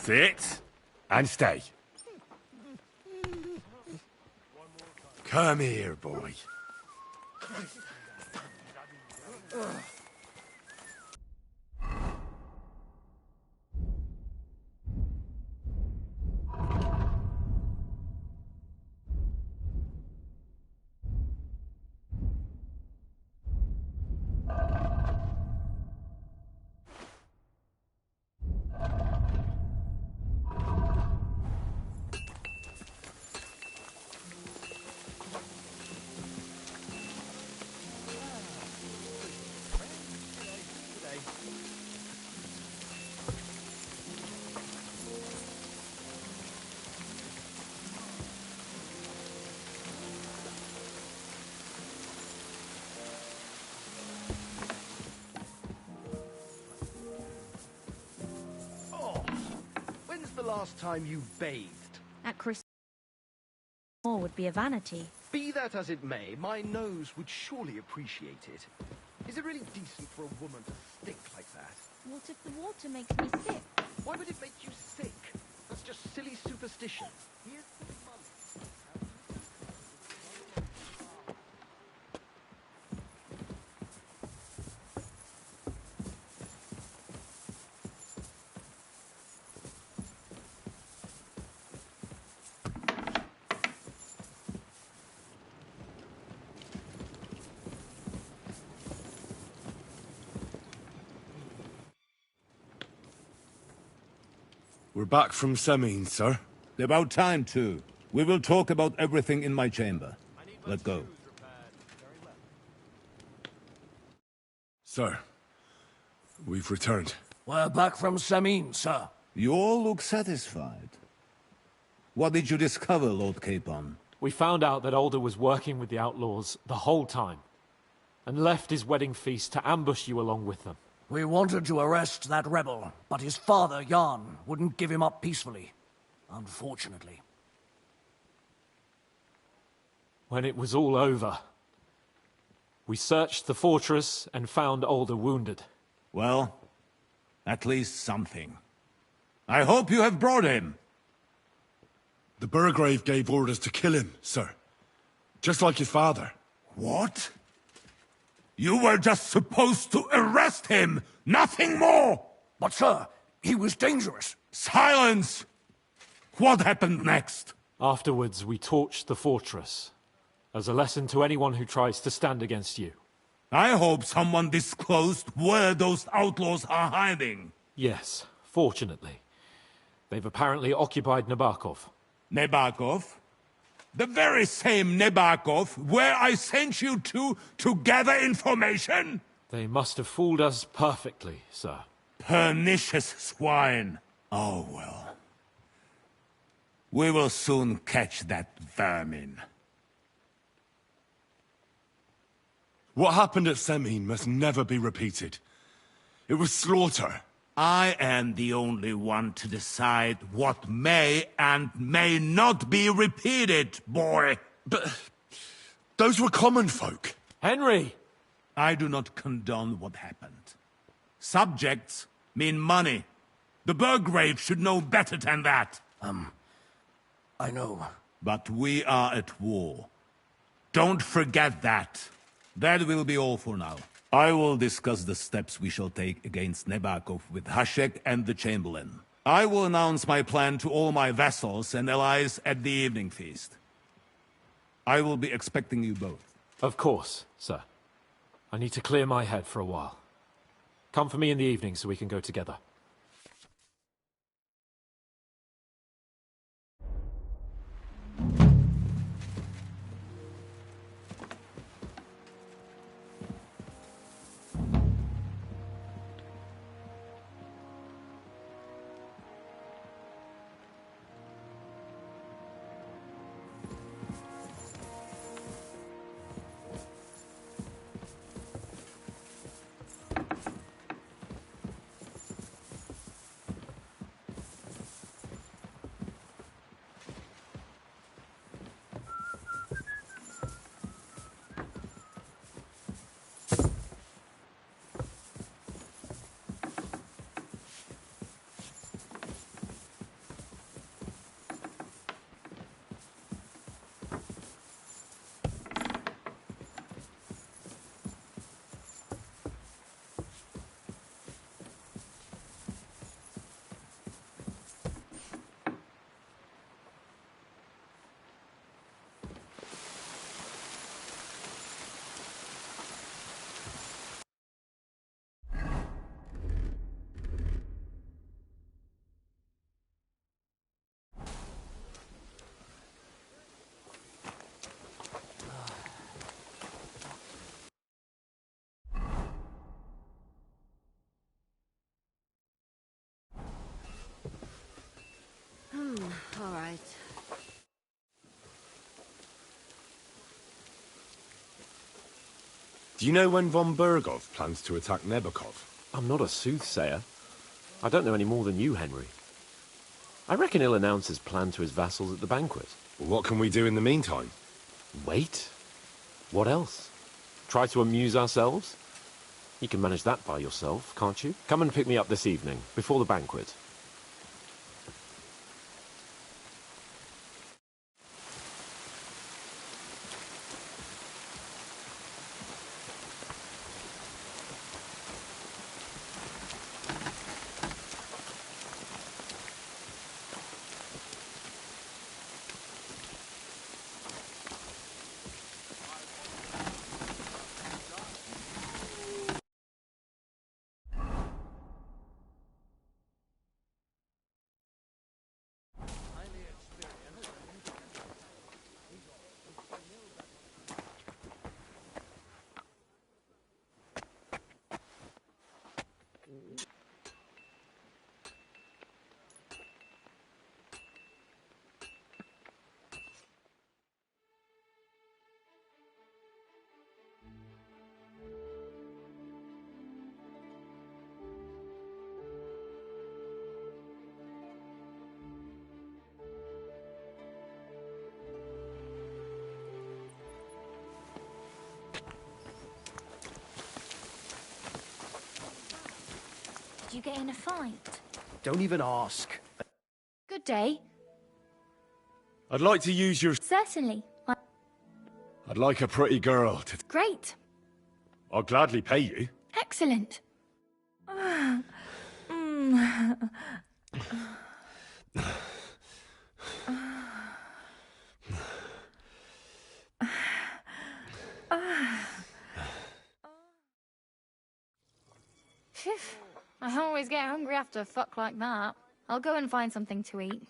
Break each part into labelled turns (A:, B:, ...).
A: Sit and stay. Come here, boy.
B: Last time you bathed?
C: At Christmas, more would be a vanity.
B: Be that as it may, my nose would surely appreciate it. Is it really decent for a woman to stink like that?
C: What if the water makes me sick?
B: Why would it make you sick? That's just silly superstition. Here's the money.
A: We're back from Semine, sir.
D: About time, too. We will talk about everything in my chamber. Let's go.
A: Sir, we've returned.
E: We're back from Semine, sir.
D: You all look satisfied. What did you discover, Lord Capon?
F: We found out that Alder was working with the outlaws the whole time, and left his wedding feast to ambush you along with them.
E: We wanted to arrest that rebel, but his father, Jan, wouldn't give him up peacefully. Unfortunately.
F: When it was all over, we searched the fortress and found Alder wounded.
D: Well, at least something. I hope you have brought him.
A: The Burgrave gave orders to kill him, sir. Just like his father.
D: What? You were just supposed to arrest him, nothing more!
E: But sir, he was dangerous.
D: Silence! What happened next?
F: Afterwards, we torched the fortress, as a lesson to anyone who tries to stand against you.
D: I hope someone disclosed where those outlaws are hiding.
F: Yes, fortunately. They've apparently occupied Nebakov.
D: Nebakov? The very same Nebakov where I sent you to gather information?
F: They must have fooled us perfectly, sir.
D: Pernicious swine. Oh well. We will soon catch that vermin.
A: What happened at Semine must never be repeated. It was slaughter.
D: I am the only one to decide what may and may not be repeated, boy.
A: But those were common folk.
F: Henry!
D: I do not condone what happened. Subjects mean money. The Burgrave should know better than that.
E: I know.
D: But we are at war. Don't forget that. That will be all for now. I will discuss the steps we shall take against Nebakov with Hashek and the Chamberlain. I will announce my plan to all my vassals and allies at the evening feast. I will be expecting you both.
F: Of course, sir. I need to clear my head for a while. Come for me in the evening so we can go together.
G: All right.
A: Do you know when von Bergov plans to attack Nebakov?
F: I'm not a soothsayer. I don't know any more than you, Henry. I reckon he'll announce his plan to his vassals at the banquet.
A: Well, what can we do in the meantime?
F: Wait? What else? Try to amuse ourselves? You can manage that by yourself, can't you? Come and pick me up this evening, before the banquet.
C: Did you get in a fight?
B: Don't even ask.
C: Good day.
A: I'd like to use your...
C: Certainly.
A: I'd like a pretty girl to...
C: Great.
A: I'll gladly pay you.
C: Excellent. Phew. I always get hungry after a fuck like that. I'll go and find something to eat.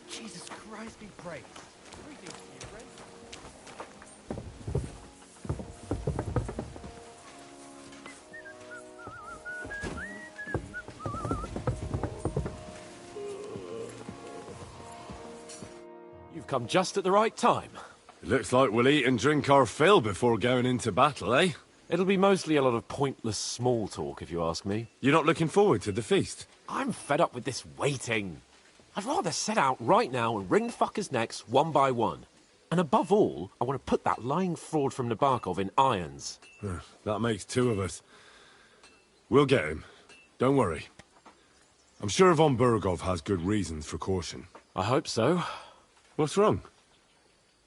B: Jesus Christ be praised. Greetings to you, friend.
F: You've come just at the right time.
A: It looks like we'll eat and drink our fill before going into battle, eh?
F: It'll be mostly a lot of pointless small talk, if you ask me.
A: You're not looking forward to the feast?
F: I'm fed up with this waiting. I'd rather set out right now and wring fuckers' necks one by one. And above all, I want to put that lying fraud from Nebakov in irons.
A: That makes two of us. We'll get him. Don't worry. I'm sure von Bergov has good reasons for caution.
F: I hope so.
A: What's wrong?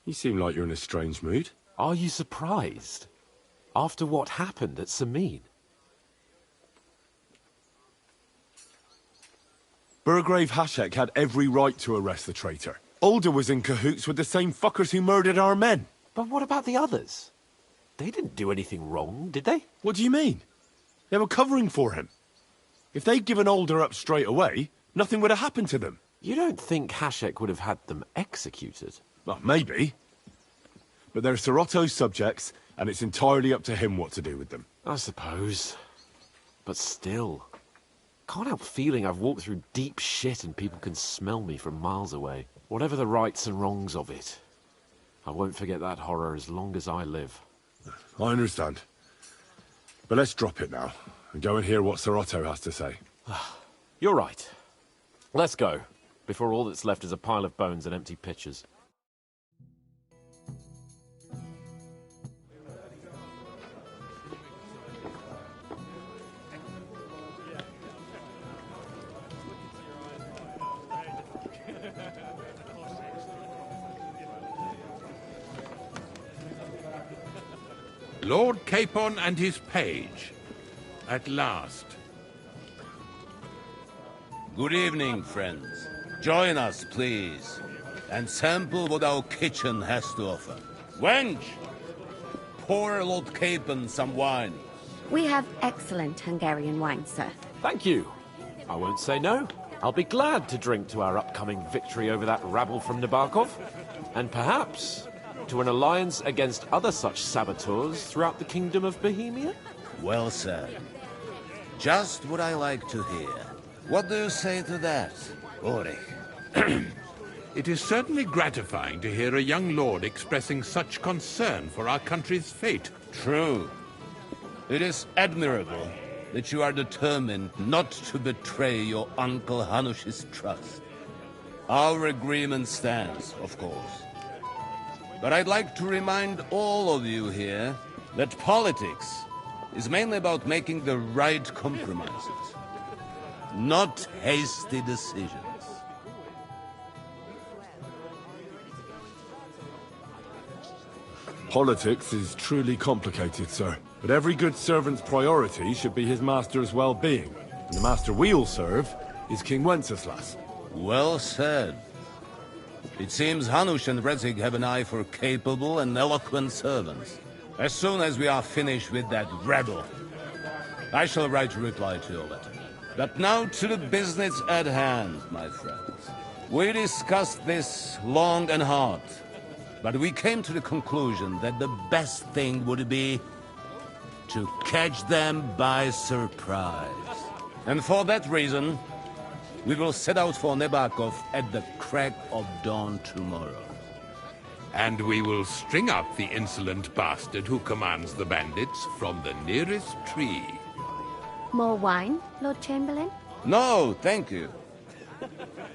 A: You seem like you're in a strange mood.
F: Are you surprised? After what happened at Samin?
A: Burgrave Hashek had every right to arrest the traitor. Alder was in cahoots with the same fuckers who murdered our men.
F: But what about the others? They didn't do anything wrong, did they?
A: What do you mean? They were covering for him. If they'd given Alder up straight away, nothing would have happened to them.
F: You don't think Hashek would have had them executed?
A: Well, maybe. But they're Serotto's subjects, and it's entirely up to him what to do with them.
F: I suppose. But still. Can't help feeling I've walked through deep shit and people can smell me from miles away. Whatever the rights and wrongs of it, I won't forget that horror as long as I live.
A: I understand. But let's drop it now, and go and hear what Serotto has to say.
F: You're right. Let's go, before all that's left is a pile of bones and empty pitchers.
D: Lord Capon and his page. At last.
G: Good evening, friends. Join us, please, and sample what our kitchen has to offer. Wench! Pour Lord Capon some wine.
H: We have excellent Hungarian wine, sir.
F: Thank you. I won't say no. I'll be glad to drink to our upcoming victory over that rabble from Nebakov, and perhaps to an alliance against other such saboteurs throughout the Kingdom of Bohemia?
G: Well said. Just what I like to hear. What do you say to that, Ulrich?
D: It is certainly gratifying to hear a young lord expressing such concern for our country's fate.
G: True. It is admirable that you are determined not to betray your Uncle Hanush's trust. Our agreement stands, of course. But I'd like to remind all of you here that politics is mainly about making the right compromises, not hasty decisions.
A: Politics is truly complicated, sir. But every good servant's priority should be his master's well-being. And the master we'll serve is King Wenceslas.
G: Well said. It seems Hanush and Rezig have an eye for capable and eloquent servants. As soon as we are finished with that rebel, I shall write a reply to your letter. But now to the business at hand, my friends. We discussed this long and hard, but we came to the conclusion that the best thing would be to catch them by surprise. And for that reason, we will set out for Nebakov at the crack of dawn tomorrow.
D: And we will string up the insolent bastard who commands the bandits from the nearest tree.
H: More wine, Lord Chamberlain?
G: No, thank you.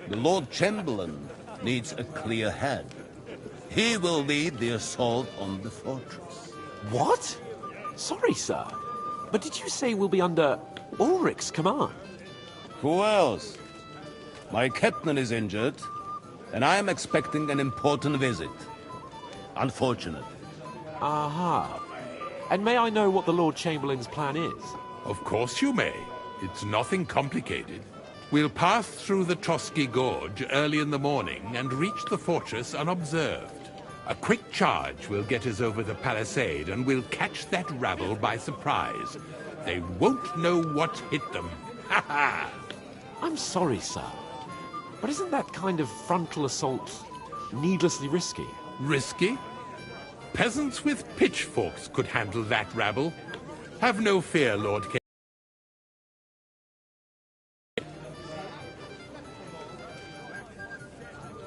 G: The Lord Chamberlain needs a clear head. He will lead the assault on the fortress.
F: What? Sorry, sir. But did you say we'll be under Ulrich's command?
G: Who else? My captain is injured, and I am expecting an important visit. Unfortunate.
F: Aha. And may I know what the Lord Chamberlain's plan is?
D: Of course you may. It's nothing complicated. We'll pass through the Trotsky Gorge early in the morning and reach the fortress unobserved. A quick charge will get us over the palisade, and we'll catch that rabble by surprise. They won't know what hit them. Ha ha!
F: I'm sorry, sir. But isn't that kind of frontal assault needlessly risky?
D: Risky? Peasants with pitchforks could handle that rabble. Have no fear, Lord K.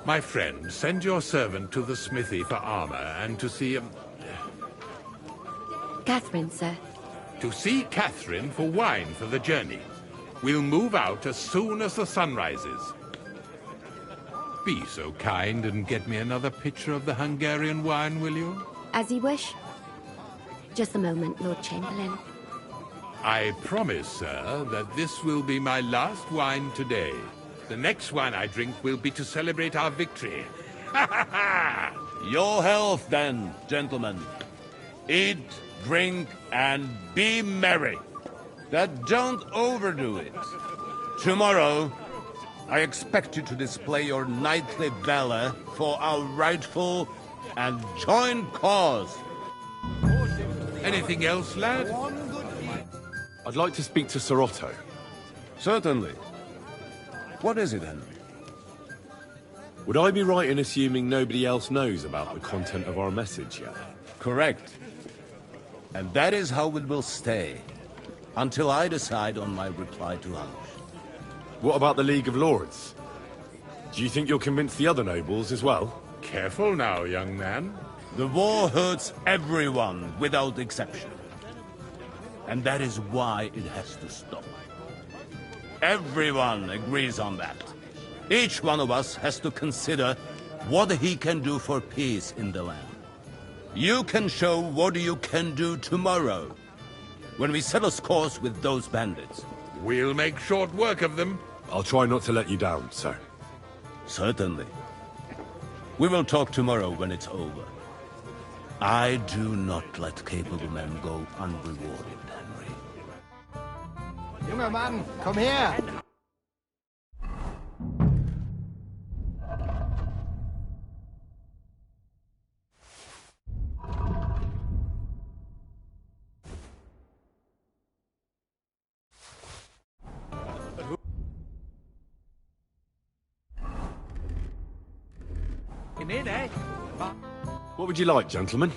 D: My friend, send your servant to the smithy for armor and to see...
H: Catherine, sir.
D: To see Catherine for wine for the journey. We'll move out as soon as the sun rises. Be so kind and get me another pitcher of the Hungarian wine, will you?
H: As you wish. Just a moment, Lord Chamberlain.
D: I promise, sir, that this will be my last wine today. The next wine I drink will be to celebrate our victory. Ha ha ha!
G: Your health, then, gentlemen. Eat, drink, and be merry. But don't overdo it. Tomorrow, I expect you to display your knightly valor for our rightful and joint cause.
D: Anything else, lad?
A: I'd like to speak to Sir Otto.
G: Certainly. What is it, Henry?
A: Would I be right in assuming nobody else knows about the content of our message yet?
G: Correct. And that is how it will stay, until I decide on my reply to Hanush.
A: What about the League of Lords? Do you think you'll convince the other nobles as well?
D: Careful now, young man.
G: The war hurts everyone, without exception. And that is why it has to stop. Everyone agrees on that. Each one of us has to consider what he can do for peace in the land. You can show what you can do tomorrow, when we settle scores with those bandits.
D: We'll make short work of them.
A: I'll try not to let you down, sir.
G: Certainly. We will talk tomorrow when it's over. I do not let capable men go unrewarded, Henry.
B: Junger Mann, komm her!
A: What would you like, gentlemen?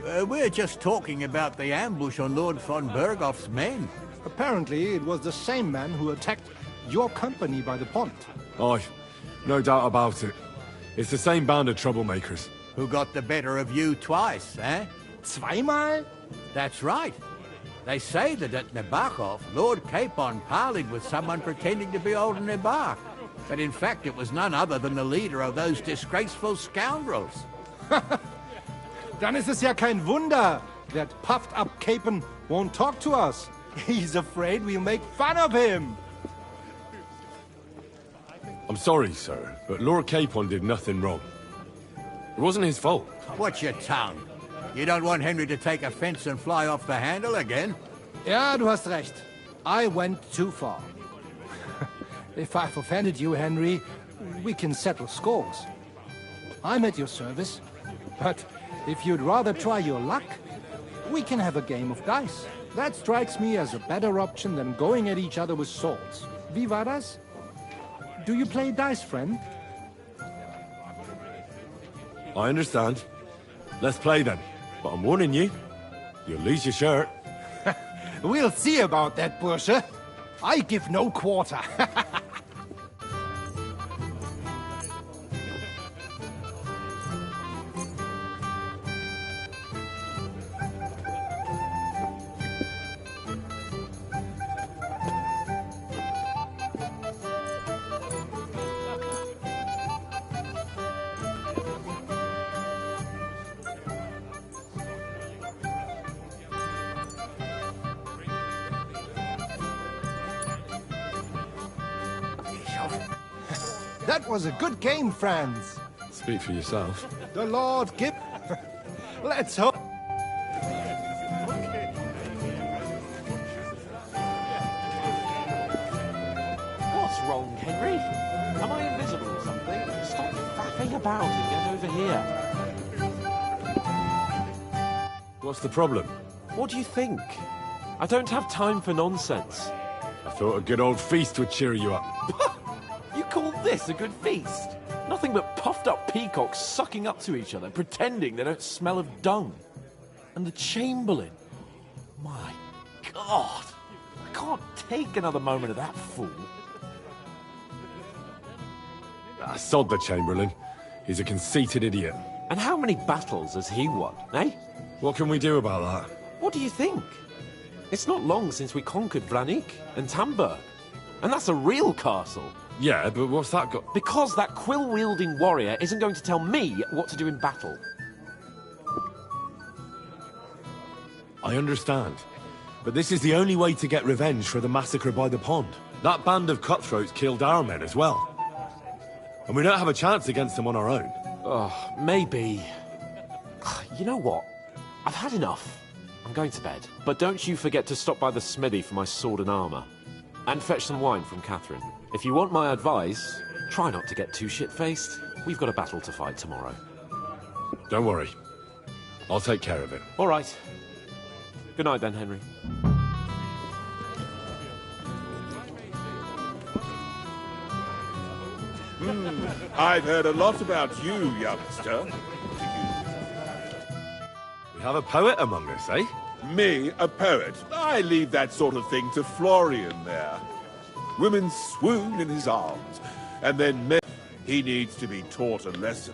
I: We're just talking about the ambush on Lord von Bergoff's men.
B: Apparently, it was the same man who attacked your company by the pond.
A: Aye, no doubt about it. It's the same band of troublemakers.
I: Who got the better of you twice, eh?
B: Zweimal?
I: That's right. They say that at Nebakov, Lord Capon parleyed with someone pretending to be old Nebak. But in fact, it was none other than the leader of those disgraceful scoundrels.
B: Dann ist es ja kein Wunder that puffed-up Capon won't talk to us. He's afraid we'll make fun of him.
A: I'm sorry, sir, but Lord Capon did nothing wrong. It wasn't his fault.
I: Watch your tongue. You don't want Henry to take offense and fly off the handle again?
B: Ja, du hast recht. I went too far. If I've offended you, Henry, we can settle scores. I'm at your service, but if you'd rather try your luck, we can have a game of dice. That strikes me as a better option than going at each other with swords. Wie war das? Do you play dice, friend?
A: I understand. Let's play then. But I'm warning you, you'll lose your shirt.
B: We'll see about that, Bursche. I give no quarter. That was a good game, Franz.
A: Speak for yourself.
B: The Lord give... Let's hope...
F: What's wrong, Henry? Am I invisible or something? Stop faffing about and get over here.
A: What's the problem?
F: What do you think? I don't have time for nonsense.
A: I thought a good old feast would cheer you up.
F: You call this a good feast? Nothing but puffed-up peacocks sucking up to each other, pretending they don't smell of dung. And the Chamberlain. My God. I can't take another moment of that fool.
A: Sod the Chamberlain. He's a conceited idiot.
F: And how many battles has he won, eh?
A: What can we do about that?
F: What do you think? It's not long since we conquered Vranik and Tamburg. And that's a real castle.
A: Yeah, but what's that got...
F: Because that quill-wielding warrior isn't going to tell me what to do in battle.
A: I understand. But this is the only way to get revenge for the massacre by the pond. That band of cutthroats killed our men as well. And we don't have a chance against them on our own.
F: Oh, maybe. You know what? I've had enough. I'm going to bed. But don't you forget to stop by the smithy for my sword and armor. And fetch some wine from Catherine. If you want my advice, try not to get too shit-faced. We've got a battle to fight tomorrow.
A: Don't worry. I'll take care of it.
F: All right. Good night then, Henry.
J: I've heard a lot about you, youngster.
A: We have a poet among us, eh?
J: Me, a poet. I leave that sort of thing to Florian there. Women swoon in his arms, and then men... He needs to be taught a lesson.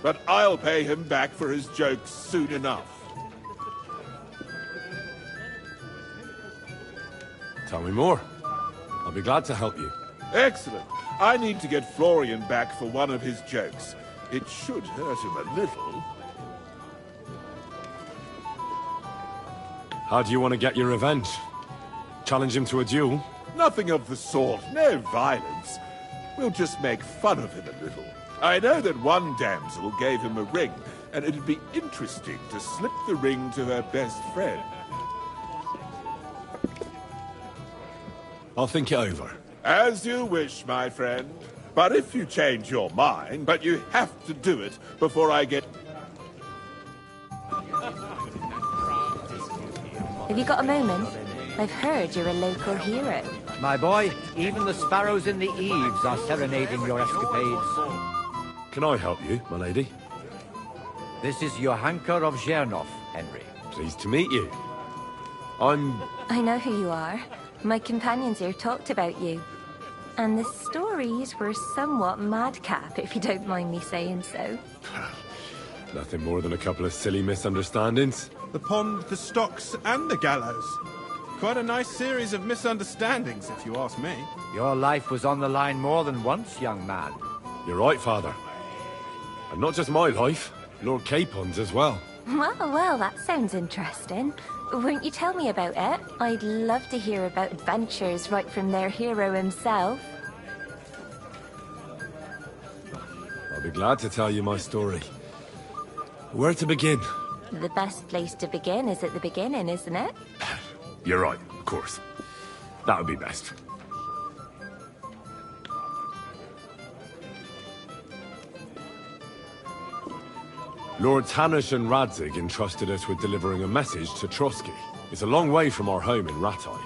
J: But I'll pay him back for his jokes soon enough.
A: Tell me more. I'll be glad to help you.
J: Excellent. I need to get Florian back for one of his jokes. It should hurt him a little.
A: How do you want to get your revenge? Challenge him to a duel?
J: Nothing of the sort. No violence. We'll just make fun of him a little. I know that one damsel gave him a ring, and it'd be interesting to slip the ring to her best friend.
A: I'll think it over.
J: As you wish, my friend. But if you change your mind, but you have to do it before I get...
K: Have you got a moment? I've heard you're a local hero.
I: My boy, even the sparrows in the eaves are serenading your escapades.
A: Can I help you, my lady?
I: This is Johanka of Zhernov, Henry.
A: Pleased to meet you.
K: I know who you are. My companions here talked about you. And the stories were somewhat madcap, if you don't mind me saying so.
A: Nothing more than a couple of silly misunderstandings.
L: The pond, the stocks, and the gallows. Quite a nice series of misunderstandings, if you ask me.
I: Your life was on the line more than once, young man.
A: You're right, Father. And not just my life, Lord Capon's as well.
K: Well, that sounds interesting. Won't you tell me about it? I'd love to hear about adventures right from their hero himself.
A: I'll be glad to tell you my story. Where to begin?
K: The best place to begin is at the beginning, isn't it?
A: You're right, of course. That would be best. Lords Hanush and Radzig entrusted us with delivering a message to Trotsky. It's a long way from our home in Ratai.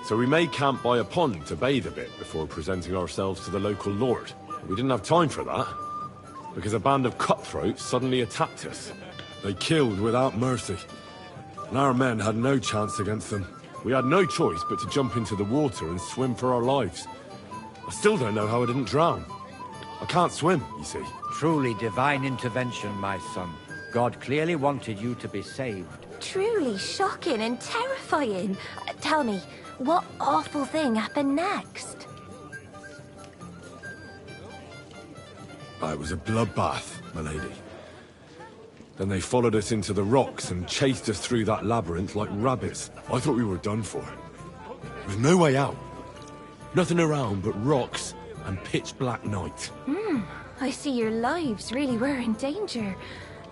A: So we made camp by a pond to bathe a bit before presenting ourselves to the local lord. We didn't have time for that, because a band of cutthroats suddenly attacked us. They killed without mercy, and our men had no chance against them. We had no choice but to jump into the water and swim for our lives. I still don't know how I didn't drown. I can't swim, you see.
I: Truly divine intervention, my son. God clearly wanted you to be saved.
K: Truly shocking and terrifying. Tell me, what awful thing happened next?
A: It was a bloodbath, my lady. Then they followed us into the rocks and chased us through that labyrinth like rabbits. I thought we were done for. There was no way out. Nothing around but rocks and pitch black night.
K: I see your lives really were in danger.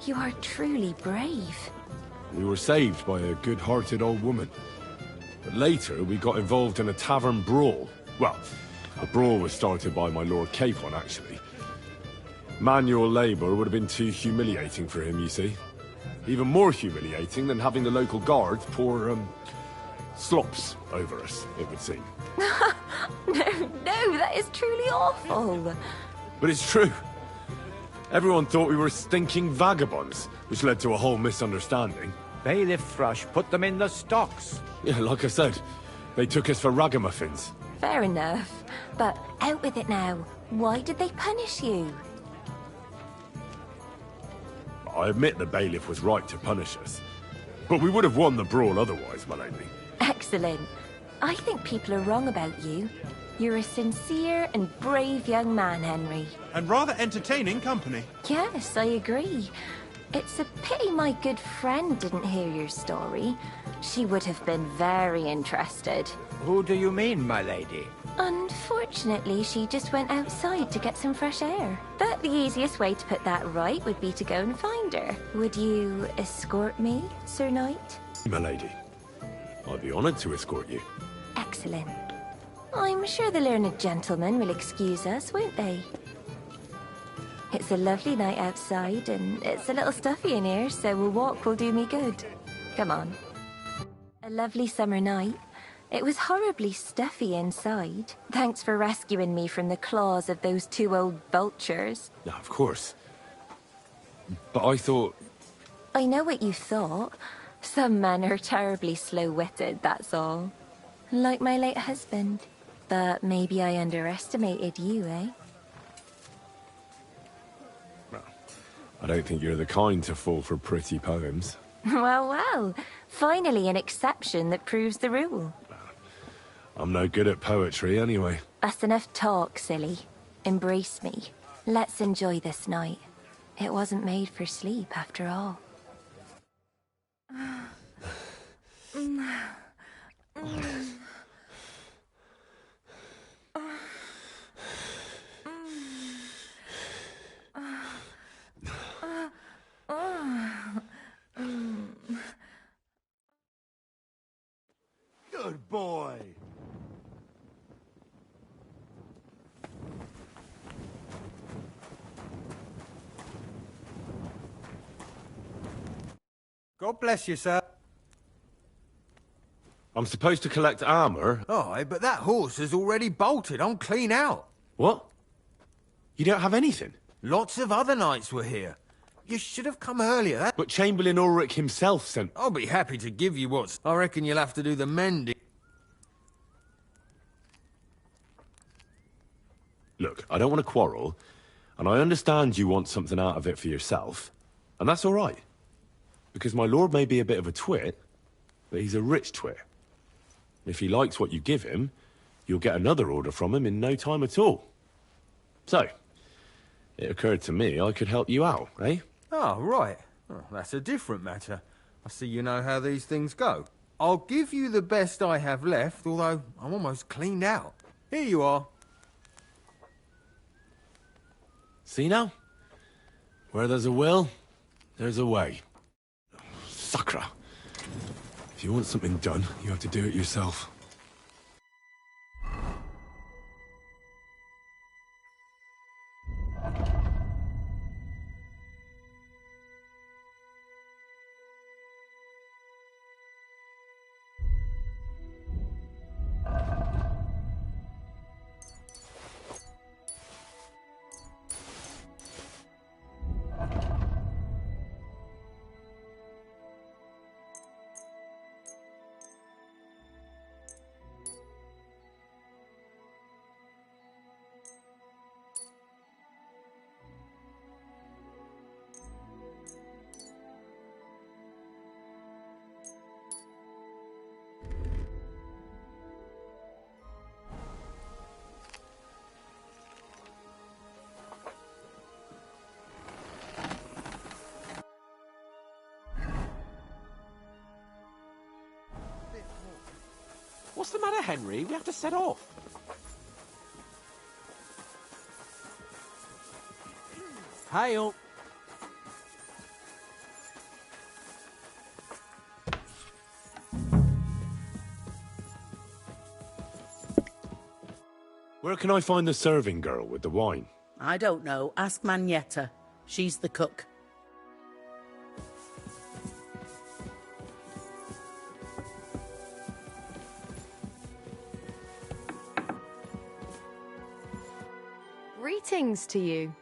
K: You are truly brave.
A: We were saved by a good-hearted old woman. But later, we got involved in a tavern brawl. Well, the brawl was started by my Lord Capon, actually. Manual labor would have been too humiliating for him, you see. Even more humiliating than having the local guards pour, slops over us, it would seem.
K: No, that is truly awful.
A: But it's true. Everyone thought we were stinking vagabonds, which led to a whole misunderstanding.
I: Bailiff Thrush put them in the stocks.
A: Yeah, like I said, they took us for ragamuffins.
K: Fair enough. But out with it now. Why did they punish you?
A: I admit the bailiff was right to punish us. But we would have won the brawl otherwise, my lady.
K: Excellent. I think people are wrong about you. You're a sincere and brave young man, Henry.
L: And rather entertaining company.
K: Yes, I agree. It's a pity my good friend didn't hear your story. She would have been very interested.
I: Who do you mean, my lady?
K: Unfortunately, she just went outside to get some fresh air. But the easiest way to put that right would be to go and find her. Would you escort me, Sir Knight?
A: My lady, I'd be honored to escort you.
K: Excellent. I'm sure the learned gentlemen will excuse us, won't they? It's a lovely night outside, and it's a little stuffy in here, so a walk will do me good. Come on. A lovely summer night. It was horribly stuffy inside. Thanks for rescuing me from the claws of those two old vultures.
A: Yeah, of course. But I thought...
K: I know what you thought. Some men are terribly slow-witted, that's all. Like my late husband. But maybe I underestimated you, eh?
A: I don't think you're the kind to fall for pretty poems.
K: Well. Finally an exception that proves the rule.
A: I'm no good at poetry anyway.
K: That's enough talk, silly. Embrace me. Let's enjoy this night. It wasn't made for sleep, after all.
M: boy!
N: God bless you, sir.
A: I'm supposed to collect armor.
N: Aye, but that horse has already bolted. I'm clean out.
A: What? You don't have anything?
N: Lots of other knights were here. You should have come earlier.
A: But Chamberlain Ulrich himself sent...
N: I'll be happy to give you what's... I reckon you'll have to do the mending.
A: Look, I don't want to quarrel, and I understand you want something out of it for yourself, and that's all right. Because my lord may be a bit of a twit, but he's a rich twit. If he likes what you give him, you'll get another order from him in no time at all. So, it occurred to me I could help you out, eh?
N: Oh, right. Oh, that's a different matter. I see you know how these things go. I'll give you the best I have left, although I'm almost cleaned out. Here you are.
A: See now? Where there's a will, there's a way. Sacra. If you want something done, you have to do it yourself.
F: What's the matter, Henry? We have to set off.
E: Hail.
A: Where can I find the serving girl with the wine?
O: I don't know. Ask Manietta. She's the cook.
P: Greetings to you.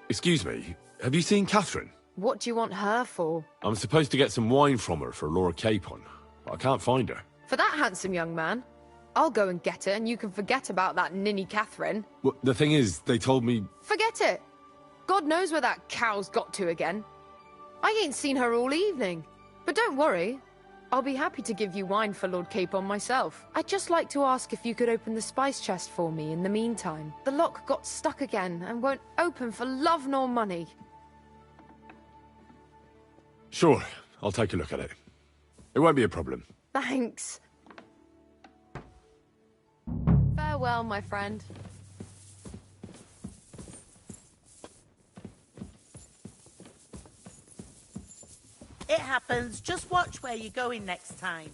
A: Excuse me, have you seen Catherine?
P: What do you want her for?
A: I'm supposed to get some wine from her for Lord Capon, but I can't find her.
P: For that handsome young man? I'll go and get her, and you can forget about that ninny Catherine.
A: Well, the thing is, they told me...
P: Forget it! God knows where that cow's got to again. I ain't seen her all evening. But don't worry, I'll be happy to give you wine for Lord Capon myself. I'd just like to ask if you could open the spice chest for me in the meantime. The lock got stuck again and won't open for love nor money.
A: Sure, I'll take a look at it. It won't be a problem.
P: Thanks. Farewell, my friend.
O: It happens. Just watch where you're going next time.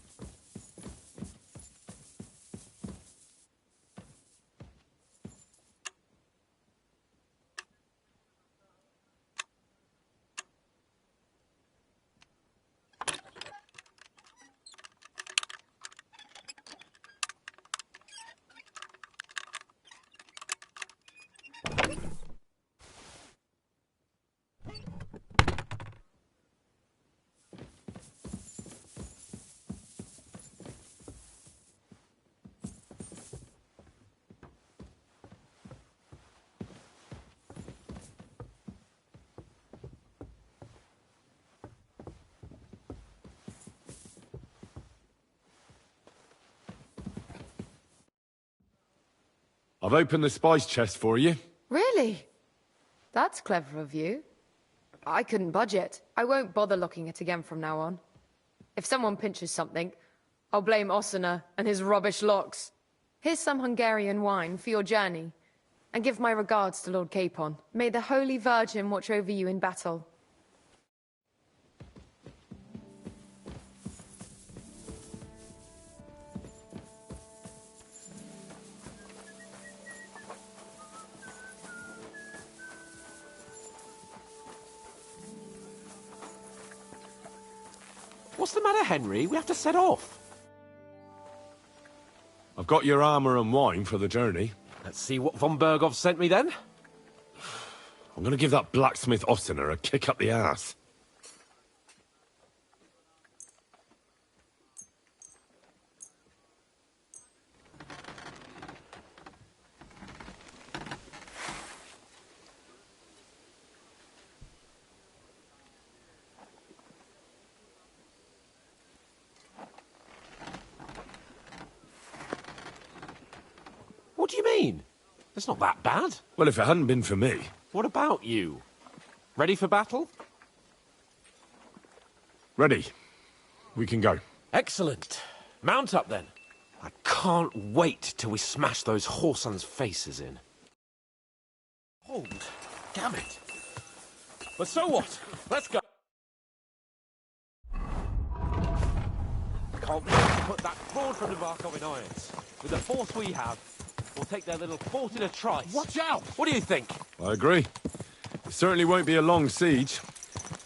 A: I've opened the spice chest for you.
P: Really? That's clever of you. I couldn't budge it. I won't bother looking it again from now on. If someone pinches something, I'll blame Ossina and his rubbish locks. Here's some Hungarian wine for your journey. And give my regards to Lord Capon. May the Holy Virgin watch over you in battle.
F: What's the matter, Henry? We have to set off.
A: I've got your armor and wine for the journey.
F: Let's see what von Bergov sent me then.
A: I'm gonna give that blacksmith Ossiner a kick up the ass.
F: What do you mean? It's not that bad.
A: Well, if it hadn't been for me...
F: What about you? Ready for battle?
A: Ready. We can go.
F: Excellent. Mount up then. I can't wait till we smash those whoresons' faces in. Hold. Damn it. But so what? Let's go. Can't wait to put that fraud from Nebakov in irons. With the force we have, we'll take their little fort in a trice.
I: Watch out!
F: What do you think?
A: I agree. It certainly won't be a long siege.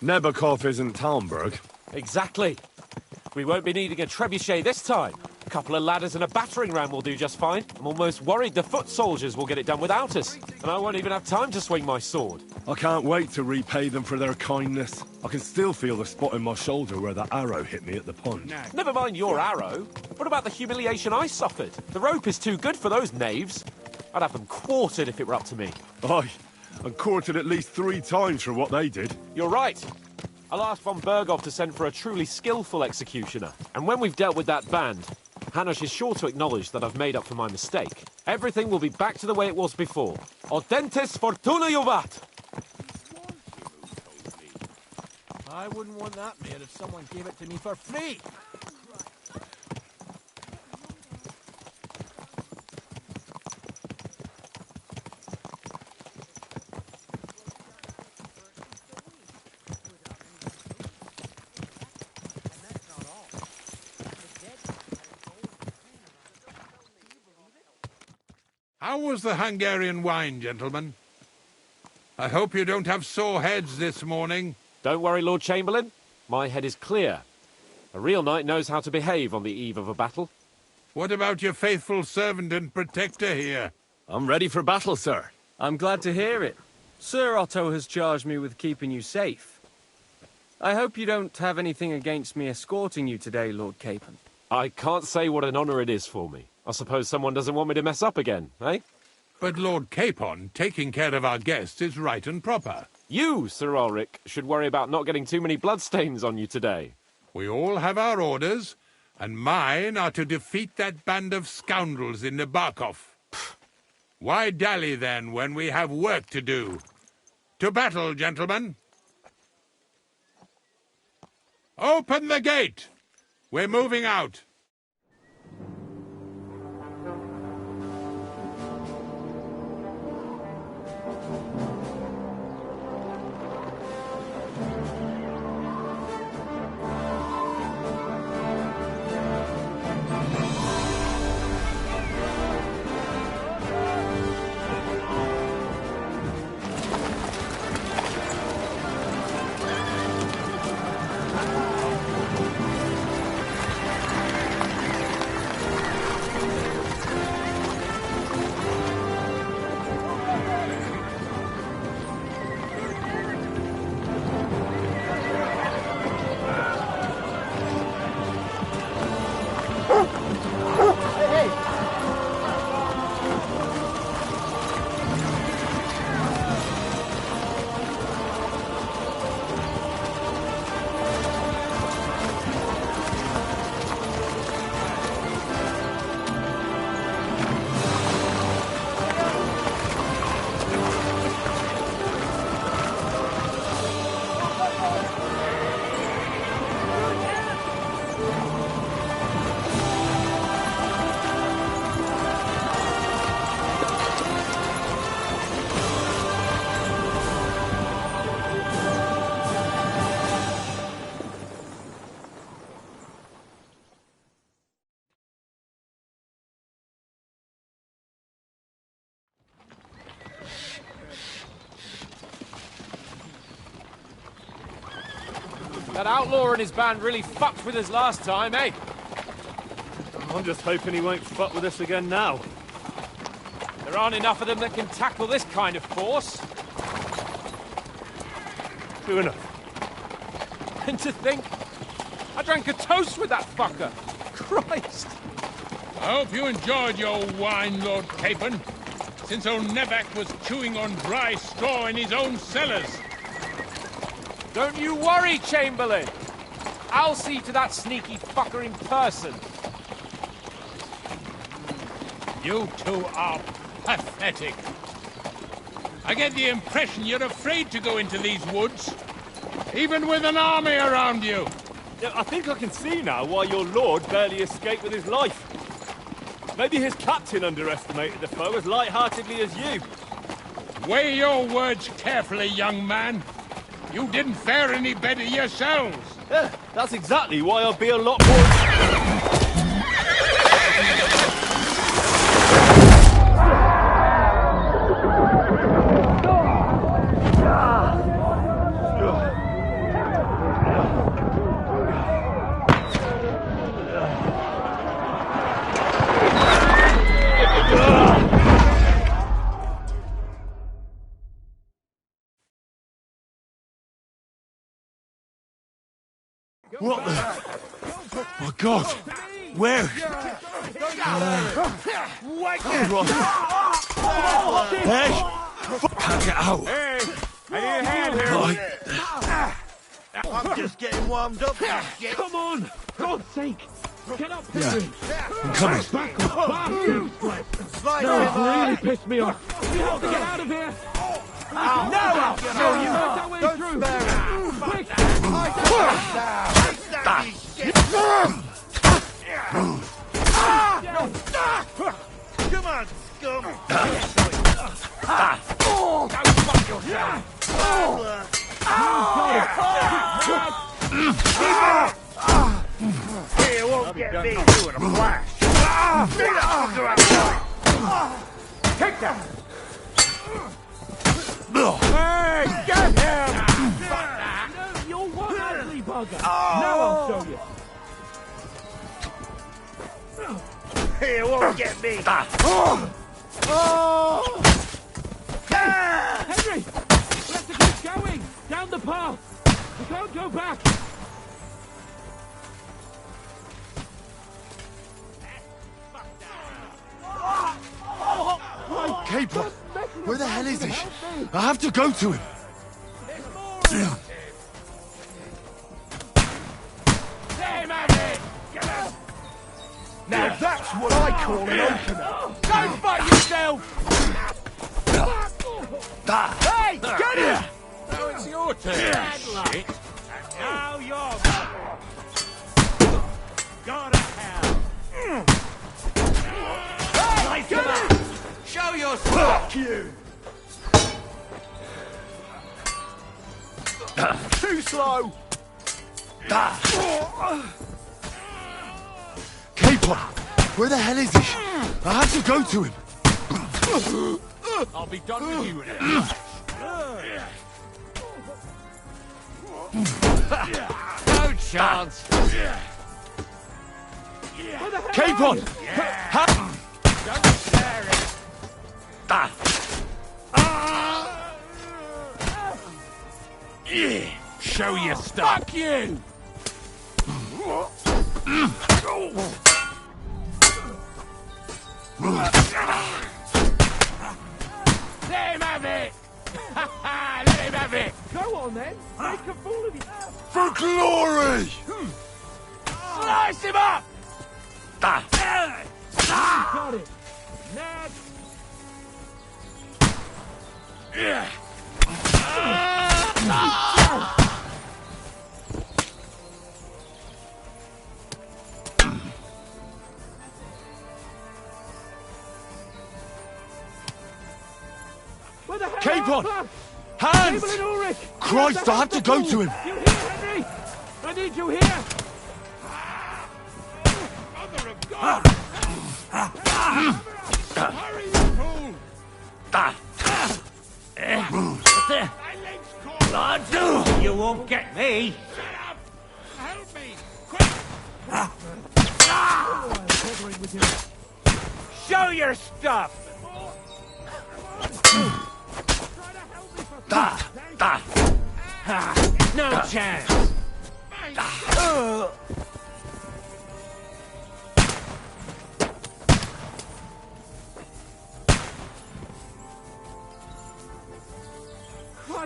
A: Nebakov isn't Talmberg.
F: Exactly. We won't be needing a trebuchet this time. A couple of ladders and a battering ram will do just fine. I'm almost worried the foot soldiers will get it done without us. And I won't even have time to swing my sword.
A: I can't wait to repay them for their kindness. I can still feel the spot in my shoulder where that arrow hit me at the pond.
F: Never mind your arrow. What about the humiliation I suffered? The rope is too good for those knaves. I'd have them quartered if it were up to me.
A: Aye, and quartered at least 3 times for what they did.
F: You're right. I'll ask von Bergov to send for a truly skillful executioner. And when we've dealt with that band, Hanush is sure to acknowledge that I've made up for my mistake. Everything will be back to the way it was before. Audentes Fortuna Juvat!
I: I wouldn't want that made if someone gave it to me for free.
L: How was the Hungarian wine, gentlemen? I hope you don't have sore heads this morning.
F: Don't worry, Lord Chamberlain. My head is clear. A real knight knows how to behave on the eve of a battle.
L: What about your faithful servant and protector here?
A: I'm ready for battle, sir.
M: I'm glad to hear it. Sir Otto has charged me with keeping you safe. I hope you don't have anything against me escorting you today, Lord Capon.
F: I can't say what an honour it is for me. I suppose someone doesn't want me to mess up again, eh?
L: But Lord Capon, taking care of our guests is right and proper.
F: You, Sir Ulrich, should worry about not getting too many bloodstains on you today.
L: We all have our orders, and mine are to defeat that band of scoundrels in Nebakov. Why dally, then, when we have work to do? To battle, gentlemen! Open the gate! We're moving out.
M: That outlaw and his band really fucked with us last time, eh?
Q: I'm just hoping he won't fuck with us again now.
M: There aren't enough of them that can tackle this kind of force.
Q: True enough.
M: And to think, I drank a toast with that fucker. Christ.
L: I hope you enjoyed your wine, Lord Capon, since old Nebak was chewing on dry straw in his own cellars.
M: Don't you worry, Chamberlain. I'll see to that sneaky fucker in person.
L: You two are pathetic. I get the impression you're afraid to go into these woods, even with an army around you.
Q: Yeah, I think I can see now why your lord barely escaped with his life. Maybe his captain underestimated the foe as light-heartedly as you.
L: Weigh your words carefully, young man. You didn't fare any better yourselves.
Q: Yeah, that's exactly why I'll be a lot more...
A: What the... My God! Where? Hey! Can't get out!
R: Hey! I need a hand here! I'm just getting warmed up.
Q: Come on! God's sake! Get up,
A: Henry! I'm coming!
Q: No, really pissed me off! You have to get out of here! I'll show you! Don't spare it! Quick!
R: Come on, scum!
Q: Go fuck yourself!
R: Here, won't get me doing a flash! Get that fucker out!
Q: Take that!
R: Hey, get him!
Q: You're one ugly bugger! Now I'll show you!
R: Here, won't get me!
Q: Henry! We have to keep going! Down the path! We can't go back!
A: Capon! Where the hell is he? I have to go to him!
R: Now that's what I call an opener!
Q: Go fuck yourself!
R: Hey, get him!
L: Now it's your turn, shit.
R: Now you're go to hell! Hey, get him!
L: Show yourself!
R: Fuck you! Too slow!
A: Capon! Where the hell is he? I have to go to him!
L: I'll be done with you in a flash.
I: No chance.
A: Capon!
I: Don't stare it.
L: Show your stuff.
I: Fuck you!
Q: Let him have it! Let him have it! Go on then! Make a fool of yourself!
A: For glory!
Q: Slice him up! Got it! Next!
A: Capon! Hands! Christ, I have to go to him!
Q: You here, Henry? I need you here!
L: Mother of God! Hurry, you fool!
R: You won't get me! Show your stuff! No chance!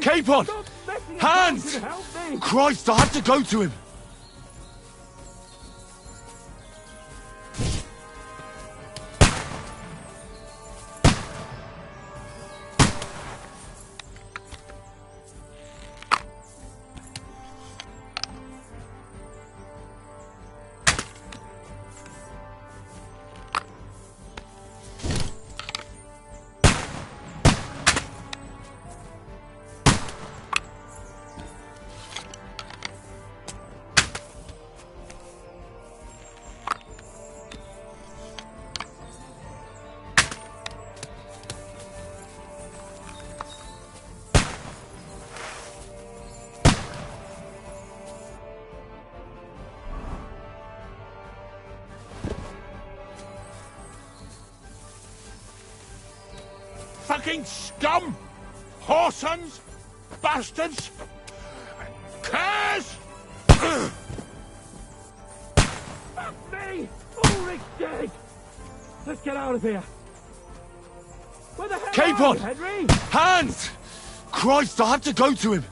A: Capon! Hands! Christ, I have to go to him!
L: Fucking scum! Whoresons! Bastards! Curs!
R: Fuck me! Ulrich's dead! Let's get out of here. Where the hell
A: Capon!
R: are you, Henry?
A: Hands! Christ, I have to go to him!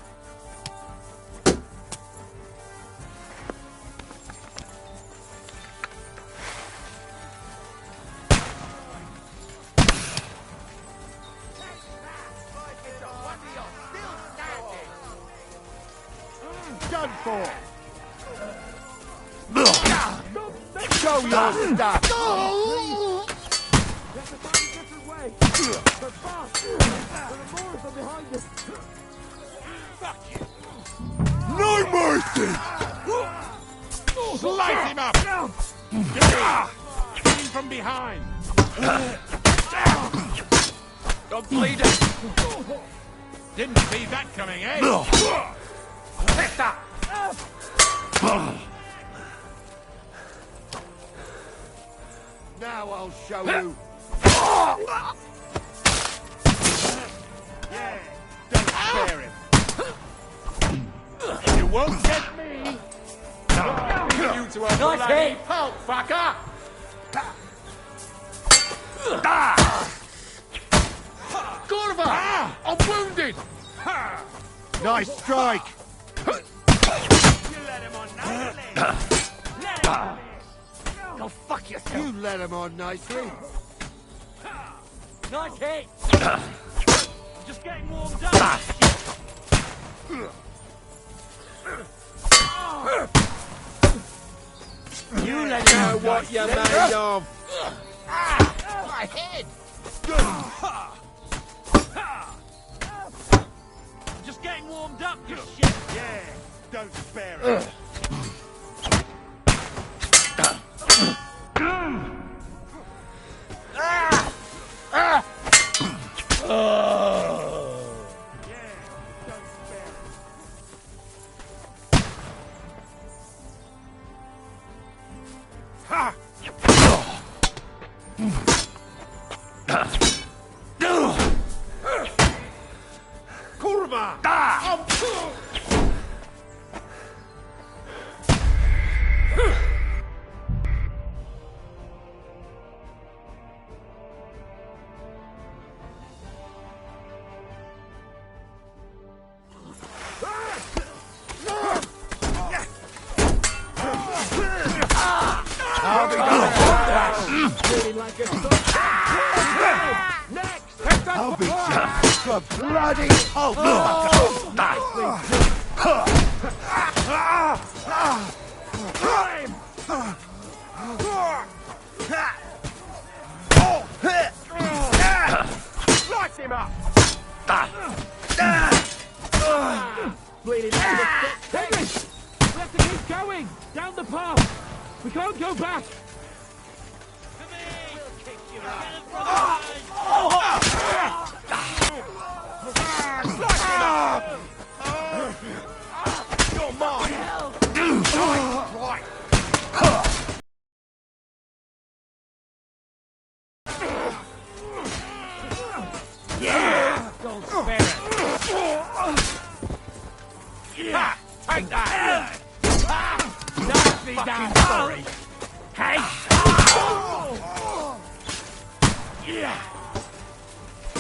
R: Done for.
N: Show your stuff!
R: Let's find a different way. But fast. There are more of them behind us.
L: Fuck you!
A: No mercy!
L: Slice him up! Get him from behind!
R: Don't bleed it.
L: Didn't see that coming, eh?
R: Take that.
N: Now I'll show you.
L: Yeah, don't spare him. You won't get me. You to a bloody pulp, fucker! Corva! I'm wounded!
N: Nice strike.
R: You let him on nicely. Let him. Go fuck yourself.
N: You let him on nicely.
R: Nice hit. I'm just getting warmed up.
N: You let him know what you're made of.
R: My head. I'm just getting warmed up, you shit.
N: Yeah, don't spare him.
R: Kurva!
N: I'll be the bloody
R: Slice him up!
B: Bleeding.
R: Henry! We have to keep going! Down the path! We can't go back!
N: You're mine! Right!
I: Take that! Nasty damn sorry! Hey! Yeah!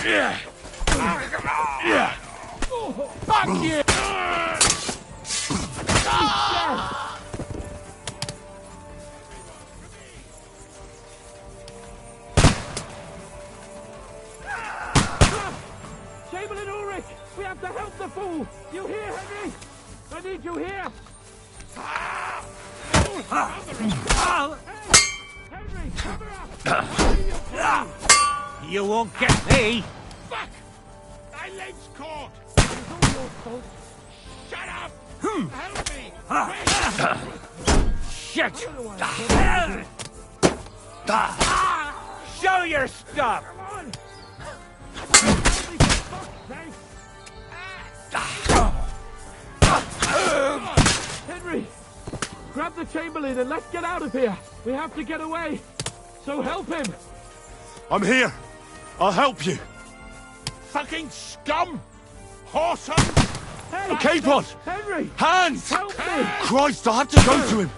I: Yeah! Yeah! Fuck you!
R: Chamberlain Ulrich! We have to help the fool! You hear, Henry? I need you here! Henry, cover up!
I: You won't get me! Fuck! My leg's caught!
R: It's all your fault.
I: Shut up! Help me!
R: Shit!
I: Show your stuff!
R: Henry! Grab the Chamberlain and let's get out of here! We have to get away! So help him!
A: I'm here! I'll help you!
I: Fucking scum! Whoreson!
R: Hey!
A: Capon!
R: Henry!
A: Hands!
R: Help me!
A: Christ, I have to go to him!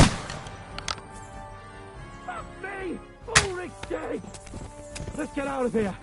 R: Fuck me! Ulrich's dead! Let's get out of here!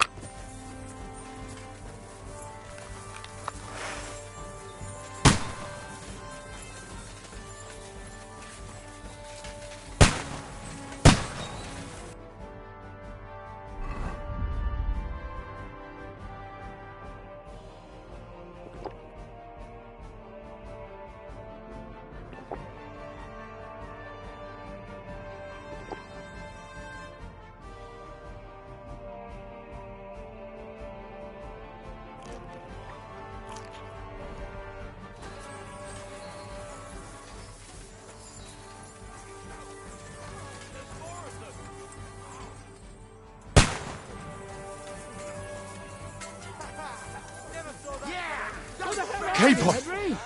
A: Capon!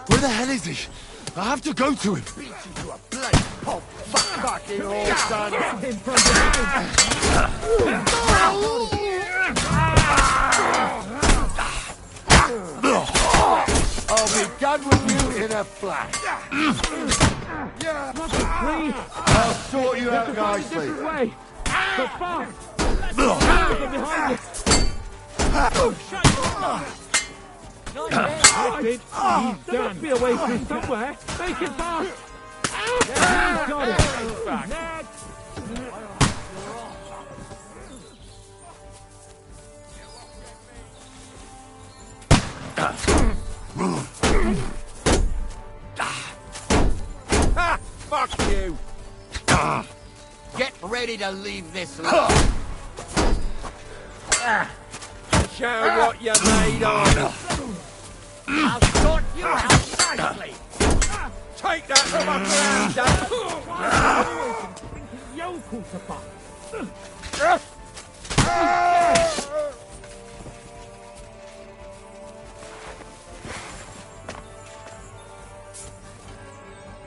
A: Where the hell is he? I have to go to him!
R: Fucking awesome! Get him from
I: I'll be done with you in a flash.
R: I'll
I: sort you out nicely.
R: A different way. But fast! Behind you! He's done. There must be a way through somewhere. Make it fast! He's got it! Next!
I: Fuck you! Get ready to leave this life. Show what you're made of. I'll sort you out nicely. Take that fucker out,
R: Yokel to fuck!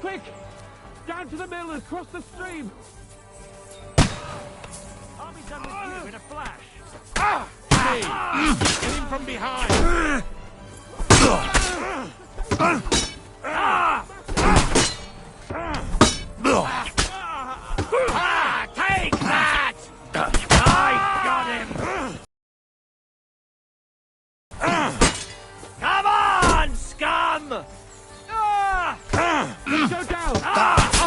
R: Quick! Down to the mill and cross the stream!
I: I'll be done with you in a flash. Hey, get him from behind. Take that! I got him! Come on, scum!
R: Go down!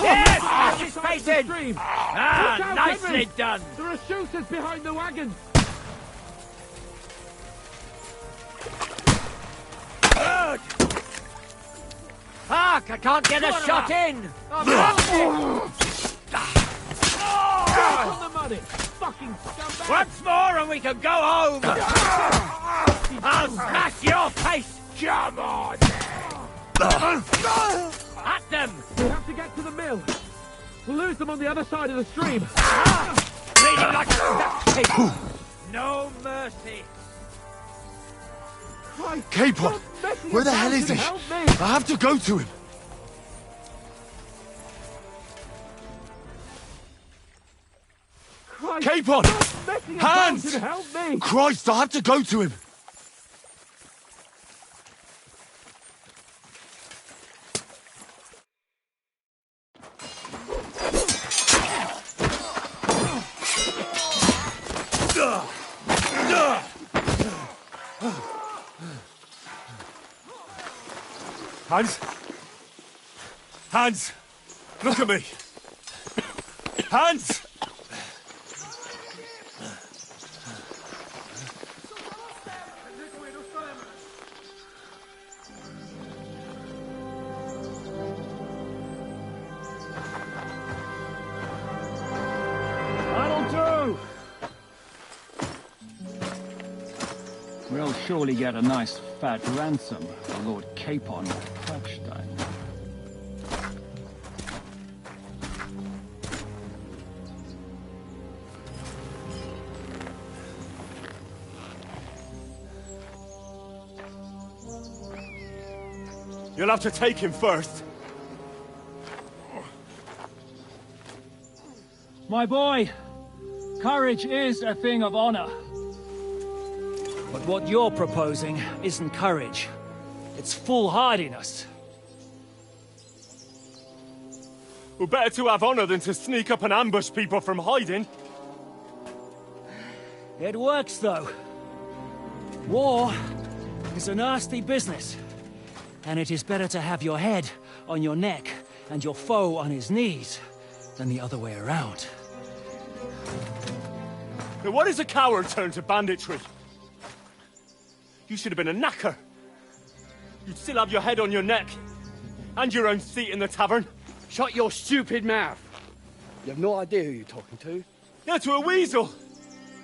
I: Yes! That's his face in!
R: Out,
I: Nicely
R: Henry.
I: done!
R: There are shooters behind the wagons!
I: Good! Fuck! I can't get a shot in!
R: Back on the money! Fucking scumbag!
I: Once more and we can go home! I'll smash your face! Come on! At them!
R: We have to get to the mill! We'll lose them on the other side of the stream!
I: Bleeding like a duck pig! No mercy!
R: Christ,
A: Capon!
R: stop messing
A: Where the
R: about
A: hell is
R: and
A: he?
R: help me.
A: I have to go to him!
R: Christ,
A: Capon!
R: stop messing about
A: Hands!
R: and help me!
A: Christ, I have to go to him! Hans? Hans! Look at me! Hans!
R: That'll do! We'll surely get a nice fat ransom for Lord Capon of Klappstein.
A: You'll have to take him first.
R: My boy, courage is a thing of honor. But what you're proposing isn't courage. It's foolhardiness.
Q: Well, better to have honor than to sneak up and ambush people from hiding.
R: It works, though. War is a nasty business. And it is better to have your head on your neck and your foe on his knees than the other way around.
Q: Now, what is a coward turn to banditry? You should have been a knacker. You'd still have your head on your neck. And your own seat in the tavern.
S: Shut your stupid mouth. You have no idea who you're talking to.
Q: Yeah, to a weasel.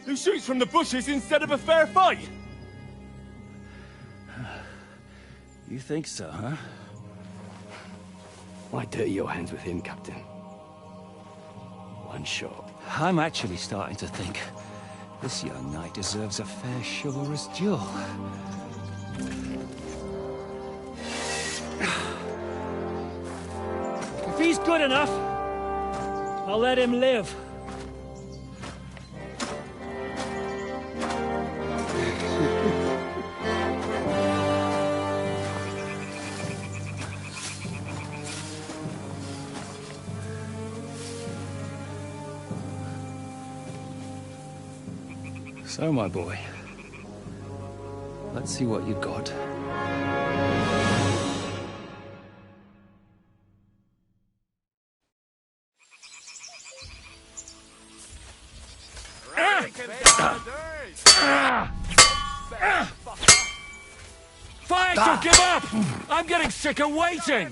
Q: Who shoots from the bushes instead of a fair fight.
R: You think so, huh?
S: Why dirty your hands with him, Captain? One shot.
R: I'm actually starting to think this young knight deserves a fair chivalrous duel. If he's good enough, I'll let him live. So, my boy, let's see what you got.
Q: Fire, don't give up! I'm getting sick of waiting!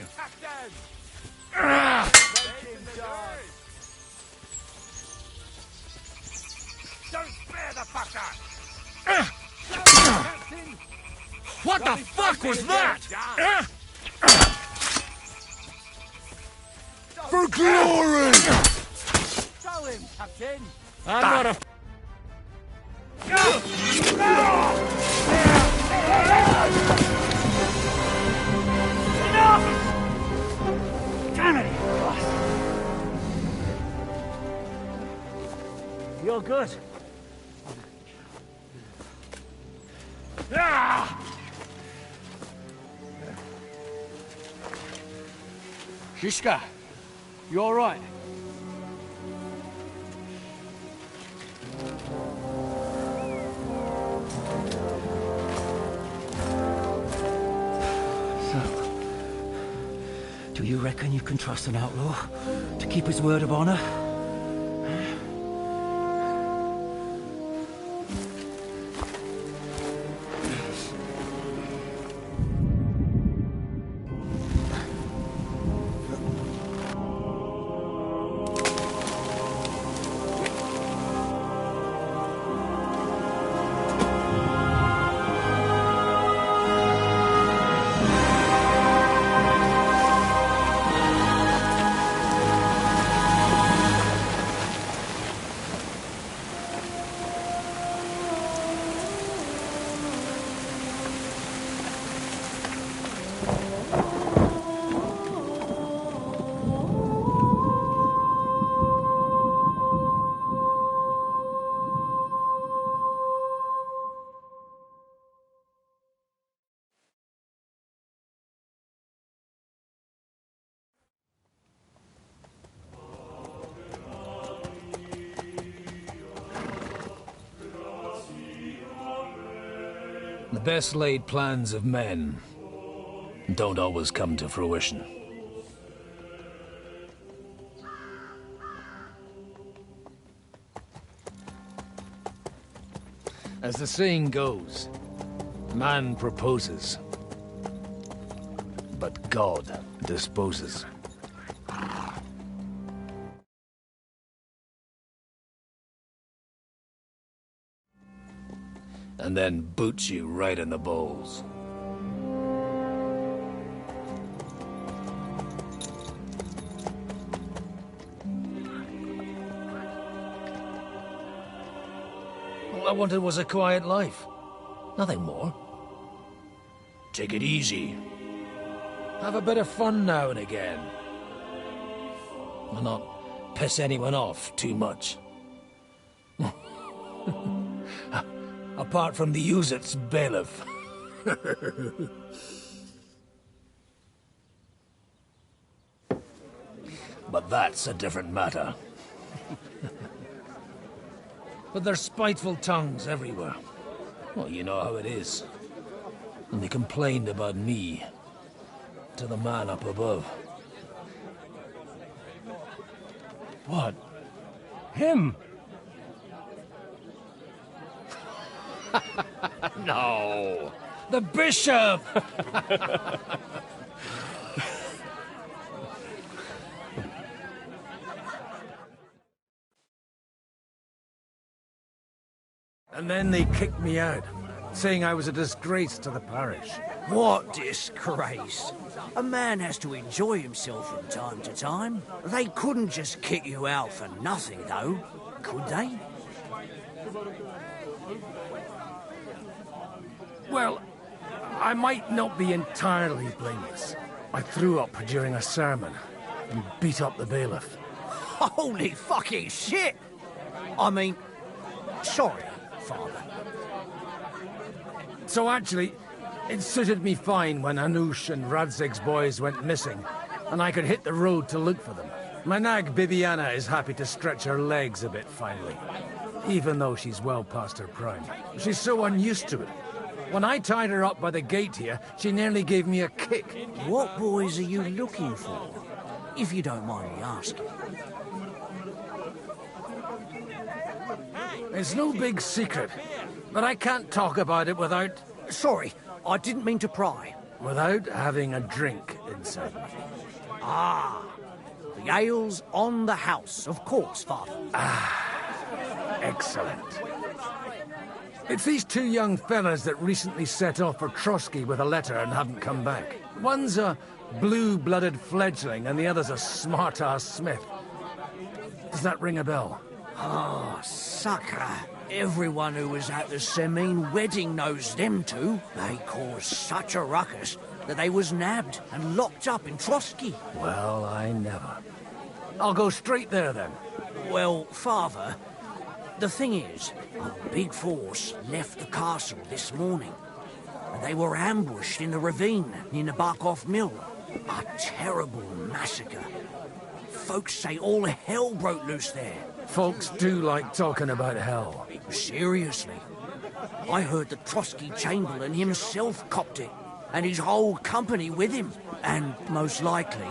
L: Don't spare the fucker!
Q: What the fuck was that?
L: For glory!
S: Show him, Captain!
Q: I'm not a...
R: Enough! Damn it! You're good.
S: Zizka, you all right?
R: Do you reckon you can trust an outlaw to keep his word of honor?
T: The best laid plans of men
R: don't always come to fruition. As the saying goes, man proposes, but God disposes. And then boots you right in the balls. All I wanted was a quiet life. Nothing more. Take it easy. Have a bit of fun now and again. And not piss anyone off too much. Apart from the use-its bailiff. But that's a different matter. But there's spiteful tongues everywhere. Well, you know how it is. And they complained about me to the man up above. What? Him? No. The bishop! And then they kicked me out, saying I was a disgrace to the parish.
E: What disgrace? A man has to enjoy himself from time to time. They couldn't just kick you out for nothing, though, could they?
R: Well, I might not be entirely blameless. I threw up during a sermon and beat up the bailiff.
E: Holy fucking shit! I mean, sorry, Father.
R: So actually, it suited me fine when Anush and Radzig's boys went missing, and I could hit the road to look for them. My nag Bibiana is happy to stretch her legs a bit finally, even though she's well past her prime. She's so unused to it. When I tied her up by the gate here, she nearly gave me a kick.
E: What boys are you looking for, if you don't mind me asking?
R: It's no big secret, but I can't talk about it without...
E: Sorry, I didn't mean to pry.
R: Without having a drink inside me.
E: Ah, the ale's on the house, of course, Father.
R: Ah, excellent. It's these two young fellas that recently set off for Trotsky with a letter and haven't come back. One's a blue-blooded fledgling and the other's a smart-ass smith. Does that ring a bell?
E: Oh, sucker. Everyone who was at the Semine wedding knows them two. They caused such a ruckus that they was nabbed and locked up in Trotsky.
R: Well, I never. I'll go straight there, then.
E: Well, Father, the thing is, a big force left the castle this morning. And they were ambushed in the ravine near Nebakov Mill. A terrible massacre. Folks say all hell broke loose there.
R: Folks do like talking about hell.
E: Seriously. I heard the Trotsky Chamberlain himself copped it, and his whole company with him. And most likely,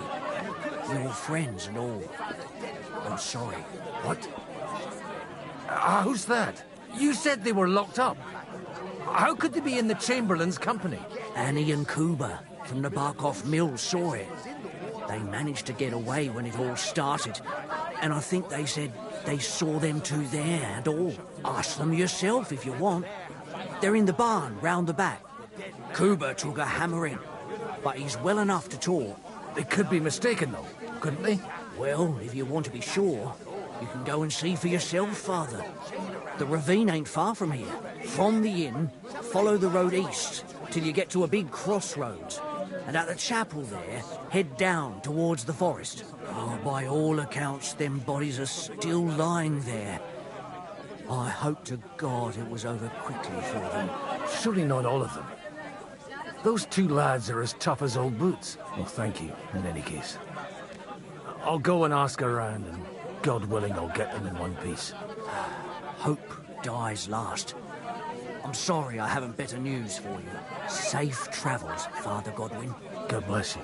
E: your friends and all. I'm sorry.
R: What? How's that? You said they were locked up. How could they be in the Chamberlain's company?
E: Annie and Kuba from the Nebakov Mill saw it. They managed to get away when it all started, and I think they said they saw them two there and all. Ask them yourself if you want. They're in the barn round the back. Kuba took a hammering, but he's well enough to talk.
R: They could be mistaken, though, couldn't they?
E: Well, if you want to be sure, you can go and see for yourself, Father. The ravine ain't far from here. From the inn, follow the road east till you get to a big crossroads. And at the chapel there, head down towards the forest. Oh, by all accounts, them bodies are still lying there. I hope to God it was over quickly for them.
R: Surely not all of them. Those two lads are as tough as old boots. Well, thank you, in any case. I'll go and ask around, and God willing, I'll get them in one piece.
E: Hope dies last. I'm sorry I haven't better news for you. Safe travels, Father Godwin.
T: God bless you.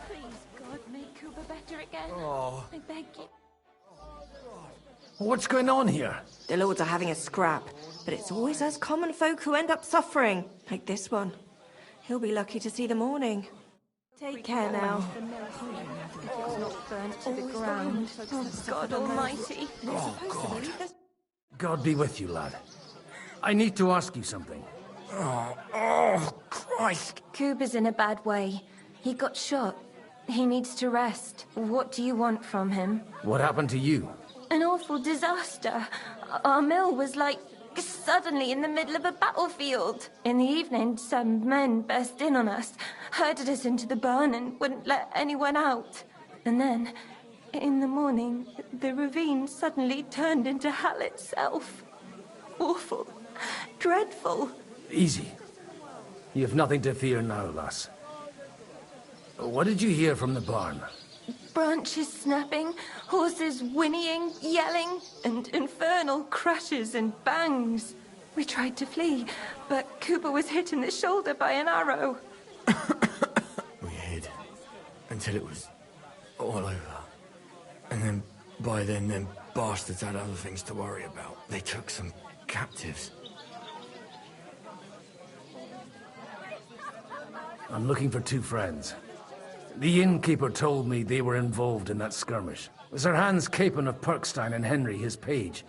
K: Please, God, make Cooper better again.
T: Oh.
K: I beg you.
T: What's going on here?
U: The lords are having a scrap, but it's always us common folk who end up suffering, like this one. He'll be lucky to see the morning. Take care now.
K: It's not burnt to the ground. Oh, God Almighty.
T: Oh, God. God be with you, lad. I need to ask you something. Oh, Christ.
K: Cooper's in a bad way. He got shot. He needs to rest. What do you want from him?
T: What happened to you?
K: An awful disaster. Our mill was like suddenly in the middle of a battlefield. In the evening, some men burst in on us, herded us into the barn and wouldn't let anyone out. And then, in the morning, the ravine suddenly turned into hell itself. Awful. Dreadful.
T: Easy. You have nothing to fear now, lass. What did you hear from the barn?
K: Branches snapping, horses whinnying, yelling, and infernal crashes and bangs. We tried to flee, but Cooper was hit in the shoulder by an arrow.
V: We hid until it was all over. And then, by then, them bastards had other things to worry about. They took some captives.
T: I'm looking for two friends. The innkeeper told me they were involved in that skirmish. Sir Hans Capon of Perkstein and Henry, his page.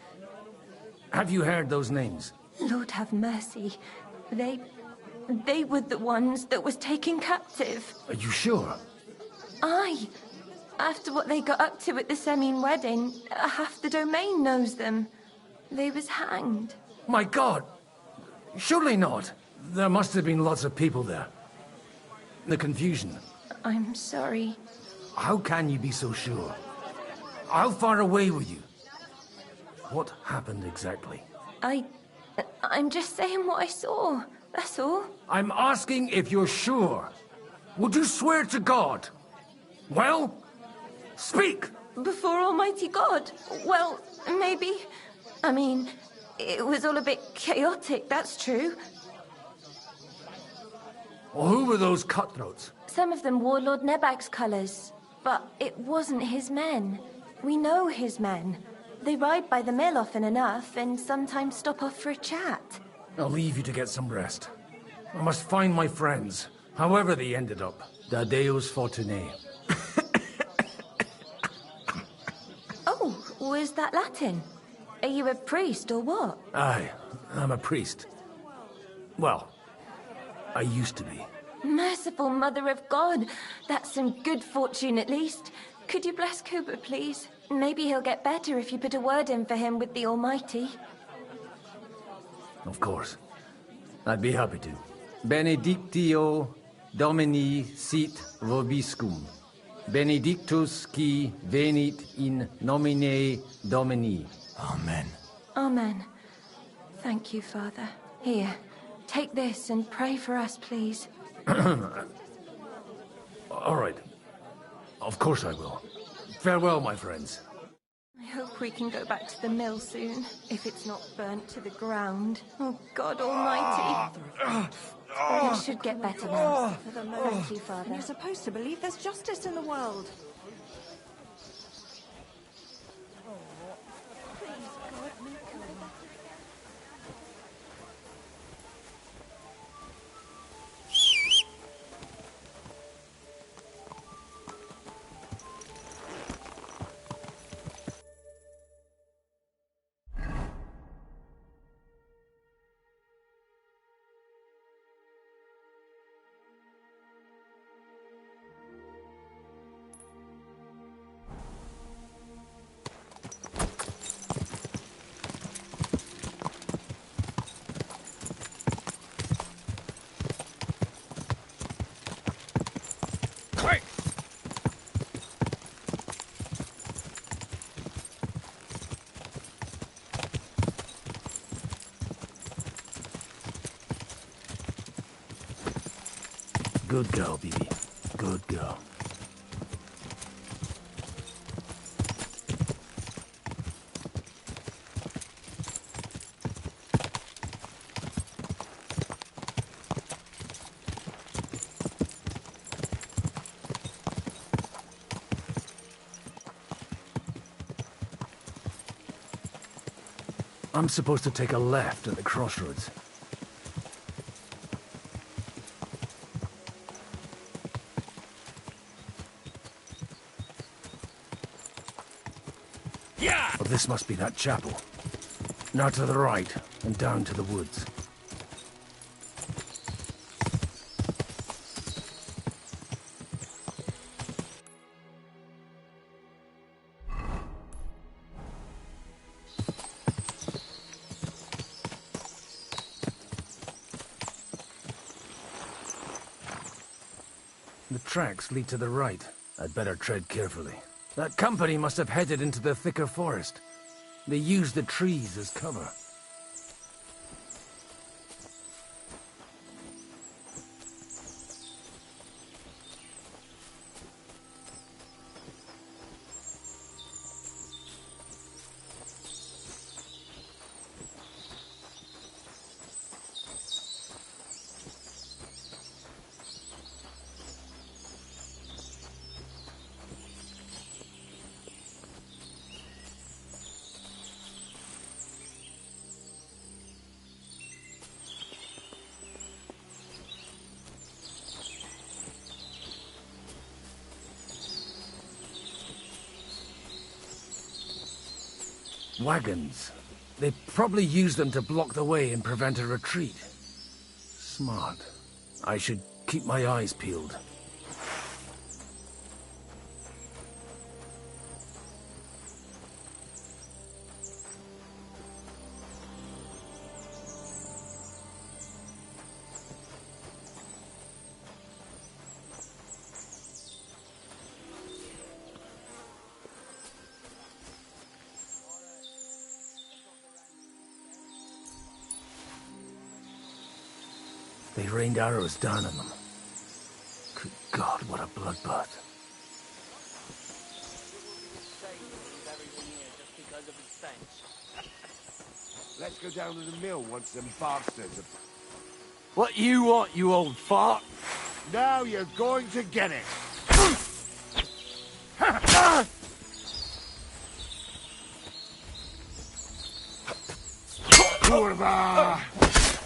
T: Have you heard those names?
K: Lord have mercy. They were the ones that was taken captive.
T: Are you sure?
K: Aye. After what they got up to at the Semine wedding, half the domain knows them. They was hanged.
T: My God! Surely not. There must have been lots of people there. The confusion.
K: I'm sorry.
T: How can you be so sure? How far away were you? What happened exactly?
K: I'm just saying what I saw. That's all.
T: I'm asking if you're sure. Would you swear to God? Well, speak!
K: Before Almighty God? Well, maybe. I mean, it was all a bit chaotic, that's true.
T: Well, who were those cutthroats?
K: Some of them wore Lord Nebak's colours, but it wasn't his men. We know his men. They ride by the mill often enough, and sometimes stop off for a chat.
T: I'll leave you to get some rest. I must find my friends, however they ended up. Da Deus Fortunae.
K: Oh, was that Latin? Are you a priest or what?
T: Aye, I'm a priest. Well, I used to be.
K: Merciful Mother of God. That's some good fortune at least. Could you bless Cooper, please? Maybe he'll get better if you put a word in for him with the Almighty.
T: Of course. I'd be happy to. Benedictio Domini sit vobiscum. Benedictus qui venit in nomine Domini.
V: Amen.
K: Amen. Thank you, Father. Here, take this and pray for us, please.
T: All right. Of course I will. Farewell, my friends.
K: I hope we can go back to the mill soon, if it's not burnt to the ground. Oh, God Almighty. It should get better now.
U: Thank you, Father. You're supposed to believe there's justice in the world.
T: Good girl, Bibi. Good girl. I'm supposed to take a left at the crossroads.
R: Yeah!
T: Well, this must be that chapel. Now to the right, and down to the woods. The tracks lead to the right. I'd better tread carefully. That company must have headed into the thicker forest. They used the trees as cover. Wagons. They probably used them to block the way and prevent a retreat. Smart. I should keep my eyes peeled. They rained arrows down on them. Good God, what a bloodbath.
J: Let's go down to the mill once them bastards are...
S: What you want, you old fart?
J: Now you're going to get it! Kurva!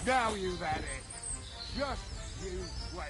J: Now you've had it. Just you wait.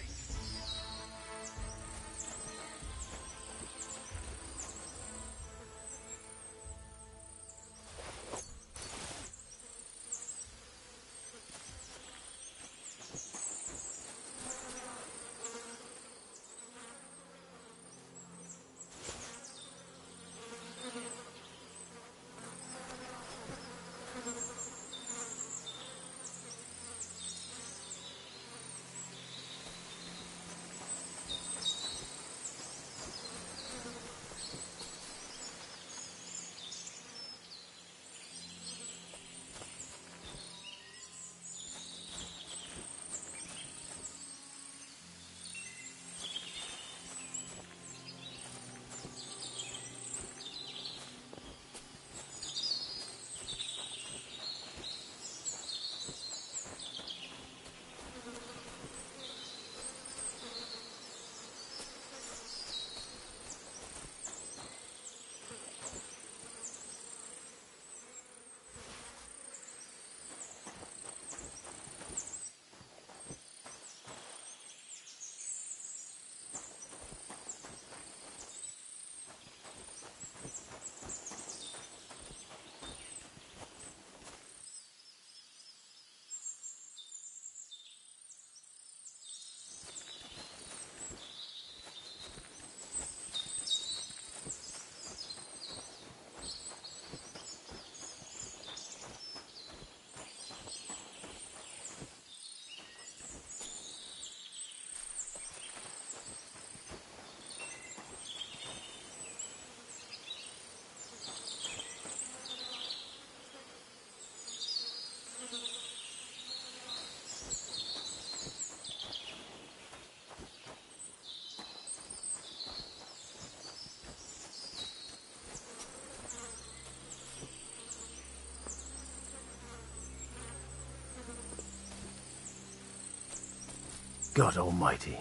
T: God Almighty.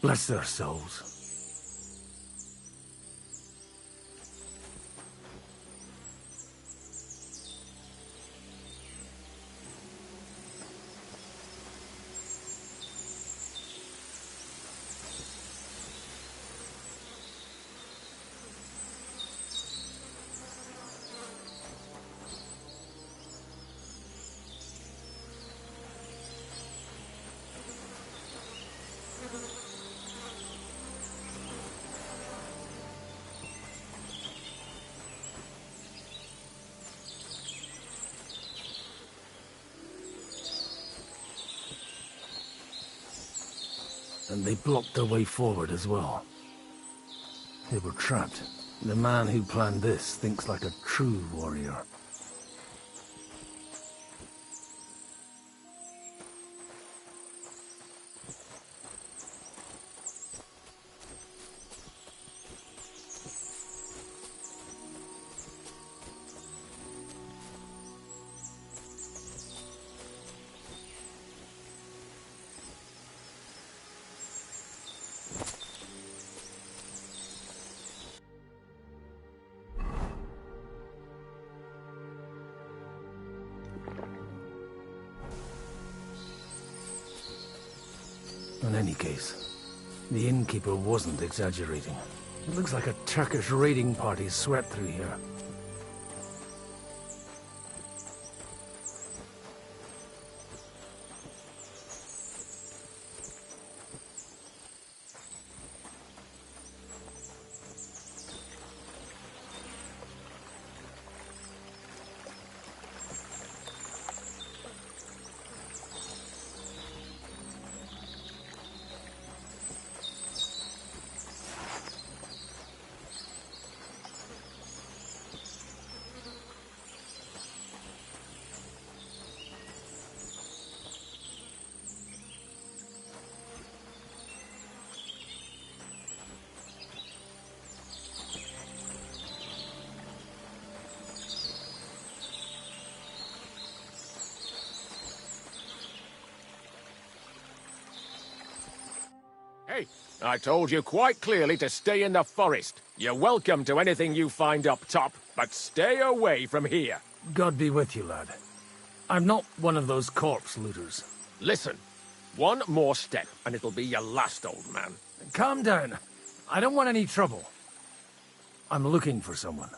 T: Bless their souls. And they blocked their way forward as well. They were trapped. The man who planned this thinks like a true warrior. In any case, the innkeeper wasn't exaggerating. It looks like a Turkish raiding party swept through here.
C: Hey, I told you quite clearly to stay in the forest. You're welcome to anything you find up top, but stay away from here.
T: God be with you, lad. I'm not one of those corpse looters.
C: Listen, one more step, and it'll be your last, old man.
T: Calm down. I don't want any trouble. I'm looking for someone.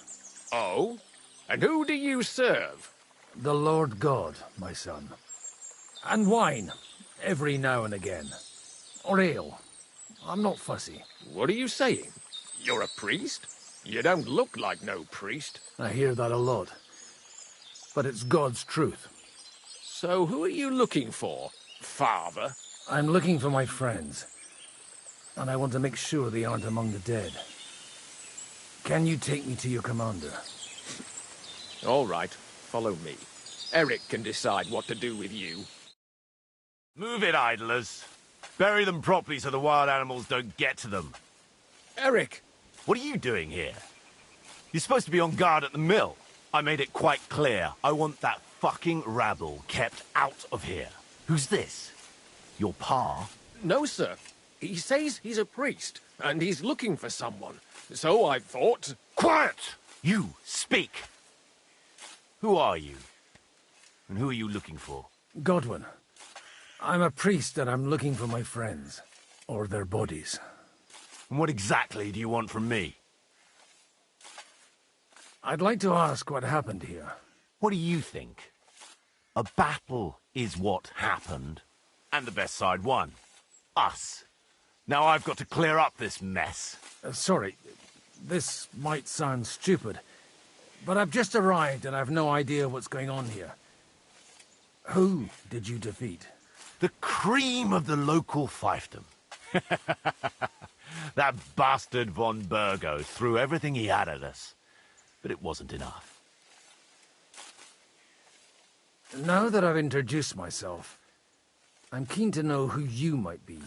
C: Oh? And who do you serve?
T: The Lord God, my son. And wine, every now and again. Or ale. I'm not fussy.
C: What are you saying? You're a priest? You don't look like no priest.
T: I hear that a lot. But it's God's truth.
C: So who are you looking for, father?
T: I'm looking for my friends. And I want to make sure they aren't among the dead. Can you take me to your commander?
C: All right, follow me. Eric can decide what to do with you.
D: Move it, idlers. Bury them properly so the wild animals don't get to them.
C: Eric!
D: What are you doing here? You're supposed to be on guard at the mill. I made it quite clear. I want that fucking rabble kept out of here. Who's this? Your pa?
C: No, sir. He says he's a priest, and he's looking for someone. So I thought...
D: Quiet! You, speak! Who are you? And who are you looking for?
T: Godwin. I'm a priest and I'm looking for my friends. Or their bodies.
D: And what exactly do you want from me?
T: I'd like to ask what happened here.
D: What do you think? A battle is what happened. And the best side won. Us. Now I've got to clear up this mess.
T: Sorry, this might sound stupid, but I've just arrived and I've no idea what's going on here. Who did you defeat?
D: The cream of the local fiefdom. That bastard von Burgo threw everything he had at us, but it wasn't enough.
T: Now that I've introduced myself, I'm keen to know who you might be.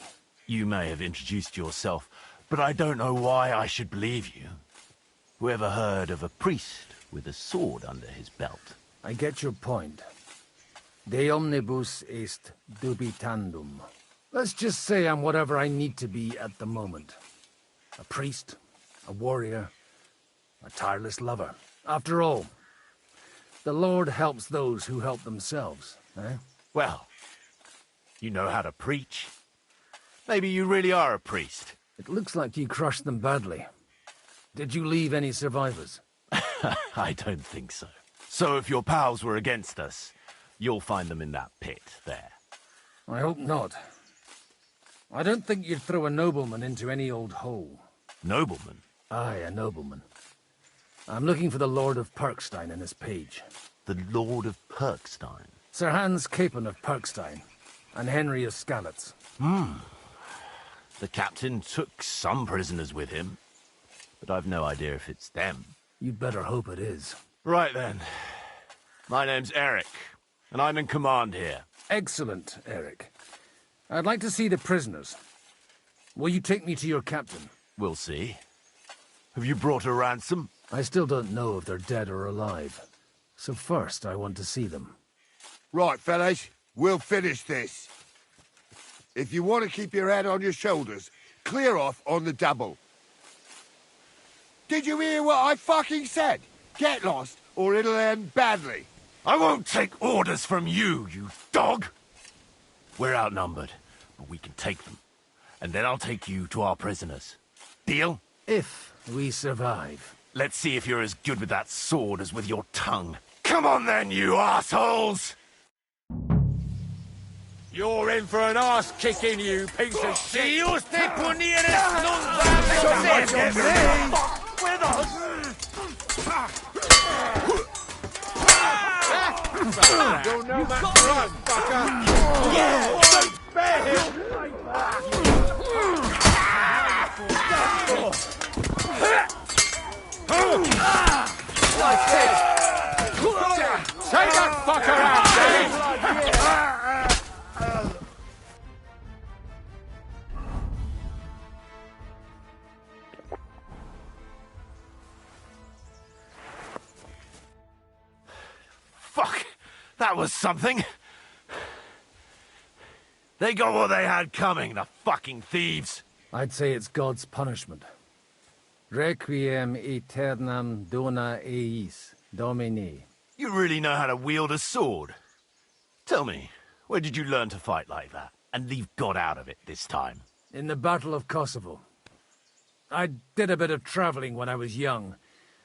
D: You may have introduced yourself, but I don't know why I should believe you. Whoever heard of a priest with a sword under his belt?
T: I get your point. De omnibus est dubitandum. Let's just say I'm whatever I need to be at the moment. A priest, a warrior, a tireless lover. After all, the Lord helps those who help themselves, eh?
G: Well, you know how to preach. Maybe you really are a priest.
T: It looks like you crushed them badly. Did you leave any survivors?
G: I don't think so. So if your pals were against us, you'll find them in that pit there.
T: I hope not. I don't think you'd throw a nobleman into any old hole.
G: Nobleman?
T: Aye, a nobleman. I'm looking for the Lord of Perkstein and his page.
G: The Lord of Perkstein?
T: Sir Hans Capon of Perkstein, and Henry of Skalitz.
G: The captain took some prisoners with him, but I've no idea if it's them.
T: You'd better hope it is.
G: Right then. My name's Eric, and I'm in command here.
T: Excellent, Eric. I'd like to see the prisoners. Will you take me to your captain?
G: We'll see. Have you brought a ransom?
T: I still don't know if they're dead or alive. So first, I want to see them.
H: Right, fellas, we'll finish this. If you want to keep your head on your shoulders, clear off on the double. Did you hear what I fucking said? Get lost, or it'll end badly.
G: I won't take orders from you, you dog! We're outnumbered, but we can take them. And then I'll take you to our prisoners. Deal?
T: If we survive.
G: Let's see if you're as good with that sword as with your tongue. Come on then, you assholes!
C: You're in for an arse-kicking, you piece of shit!
G: Si usted ponieres non vale
C: with us! You're no match for us, fucker! Yeah! Don't spare him! Take that fucker out, Danny!
G: Fuck! That was something! They got what they had coming, the fucking thieves!
T: I'd say it's God's punishment. Requiem aeternam dona eis, Domini.
G: You really know how to wield a sword? Tell me, where did you learn to fight like that? And leave God out of it this time?
T: In the Battle of Kosovo. I did a bit of travelling when I was young,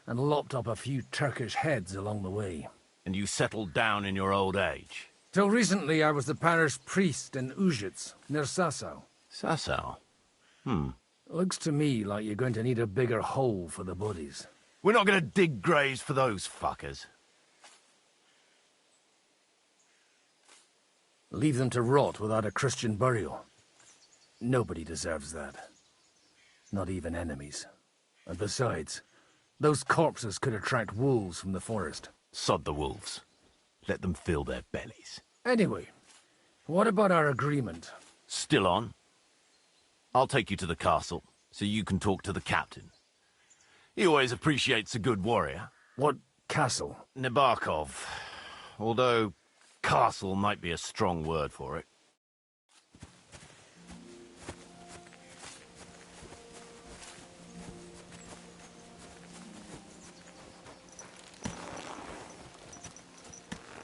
T: and lopped up a few Turkish heads along the way.
G: And you settled down in your old age?
T: Till recently I was the parish priest in Ujits, near Sasau.
G: Sasau?
T: Looks to me like you're going to need a bigger hole for the bodies.
G: We're not going to dig graves for those fuckers.
T: Leave them to rot without a Christian burial. Nobody deserves that. Not even enemies. And besides, those corpses could attract wolves from the forest.
G: Sod the wolves. Let them fill their bellies.
T: Anyway, what about our agreement?
G: Still on? I'll take you to the castle, so you can talk to the captain. He always appreciates a good warrior.
T: What castle?
G: Nebakov. Although, castle might be a strong word for it.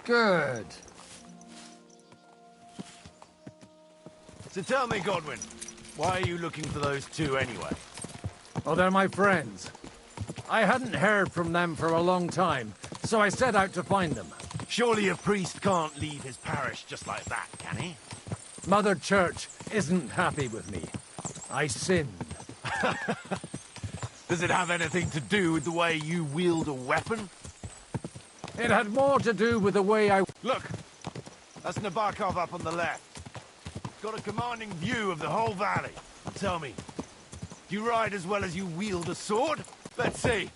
T: Good.
G: So tell me, Godwin, why are you looking for those two anyway?
T: Oh, they're my friends. I hadn't heard from them for a long time, so I set out to find them.
G: Surely a priest can't leave his parish just like that, can he?
T: Mother Church isn't happy with me. I sinned.
G: Does it have anything to do with the way you wield a weapon?
T: It had more to do with the way I...
G: Look! That's Nebakov up on the left. Got a commanding view of the whole valley. Tell me, do you ride as well as you wield a sword? Let's see.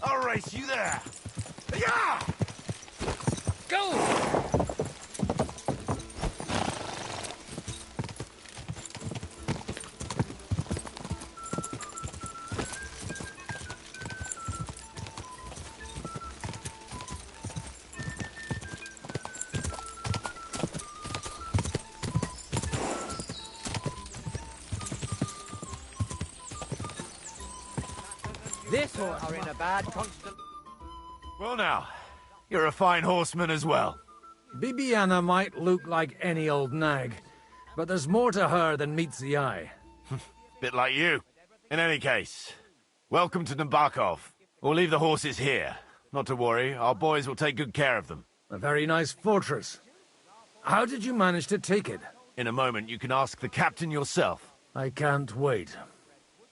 G: I'll race you there. Yeah!
T: Go!
S: sort are in a bad constant...
G: Well now, you're a fine horseman as well.
T: Bibiana might look like any old nag, but there's more to her than meets the eye.
G: Bit like you. In any case, welcome to Nebakov. We'll leave the horses here. Not to worry, our boys will take good care of them.
T: A very nice fortress. How did you manage to take it?
G: In a moment, you can ask the captain yourself.
T: I can't wait.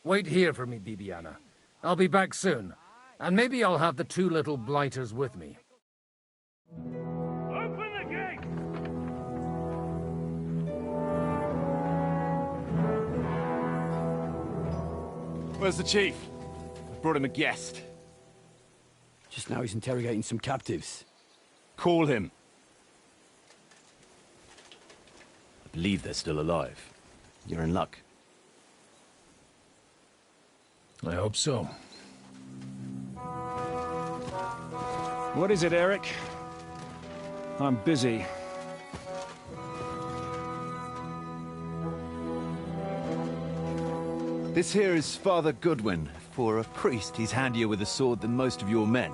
T: Wait here for me, Bibiana. I'll be back soon, and maybe I'll have the two little blighters with me.
Q: Open the gate!
G: Where's the chief? I brought him a guest.
S: Just now he's interrogating some captives.
A: Call him. I believe they're still alive. You're in luck.
T: I hope so.
R: What is it, Eric? I'm busy.
O: This here is Father Goodwin. For a priest, he's handier with a sword than most of your men.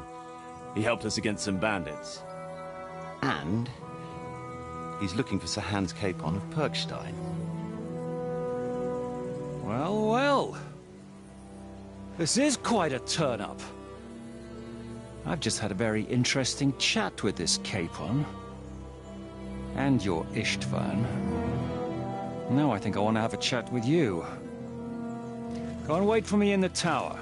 A: He helped us against some bandits.
O: And he's looking for Sir Hans Capon of Perkstein.
R: Well, well. This is quite a turn-up. I've just had a very interesting chat with this Capon. And your Ishtvan. Now I think I want to have a chat with you. Go and wait for me in the tower.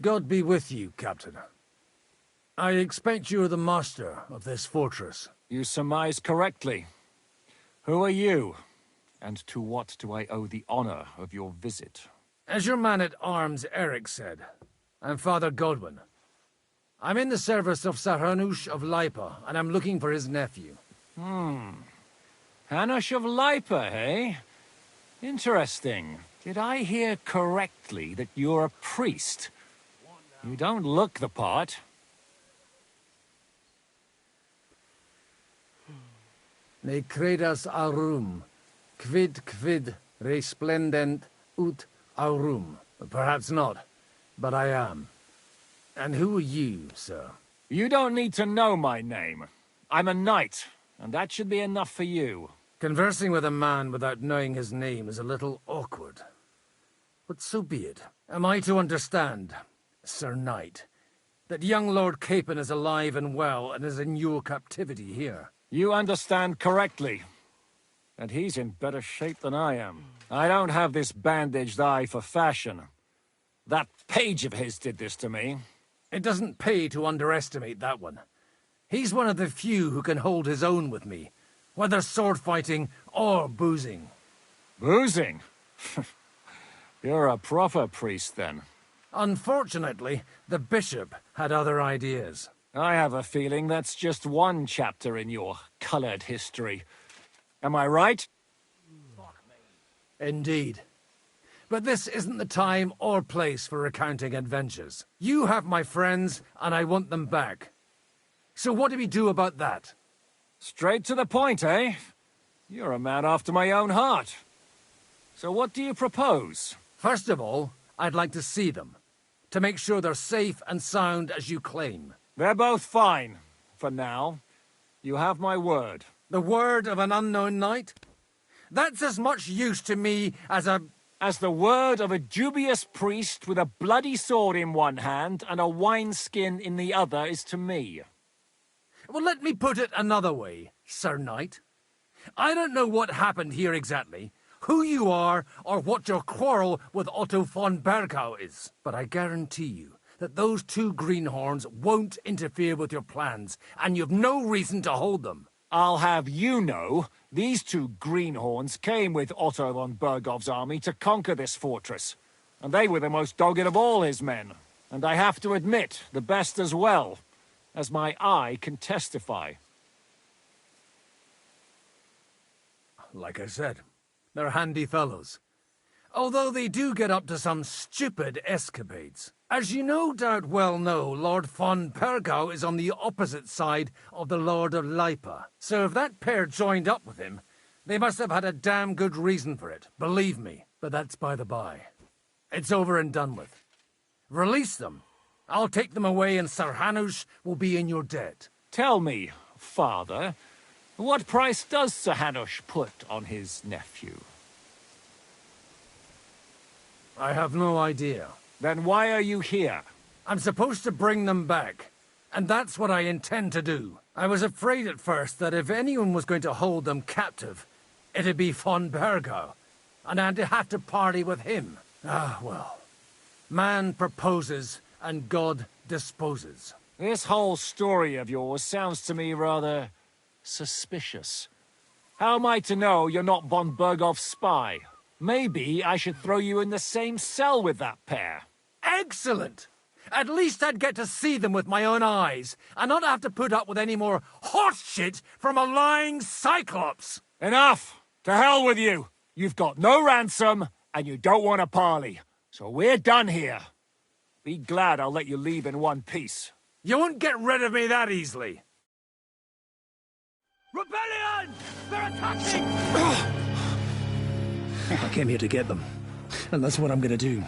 T: God be with you, Captain. I expect you're the master of this fortress.
R: You surmise correctly. Who are you? And to what do I owe the honor of your visit?
T: As your man-at-arms Eric said, I'm Father Godwin. I'm in the service of Sir Hanush of Lipa, and I'm looking for his nephew.
R: Hanush of Lipa, eh? Interesting. Did I hear correctly that you're a priest? You don't look the part.
T: Ne credas aurum, quid resplendent ut aurum. Perhaps not, but I am. And who are you, sir?
R: You don't need to know my name. I'm a knight, and that should be enough for you.
T: Conversing with a man without knowing his name is a little awkward. But so be it. Am I to understand, Sir Knight, that young Lord Capon is alive and well and is in your captivity here?
R: You understand correctly. And he's in better shape than I am. I don't have this bandaged eye for fashion. That page of his did this to me.
T: It doesn't pay to underestimate that one. He's one of the few who can hold his own with me, whether sword fighting or boozing.
R: Boozing? You're a proper priest, then.
T: Unfortunately, the bishop had other ideas.
R: I have a feeling that's just one chapter in your colored history. Am I right?
T: Indeed. But this isn't the time or place for recounting adventures. You have my friends, and I want them back. So what do we do about that?
R: Straight to the point, eh? You're a man after my own heart. So what do you propose?
T: First of all, I'd like to see them, to make sure they're safe and sound as you claim.
R: They're both fine, for now. You have my word.
T: The word of an unknown knight? That's as much use to me as
R: the word of a dubious priest with a bloody sword in one hand and a wineskin in the other is to me.
T: Well, let me put it another way, Sir Knight. I don't know what happened here exactly, who you are, or what your quarrel with Otto von Bergau is. But I guarantee you that those two greenhorns won't interfere with your plans, and you've no reason to hold them.
R: I'll have you know, these two greenhorns came with Otto von Bergov's army to conquer this fortress. And they were the most dogged of all his men. And I have to admit, the best as well, as my eye can testify.
T: Like I said, they're handy fellows. Although they do get up to some stupid escapades. As you no doubt well know, Lord von Pergau is on the opposite side of the Lord of Lipa. So if that pair joined up with him, they must have had a damn good reason for it, believe me. But that's by the by. It's over and done with. Release them. I'll take them away and Sir Hanush will be in your debt.
F: Tell me, Father, what price does Sir Hanush put on his nephew?
T: I have no idea.
F: Then why are you here?
T: I'm supposed to bring them back, and that's what I intend to do. I was afraid at first that if anyone was going to hold them captive, it'd be von Pergau, and I'd have to party with him. Ah, well. Man proposes, and God disposes.
F: This whole story of yours sounds to me rather suspicious. How am I to know you're not von Bergov's spy? Maybe I should throw you in the same cell with that pair.
T: Excellent! At least I'd get to see them with my own eyes, and not have to put up with any more horse shit from a lying cyclops!
F: Enough! To hell with you! You've got no ransom, and you don't want a parley. So we're done here. Be glad I'll let you leave in one piece.
T: You won't get rid of me that easily.
R: Rebellion! They're attacking! I came here to get them, and that's what I'm gonna do.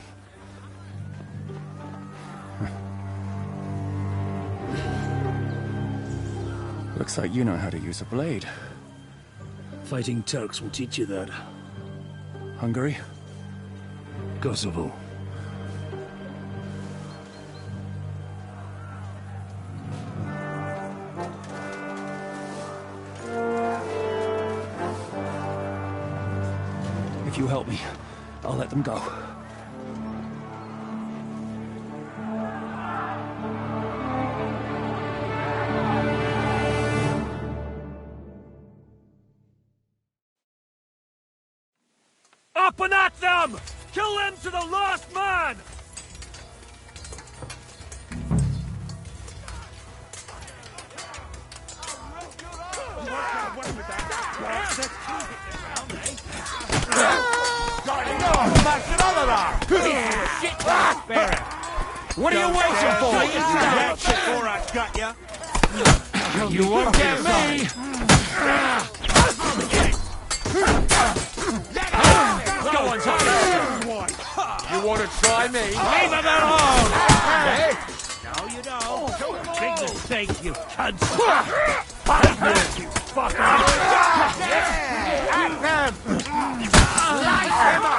P: Looks like you know how to use a blade.
R: Fighting Turks will teach you that.
P: Hungary?
R: Kosovo. If you help me, I'll let them go.
F: Up and at them! Kill them to the last man! What are you waiting for?
G: Before I got ya.
F: You won't get me! Go on, Tommy! You want to try me? Leave him alone!
G: No, you don't. Big mistake, you cunts.
F: You fucker!
G: At him! Light him up!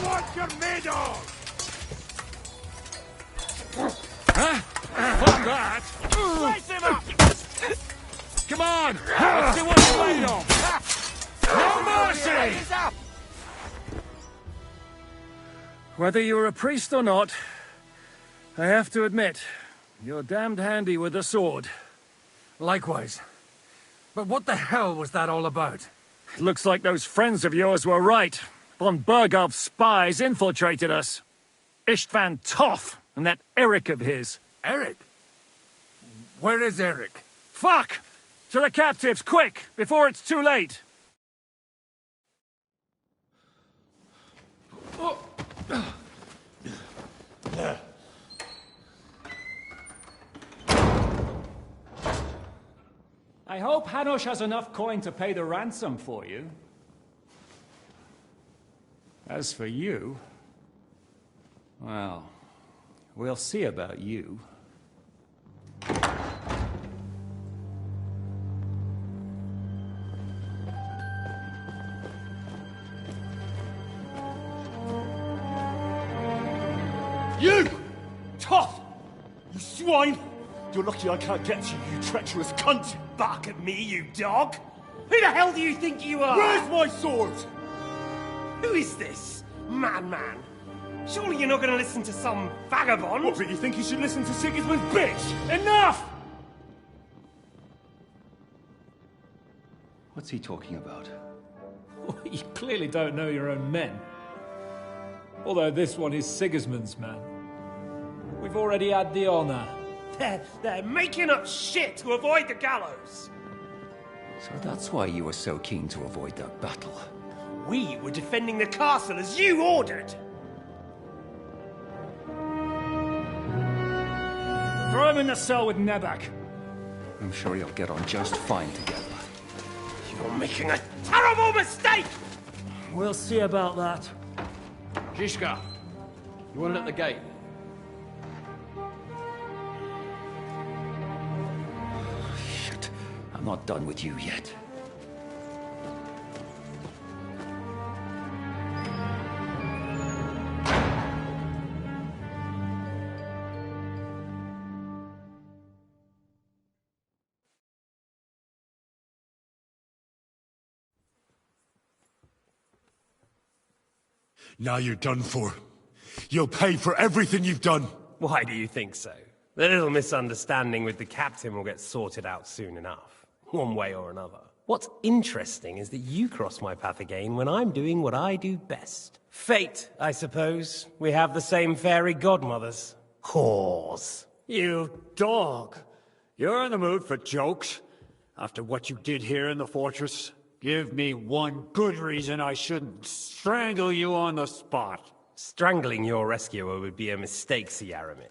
G: What you're made of!
F: Huh? Fuck that!
G: Slice him up!
F: Come on! Let's see what you're made of! No mercy! Whether you're a priest or not, I have to admit, you're damned handy with a sword.
T: Likewise. But what the hell was that all about?
F: It looks like those friends of yours were right. Von Bergov's spies infiltrated us. Istvan Toth and that Eric of his.
T: Eric? Where is Eric?
F: Fuck! To the captives, quick, before it's too late!
W: I hope Hanush has enough coin to pay the ransom for you. As for you, well, we'll see about you.
Q: You! Toth! You swine! You're lucky I can't get to you, you treacherous cunt! Bark at me, you dog! Who the hell do you think you are? Where's my sword? Who is this? Madman! Surely you're not going to listen to some vagabond? What, but you think you should listen to Sigismund's bitch? Enough!
O: What's he talking about?
W: You clearly don't know your own men. Although this one is Sigismund's man. We've already had the honor.
Q: They're making up shit to avoid the gallows!
B: So that's why you were so keen to avoid that battle.
Q: We were defending the castle as you ordered!
R: Throw him in the cell with Nebak.
B: I'm sure you'll get on just fine together.
Q: You're making a terrible mistake!
R: We'll see about that.
I: Zizka, you want it at the gate?
B: Shit, I'm not done with you yet.
A: Now you're done for. You'll pay for everything you've done.
Q: Why do you think so? The little misunderstanding with the captain will get sorted out soon enough, one way or another. What's interesting is that you cross my path again when I'm doing what I do best. Fate, I suppose. We have the same fairy godmothers. Whores.
M: You dog. You're in the mood for jokes? After what you did here in the fortress? Give me one good reason I shouldn't strangle you on the spot.
Q: Strangling your rescuer would be a mistake, Yaramir.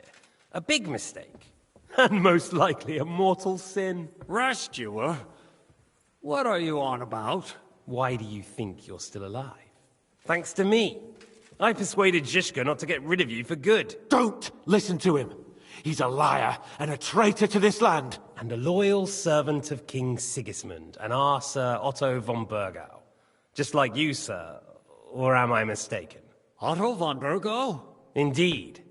Q: A big mistake. And most likely a mortal sin.
M: Rescuer? What are you on about?
Q: Why do you think you're still alive? Thanks to me. I persuaded Zizka not to get rid of you for good.
N: Don't listen to him. He's a liar and a traitor to this land.
Q: And a loyal servant of King Sigismund and our Sir Otto von Burgau. Just like you, sir. Or am I mistaken?
M: Otto von Burgau?
Q: Indeed.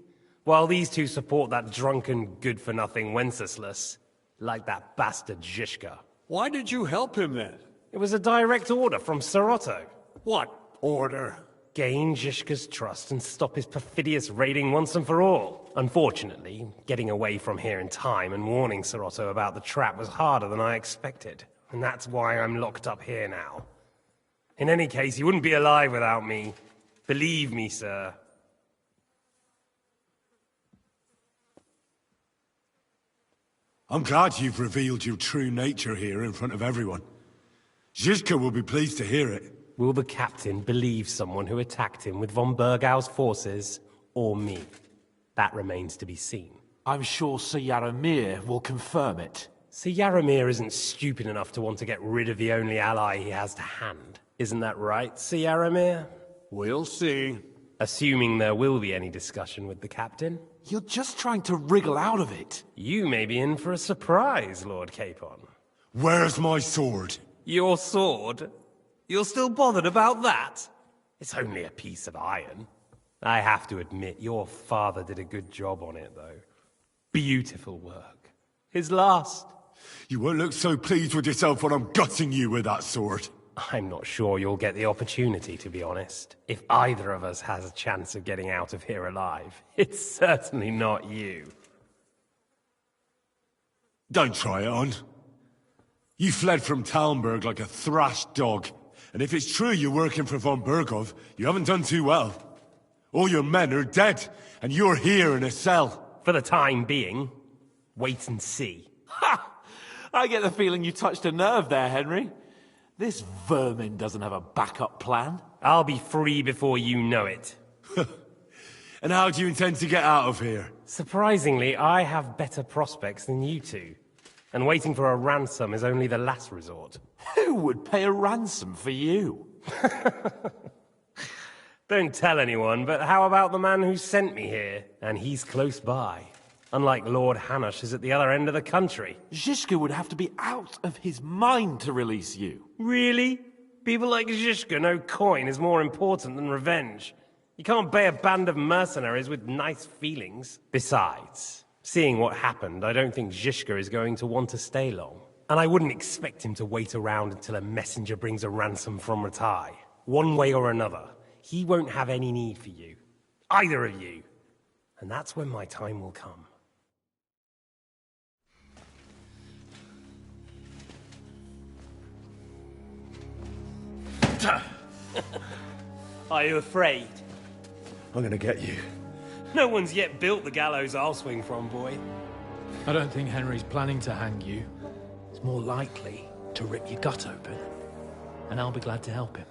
Q: While these two support that drunken, good-for-nothing Wenceslas, like that bastard Zizka.
M: Why did you help him then?
Q: It was a direct order from Sir Otto.
M: What order?
Q: Gain Zizka's trust and stop his perfidious raiding once and for all. Unfortunately, getting away from here in time and warning Sir Otto about the trap was harder than I expected. And that's why I'm locked up here now. In any case, you wouldn't be alive without me. Believe me, sir.
A: I'm glad you've revealed your true nature here in front of everyone. Zizka will be pleased to hear it.
Q: Will the captain believe someone who attacked him with von Burgau's forces, or me? That remains to be seen.
N: I'm sure Sir Yaramir will confirm it.
Q: Sir Yaramir isn't stupid enough to want to get rid of the only ally he has to hand. Isn't that right, Sir Yaramir?
M: We'll see.
Q: Assuming there will be any discussion with the captain.
N: You're just trying to wriggle out of it.
Q: You may be in for a surprise, Lord Capon.
A: Where's my sword?
Q: Your sword? You're still bothered about that? It's only a piece of iron. I have to admit, your father did a good job on it, though. Beautiful work. His last.
A: You won't look so pleased with yourself when I'm gutting you with that sword.
Q: I'm not sure you'll get the opportunity, to be honest. If either of us has a chance of getting out of here alive, it's certainly not you.
A: Don't try it on. You fled from Talmberg like a thrashed dog. And if it's true you're working for von Burgov, you haven't done too well. All your men are dead, and you're here in a cell.
Q: For the time being, wait and see.
N: Ha! I get the feeling you touched a nerve there, Henry. This vermin doesn't have a backup plan.
Q: I'll be free before you know it.
A: And how do you intend to get out of here?
Q: Surprisingly, I have better prospects than you two. And waiting for a ransom is only the last resort.
N: Who would pay a ransom for you?
Q: Don't tell anyone, but how about the man who sent me here? And he's close by. Unlike Lord Hanush is at the other end of the country.
N: Zizka would have to be out of his mind to release you.
Q: Really? People like Zizka know coin is more important than revenge. You can't pay a band of mercenaries with nice feelings. Besides, seeing what happened, I don't think Zizka is going to want to stay long. And I wouldn't expect him to wait around until a messenger brings a ransom from Ratai. One way or another, he won't have any need for you. Either of you. And that's when my time will come. Are you afraid?
A: I'm gonna get you.
Q: No one's yet built the gallows I'll swing from, boy.
W: I don't think Henry's planning to hang you.
R: It's more likely to rip your gut open, and I'll be glad to help him.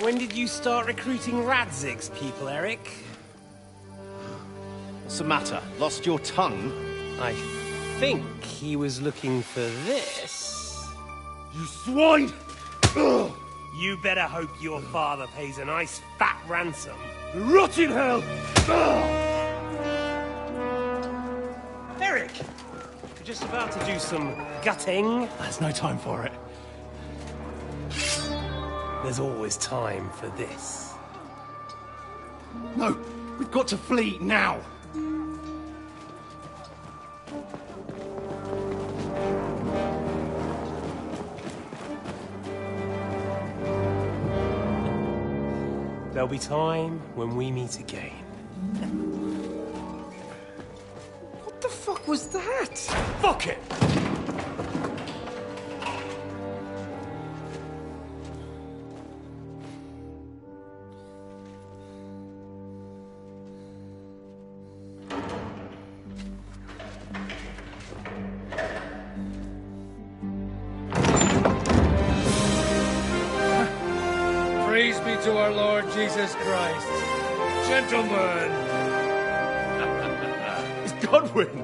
E: When did you start recruiting Radzig's people, Eric?
L: What's the matter? Lost your tongue?
E: I think he was looking for this.
Q: You swine! Ugh.
E: You better hope your father pays a nice fat ransom.
Q: Rot in hell! Ugh.
E: Eric! We're just about to do some gutting.
R: There's no time for it.
E: There's always time for this.
Q: No, we've got to flee now.
E: There'll be time when we meet again. What the fuck was that?
Q: Fuck it!
T: Praise be to our Lord Jesus Christ. Gentlemen!
Q: It's Godwin!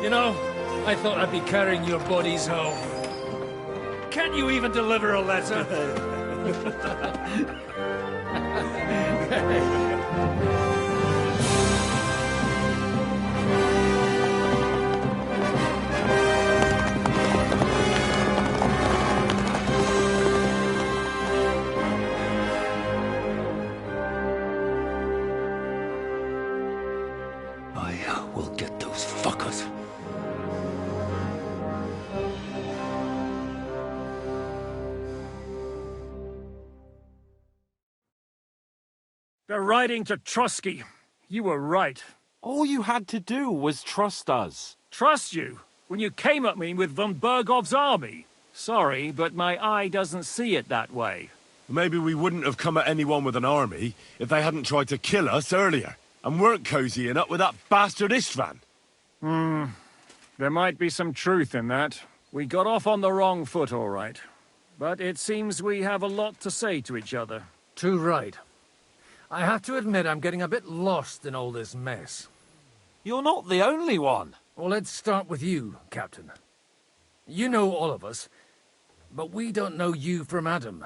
T: You know, I thought I'd be carrying your bodies home. Can't you even deliver a letter?
B: I will get those fuckers.
F: They're riding to Trotsky. You were right.
N: All you had to do was trust us.
F: Trust you? When you came at me with von Bergov's army? Sorry, but my eye doesn't see it that way.
A: Maybe we wouldn't have come at anyone with an army if they hadn't tried to kill us earlier, and weren't cozying up with that bastard Istvan.
F: There might be some truth in that. We got off on the wrong foot, all right. But it seems we have a lot to say to each other.
T: Too right. I have to admit I'm getting a bit lost in all this mess.
N: You're not the only one.
T: Well, let's start with you, Captain. You know all of us, but we don't know you from Adam.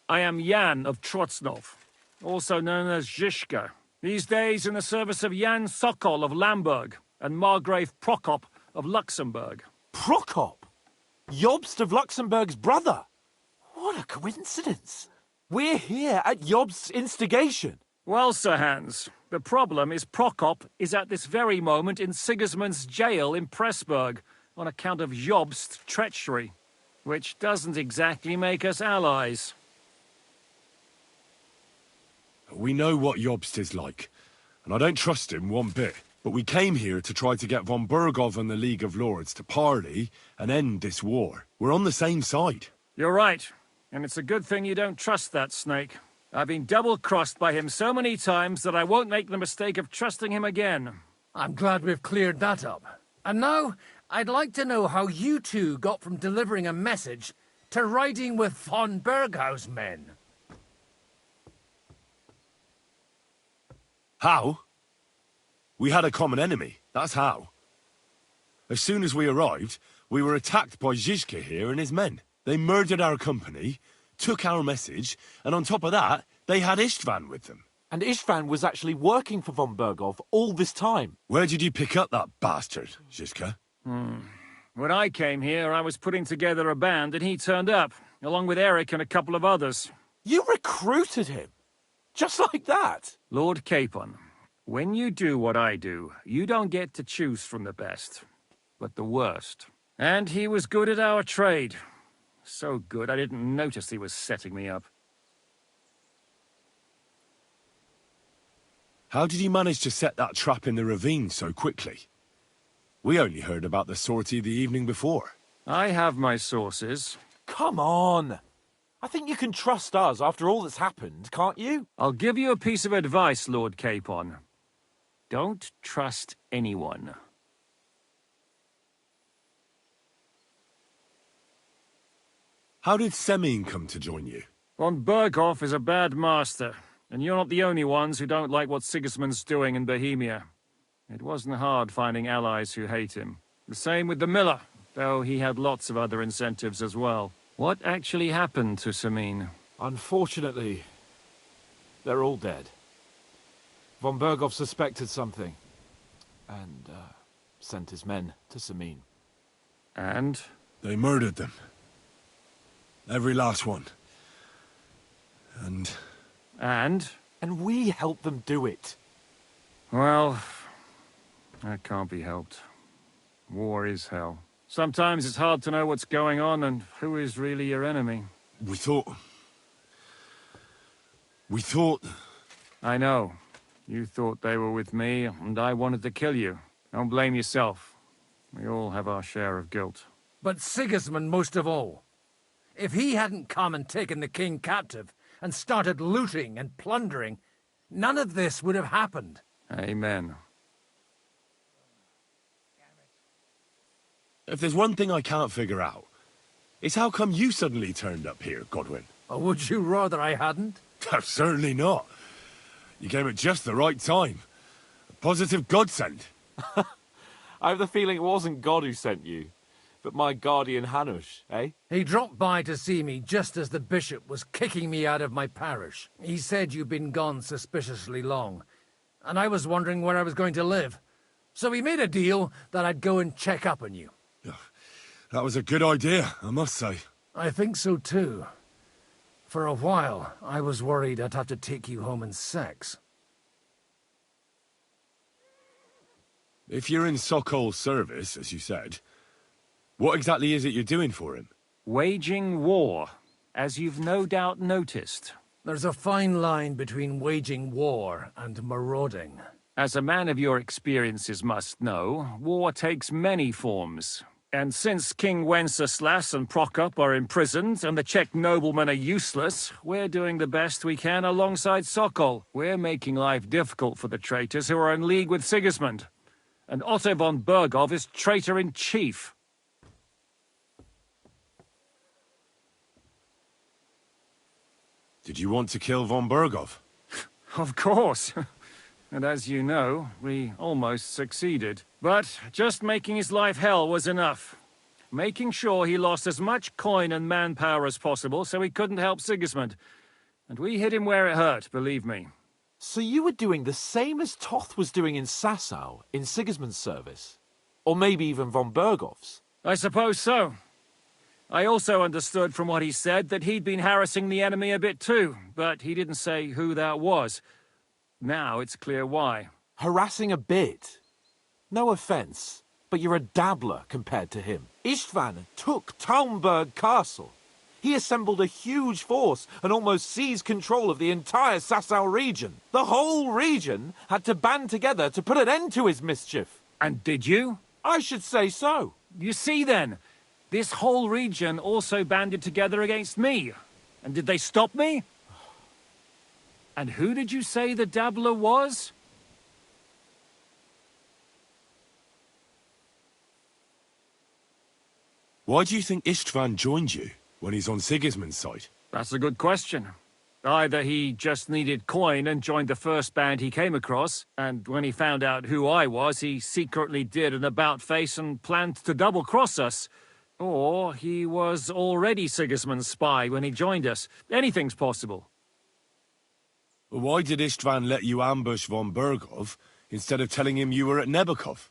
F: I am Jan of Trotsnov, also known as Zizka. These days in the service of Jan Sokol of Lamberg and Margrave Prokop of Luxembourg.
N: Prokop? Jobst of Luxembourg's brother? What a coincidence. We're here at Jobst's instigation.
F: Well, Sir Hans, the problem is Prokop is at this very moment in Sigismund's jail in Pressburg on account of Jobst's treachery, which doesn't exactly make us allies.
A: We know what Jobst is like, and I don't trust him one bit. But we came here to try to get von Bergov and the League of Lords to parley and end this war. We're on the same side.
F: You're right, and it's a good thing you don't trust that snake. I've been double-crossed by him so many times that I won't make the mistake of trusting him again.
T: I'm glad we've cleared that up. And now, I'd like to know how you two got from delivering a message to riding with von Berghaus men.
A: How? We had a common enemy, that's how. As soon as we arrived, we were attacked by Zizka here and his men. They murdered our company, took our message, and on top of that, they had Istvan with them.
N: And Istvan was actually working for von Bergov all this time.
A: Where did you pick up that bastard, Zizka?
F: When I came here, I was putting together a band and he turned up, along with Eric and a couple of others.
N: You recruited him? Just like that?
F: Lord Capon, when you do what I do, you don't get to choose from the best, but the worst. And he was good at our trade. So good, I didn't notice he was setting me up.
A: How did you manage to set that trap in the ravine so quickly? We only heard about the sortie the evening before.
F: I have my sources.
N: Come on. I think you can trust us after all that's happened, can't you?
F: I'll give you a piece of advice, Lord Capon. Don't trust anyone.
A: How did Semine come to join you?
F: Von Berghoff is a bad master, and you're not the only ones who don't like what Sigismund's doing in Bohemia. It wasn't hard finding allies who hate him. The same with the miller, though he had lots of other incentives as well. What actually happened to Semine?
N: Unfortunately, they're all dead. Von Berghoff suspected something, and sent his men to Semine.
F: And?
A: They murdered them. Every last one. And?
F: And?
N: And we helped them do it.
F: Well, that can't be helped. War is hell. Sometimes it's hard to know what's going on and who is really your enemy.
A: We thought...
F: I know. You thought they were with me, and I wanted to kill you. Don't blame yourself. We all have our share of guilt.
T: But Sigismund most of all. If he hadn't come and taken the king captive, and started looting and plundering, none of this would have happened.
F: Amen.
A: If there's one thing I can't figure out, it's how come you suddenly turned up here, Godwin?
T: Or would you rather I hadn't?
A: Certainly not. You came at just the right time. A positive godsend.
N: I have the feeling it wasn't God who sent you, but my guardian Hanush, eh?
T: He dropped by to see me just as the bishop was kicking me out of my parish. He said you'd been gone suspiciously long, and I was wondering where I was going to live. So he made a deal that I'd go and check up on you.
A: That was a good idea, I must say.
T: I think so too. For a while, I was worried I'd have to take you home in sex.
A: If you're in Sokol's service, as you said, what exactly is it you're doing for him?
F: Waging war, as you've no doubt noticed.
T: There's a fine line between waging war and marauding.
F: As a man of your experiences must know, war takes many forms. And since King Wenceslas and Prokop are imprisoned and the Czech noblemen are useless, we're doing the best we can alongside Sokol. We're making life difficult for the traitors who are in league with Sigismund. And Otto von Berghoff is traitor-in-chief.
A: Did you want to kill von Berghoff?
F: Of course. And as you know, we almost succeeded. But just making his life hell was enough. Making sure he lost as much coin and manpower as possible so he couldn't help Sigismund. And we hit him where it hurt, believe me.
N: So you were doing the same as Toth was doing in Sasau, in Sigismund's service? Or maybe even von Berghoff's?
F: I suppose so. I also understood from what he said that he'd been harassing the enemy a bit too, but he didn't say who that was. Now it's clear why.
N: Harassing a bit? No offence, but you're a dabbler compared to him. Istvan took Talmberg Castle. He assembled a huge force and almost seized control of the entire Sasau region. The whole region had to band together to put an end to his mischief.
F: And did you?
N: I should say so.
F: You see then, this whole region also banded together against me. And did they stop me? And who did you say the dabbler was?
A: Why do you think Istvan joined you when he's on Sigismund's side?
F: That's a good question. Either he just needed coin and joined the first band he came across, and when he found out who I was, he secretly did an about-face and planned to double-cross us. Or he was already Sigismund's spy when he joined us. Anything's possible.
A: Why did Istvan let you ambush von Berghoff instead of telling him you were at Nebakov?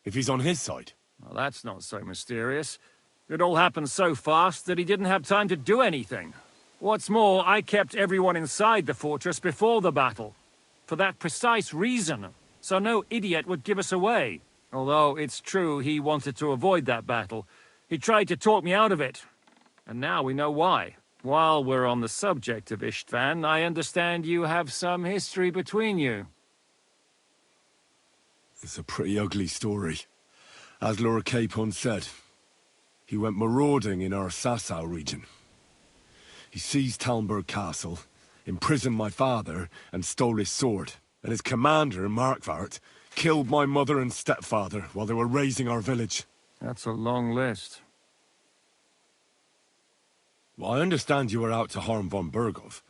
A: If he's on his side.
F: Well, that's not so mysterious. It all happened so fast that he didn't have time to do anything. What's more, I kept everyone inside the fortress before the battle. For that precise reason, so no idiot would give us away. Although it's true he wanted to avoid that battle. He tried to talk me out of it. And now we know why. While we're on the subject of Istvan, I understand you have some history between you.
A: It's a pretty ugly story. As Lord Capon said, he went marauding in our Sasau region. He seized Talmberg Castle, imprisoned my father, and stole his sword. And his commander, Markvart, killed my mother and stepfather while they were raising our village.
F: That's a long list.
A: Well, I understand you were out to harm von Berghoff,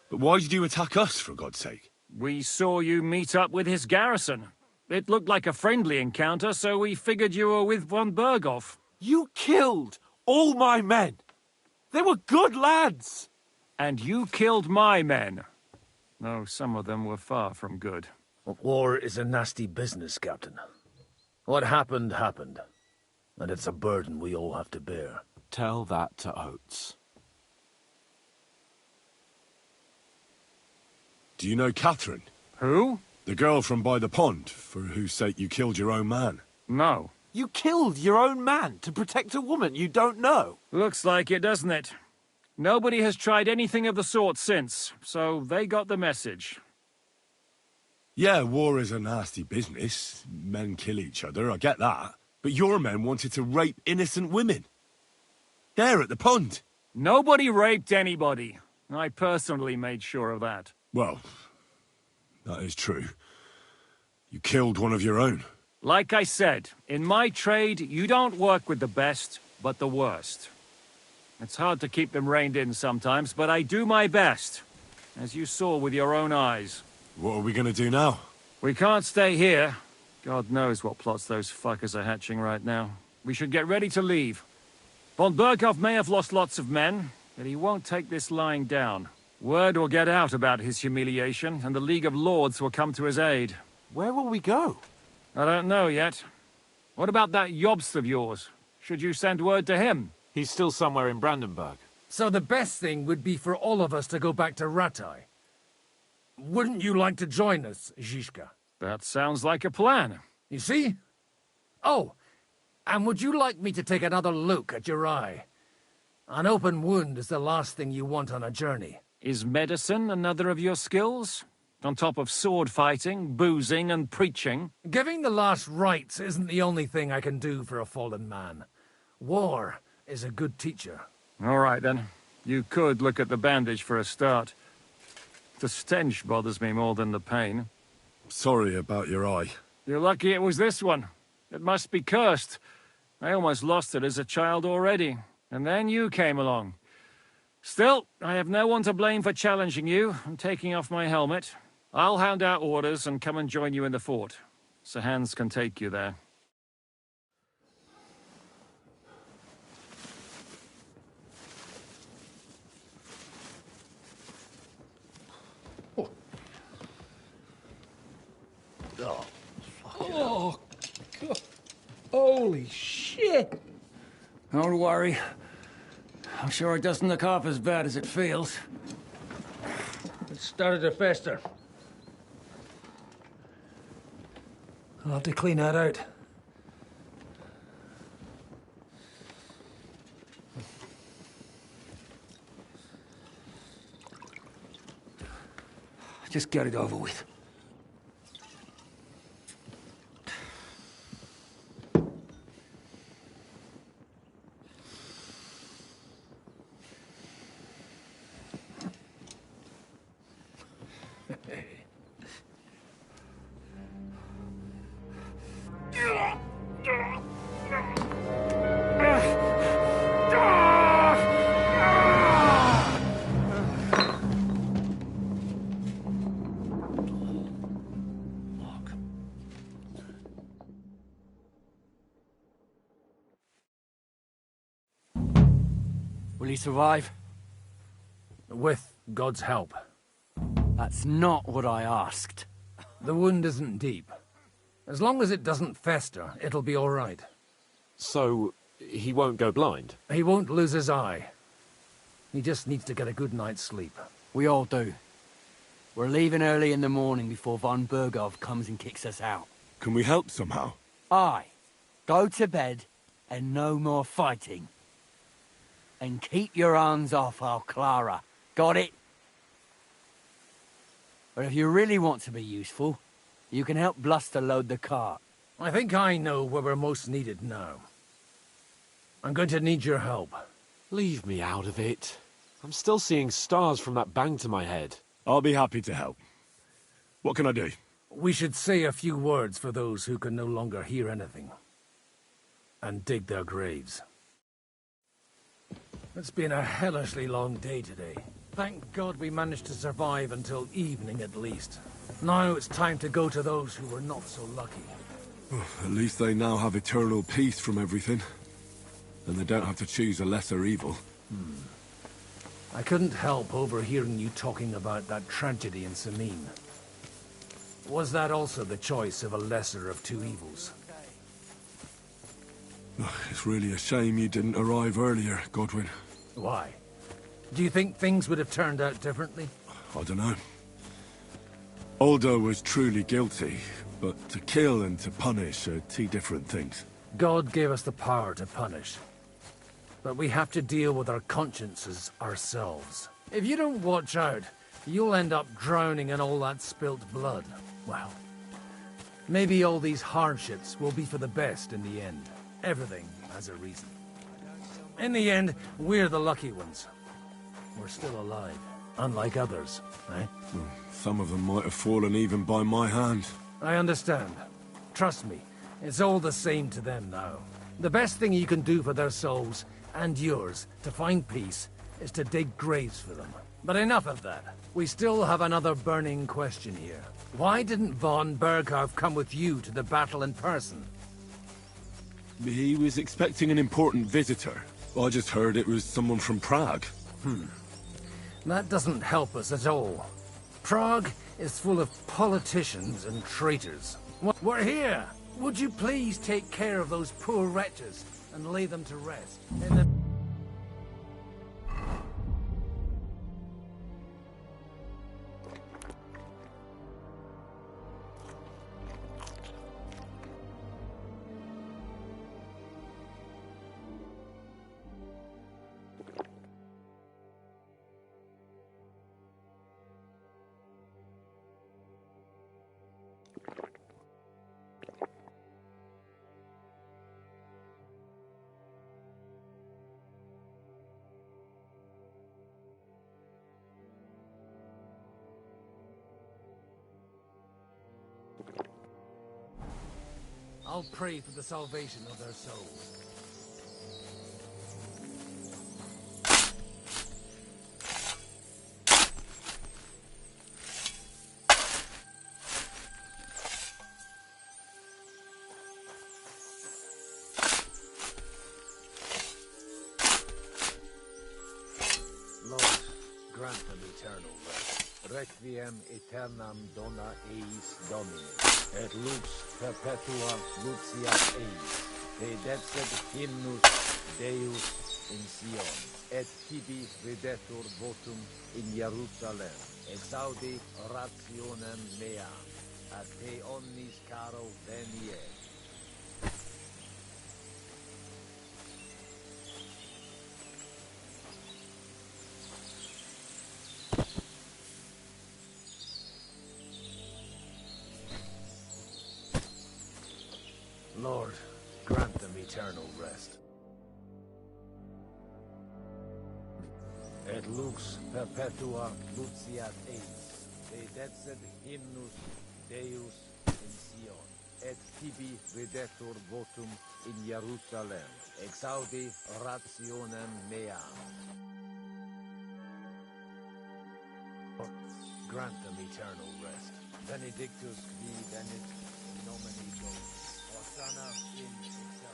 A: but why did you attack us, for God's sake?
F: We saw you meet up with his garrison. It looked like a friendly encounter, so we figured you were with von Berghoff.
N: You killed all my men! They were good lads!
F: And you killed my men. Though some of them were far from good.
T: War is a nasty business, Captain. What happened, happened. And it's a burden we all have to bear.
N: Tell that to Oates.
A: Do you know Catherine?
F: Who?
A: The girl from by the pond, for whose sake you killed your own man.
F: No.
N: You killed your own man to protect a woman you don't know?
F: Looks like it, doesn't it? Nobody has tried anything of the sort since, so they got the message.
A: Yeah, war is a nasty business. Men kill each other, I get that. But your men wanted to rape innocent women. There at the pond.
F: Nobody raped anybody. I personally made sure of that.
A: Well, that is true. You killed one of your own.
F: Like I said, in my trade, you don't work with the best, but the worst. It's hard to keep them reined in sometimes, but I do my best, as you saw with your own eyes.
A: What are we gonna do now?
F: We can't stay here. God knows what plots those fuckers are hatching right now. We should get ready to leave. Von Berghoff may have lost lots of men, but he won't take this lying down. Word will get out about his humiliation, and the League of Lords will come to his aid.
N: Where will we go?
F: I don't know yet. What about that Jobst of yours? Should you send word to him?
N: He's still somewhere in Brandenburg.
T: So the best thing would be for all of us to go back to Ratai. Wouldn't you like to join us, Zizka?
F: That sounds like a plan.
T: You see? Oh, and would you like me to take another look at your eye? An open wound is the last thing you want on a journey.
F: Is medicine another of your skills? On top of sword fighting, boozing, and preaching?
T: Giving the last rites isn't the only thing I can do for a fallen man. War is a good teacher.
F: All right, then. You could look at the bandage for a start. The stench bothers me more than the pain.
A: Sorry about your eye.
F: You're lucky it was this one. It must be cursed. I almost lost it as a child already. And then you came along. Still, I have no one to blame for challenging you and taking off my helmet. I'll hand out orders and come and join you in the fort. Sir Hans can take you there.
Q: Oh, God. Holy shit!
B: Don't worry. I'm sure it doesn't look half as bad as it feels.
Q: It started to fester. I'll have to clean that out.
B: Just get it over with.
R: Will he survive?
T: With God's help.
R: That's not what I asked.
T: The wound isn't deep. As long as it doesn't fester, it'll be all right.
P: So, he won't go blind?
T: He won't lose his eye. He just needs to get a good night's sleep.
R: We all do. We're leaving early in the morning before von Berghoff comes and kicks us out.
A: Can we help somehow?
R: Aye. Go to bed and no more fighting. And keep your hands off our Clara. Got it? But if you really want to be useful, you can help Bluster load the cart.
T: I think I know where we're most needed now. I'm going to need your help.
P: Leave me out of it. I'm still seeing stars from that bang to my head.
A: I'll be happy to help. What can I do?
T: We should say a few words for those who can no longer hear anything. And dig their graves. It's been a hellishly long day today. Thank God we managed to survive until evening at least. Now it's time to go to those who were not so lucky.
A: At least they now have eternal peace from everything. And they don't have to choose a lesser evil.
T: I couldn't help overhearing you talking about that tragedy in Samin. Was that also the choice of a lesser of two evils?
A: It's really a shame you didn't arrive earlier, Godwin.
T: Why? Do you think things would have turned out differently?
A: I don't know. Aldo was truly guilty, but to kill and to punish are two different things.
T: God gave us the power to punish. But we have to deal with our consciences ourselves. If you don't watch out, you'll end up drowning in all that spilt blood. Well, maybe all these hardships will be for the best in the end. Everything has a reason. In the end, we're the lucky ones. We're still alive, unlike others, eh?
A: Some of them might have fallen even by my hand.
T: I understand. Trust me, it's all the same to them now. The best thing you can do for their souls, and yours, to find peace, is to dig graves for them. But enough of that. We still have another burning question here. Why didn't von Berghoff come with you to the battle in person?
A: He was expecting an important visitor. I just heard it was someone from Prague.
T: That doesn't help us at all. Prague is full of politicians and traitors. We're here! Would you please take care of those poor wretches and lay them to rest? I'll pray for the salvation of their souls.
I: Lord, grant them eternal rest. Requiem aeternam dona eis Domini, et lux perpetua luceat eis, dedecet hymnus Deus in Sion, et tibi videtur votum in Jerusalem, exaudi rationem meam, a te omnis caro venie.
T: Lord, grant them eternal rest.
I: Et lux perpetua luceat eis, dedecet hymnus Deus in Sion, et tibi videtur votum in Jerusalem, exaudi rationem meam.
T: Grant them eternal rest.
I: Benedictus qui venit in nomine Domini. Hosanna in excelsis.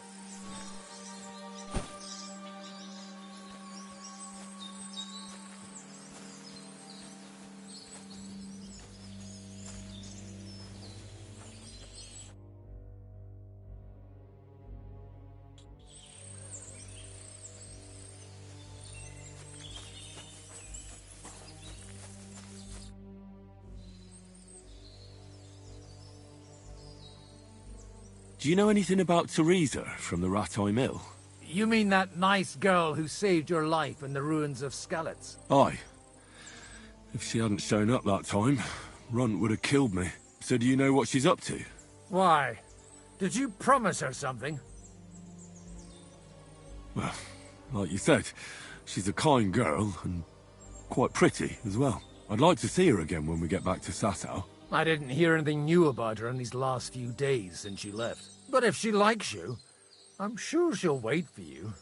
A: Do you know anything about Teresa from the Rattay Mill?
T: You mean that nice girl who saved your life in the ruins of Skalitz?
A: Aye. If she hadn't shown up that time, Runt would have killed me. So do you know what she's up to?
T: Why? Did you promise her something?
A: Well, like you said, she's a kind girl, and quite pretty as well. I'd like to see her again when we get back to Sasau.
T: I didn't hear anything new about her in these last few days since she left. But if she likes you, I'm sure she'll wait for you.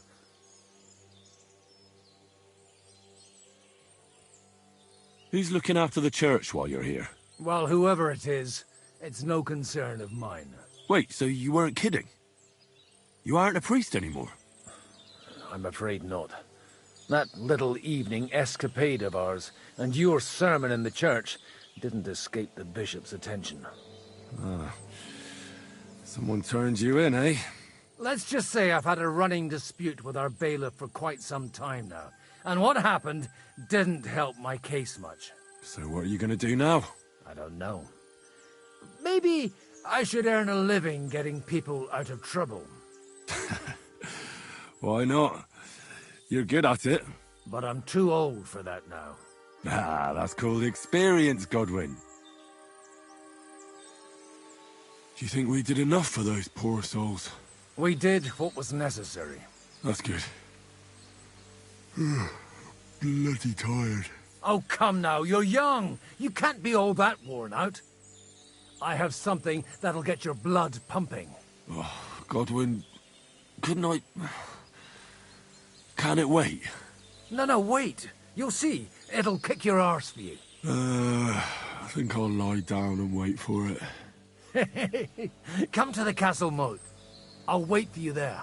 A: Who's looking after the church while you're here?
T: Well, whoever it is, it's no concern of mine.
A: Wait, so you weren't kidding? You aren't a priest anymore?
T: I'm afraid not. That little evening escapade of ours, and your sermon in the church, didn't escape the bishop's attention.
A: Ah. Someone turned you in, eh?
T: Let's just say I've had a running dispute with our bailiff for quite some time now, and what happened didn't help my case much.
A: So what are you going to do now?
T: I don't know. Maybe I should earn a living getting people out of trouble.
A: Why not? You're good at it.
T: But I'm too old for that now.
A: Ah, that's called experience, Godwin. Do you think we did enough for those poor souls?
T: We did what was necessary.
A: That's good. Bloody tired.
T: Oh, come now, you're young. You can't be all that worn out. I have something that'll get your blood pumping.
A: Oh, Godwin, couldn't I... Can it wait?
T: No, wait. You'll see. It'll kick your arse for you.
A: I think I'll lie down and wait for it.
T: Come to the castle moat. I'll wait for you there.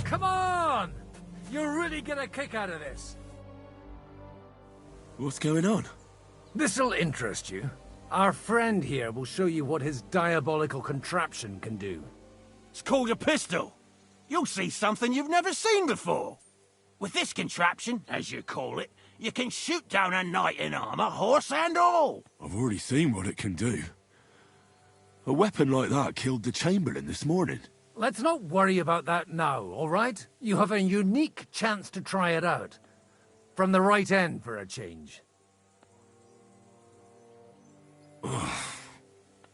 T: Come on! You're really get a kick out of this.
A: What's going on?
T: This'll interest you. Our friend here will show you what his diabolical contraption can do.
K: It's called a pistol. You'll see something you've never seen before. With this contraption, as you call it, you can shoot down a knight in armor, horse and all.
A: I've already seen what it can do. A weapon like that killed the Chamberlain this morning.
T: Let's not worry about that now, all right? You have a unique chance to try it out. From the right end for a change.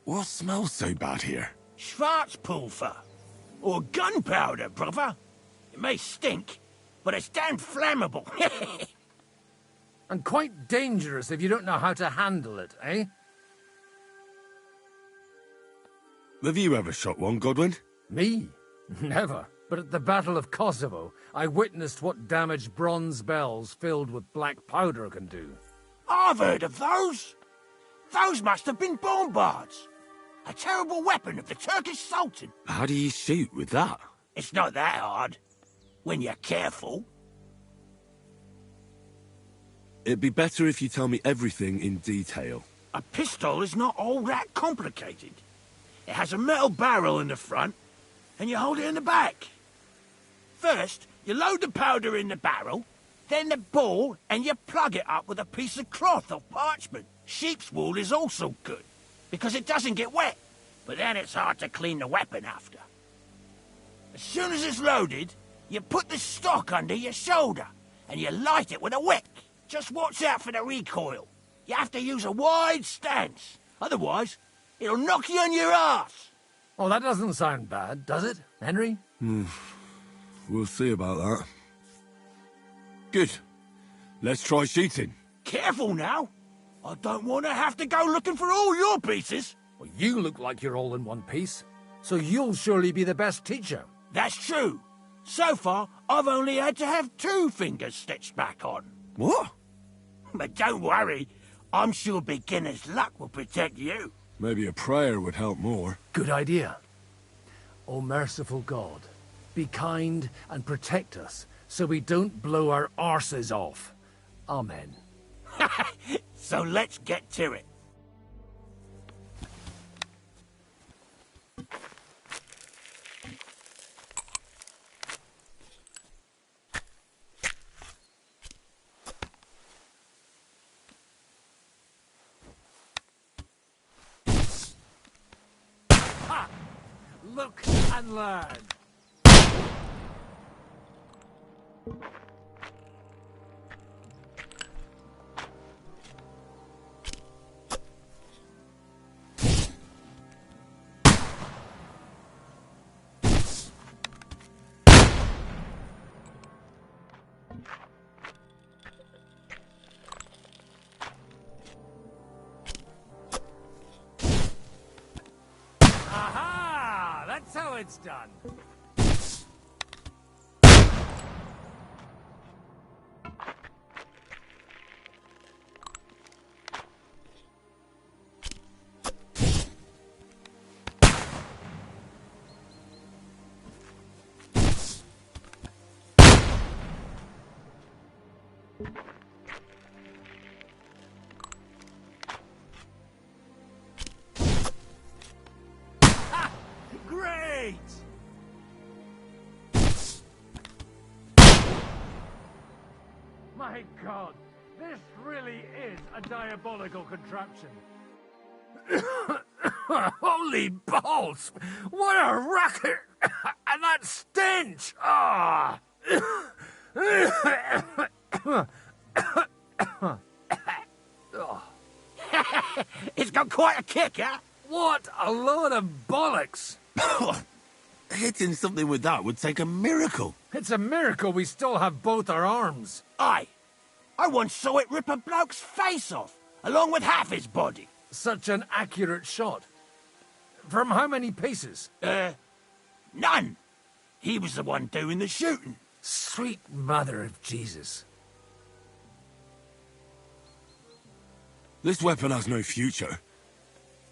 A: What smells so bad here?
K: Schwarzpulver. Or gunpowder, brother. It may stink, but it's damn flammable.
T: And quite dangerous if you don't know how to handle it, eh?
A: Have you ever shot one, Godwin?
T: Me? Never. But at the Battle of Kosovo, I witnessed what damage bronze bells filled with black powder can do.
K: I've heard of those. Those must have been bombards. A terrible weapon of the Turkish Sultan.
A: How do you shoot with that?
K: It's not that hard, when you're careful.
A: It'd be better if you tell me everything in detail.
K: A pistol is not all that complicated. It has a metal barrel in the front, and you hold it in the back. First, you load the powder in the barrel, then the ball, and you plug it up with a piece of cloth or parchment. Sheep's wool is also good, because it doesn't get wet, but then it's hard to clean the weapon after. As soon as it's loaded, you put the stock under your shoulder, and you light it with a wick. Just watch out for the recoil. You have to use a wide stance, otherwise it'll knock you on your ass.
T: Oh, that doesn't sound bad, does it, Henry?
A: We'll see about that. Good. Let's try shooting.
K: Careful now. I don't want to have to go looking for all your pieces.
T: Well, you look like you're all in one piece.
I: so you'll surely be the best teacher.
K: That's true. So far, I've only had to have 2 fingers stitched back on.
G: What?
K: But don't worry, I'm sure beginner's luck will protect you.
A: Maybe a prayer would help more.
T: Good idea. O merciful God, be kind and protect us so we don't blow our arses off. Amen.
K: So let's get to it.
T: Look and learn. Aha! That's how it's done. Great! My God, this really is a diabolical contraption. Holy balls! What a racket! And that stench! Ah!
K: It's got quite a kick, huh?
T: What a load of bollocks!
G: Hitting something with that would take a miracle.
T: It's a miracle we still have both our arms.
K: Aye. I once saw it rip a bloke's face off, along with half his body.
T: Such an accurate shot. From how many paces?
K: None. He was the one doing the shooting.
T: Sweet mother of Jesus.
A: This weapon has no future.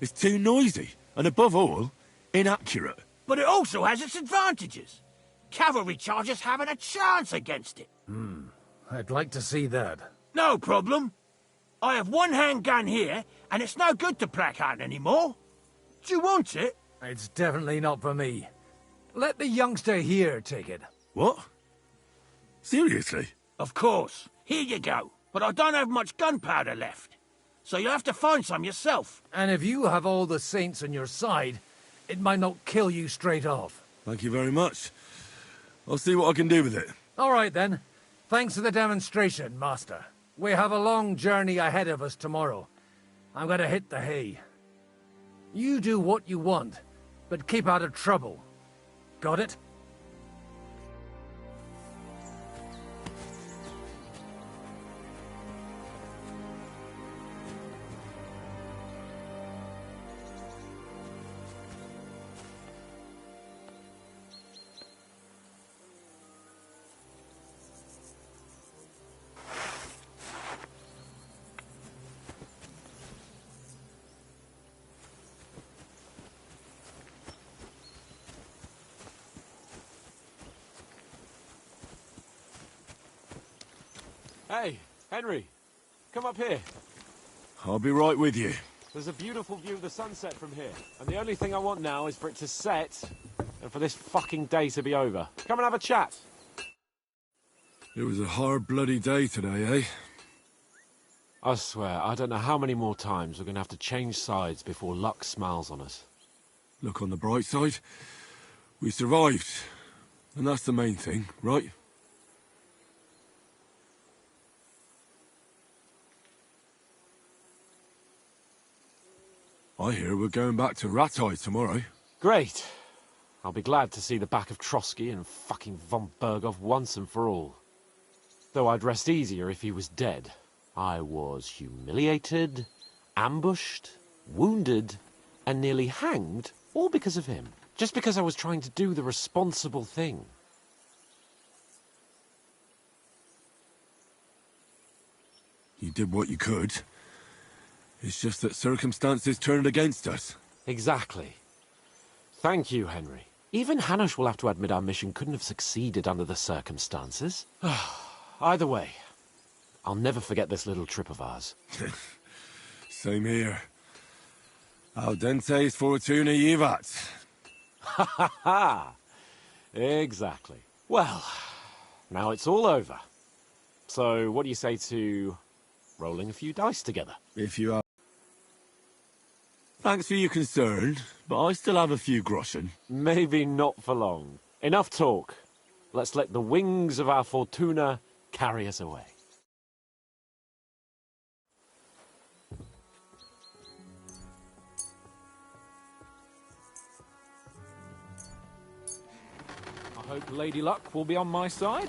A: It's too noisy, and above all, inaccurate.
K: But it also has its advantages. Cavalry chargers haven't a chance against it.
T: I'd like to see that.
K: No problem. I have one handgun here, and it's no good to placard anymore. Do you want it?
T: It's definitely not for me. Let the youngster here take it.
A: What? Seriously?
K: Of course. Here you go. But I don't have much gunpowder left. So you'll have to find some yourself.
T: And if you have all the saints on your side, it might not kill you straight off.
A: Thank you very much. I'll see what I can do with it.
T: All right, then. Thanks for the demonstration, Master. We have a long journey ahead of us tomorrow. I'm gonna hit the hay. You do what you want, but keep out of trouble. Got it?
P: Hey, Henry, come up here.
A: I'll be right with you.
P: There's a beautiful view of the sunset from here, and the only thing I want now is for it to set, and for this fucking day to be over. Come and have a chat.
A: It was a hard bloody day today, eh?
P: I swear, I don't know how many more times we're going to have to change sides before luck smiles on us.
A: Look on the bright side. We survived. And that's the main thing, right? I hear we're going back to Ratai tomorrow.
P: Great. I'll be glad to see the back of Trotsky and fucking von Bergov once and for all. Though I'd rest easier if he was dead. I was humiliated, ambushed, wounded, and nearly hanged, all because of him. Just because I was trying to do the responsible thing.
A: You did what you could. It's just that circumstances turned against us.
P: Exactly. Thank you, Henry. Even Hanush will have to admit our mission couldn't have succeeded under the circumstances. Either way, I'll never forget this little trip of ours.
A: Same here. Al dente's Fortuna Yivat.
P: Ha ha ha! Exactly. Well, now it's all over. So, what do you say to rolling a few dice together?
A: If you are... Thanks for your concern, but I still have a few groschen.
P: Maybe not for long. Enough talk. Let's let the wings of our Fortuna carry us away. I hope Lady Luck will be on my side.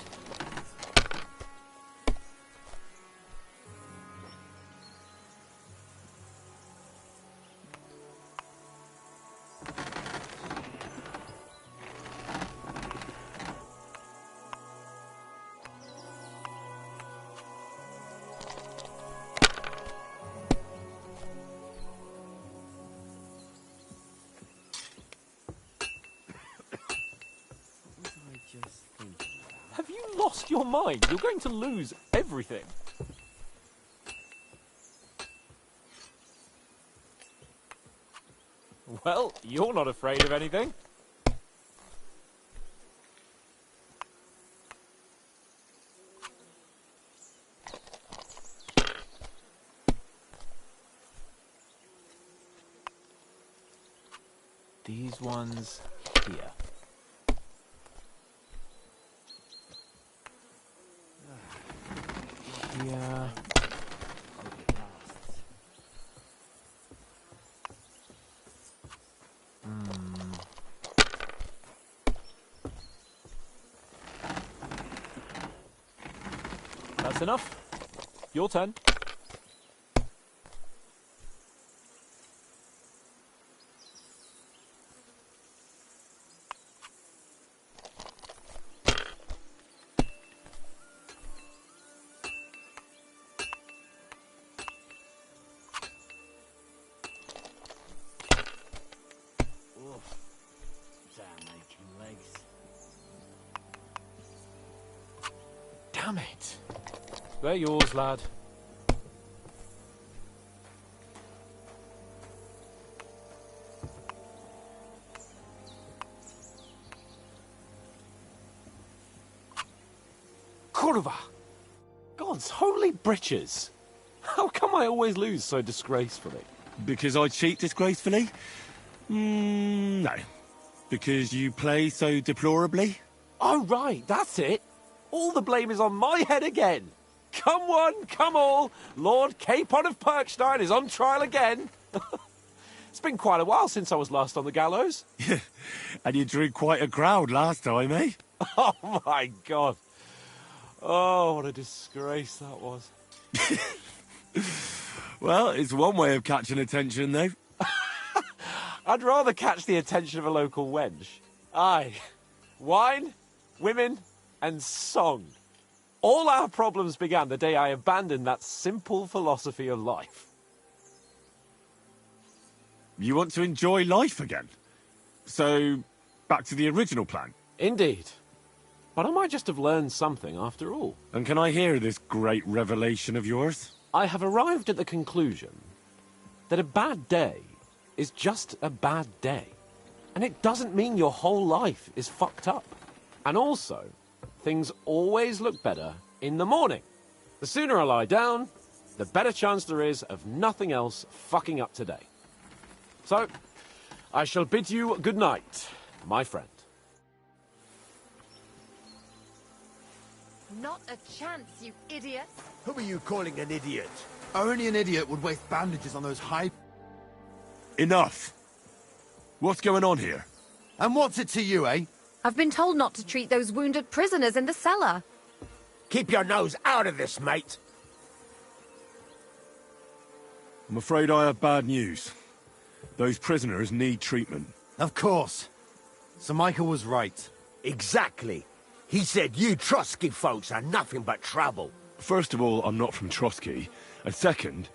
P: Have you lost your mind? You're going to lose everything. Well, you're not afraid of anything.
N: These ones here. Yeah.
P: That's enough. Your turn. Damn it. They're yours, lad. Kurva! God's holy britches! How come I always lose so disgracefully?
A: Because I cheat disgracefully? No. Because you play so deplorably?
P: Oh, right, that's it. All the blame is on my head again. Come one, come all. Lord Capon of Perkstein is on trial again. It's been quite a while since I was last on the gallows.
A: And you drew quite a crowd last time, eh?
P: Oh, my God. Oh, what a disgrace that was.
A: Well, it's one way of catching attention, though.
P: I'd rather catch the attention of a local wench. Aye. Wine, women, and song. All our problems began the day I abandoned that simple philosophy of life.
A: You want to enjoy life again? So, back to the original plan?
P: Indeed. But I might just have learned something after all.
A: And can I hear this great revelation of yours?
P: I have arrived at the conclusion that a bad day is just a bad day. And it doesn't mean your whole life is fucked up. And also, things always look better in the morning. The sooner I lie down, the better chance there is of nothing else fucking up today. So, I shall bid you good night, my friend.
J: Not a chance, you idiot.
G: Who are you calling an idiot?
U: Only an idiot would waste bandages on those high...
A: Enough! What's going on here?
U: And what's it to you, eh?
J: I've been told not to treat those wounded prisoners in the cellar.
G: Keep your nose out of this, mate.
A: I'm afraid I have bad news. Those prisoners need treatment.
U: Of course. So Michael was right.
K: Exactly. He said you Trotsky folks are nothing but trouble.
A: First of all, I'm not from Trotsky. And second...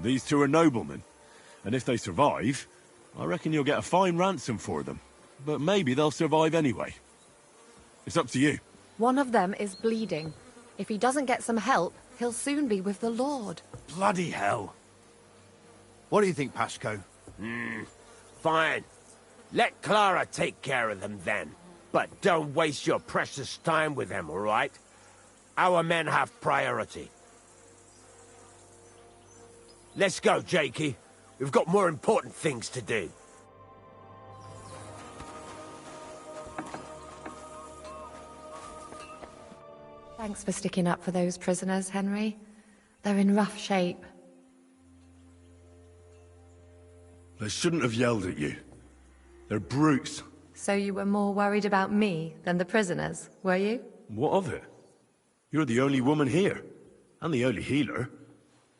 A: These two are noblemen. And if they survive, I reckon you'll get a fine ransom for them. But maybe they'll survive anyway. It's up to you.
J: One of them is bleeding. If he doesn't get some help, he'll soon be with the Lord.
K: Bloody hell.
U: What do you think, Pashko?
K: Fine. Let Clara take care of them then. But don't waste your precious time with them, all right? Our men have priority. Let's go, Jakey. We've got more important things to do.
J: Thanks for sticking up for those prisoners, Henry. They're in rough shape.
A: They shouldn't have yelled at you. They're brutes.
J: So you were more worried about me than the prisoners, were you?
A: What of it? You're the only woman here. And the only healer.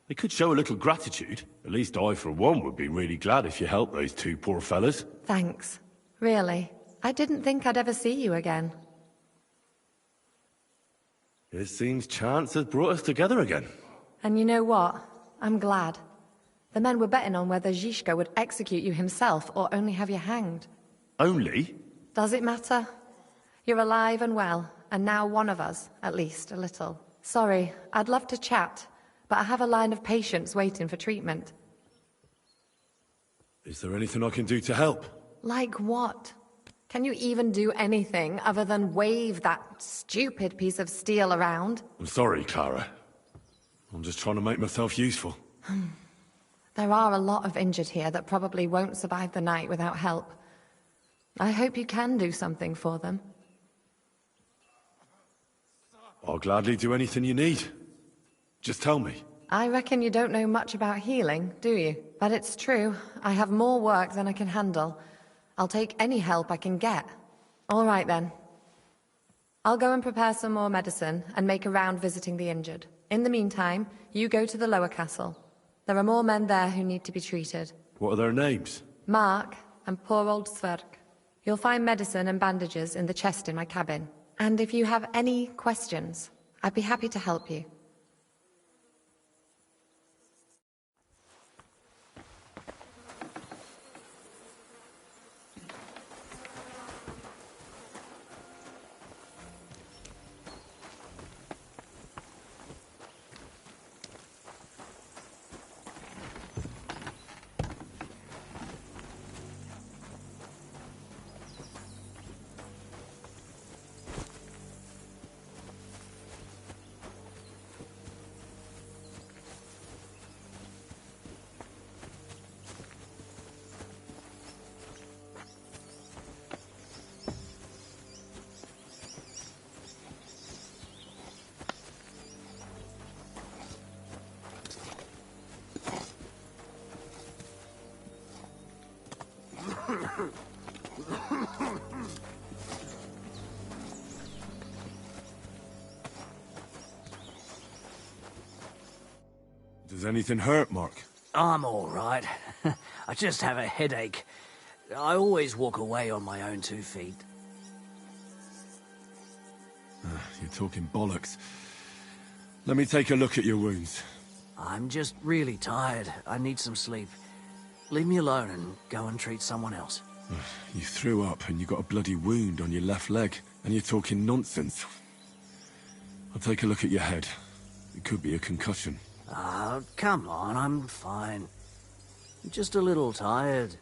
A: They could show a little gratitude. At least I, for one, would be really glad if you helped those two poor fellas.
J: Thanks. Really. I didn't think I'd ever see you again.
A: It seems chance has brought us together again.
J: And you know what? I'm glad. The men were betting on whether Zizka would execute you himself or only have you hanged.
A: Only?
J: Does it matter? You're alive and well, and now one of us, at least, a little. Sorry, I'd love to chat, but I have a line of patients waiting for treatment.
A: Is there anything I can do to help?
J: Like what? Can you even do anything other than wave that stupid piece of steel around?
A: I'm sorry, Clara. I'm just trying to make myself useful.
J: There are a lot of injured here that probably won't survive the night without help. I hope you can do something for them.
A: I'll gladly do anything you need. Just tell me.
J: I reckon you don't know much about healing, do you? But it's true. I have more work than I can handle. I'll take any help I can get. All right, then. I'll go and prepare some more medicine and make a round visiting the injured. In the meantime, you go to the lower castle. There are more men there who need to be treated.
A: What are their names?
J: Mark and poor old Sverk. You'll find medicine and bandages in the chest in my cabin. And if you have any questions, I'd be happy to help you.
A: Does anything hurt, Mark?
R: I'm all right. I just have a headache. I always walk away on my own 2 feet.
A: You're talking bollocks. Let me take a look at your wounds.
R: I'm just really tired. I need some sleep. Leave me alone and go and treat someone else.
A: You threw up and you got a bloody wound on your left leg, and you're talking nonsense. I'll take a look at your head. It could be a concussion.
R: Come on, I'm fine. I'm just a little tired.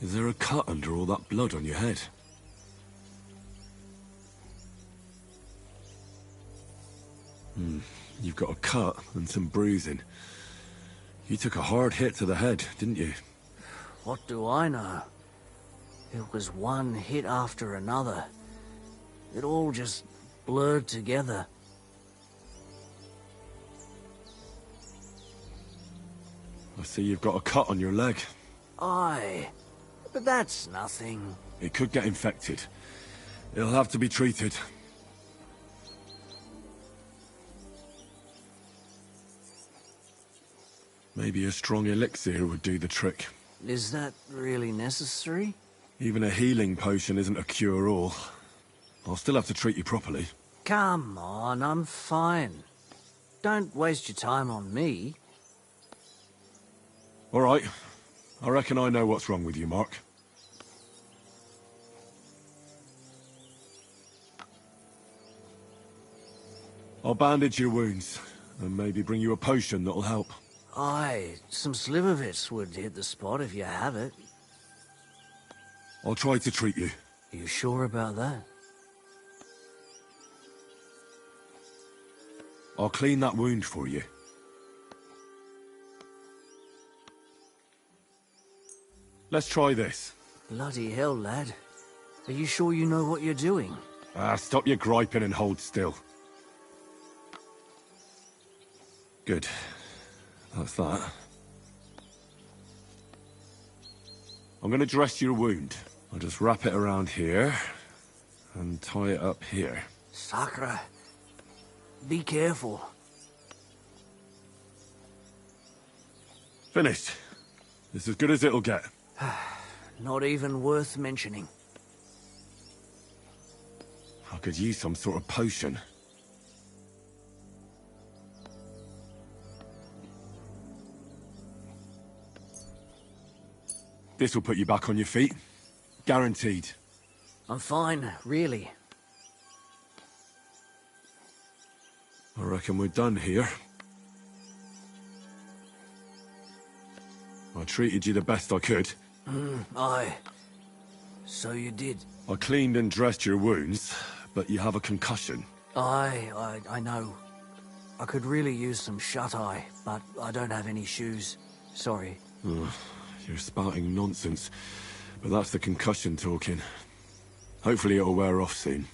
A: Is there a cut under all that blood on your head? You've got a cut and some bruising. You took a hard hit to the head, didn't you?
R: What do I know? It was one hit after another. It all just blurred together.
A: I see you've got a cut on your leg.
R: Aye, but that's nothing.
A: It could get infected. It'll have to be treated. Maybe a strong elixir would do the trick.
D: Is that really necessary?
A: Even a healing potion isn't a cure-all. I'll still have to treat you properly.
D: Come on, I'm fine. Don't waste your time on me.
A: All right. I reckon I know what's wrong with you, Mark. I'll bandage your wounds, and maybe bring you a potion that'll help.
D: Aye, some slivovitz would hit the spot if you have it.
A: I'll try to treat you.
D: You sure about that?
A: I'll clean that wound for you. Let's try this.
D: Bloody hell, lad. Are you sure you know what you're doing?
A: Stop your griping and hold still. Good. That's that. I'm gonna dress your wound. I'll just wrap it around here and tie it up here.
D: Sakra. Be careful.
A: Finished. It's as good as it'll get.
D: Not even worth mentioning.
A: I could use some sort of potion. This will put you back on your feet. Guaranteed.
D: I'm fine, really.
A: I reckon we're done here. I treated you the best I could.
D: Aye. So you did.
A: I cleaned and dressed your wounds, but you have a concussion.
D: I know. I could really use some shut-eye, but I don't have any shoes. Sorry.
A: You're spouting nonsense, but that's the concussion talking. Hopefully it'll wear off soon.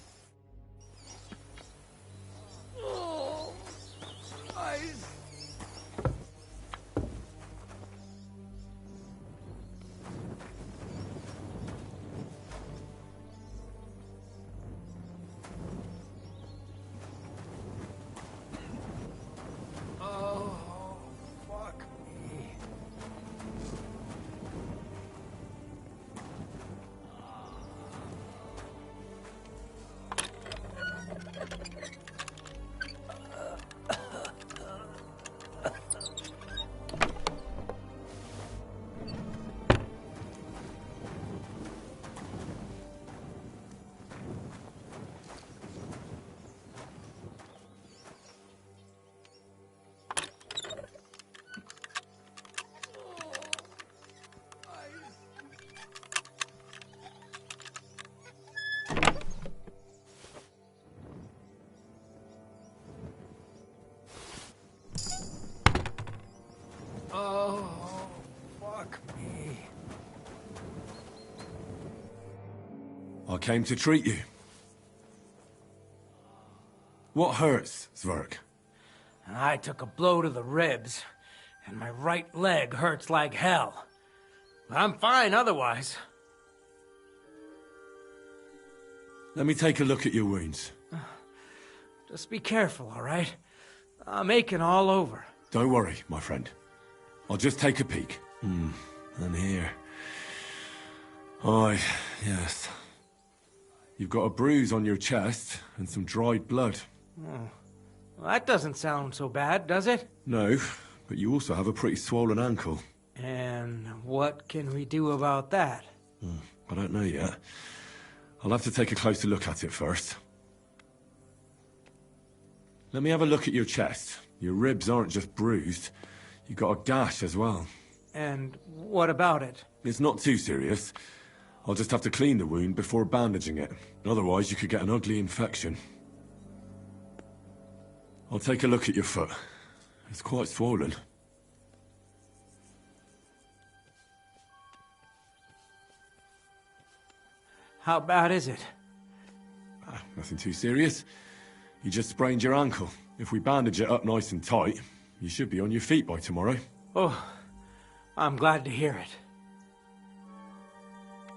A: I came to treat you. What hurts, Zverk?
R: I took a blow to the ribs, and my right leg hurts like hell. I'm fine otherwise.
A: Let me take a look at your wounds.
R: Just be careful, all right? I'm aching all over.
A: Don't worry, my friend. I'll just take a peek. And here. Aye, yes. You've got a bruise on your chest and some dried blood.
R: Well, that doesn't sound so bad, does it?
A: No, but you also have a pretty swollen ankle.
R: And what can we do about that?
A: I don't know yet. I'll have to take a closer look at it first. Let me have a look at your chest. Your ribs aren't just bruised. You've got a gash as well.
R: And what about it?
A: It's not too serious. I'll just have to clean the wound before bandaging it. Otherwise, you could get an ugly infection. I'll take a look at your foot. It's quite swollen.
R: How bad is it?
A: Nothing too serious. You just sprained your ankle. If we bandage it up nice and tight, you should be on your feet by tomorrow.
R: Oh, I'm glad to hear it.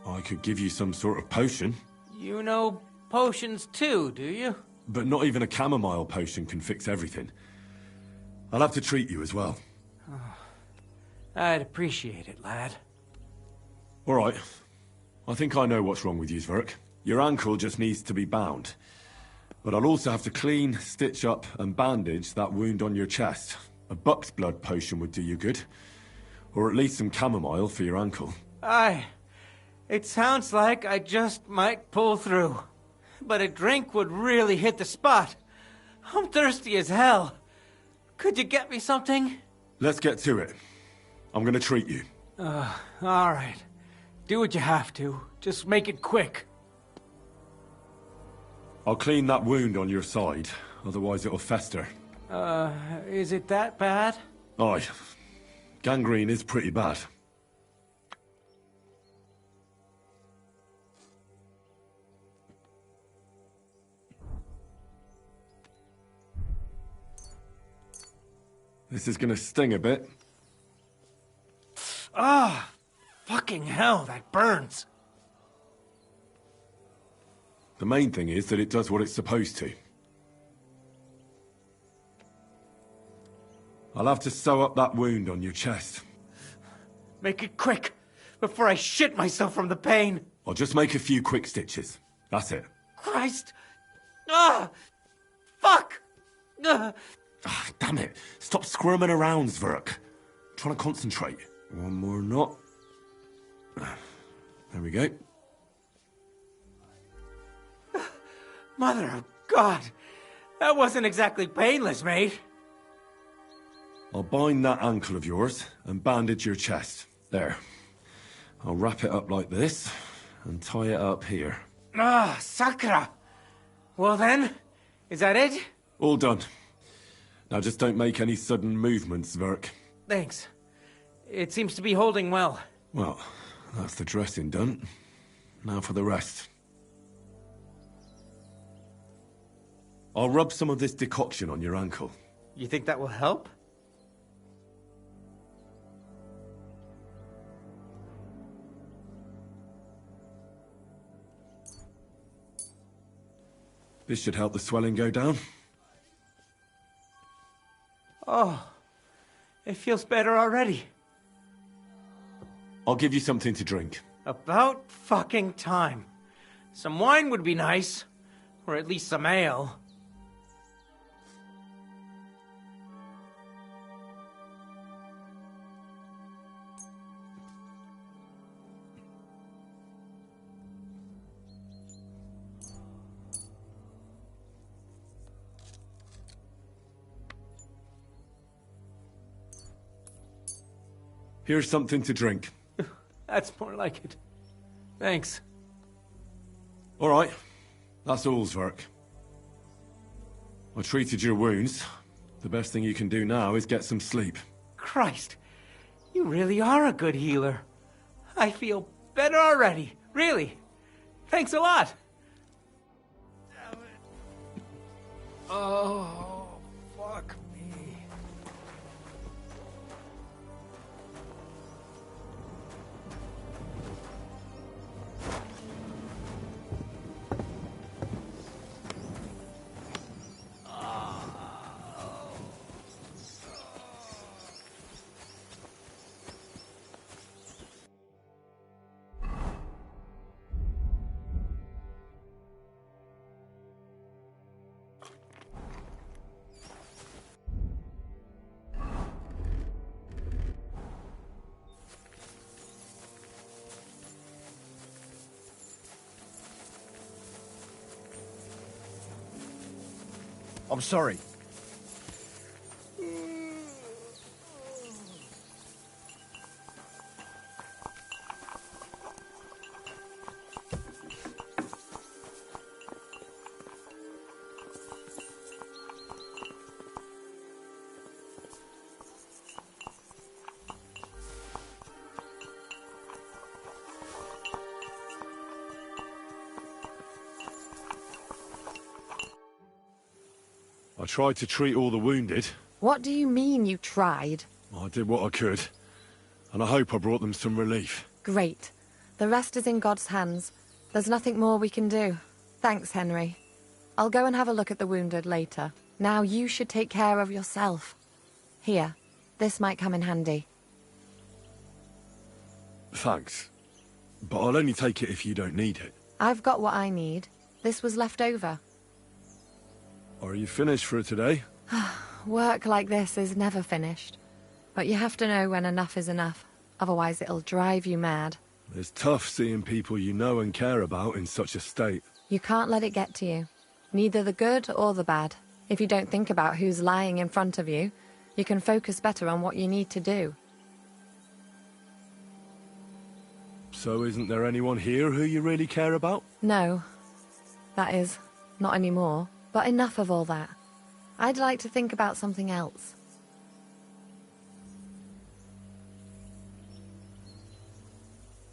A: I could give you some sort of potion.
R: You know potions too, do you?
A: But not even a chamomile potion can fix everything. I'll have to treat you as well.
R: I'd appreciate it, lad.
A: All right. I think I know what's wrong with you, Zverk. Your ankle just needs to be bound. But I'll also have to clean, stitch up, and bandage that wound on your chest. A buck's blood potion would do you good. Or at least some chamomile for your ankle.
R: Aye. It sounds like I just might pull through. But a drink would really hit the spot. I'm thirsty as hell. Could you get me something?
A: Let's get to it. I'm gonna treat you.
R: All right. Do what you have to. Just make it quick.
A: I'll clean that wound on your side, otherwise it'll fester.
R: Is it that bad?
A: Aye. Gangrene is pretty bad. This is gonna sting a bit.
R: Ah, fucking hell, that burns.
A: The main thing is that it does what it's supposed to. I'll have to sew up that wound on your chest.
R: Make it quick, before I shit myself from the pain.
A: I'll just make a few quick stitches. That's it.
R: Christ! Ah! Fuck!
A: Ah, damn it. Stop squirming around, Zverk. I'm trying to concentrate. One more knot. There we go.
R: Mother of God! That wasn't exactly painless, mate.
A: I'll bind that ankle of yours and bandage your chest. There. I'll wrap it up like this and tie it up here.
R: Ah, Sakra! Well then, is that it?
A: All done. Now just don't make any sudden movements, Zverk.
R: Thanks. It seems to be holding well.
A: Well, that's the dressing done. Now for the rest. I'll rub some of this decoction on your ankle.
R: You think that will help?
A: This should help the swelling go down.
R: Oh, it feels better already.
A: I'll give you something to drink.
R: About fucking time. Some wine would be nice. Or at least some ale.
A: Here's something to drink.
R: That's more like it. Thanks.
A: All right. That's all, Zverk. I treated your wounds. The best thing you can do now is get some sleep.
R: Christ, you really are a good healer. I feel better already, really. Thanks a lot. Oh, fuck me.
U: I'm sorry.
A: I tried to treat all the wounded.
J: What do you mean you tried?
A: I did what I could. And I hope I brought them some relief.
J: Great. The rest is in God's hands. There's nothing more we can do. Thanks, Henry. I'll go and have a look at the wounded later. Now you should take care of yourself. Here, this might come in handy.
A: Thanks. But I'll only take it if you don't need it.
J: I've got what I need. This was left over.
A: Are you finished for today?
J: Work like this is never finished. But you have to know when enough is enough. Otherwise it'll drive you mad.
A: It's tough seeing people you know and care about in such a state.
J: You can't let it get to you. Neither the good or the bad. If you don't think about who's lying in front of you, you can focus better on what you need to do.
A: So isn't there anyone here who you really care about?
J: No. That is, not anymore. But enough of all that. I'd like to think about something else.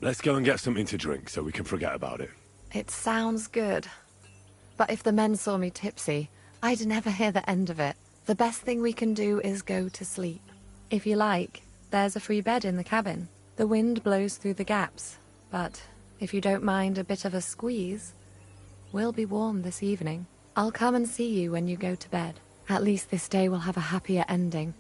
A: Let's go and get something to drink so we can forget about it.
J: It sounds good. But if the men saw me tipsy, I'd never hear the end of it. The best thing we can do is go to sleep. If you like, there's a free bed in the cabin. The wind blows through the gaps, but if you don't mind a bit of a squeeze, we'll be warm this evening. I'll come and see you when you go to bed. At least this day will have a happier ending.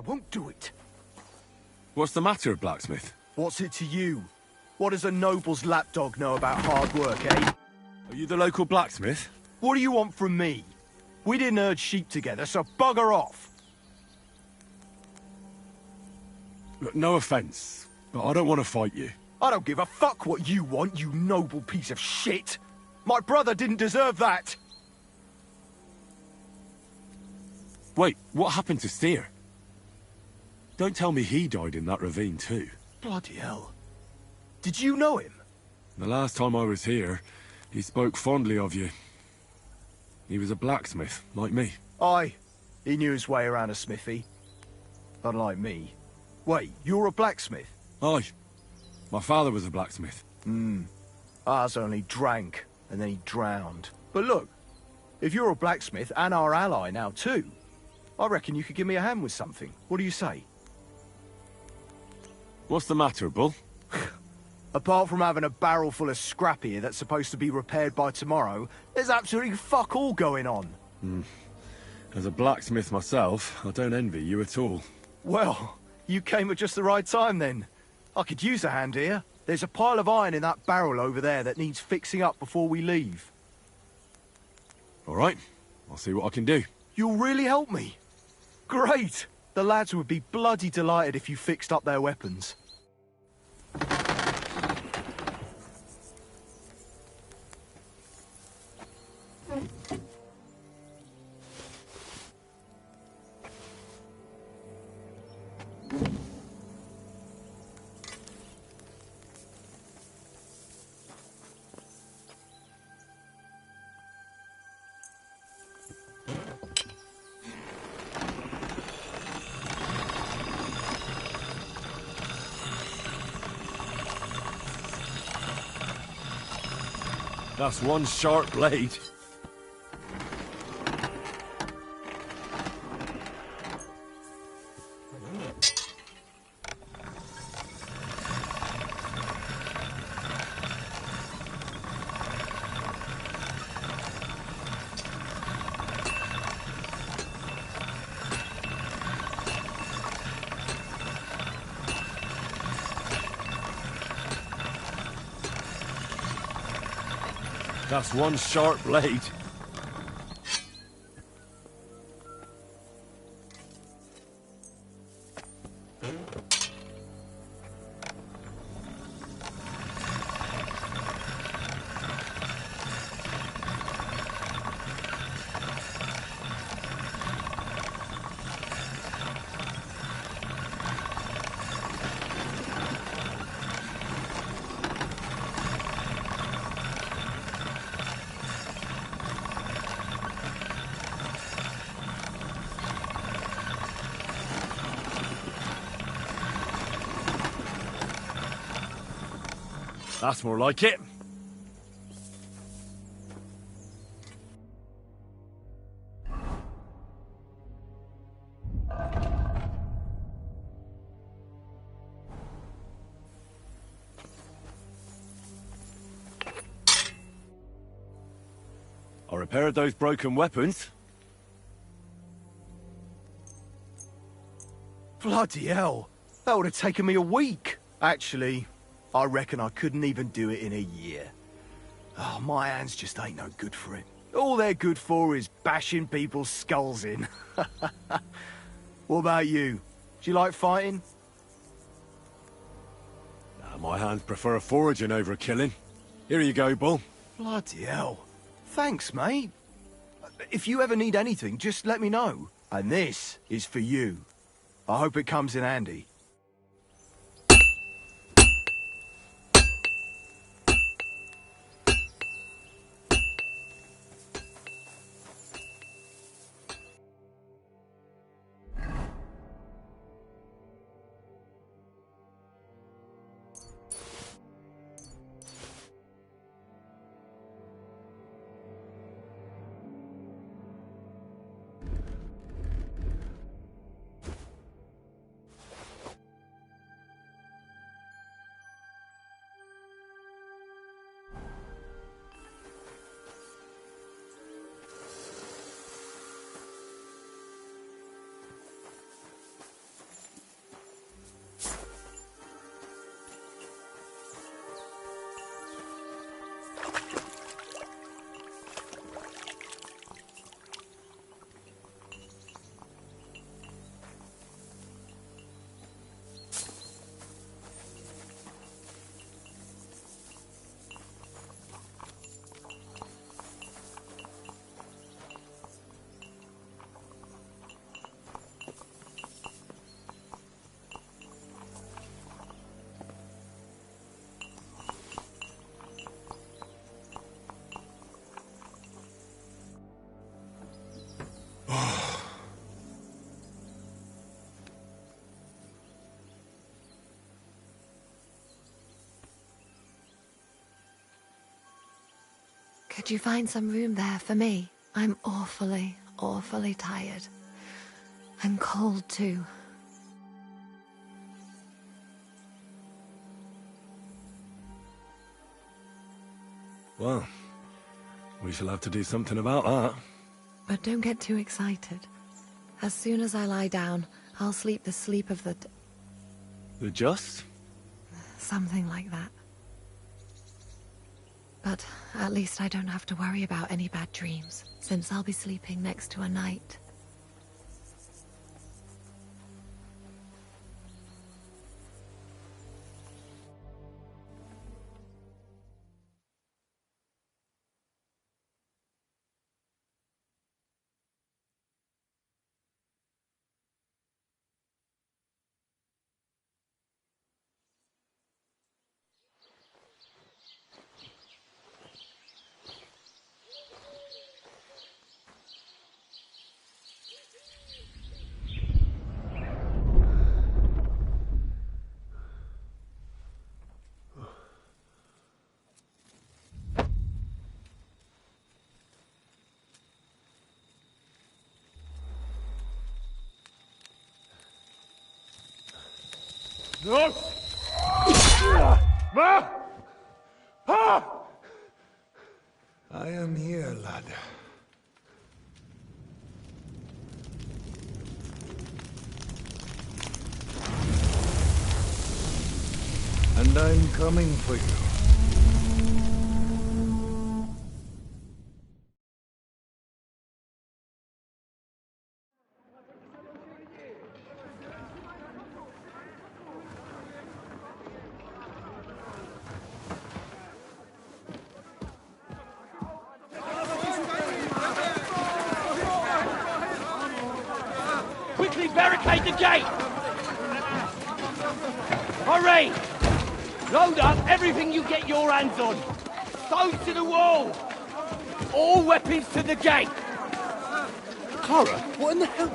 G: I won't do it.
A: What's the matter, blacksmith?
G: What's it to you? What does a noble's lapdog know about hard work, eh?
A: Are you the local blacksmith?
G: What do you want from me? We didn't herd sheep together, so bugger off.
A: Look, no offence, but I don't want to fight you.
G: I don't give a fuck what you want, you noble piece of shit. My brother didn't deserve that.
A: Wait, what happened to Steer? Don't tell me he died in that ravine too.
G: Bloody hell. Did you know him?
A: The last time I was here, he spoke fondly of you. He was a blacksmith, like me.
G: Aye. He knew his way around a smithy. Unlike me. Wait, you're a blacksmith?
A: Aye. My father was a blacksmith.
G: Ours only drank, and then he drowned. But look, if you're a blacksmith and our ally now too, I reckon you could give me a hand with something. What do you say?
A: What's the matter, Bull?
G: Apart from having a barrel full of scrap here that's supposed to be repaired by tomorrow, there's absolutely fuck all going on.
A: As a blacksmith myself, I don't envy you at all.
G: Well, you came at just the right time then. I could use a hand here. There's a pile of iron in that barrel over there that needs fixing up before we leave.
A: All right, I'll see what I can do.
G: You'll really help me? Great! The lads would be bloody delighted if you fixed up their weapons.
A: That's one sharp blade. That's one sharp blade. That's more like it. I repaired those broken weapons.
U: Bloody hell. That would have taken me a week. Actually, I reckon I couldn't even do it in a year. Oh, my hands just ain't no good for it. All they're good for is bashing people's skulls in. What about you? Do you like fighting?
A: My hands prefer foraging over killing. Here you go, Bull.
U: Bloody hell. Thanks, mate. If you ever need anything, just let me know. And this is for you. I hope it comes in handy.
J: Could you find some room there for me? I'm awfully, awfully tired. And cold, too.
A: Well, we shall have to do something about that.
J: But don't get too excited. As soon as I lie down, I'll sleep the sleep of the...
A: The just?
J: Something like that. But at least I don't have to worry about any bad dreams, since I'll be sleeping next to a knight.
Q: No! Ma! Ah! I am here, lad. And I'm coming for you.
K: Quickly barricade the gate! Hurry! Load up everything you get your hands on. Stones to the wall! All weapons to the gate!
Q: Clara, what in the hell?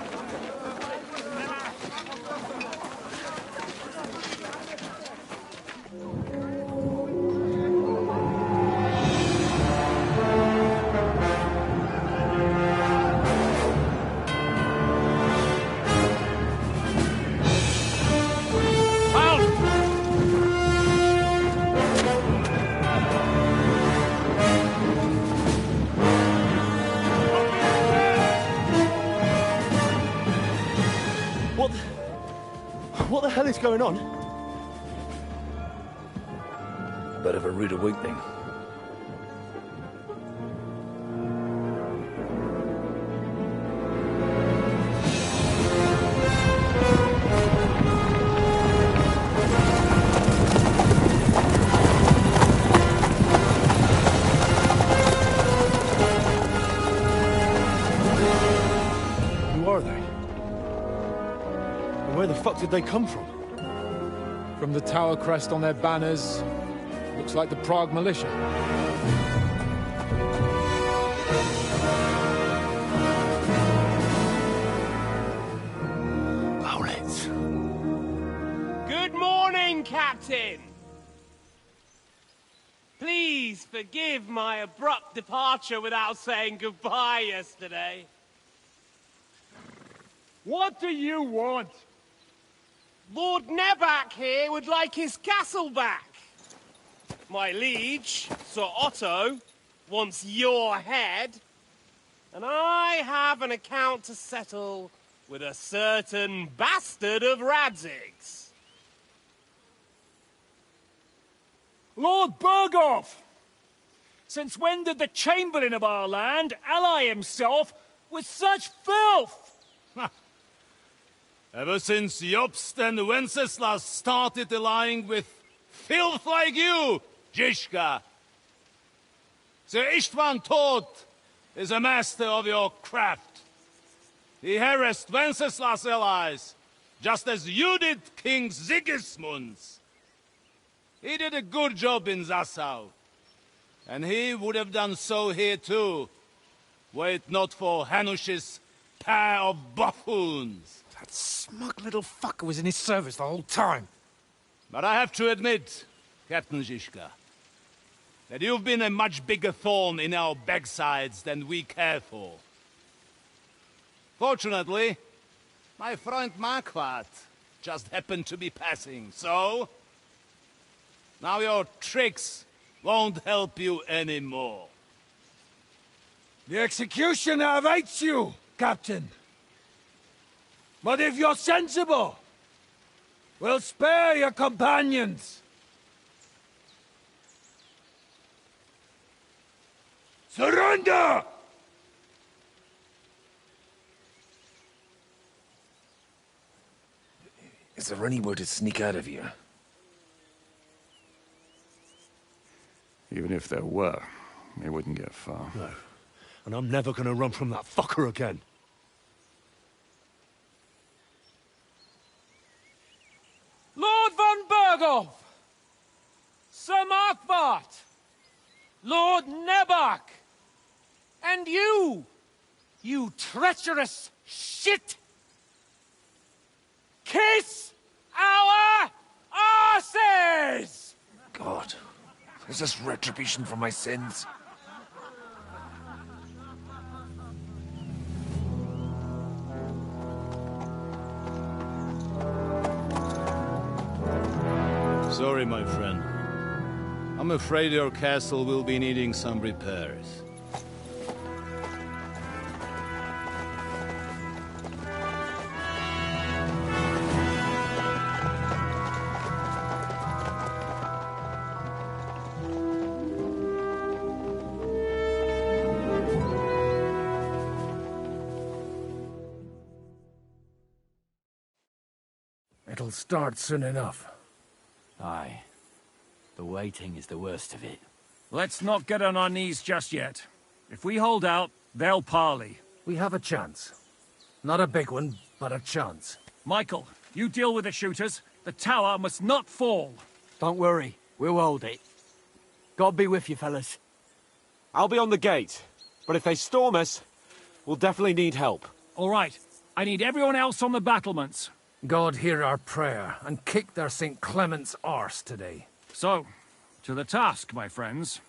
A: What the hell is going on?
Q: Bit of a rude awakening.
A: Who are they? And where the fuck did they come from?
W: From the tower crest on their banners, looks like the Prague militia.
E: Good morning, Captain! Please forgive my abrupt departure without saying goodbye yesterday.
W: What do you want?
E: Lord Nebakov here would like his castle back. My liege, Sir Otto, wants your head. And I have an account to settle with a certain bastard of Radzig's.
R: Lord Berghoff! Since when did the Chamberlain of our land ally himself with such filth?
G: Ever since Jobst and Wenceslas started allying with filth like you, Zizka. Sir Istvan Tod is a master of your craft. He harassed Wenceslas' allies, just as you did King Sigismund's. He did a good job in Zassau, and he would have done so here too, were it not for Hanush's pair of buffoons.
N: That smug little fucker was in his service the whole time.
G: But I have to admit, Captain Zizka, that you've been a much bigger thorn in our backsides than we care for. Fortunately, my friend Marquardt just happened to be passing, so now your tricks won't help you anymore.
K: The executioner awaits you, Captain. But if you're sensible, we'll spare your companions. Surrender!
Q: Is there any way to sneak out of here?
C: Even if there were, it wouldn't get far.
A: No. And I'm never gonna run from that fucker again.
R: Lord von Berghoff! Sir Marquardt! Lord Nebakov! And you! You treacherous shit! Kiss our asses!
Q: God, is this retribution for my sins?
H: Sorry, my friend. I'm afraid your castle will be needing some repairs.
T: It'll start soon enough.
R: Aye. The waiting is the worst of it.
F: Let's not get on our knees just yet. If we hold out, they'll parley.
T: We have a chance. Not a big one, but a chance.
F: Michael, you deal with the shooters. The tower must not fall.
R: Don't worry. We'll hold it. God be with you, fellas.
P: I'll be on the gate. But if they storm us, we'll definitely need help.
F: All right. I need everyone else on the battlements.
T: God hear our prayer, and kick their St. Clement's arse today.
F: So, to the task, my friends.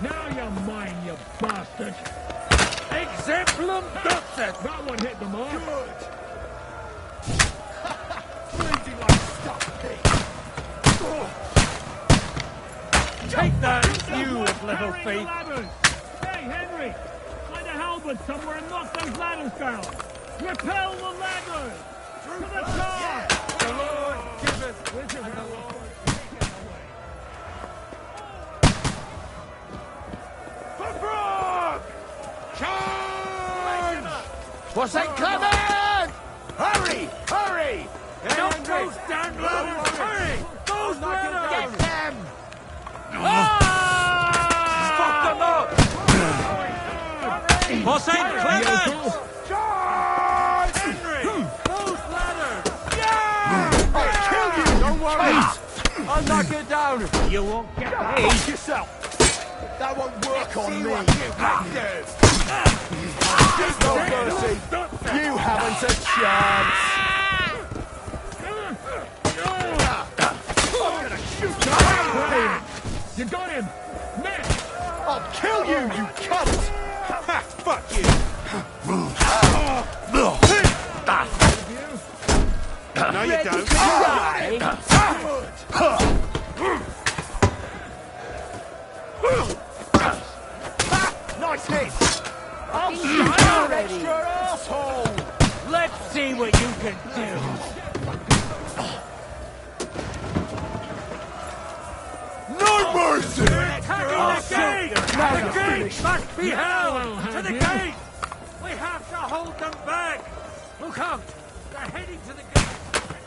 K: Now you're mine, you bastard! Exemplum duxet! That one hit the mark. Good! Bleeding like stuff pig!
F: Take that, you with little feet!
K: Hey, Henry! Find a halberd somewhere and knock those ladders down! Repel the ladders! To the top! The Lord giveth wisdom, and the Lord taketh away. For Brock! Charge!
G: For St. Clement! Hurry! Hurry!
K: Don't those damn ladders! Hurry! Those ladders!
G: Get them!
P: Fuck them up! For St. Clement!
G: Charge!
K: Henry! Those ladders!
G: I'll kill you! Don't worry!
P: I'll knock it down!
K: You won't get that!
G: Ease yourself! That won't work on me! Just no mercy! You haven't a chance! I'm gonna shoot you!
K: You got him! Man!
G: I'll kill you, you cunt!
K: Fuck you!
G: No, you don't. Nice hit!
K: I'll
G: shut up, extra asshole!
K: Let's see what you can do!
G: No mercy!
K: Attacking the gate! The gate must be held! To the gate! We have to hold them back! Look out! They're heading to the gate!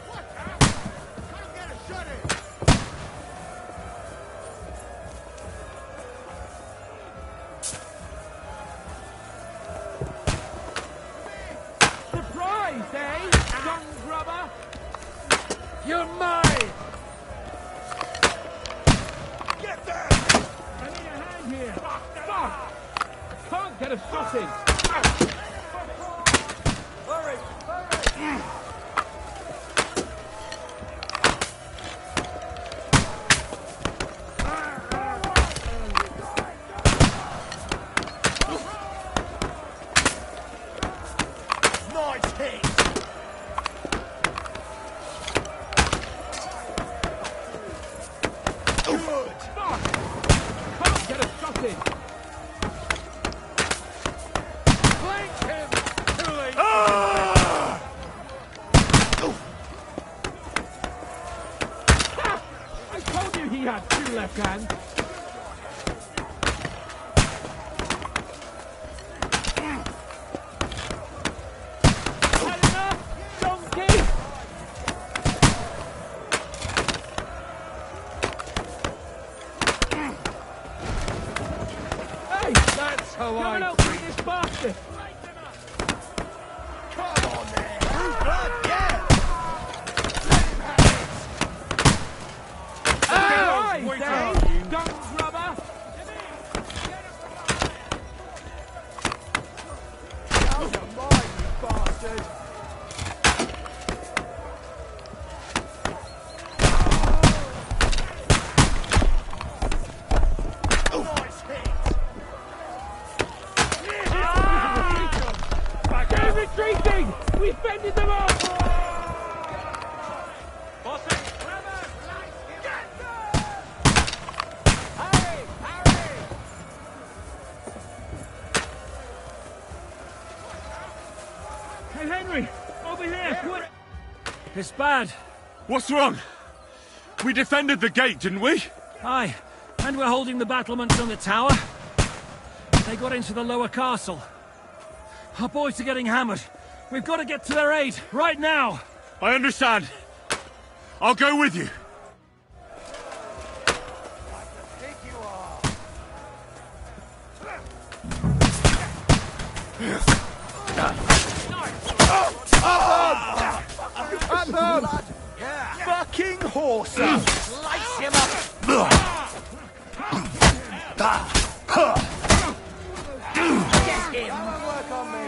K: Watch out! Come get a shot in!
N: down here! Fuck! Can't get a shot in!
K: Hurry! Hurry!
G: Nice hit!
N: Good! Fuck! Can't get a shot in! Flank him! Too late! I told you he had two left hands!
K: Come on out with this bastard!
G: Come on there! Blood, yeah!
N: Hey, Dave! Guns, rubber!
G: Out of mine, you bastard! Nice hit!
N: They're retreating! We've fended them off!
B: Hey, Henry! Over here! Quick! It's bad.
A: What's wrong? We defended the gate, didn't we?
B: Aye, and we're holding the battlements on the tower. They got into the lower castle. Our boys are getting hammered. We've got to get to their aid, right now!
A: I understand. I'll go with you.
G: Fucking horse! Slice him up! Get him! Work on me!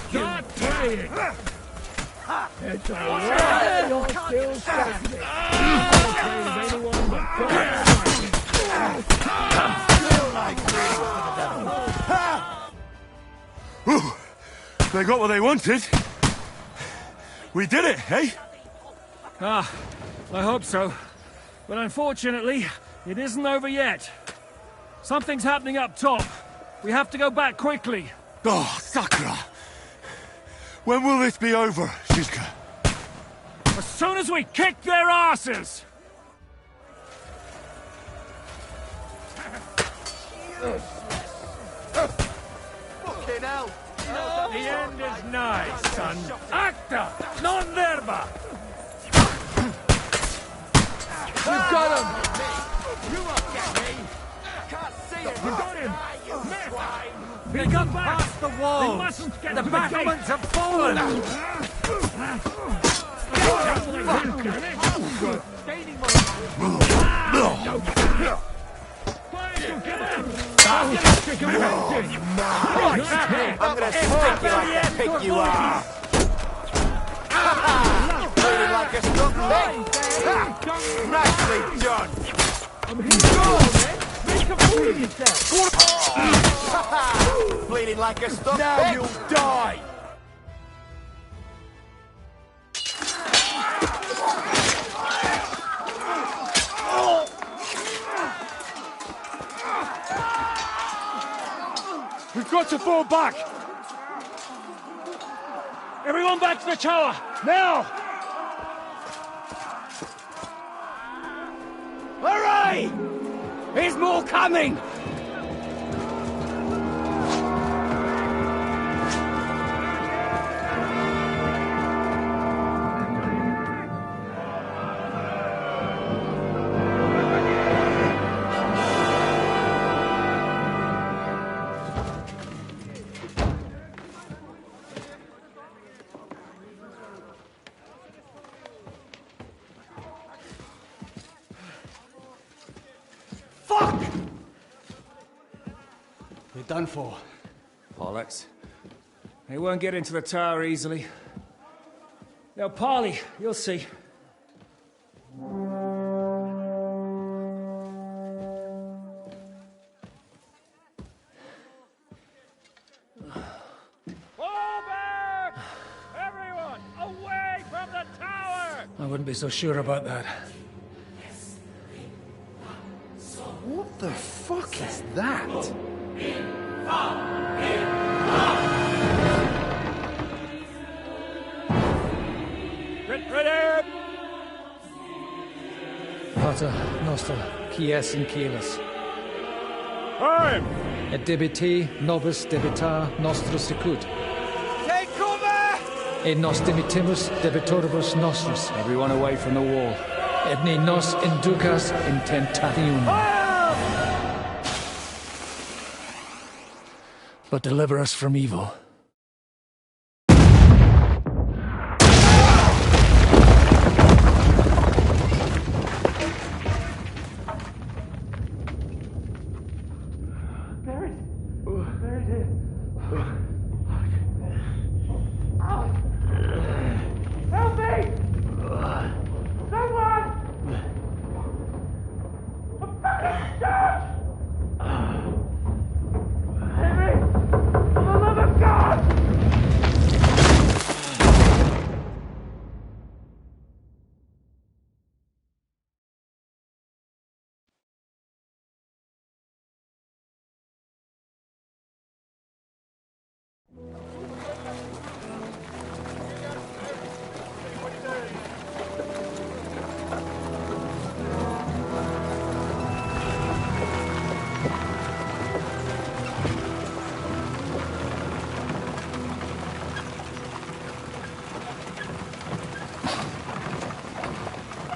N: Start playing! It's a lie you're still standing! I'm afraid of anyone but God.
A: They got what they wanted. We did it, eh?
B: Ah, I hope so. But unfortunately, it isn't over yet. Something's happening up top. We have to go back quickly.
A: Oh, Sakura! When will this be over, Zizka?
B: As soon as we kick their asses!
G: Fucking hell!
N: The end is nigh, son. Acta, non verba! We've got him!
G: You won't get me! Can't see it!
N: You got him!
G: You swine!
N: They got past the wall!
B: They mustn't get
N: The
B: to
N: battlements have fallen! Gaining
G: I'm gonna stick you like a pig you are! Bleeding like a stuck pig! Nicely done! Bleeding like a stuck pig! Now you'll die!
A: We've got to fall back!
B: Everyone back to the tower! Now!
K: Hurry! There's more coming! Fuck! We're done for.
B: Bollocks. They won't get into the tower easily. Now, Parley, you'll see.
R: I wouldn't be so sure about that.
U: What the fuck is that?
B: Get ready!
R: Pater Noster, Quies in Kielis.
B: Time!
R: Et debiti nobis debita nostros sicut.
K: Take cover!
R: Et nos dimitimus debitoribus nostris.
W: Everyone away from the wall.
R: Et ne nos inducas in tentationem. But deliver us from evil.
K: Help me! Someone! I'm fucking stuck! Henry! For the love of God!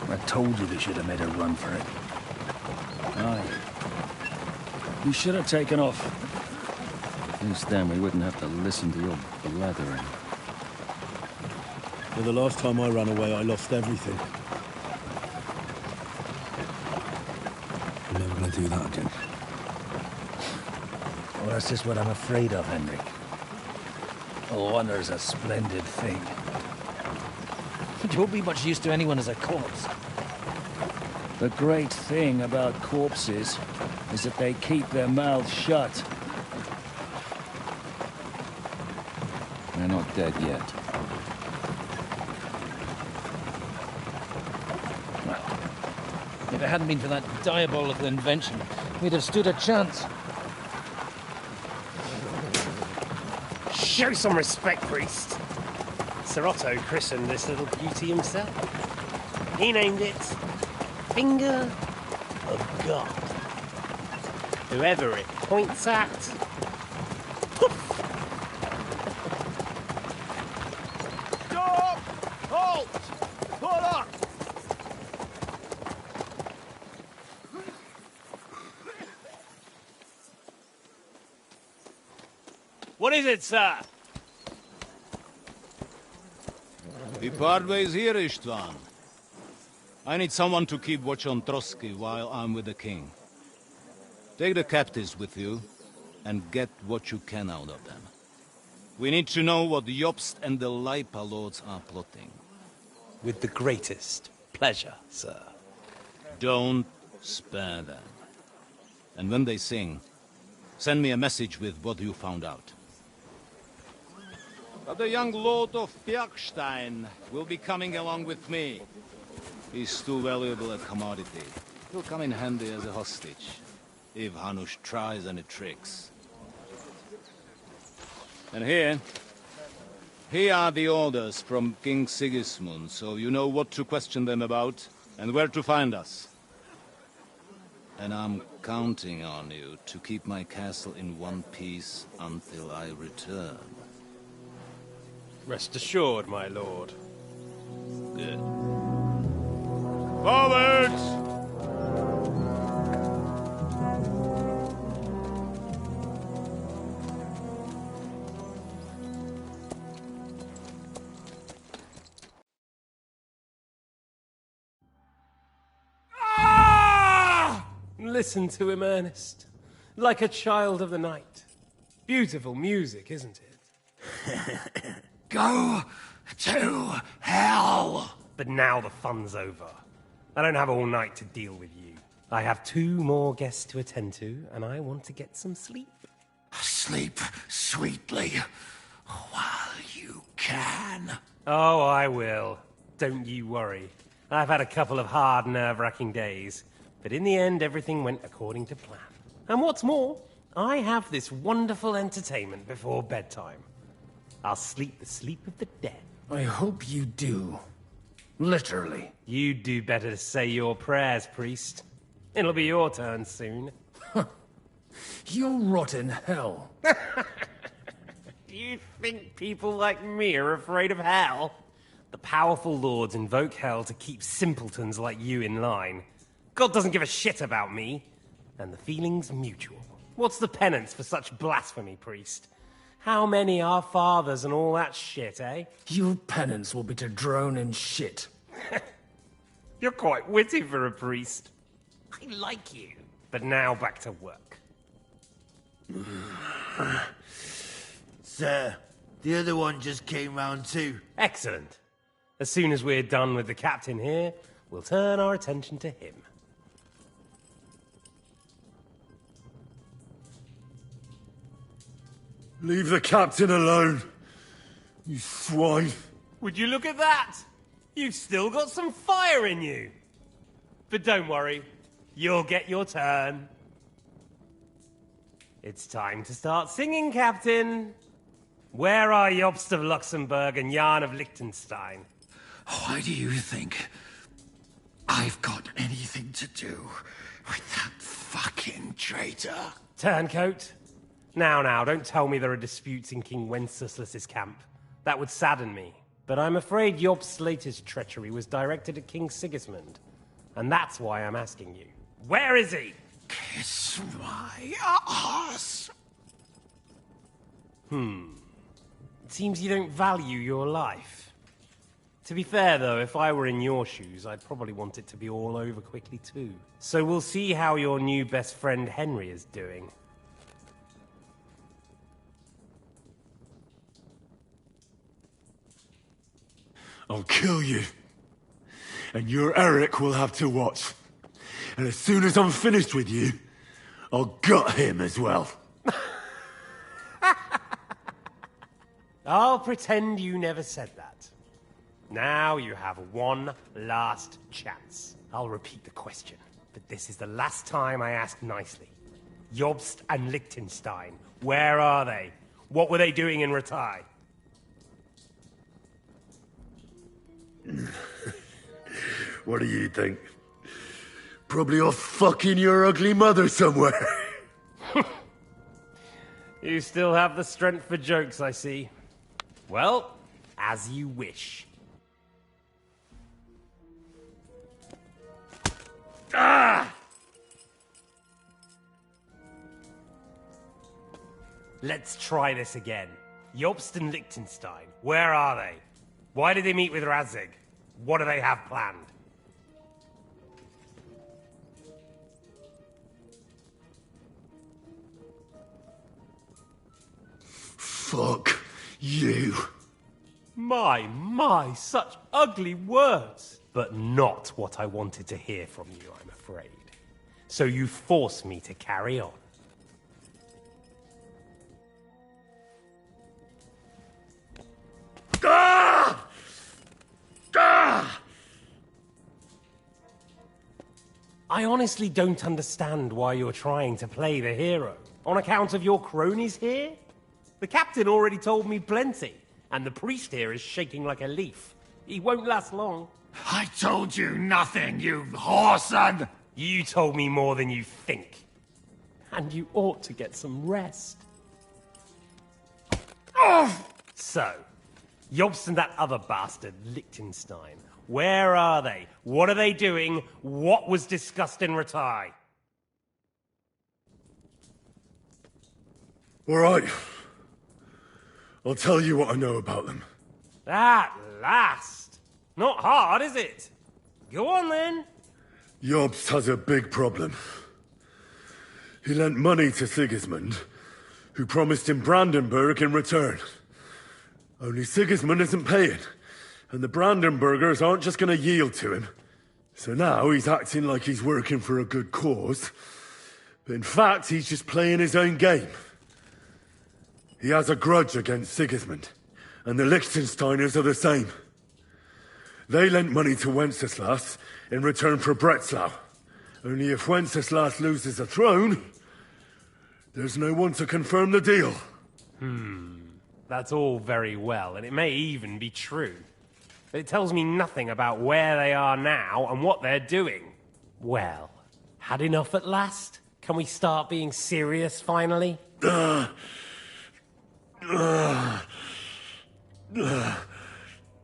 W: I told you they should have made a run for it.
B: Aye. You should have taken off.
W: At least then we wouldn't have to listen to your blathering.
A: Well, the last time I ran away, I lost everything. I'm never gonna do that again.
W: Well, that's just what I'm afraid of, Henry. Honor's a splendid thing.
R: But you won't be much use to anyone as a corpse.
B: The great thing about corpses is that they keep their mouths shut.
W: They're not dead yet.
R: If it hadn't been for that diabolical invention, we'd have stood a chance.
E: Show some respect, priest. Sir Otto christened this little beauty himself. He named it Finger of God. Whoever it points at,
G: Stop! Halt! Pull up!
E: what is it, sir?
H: We part ways here, Istvan. I need someone to keep watch on Trotsky while I'm with the king. Take the captives with you, and get what you can out of them. We need to know what the Jobst and the Leipa lords are plotting.
L: With the greatest pleasure, sir.
H: Don't spare them. And when they sing, send me a message with what you found out. But the young lord of Bjergstein will be coming along with me. He's too valuable a commodity. He'll come in handy as a hostage, if Hanush tries any tricks. And here are the orders from King Sigismund, so you know what to question them about, and where to find us. And I'm counting on you to keep my castle in one piece until I return.
E: Rest assured, my lord.
H: Good. Forwards!
E: listen to him, Ernest. Like a child of the night. Beautiful music, isn't it?
K: Go to hell!
E: But now the fun's over. I don't have all night to deal with you. I have 2 more guests to attend to, and I want to get some sleep.
K: Sleep sweetly while you can.
E: Oh, I will. Don't you worry. I've had a couple of hard, nerve-wracking days, but in the end, everything went according to plan. And what's more, I have this wonderful entertainment before bedtime. I'll sleep the sleep of the dead.
T: I hope you do. Literally.
E: You'd do better to say your prayers, priest. It'll be your turn soon.
T: You'll rot in hell.
E: Do you think people like me are afraid of hell? The powerful lords invoke hell to keep simpletons like you in line. God doesn't give a shit about me. And the feeling's mutual. What's the penance for such blasphemy, priest? How many are fathers and all that shit, eh?
T: Your penance will be to drown in shit.
E: You're quite witty for a priest. I like you. But now back to work.
U: Sir, the other one just came round too.
E: Excellent. As soon as we're done with the captain here, we'll turn our attention to him.
A: Leave the captain alone, you swine.
E: Would you look at that? You've still got some fire in you. But don't worry, you'll get your turn. It's time to start singing, Captain. Where are Jobst of Luxembourg and Jan of Liechtenstein?
K: Why do you think I've got anything to do with that fucking traitor?
E: Turncoat. Now, don't tell me there are disputes in King Wenceslas's camp. That would sadden me. But I'm afraid Jobst's latest treachery was directed at King Sigismund. And that's why I'm asking you. Where is he?
K: Kiss my ass.
E: It seems you don't value your life. To be fair, though, if I were in your shoes, I'd probably want it to be all over quickly, too. So we'll see how your new best friend Henry is doing.
A: I'll kill you. And your Eric will have to watch. And as soon as I'm finished with you, I'll gut him as well.
E: I'll pretend you never said that. Now you have one last chance. I'll repeat the question, but this is the last time I ask nicely. Jobst and Liechtenstein, where are they? What were they doing in Ratai?
A: What do you think? Probably off fucking your ugly mother somewhere.
E: You still have the strength for jokes, I see. Well, as you wish. Ah! Let's try this again. Jobst and Liechtenstein, where are they? Why did they meet with Radzig? What do they have planned?
A: Fuck you.
E: My, such ugly words. But not what I wanted to hear from you, I'm afraid. So you force me to carry on.
A: Ah! Ah!
E: I honestly don't understand why you're trying to play the hero. On account of your cronies here? The captain already told me plenty, and the priest here is shaking like a leaf. He won't last long.
K: I told you nothing, you whoreson!
E: You told me more than you think. And you ought to get some rest.
K: Oh!
E: So, Jobst and that other bastard, Liechtenstein. Where are they? What are they doing? What was discussed in Ratai?
A: All right. I'll tell you what I know about them.
E: At last! Not hard, is it? Go on, then.
A: Jobst has a big problem. He lent money to Sigismund, who promised him Brandenburg in return. Only Sigismund isn't paying, and the Brandenburgers aren't just going to yield to him. So now he's acting like he's working for a good cause, but in fact he's just playing his own game. He has a grudge against Sigismund, and the Liechtensteiners are the same. They lent money to Wenceslas in return for Breslau. Only if Wenceslas loses the throne, there's no one to confirm the deal.
E: That's all very well, and it may even be true. But it tells me nothing about where they are now and what they're doing. Well, had enough at last? Can we start being serious finally?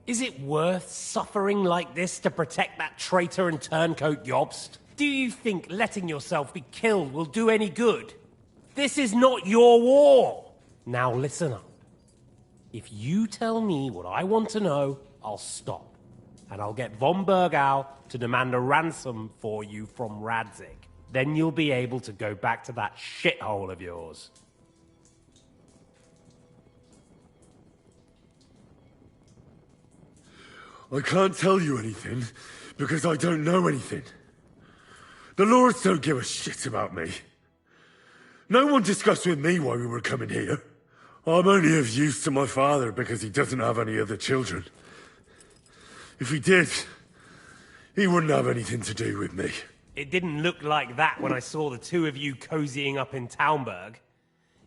E: Is it worth suffering like this to protect that traitor and turncoat Jobst? Do you think letting yourself be killed will do any good? This is not your war! Now listen up. If you tell me what I want to know, I'll stop. And I'll get von Bergau to demand a ransom for you from Radzig. Then you'll be able to go back to that shithole of yours.
A: I can't tell you anything, because I don't know anything. The lords don't give a shit about me. No one discussed with me why we were coming here. I'm only of use to my father because he doesn't have any other children. If he did, he wouldn't have anything to do with me.
E: It didn't look like that when I saw the two of you cozying up in Taumberg.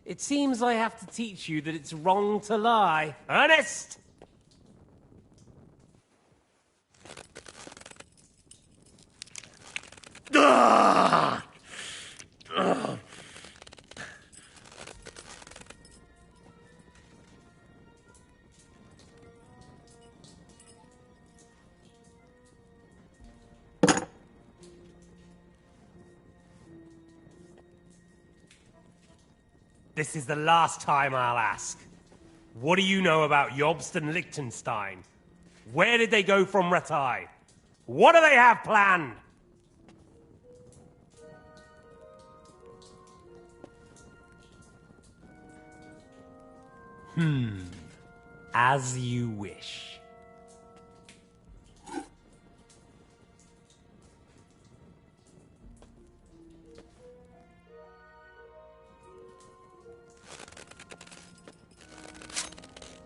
E: It seems I have to teach you that it's wrong to lie. Ernest!
A: Ah! Ah!
E: This is the last time I'll ask. What do you know about Jobst and Liechtenstein? Where did they go from Ratai? What do they have planned? As you wish.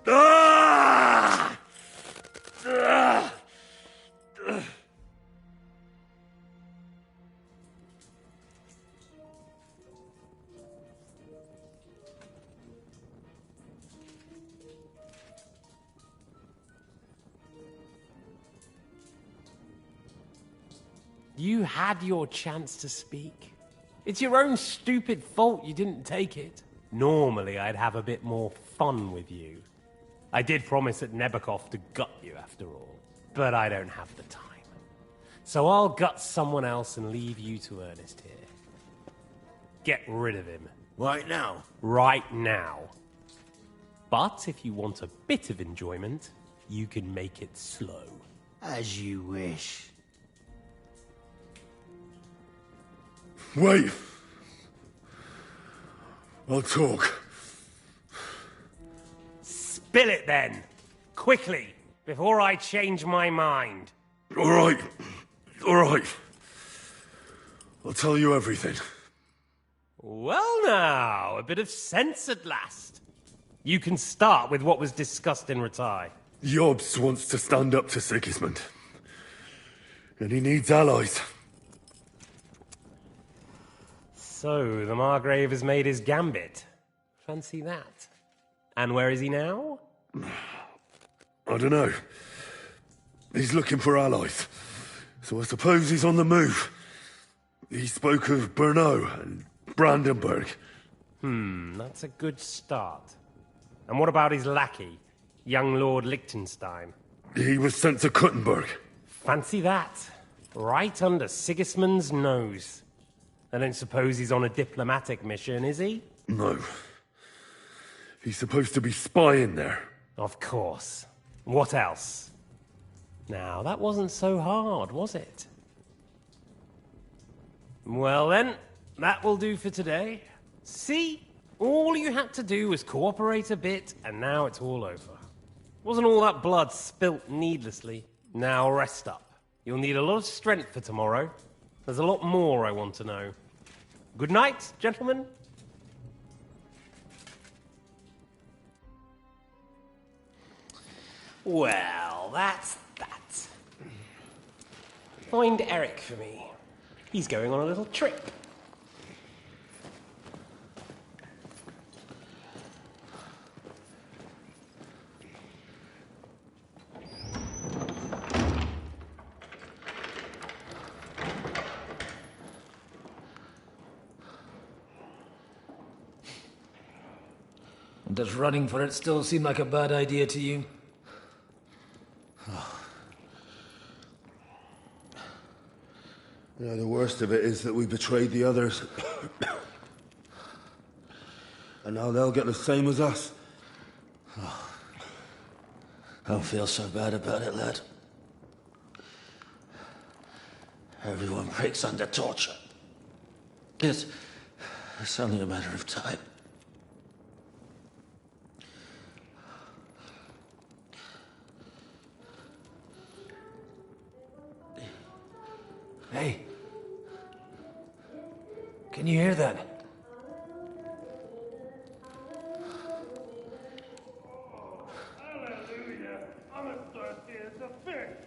A: Ah! Ah!
E: You had your chance to speak. It's your own stupid fault you didn't take it. Normally, I'd have a bit more fun with you. I did promise at Nebakov to gut you after all, but I don't have the time. So I'll gut someone else and leave you to Ernest here. Get rid of him.
U: Right now?
E: Right now. But if you want a bit of enjoyment, you can make it slow.
U: As you wish.
A: Wait. I'll talk.
E: Spill it then! Quickly, before I change my mind.
A: All right. All right. I'll tell you everything.
E: Well now, a bit of sense at last. You can start with what was discussed in Ratai.
A: Jobst wants to stand up to Sigismund. And he needs allies.
E: So, the Margrave has made his gambit. Fancy that. And where is he now?
A: I don't know. He's looking for allies. So I suppose he's on the move. He spoke of Brno and Brandenburg.
E: That's a good start. And what about his lackey, young Lord Liechtenstein?
A: He was sent to Kuttenberg.
E: Fancy that. Right under Sigismund's nose. I don't suppose he's on a diplomatic mission, is he?
A: No. He's supposed to be spying there.
E: Of course. What else? Now, that wasn't so hard, was it? Well then, that will do for today. See? All you had to do was cooperate a bit, and now it's all over. Wasn't all that blood spilt needlessly. Now rest up. You'll need a lot of strength for tomorrow. There's a lot more I want to know. Good night, gentlemen. Well, that's that. Find Eric for me. He's going on a little trip.
O: Does running for it still seem like a bad idea to you?
A: Yeah, the worst of it is that we betrayed the others. And now they'll get the same as us.
O: Don't feel so bad about it, lad. Everyone breaks under torture. It's only a matter of time. Hey. Can you hear that?
Q: Hallelujah. I'm as thirsty as a fish.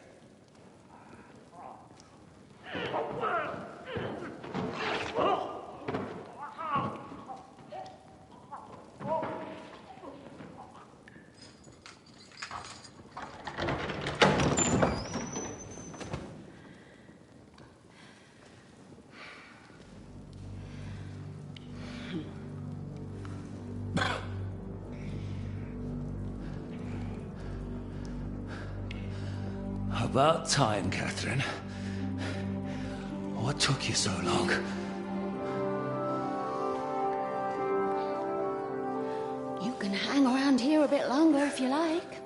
O: About time, Catherine. What took you so long?
S: You can hang around here a bit longer if you like.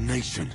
A: Damnation.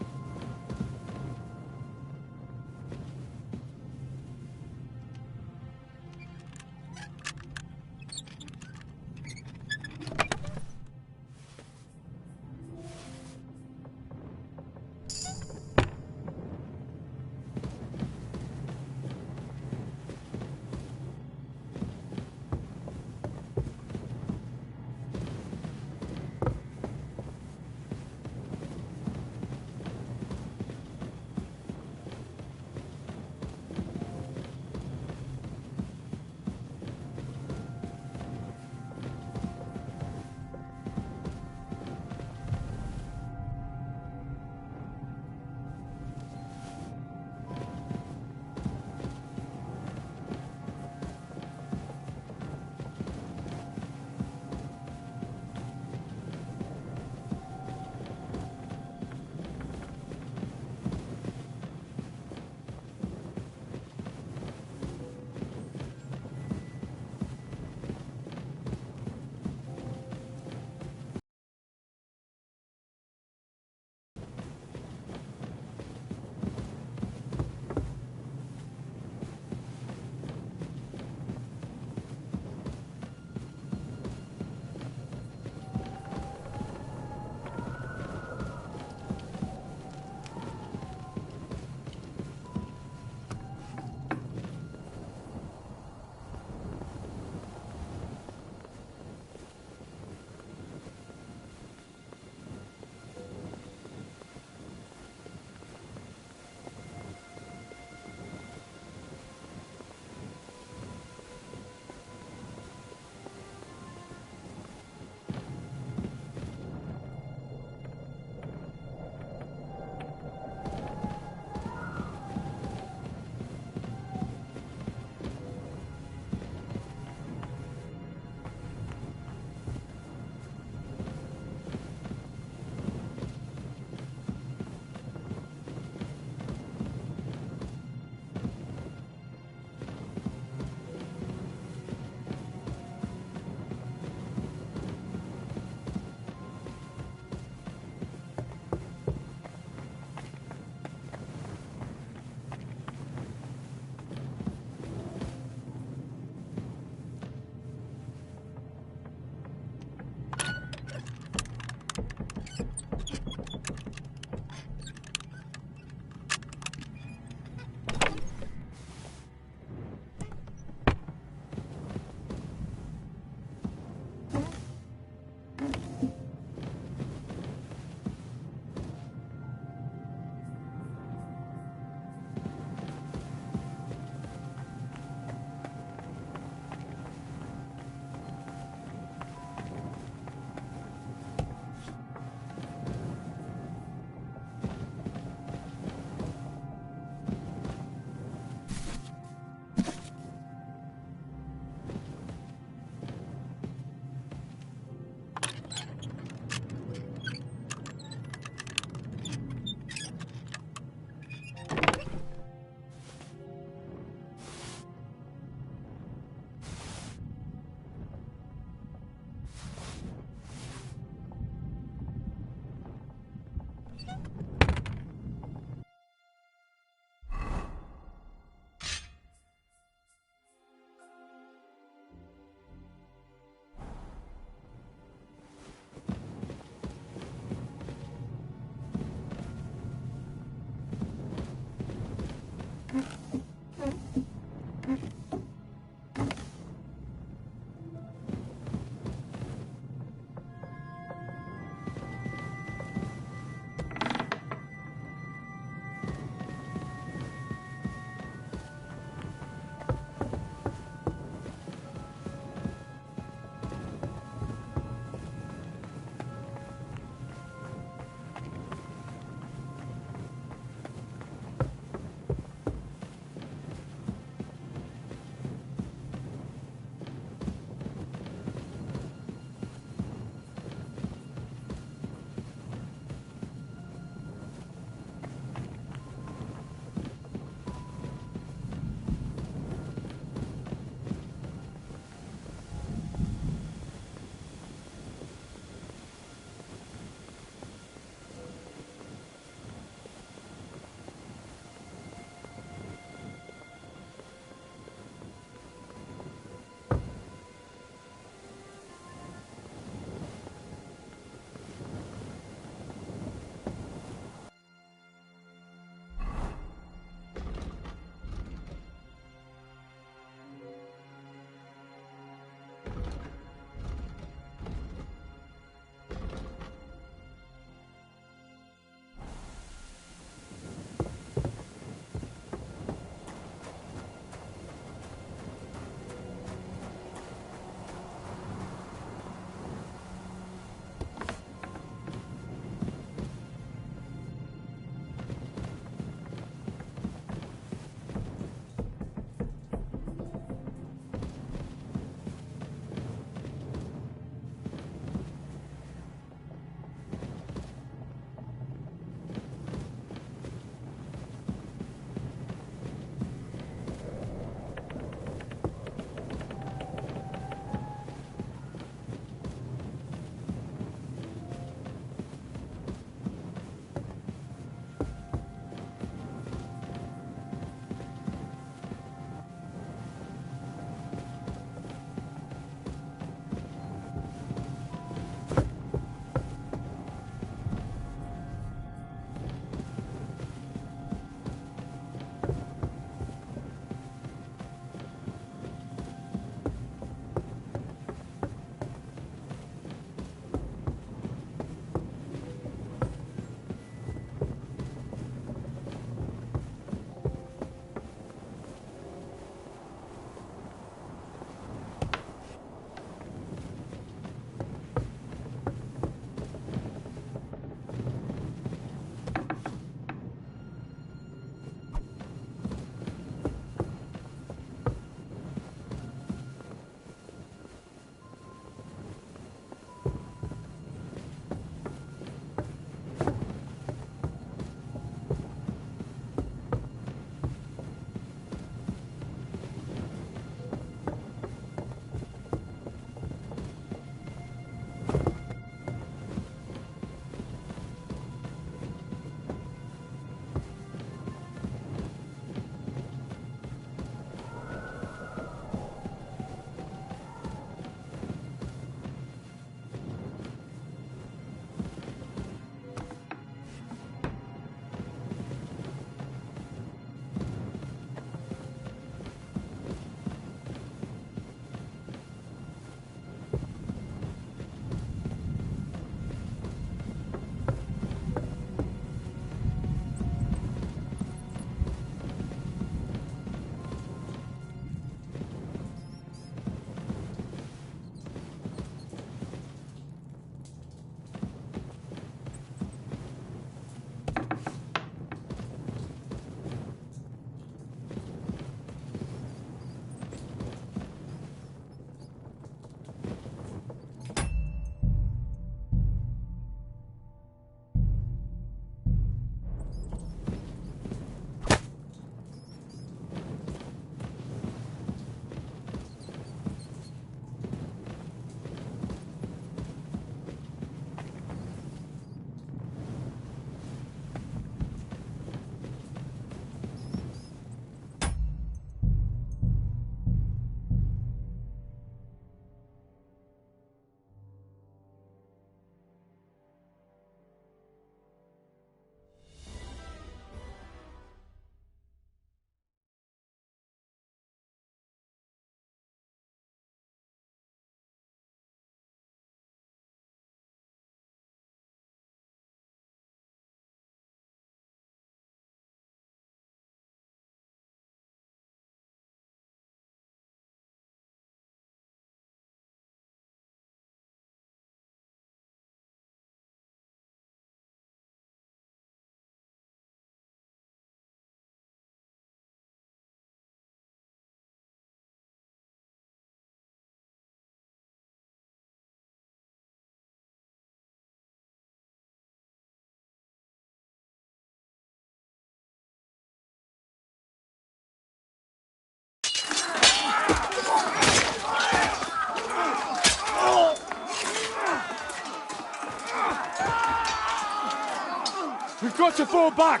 Q: We've got to fall back!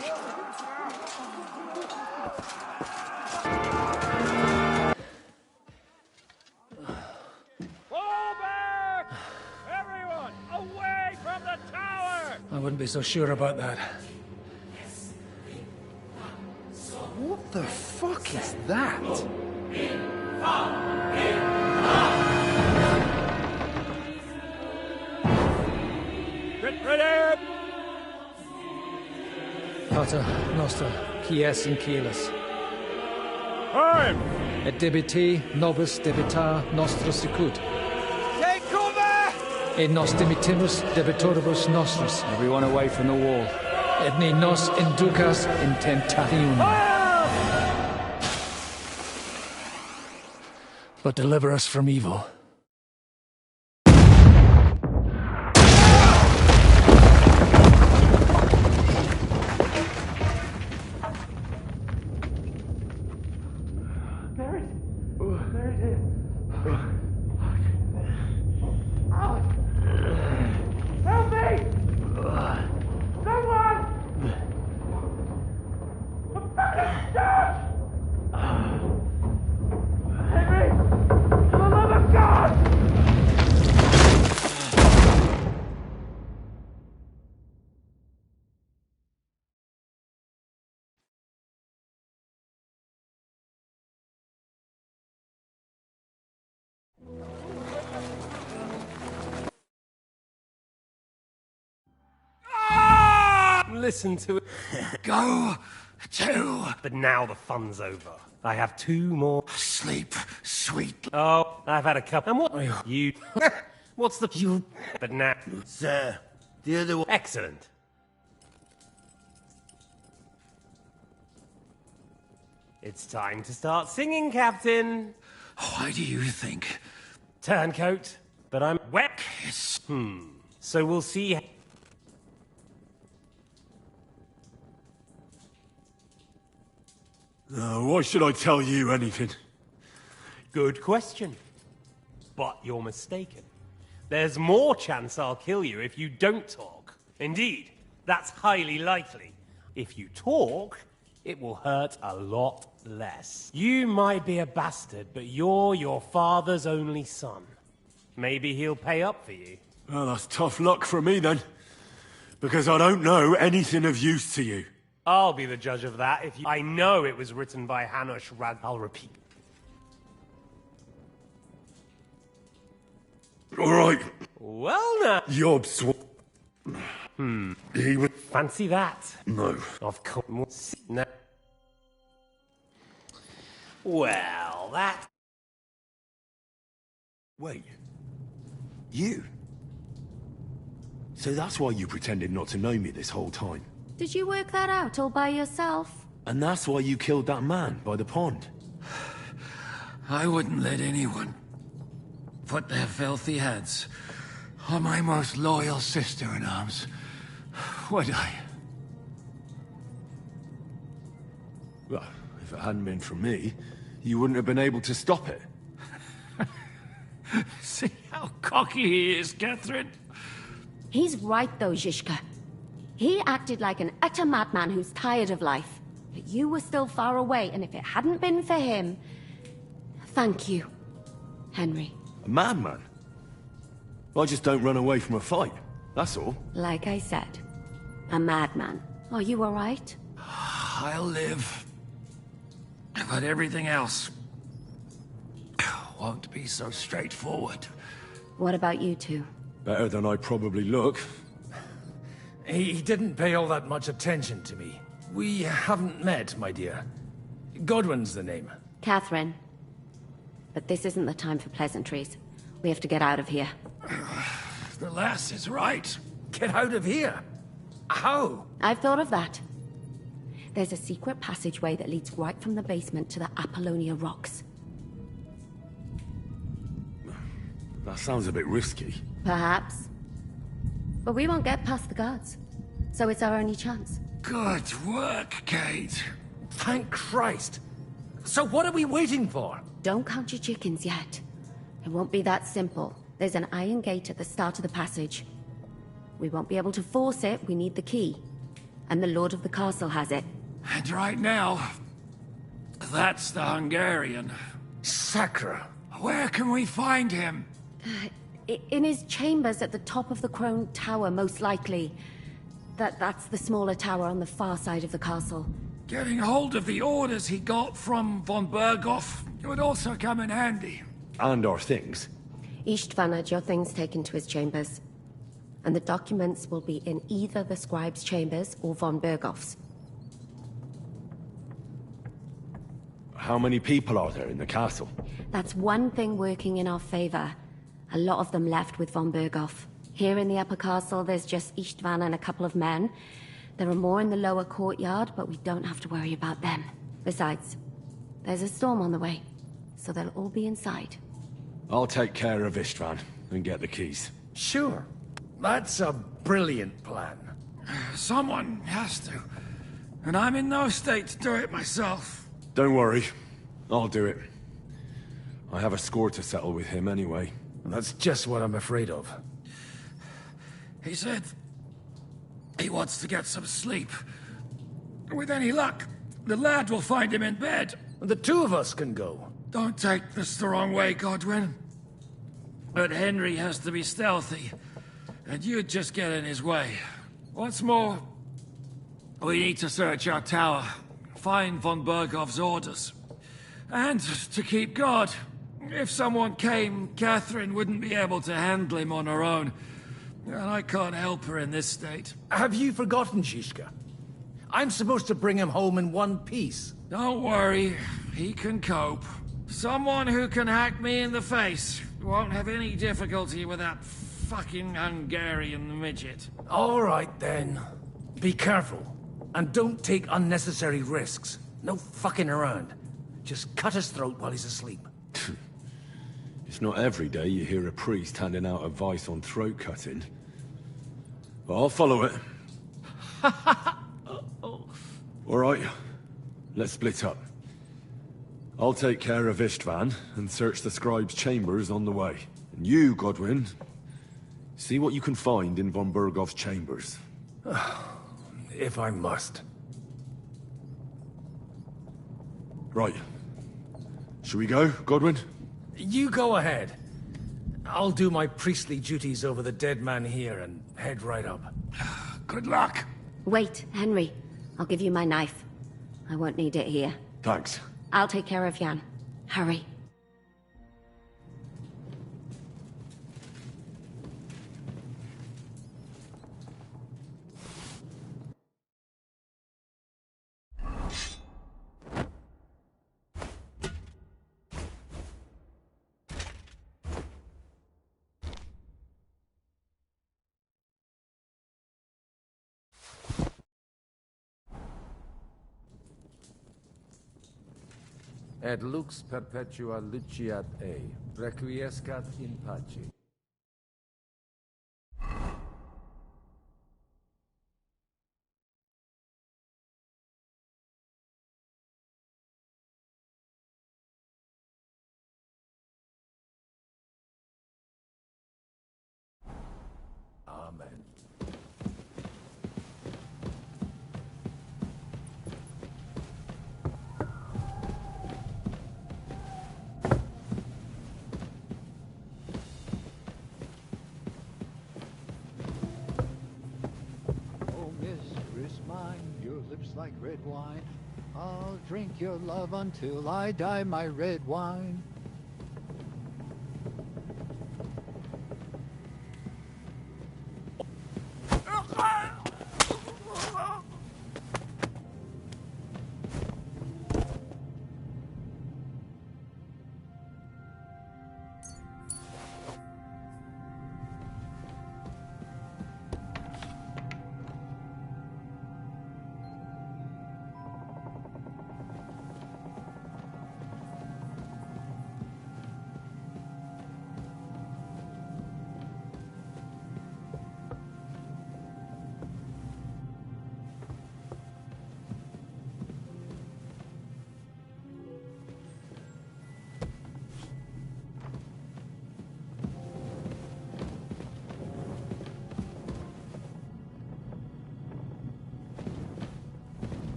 B: Fall back! Everyone, away from the tower!
T: I wouldn't be so sure about that.
U: What the fuck is that?
B: Get ready!
T: Pater Noster, quies in Kielis.
B: Time!
T: Et debiti nobis debita nostra sicut.
B: Take cover!
T: Et nos dimitimus debitoribus nostris.
F: Everyone away from the wall.
T: Et ne nos inducas in tentationem. But deliver us from evil.
B: Help me! Someone! I'm better shot! Henry! For the love of God!
E: Listen to it.
K: Go to...
E: But now the fun's over. I have 2 more.
K: Sleep, sweet...
E: Oh, I've had a couple. And what? You... What's the... You... But now...
K: Sir, the other one...
E: Excellent. It's time to start singing, Captain.
K: Why do you think?
E: Turncoat. But I'm wet. So we'll see...
A: Why should I tell you anything?
E: Good question. But you're mistaken. There's more chance I'll kill you if you don't talk. Indeed, that's highly likely. If you talk, it will hurt a lot less. You might be a bastard, but you're your father's only son. Maybe he'll pay up for you.
A: Well, that's tough luck for me then. Because I don't know anything of use to you.
E: I'll be the judge of that if you... I know it was written by Hanush Rad... I'll repeat.
A: All right.
E: Well now...
A: Yobs. He would...
E: Fancy that?
A: No.
E: Of course. No. Well, that...
A: Wait. You? So that's why you pretended not to know me this whole time?
S: Did you work that out all by yourself?
A: And that's why you killed that man by the pond?
K: I wouldn't let anyone put their filthy hands on my most loyal sister-in-arms, would I?
A: Well, if it hadn't been for me, you wouldn't have been able to stop it.
K: See how cocky he is, Catherine?
S: He's right though, Zizka. He acted like an utter madman who's tired of life. But you were still far away, and if it hadn't been for him... Thank you, Henry.
A: A madman? I just don't run away from a fight, that's all.
S: Like I said, a madman. Are you all right?
K: I'll live. But everything else won't be so straightforward.
S: What about you two?
A: Better than I probably look.
T: He didn't pay all that much attention to me. We haven't met, my dear. Godwin's the name.
S: Catherine. But this isn't the time for pleasantries. We have to get out of here.
T: The lass is right. Get out of here. How?
S: I've thought of that. There's a secret passageway that leads right from the basement to the Apollonia Rocks.
A: That sounds a bit risky.
S: Perhaps. But we won't get past the guards. So it's our only chance.
K: Good work, Kate.
T: Thank Christ. So what are we waiting for?
S: Don't count your chickens yet. It won't be that simple. There's an iron gate at the start of the passage. We won't be able to force it, we need the key. and the lord of the castle has it.
B: And right now, that's the Hungarian.
T: Sacra.
B: Where can we find him?
S: In his chambers at the top of the Crone Tower, most likely. That's the smaller tower on the far side of the castle.
B: Getting hold of the orders he got from von Berghoff would also come in handy.
A: And our things.
S: Istvan had your things taken to his chambers. And the documents will be in either the scribe's chambers or von Berghoff's.
A: How many people are there in the castle?
S: That's one thing working in our favor. A lot of them left with von Berghoff. Here in the upper castle, there's just Istvan and a couple of men. There are more in the lower courtyard, but we don't have to worry about them. Besides, there's a storm on the way, so they'll all be inside.
A: I'll take care of Istvan and get the keys.
T: Sure. That's a brilliant plan.
B: Someone has to. And I'm in no state to do it myself.
A: Don't worry. I'll do it. I have a score to settle with him anyway.
T: That's just what I'm afraid of.
B: He said he wants to get some sleep. With any luck, the lad will find him in bed.
T: The two of us can go.
B: Don't take this the wrong way, Godwin. But Henry has to be stealthy, and you'd just get in his way. What's more, we need to search our tower, find von Berghoff's orders. And to keep guard. If someone came, Catherine wouldn't be able to handle him on her own. And I can't help her in this state.
T: Have you forgotten, Zizka? I'm supposed to bring him home in one piece.
B: Don't worry, he can cope. Someone who can hack me in the face won't have any difficulty with that fucking Hungarian midget.
T: All right, then. Be careful. And don't take unnecessary risks. No fucking around. Just cut his throat while he's asleep.
A: It's not every day you hear a priest handing out advice on throat cutting. But I'll follow it. All right, let's split up. I'll take care of Istvan and search the scribe's chambers on the way. And you, Godwin, see what you can find in von Berghoff's chambers.
T: If I must.
A: Right. Shall we go, Godwin?
T: You go ahead. I'll do my priestly duties over the dead man here and head right up.
B: Good luck.
S: Wait, Henry. I'll give you my knife. I won't need it here.
A: Thanks.
S: I'll take care of Jan. Hurry.
N: Et lux perpetua luciat ei, requiescat in pace. Amen.
I: Like red wine, I'll drink your love until I die, my red wine.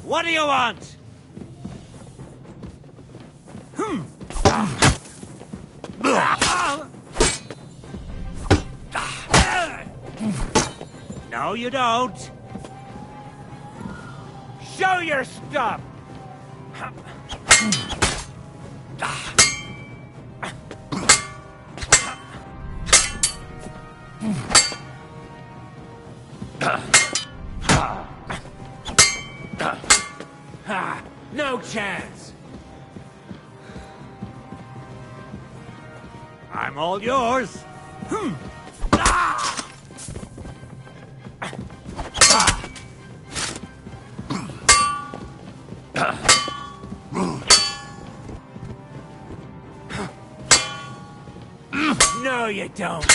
K: What do you want? No, you don't. Show your stuff! No chance. I'm all yours. No, you don't.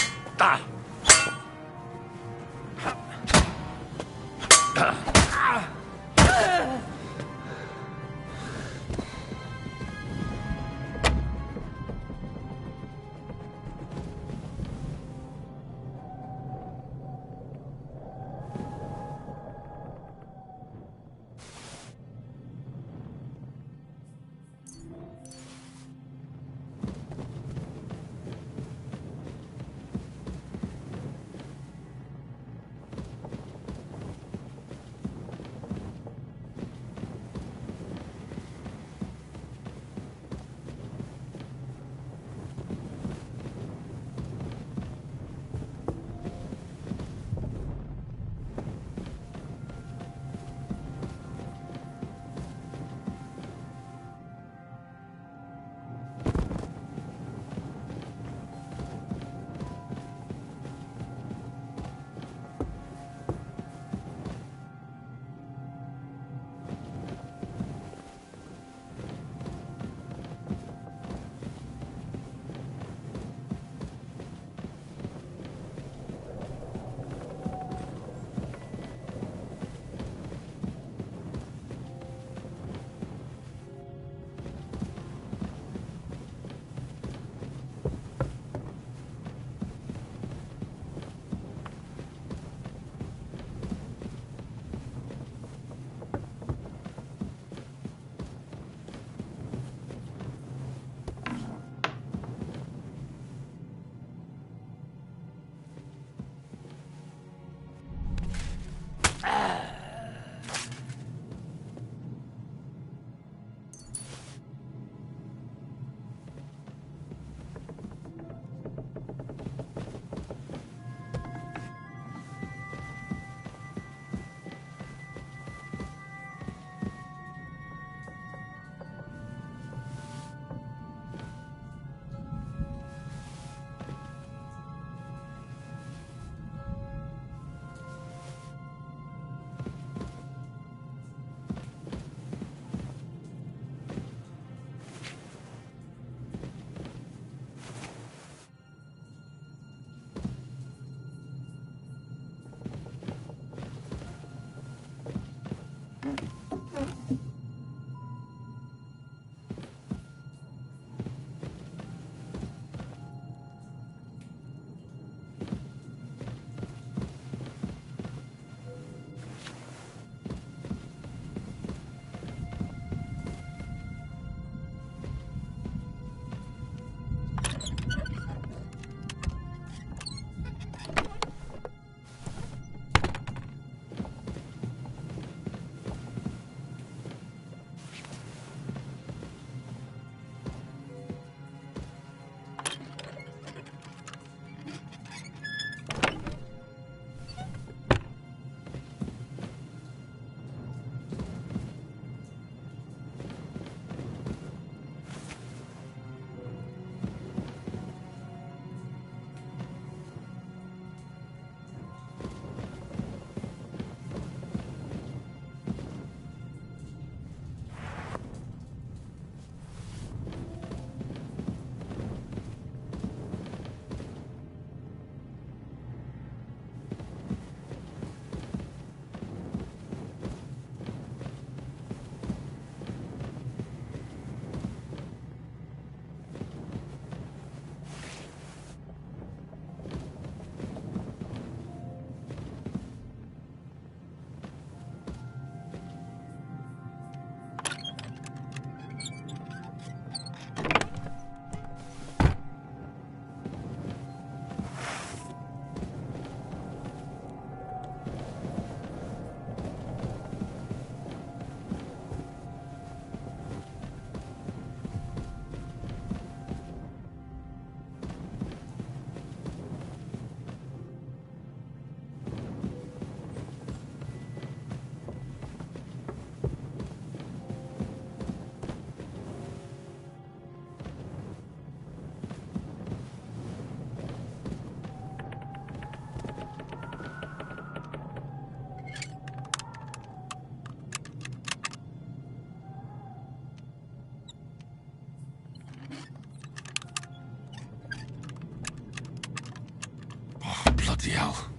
B: hell.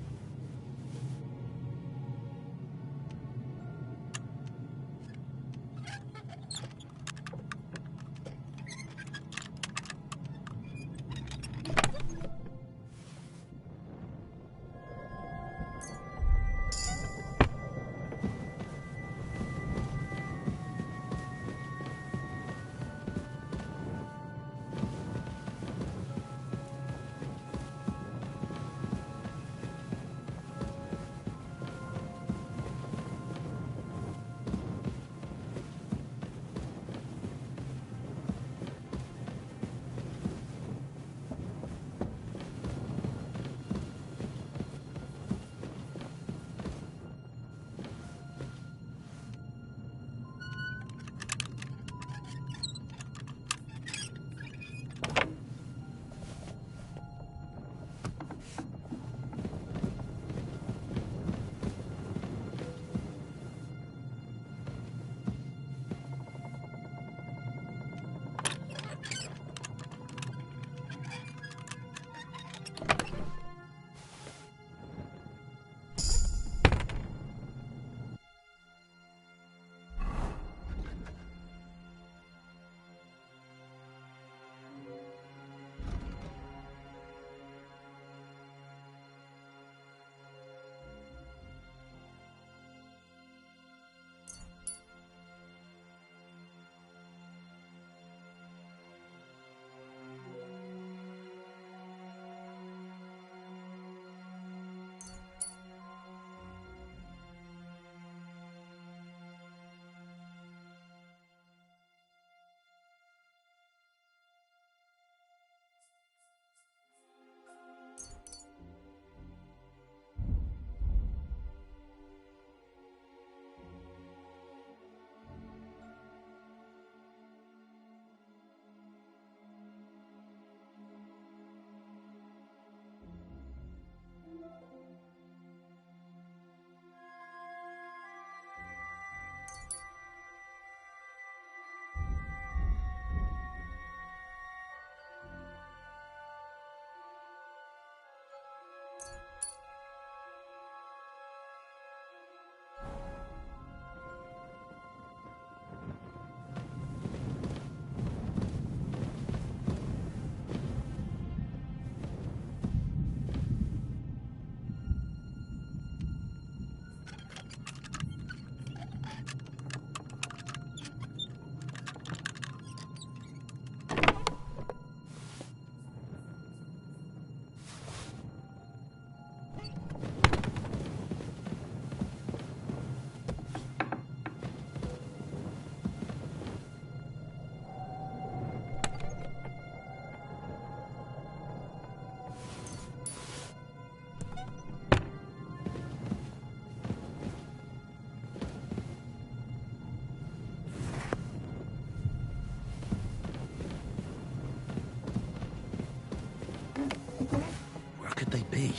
O: They be?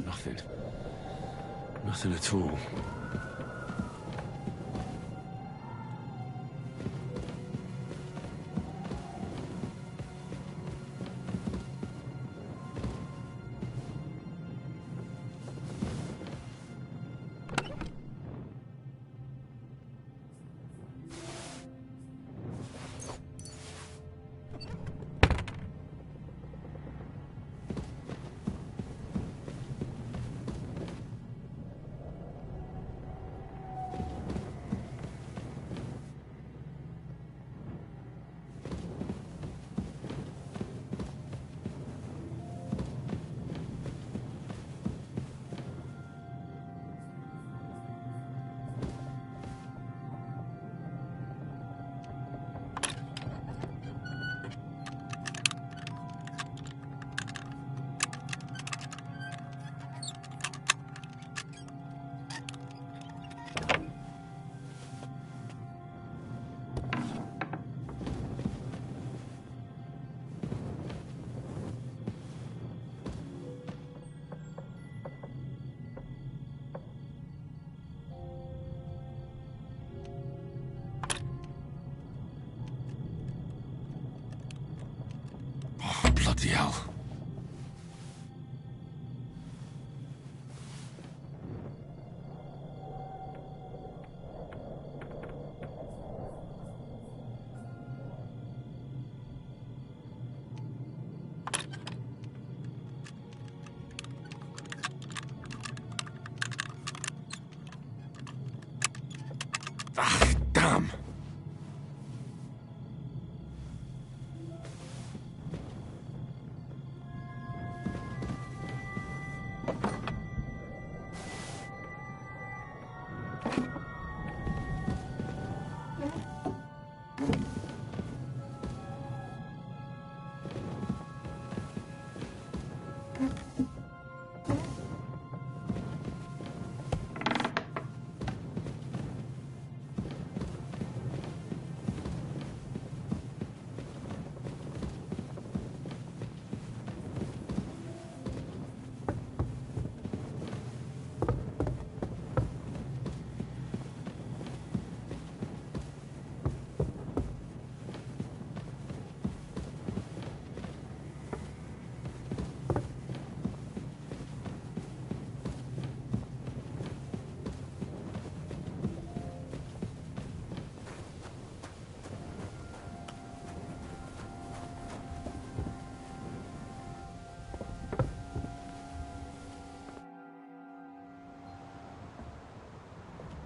A: Nothing. Nothing at all.
B: Bloody hell. Ah, damn.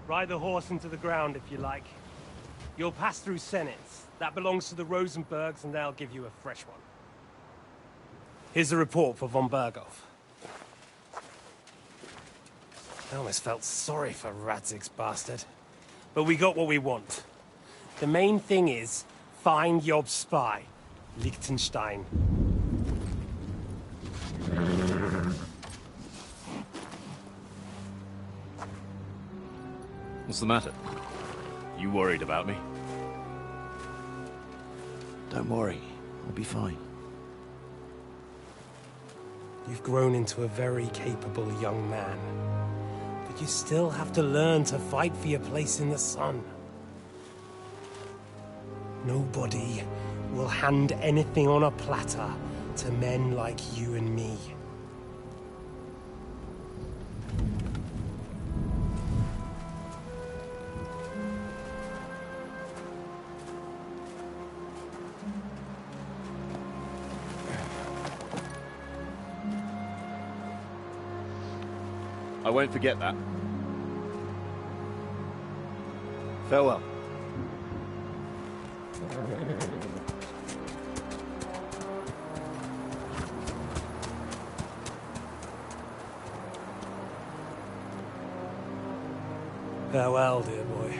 E: Ride the horse into the ground if you like. You'll pass through Senates. That belongs to the Rosenbergs, and they'll give you a fresh one. Here's the report for von Berghoff. I almost felt sorry for Radzig's bastard. But we got what we want. The main thing is, find Job's spy, Liechtenstein.
C: What's the matter? You worried about me?
O: Don't worry, I'll be fine.
E: You've grown into a very capable young man. But you still have to learn to fight for your place in the sun. Nobody will hand anything on a platter to men like you and me.
C: I won't forget that.
O: Farewell.
E: Farewell, dear boy.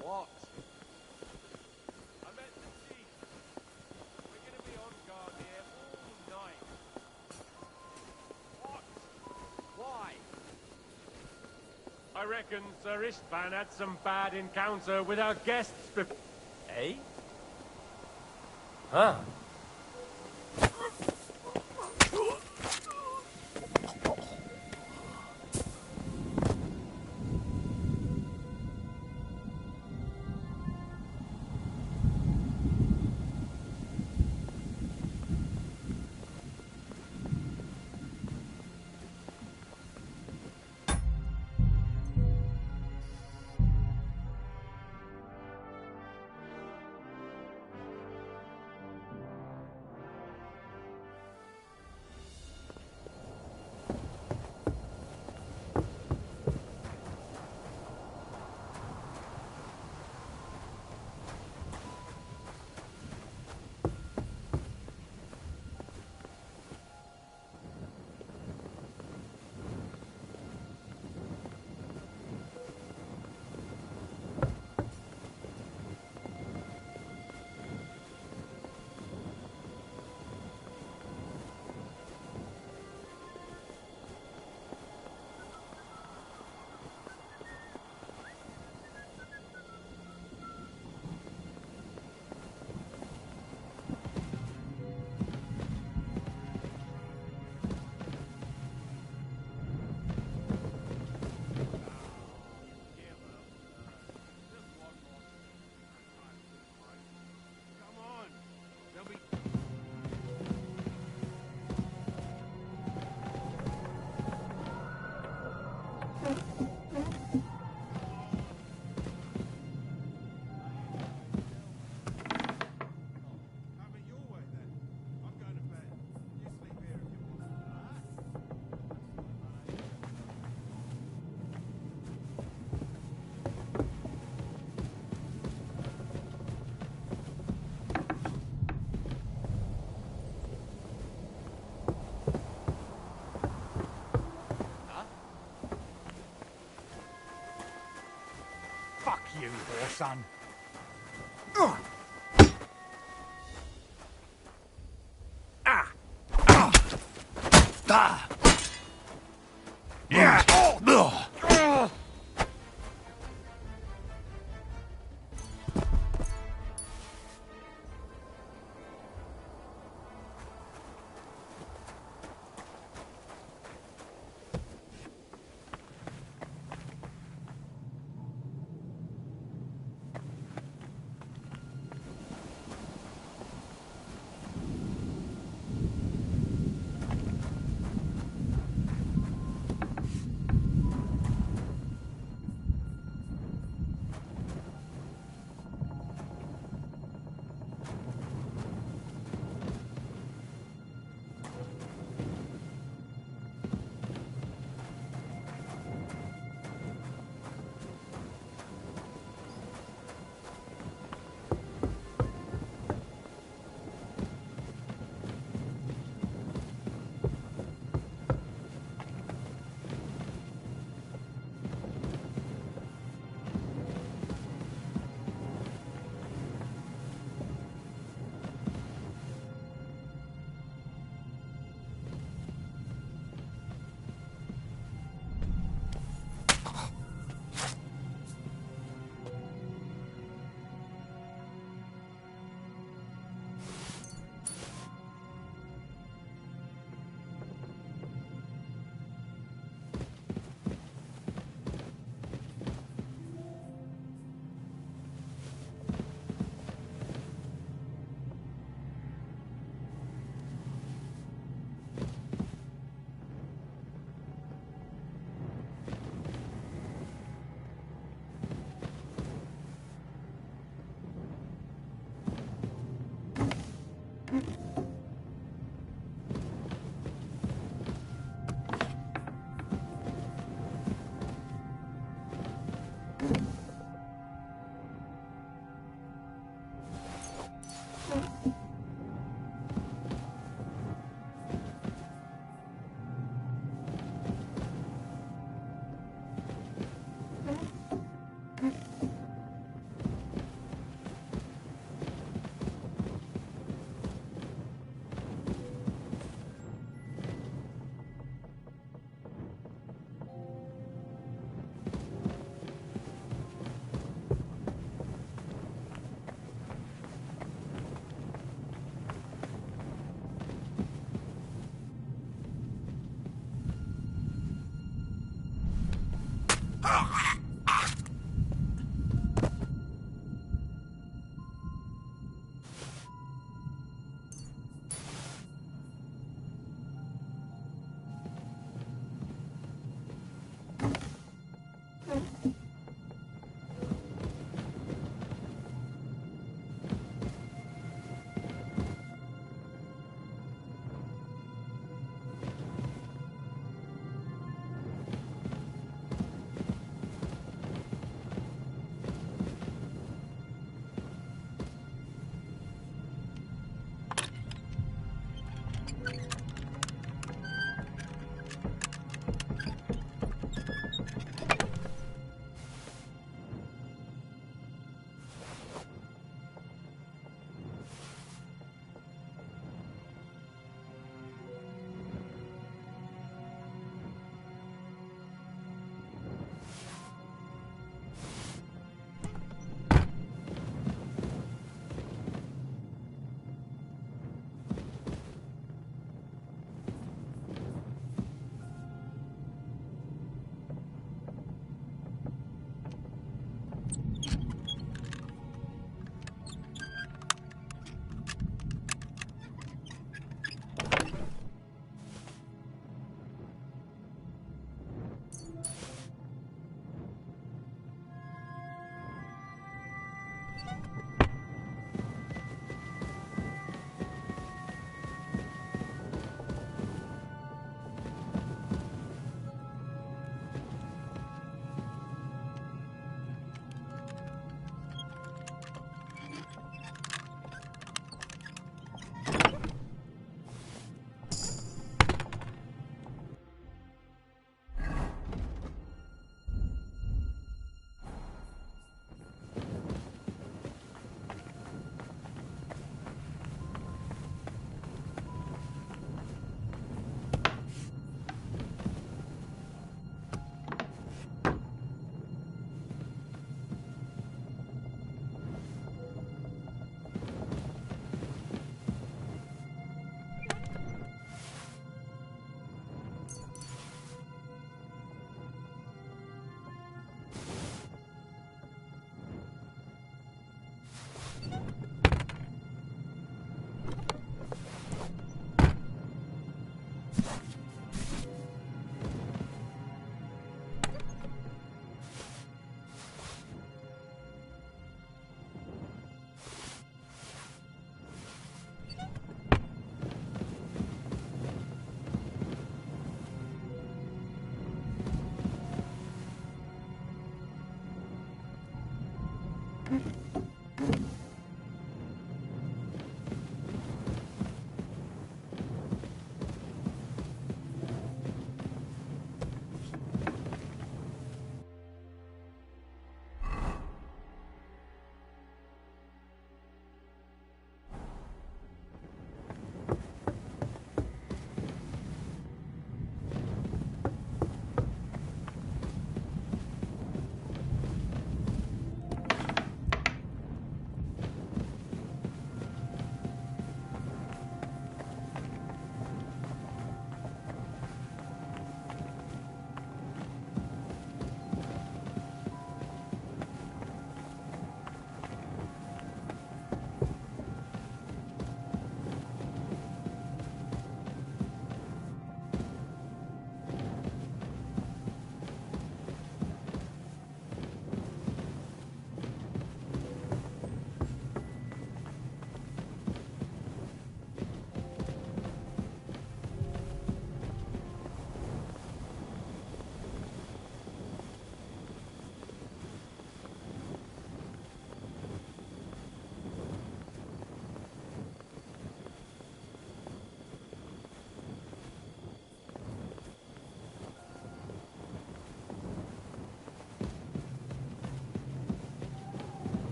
B: What? I meant the chief. We're gonna be on guard here all night. What? Why? I reckon Sir Istvan had some bad encounter with our guests before. Eh? Huh?
K: you, whoreson.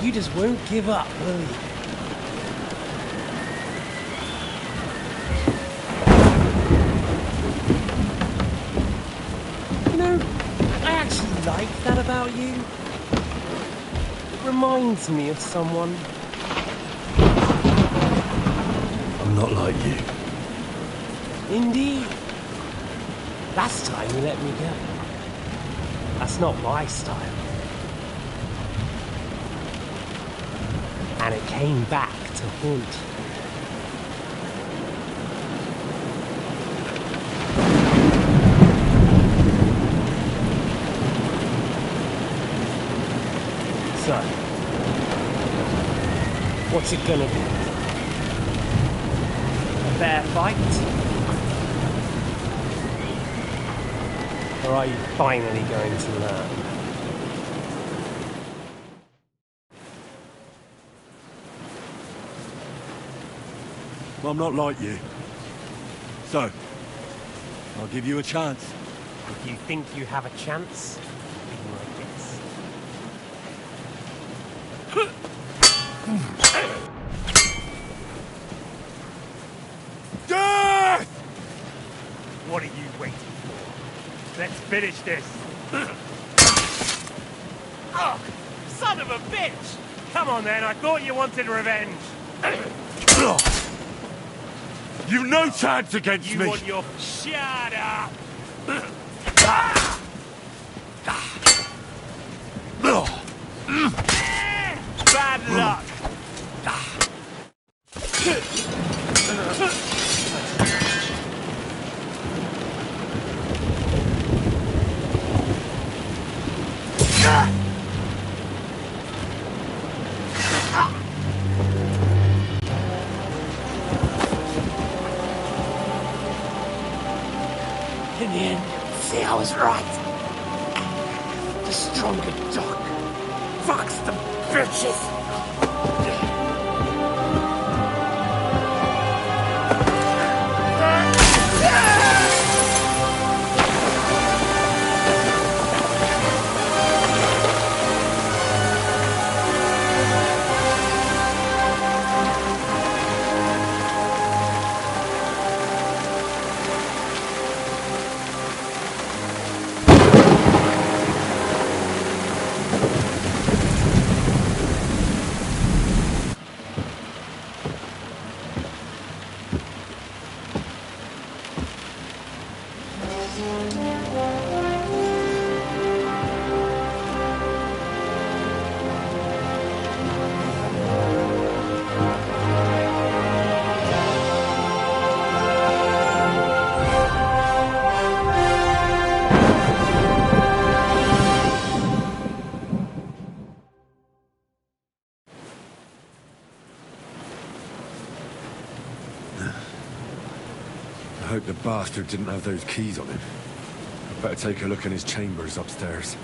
E: You just won't give up, will you? You know, I actually like that about you. It reminds me of someone.
A: I'm not like you.
E: Indeed. Last time you let me go. That's not my style. And it came back to haunt you. So, what's it gonna be? A fair fight? Or are you finally going to learn?
A: I'm not like you. So, I'll give you a chance.
E: If you think you have a chance, be my guess.
A: Death!
B: What are you waiting for? Let's finish this. Oh, son of a bitch! Come on then, I thought you wanted revenge.
A: You've no chance against
B: You
A: me!
B: want your... Shut up! Bad luck!
K: In the end, you'll see I was right. The stronger dog fucks the bitches.
A: I hope the bastard didn't have those keys on him. I'd better take a look in his chambers upstairs.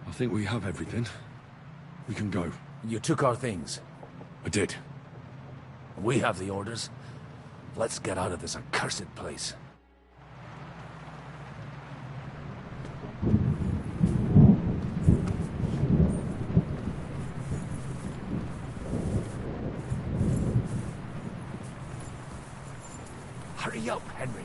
A: I think we have everything. We can go.
T: You took our things.
A: I did.
T: We have the orders. Let's get out of this accursed place. Hurry up, Henry.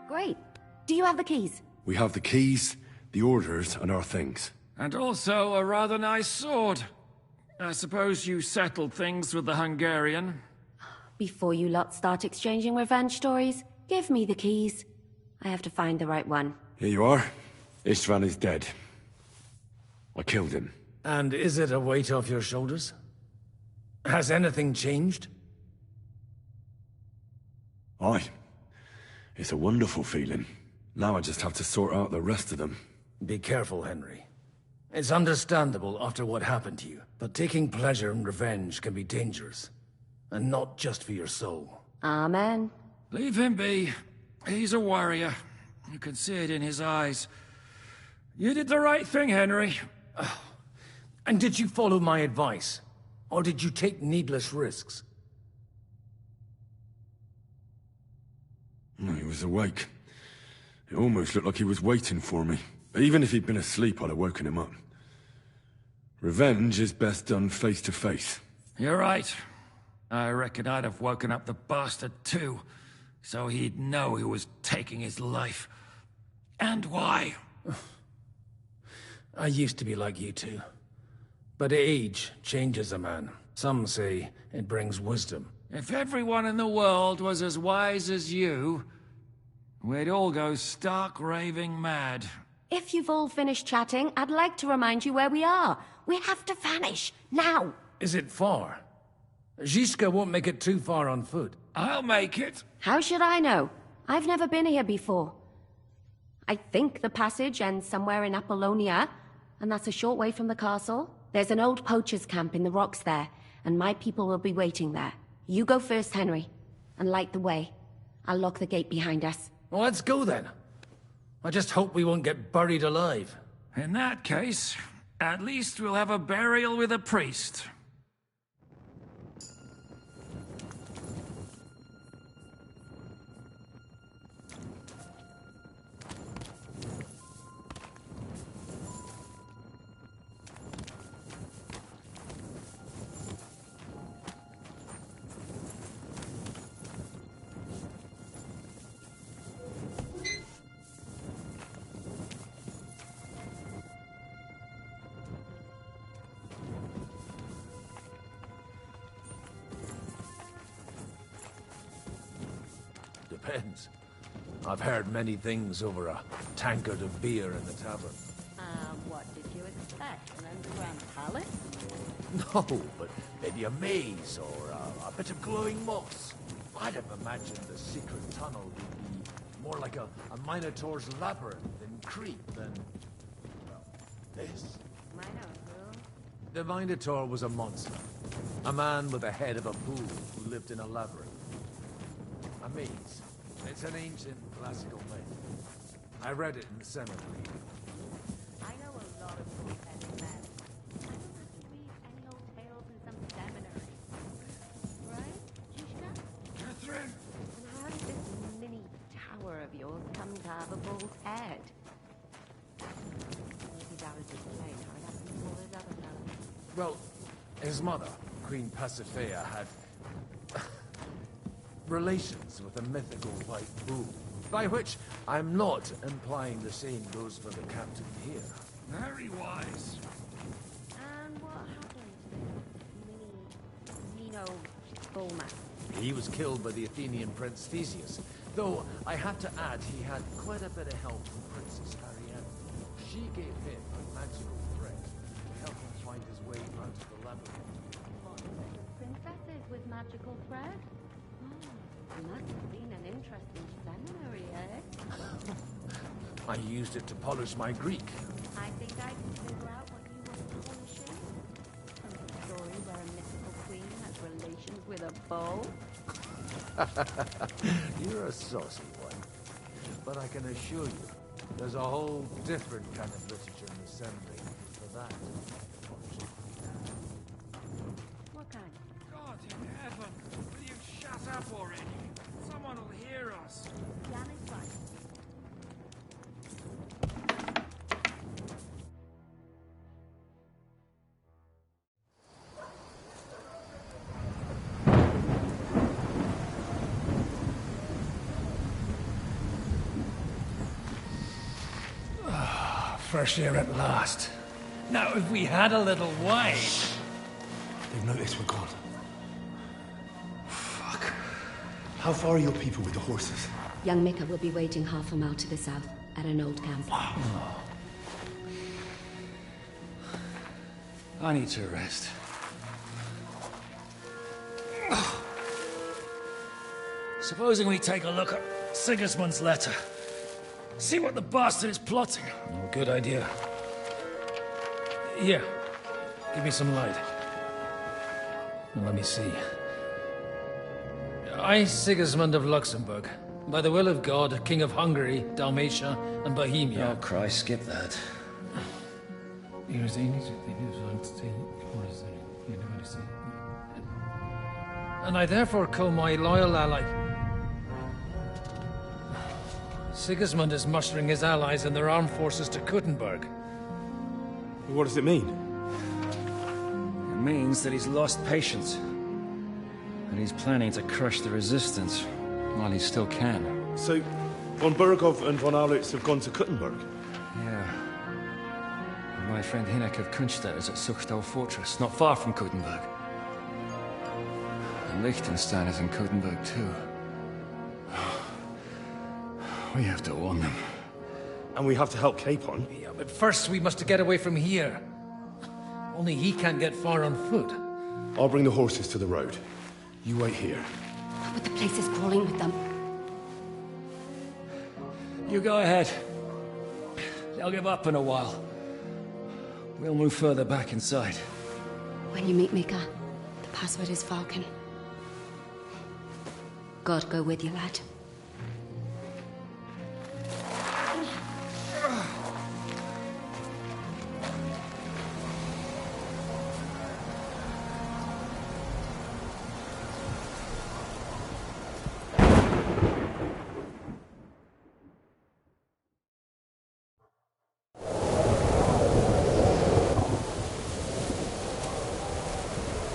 S: Great. Do you have the keys?
A: We have the keys, the orders, and our things.
B: And also a rather nice sword. I suppose you settled things with the Hungarian?
S: Before you lot start exchanging revenge stories, give me the keys. I have to find the right one.
A: Here you are. Istvan is dead. I killed him.
T: And is it a weight off your shoulders? Has anything changed?
A: Aye. It's a wonderful feeling. Now I just have to sort out the rest of them.
T: Be careful, Henry. It's understandable after what happened to you, but taking pleasure in revenge can be dangerous. And not just for your soul.
S: Amen.
B: Leave him be. He's a warrior. You can see it in his eyes. You did the right thing, Henry.
T: And did you follow my advice? Or did you take needless risks?
A: He was awake. It almost looked like he was waiting for me. Even if he'd been asleep, I'd have woken him up. Revenge is best done face to face.
B: You're right. I reckon I'd have woken up the bastard too, so he'd know who was taking his life. And why.
T: I used to be like you two. But age changes a man. Some say it brings wisdom.
B: If everyone in the world was as wise as you, we'd all go stark raving mad.
S: If you've all finished chatting, I'd like to remind you where we are. We have to vanish, now!
T: Is it far? Zizka won't make it too far on foot.
B: I'll make it.
S: How should I know? I've never been here before. I think the passage ends somewhere in Apollonia, and that's a short way from the castle. There's an old poacher's camp in the rocks there, and my people will be waiting there. You go first, Henry, and light the way. I'll lock the gate behind us.
T: Well, let's go then. I just hope we won't get buried alive.
B: In that case, at least we'll have a burial with a priest.
T: depends. I've heard many things over a tankard of beer in the tavern.
S: What did you expect? An underground palace?
T: No, but maybe a maze or a bit of glowing moss. I'd have imagined the secret tunnel would be more like a Minotaur's labyrinth in Crete than, well, this. The Minotaur was a monster. A man with the head of a bull who lived in a labyrinth. A maze. It's an ancient classical myth. I read it in the seminary.
S: I know a lot of old men. I don't have to read any old tales in some seminary. Right, Zizka?
B: Catherine!
S: And how did this mini tower of yours come to have a bull's head? Maybe that was just plain hard up to all his other fellas.
T: Well, his mother, Queen Pasiphae, had relations with a mythical white bull. By which, I'm not implying the same goes for the captain here.
B: Very wise.
S: And what happened to Nino Bullman?
T: He was killed by the Athenian prince Theseus, though I have to add he had quite a bit of help from Princess Ariadne. She gave him a magical thread to help him find his way out of the labyrinth.
S: Princesses with magical thread? Oh, must have been an interesting seminary, eh?
T: I used it to polish my Greek.
S: I think I can figure out what you were polishing. Some story where a mythical queen has relations with a bull?
T: You're a saucy one. But I can assure you, there's a whole different kind of literature in the seminary for that.
S: What kind?
B: God in heaven, will you shut up already? Someone will hear us.
S: Jan is right.
K: Fresh air at last. Now, if we had a little wine...
A: They've noticed we're gone. Fuck. How far are your people with the horses?
S: Young Mika will be waiting half a mile to the south, at an old camp.
R: I need to rest. Supposing we take a look at Sigismund's letter. See what the bastard is plotting.
K: Oh, good idea. Here, give me some light. Now, let me see. I, Sigismund of Luxembourg, by the will of God, King of Hungary, Dalmatia, and Bohemia.
O: Oh, Christ, skip that.
K: And I therefore call my loyal ally... Sigismund is mustering his allies and their armed forces to Kuttenberg.
A: What does it mean?
R: It means that he's lost patience. And he's planning to crush the resistance while he still can.
A: So, von Burgov and von Aulitz have gone to Kuttenberg?
R: Yeah. And my friend Hinek of Kunstadt is at Suchtal Fortress, not far from Kuttenberg. And Liechtenstein is in Kuttenberg too. We have to warn them.
A: And we have to help Capon?
K: Yeah, but first we must get away from here. Only he can't get far on foot.
A: I'll bring the horses to the road. You wait here.
S: But the place is crawling with them.
R: You go ahead. They'll give up in a while. We'll move further back inside.
S: When you meet Mika, the password is Falcon. God go with you, lad.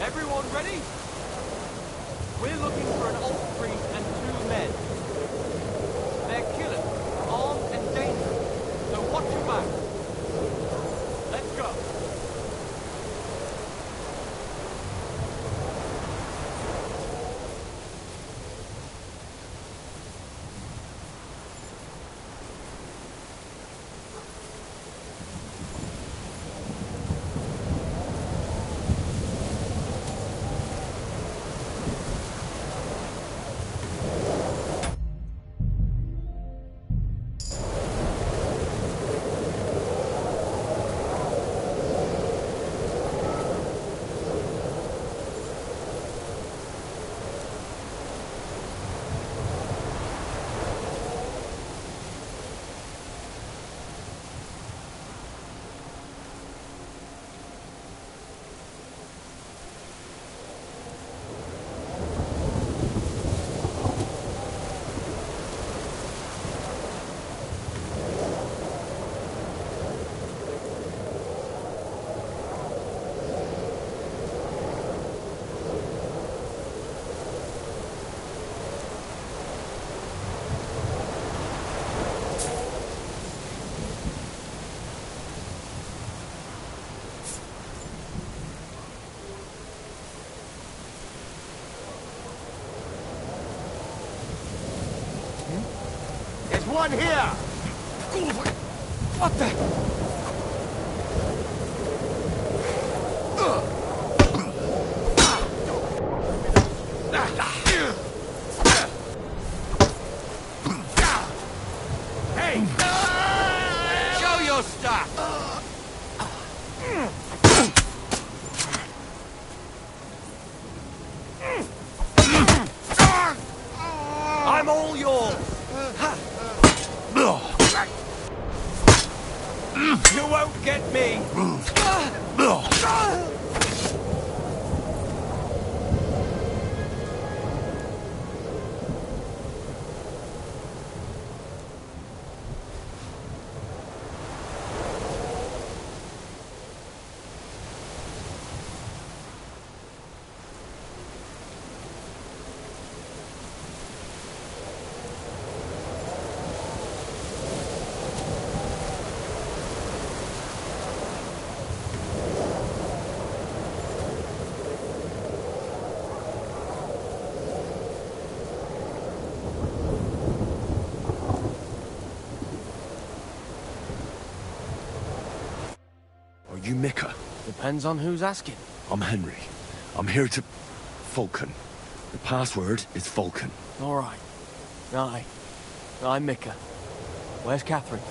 N: Everyone ready? We're looking for an alt priest and 2 men.
U: There's one here!
K: What the?
U: Hey! Show your stuff! I'm all yours! You won't get me!
A: Are you Mika?
L: Depends on who's asking.
A: I'm Henry. I'm here to... Falcon. The password is Falcon.
L: All right. I'm Mika. Where's Catherine?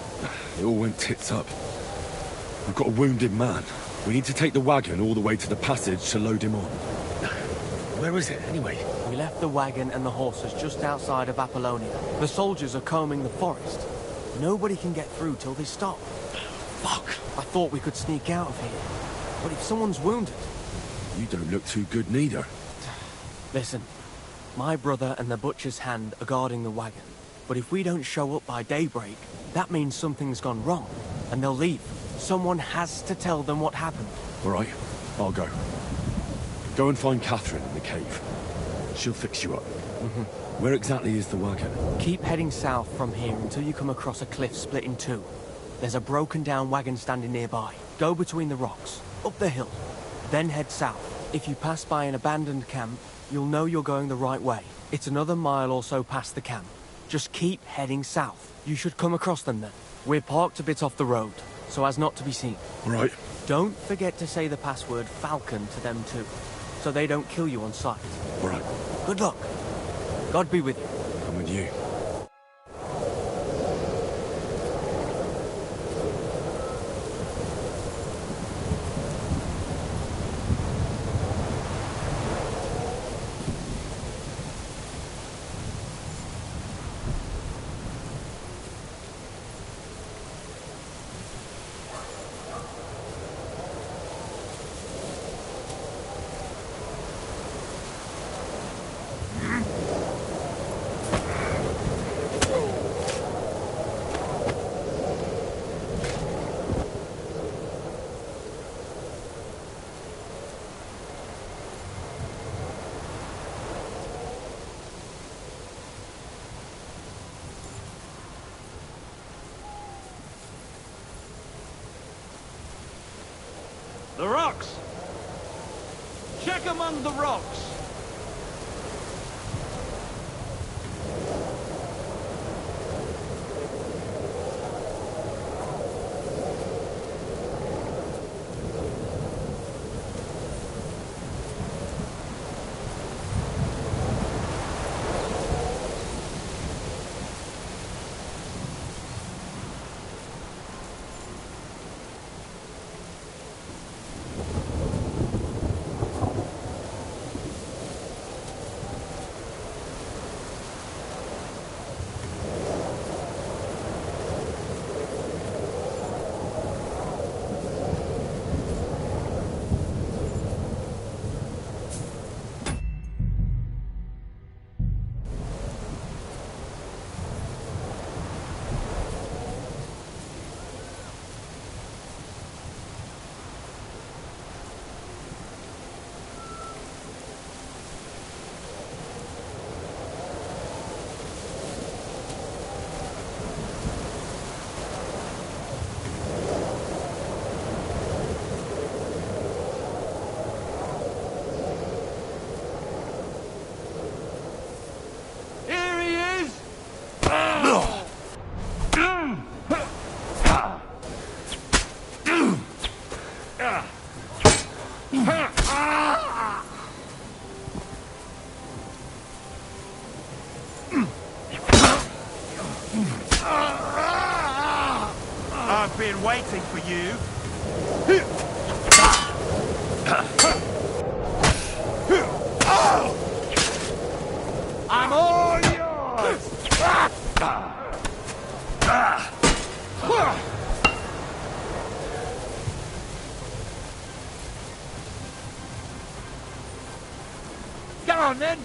A: It all went tits up. We've got a wounded man. We need to take the wagon all the way to the passage to load him on. Where is it, anyway?
L: We left the wagon and the horses just outside of Apollonia. The soldiers are combing the forest. Nobody can get through till they stop.
A: Fuck!
L: I thought we could sneak out of here. But if someone's wounded...
A: You don't look too good neither.
L: Listen, my brother and the butcher's hand are guarding the wagon. But if we don't show up by daybreak, that means something's gone wrong. And they'll leave. Someone has to tell them what happened.
A: All right, I'll go. Go and find Catherine in the cave. She'll fix you up. Where exactly is the wagon?
L: Keep heading south from here until you come across a cliff split in two. There's a broken down wagon standing nearby. Go between the rocks, up the hill, then head south. If you pass by an abandoned camp, you'll know you're going the right way. It's another mile or so past the camp. Just keep heading south. You should come across them then. We're parked a bit off the road, so as not to be seen.
A: Right.
L: Don't forget to say the password Falcon to them too, so they don't kill you on sight.
A: All right.
L: Good luck. God be with you.
A: I'm with you.
K: The rocks! Check among the rocks!
G: I've been waiting for you. I'm all yours! Go on, then!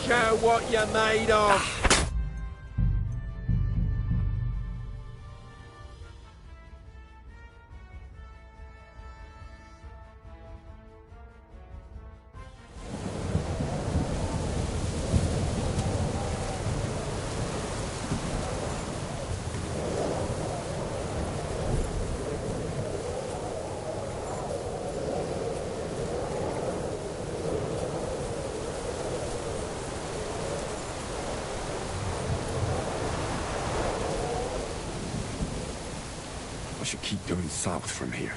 N: Show what you're made of.
A: I should keep going south from here.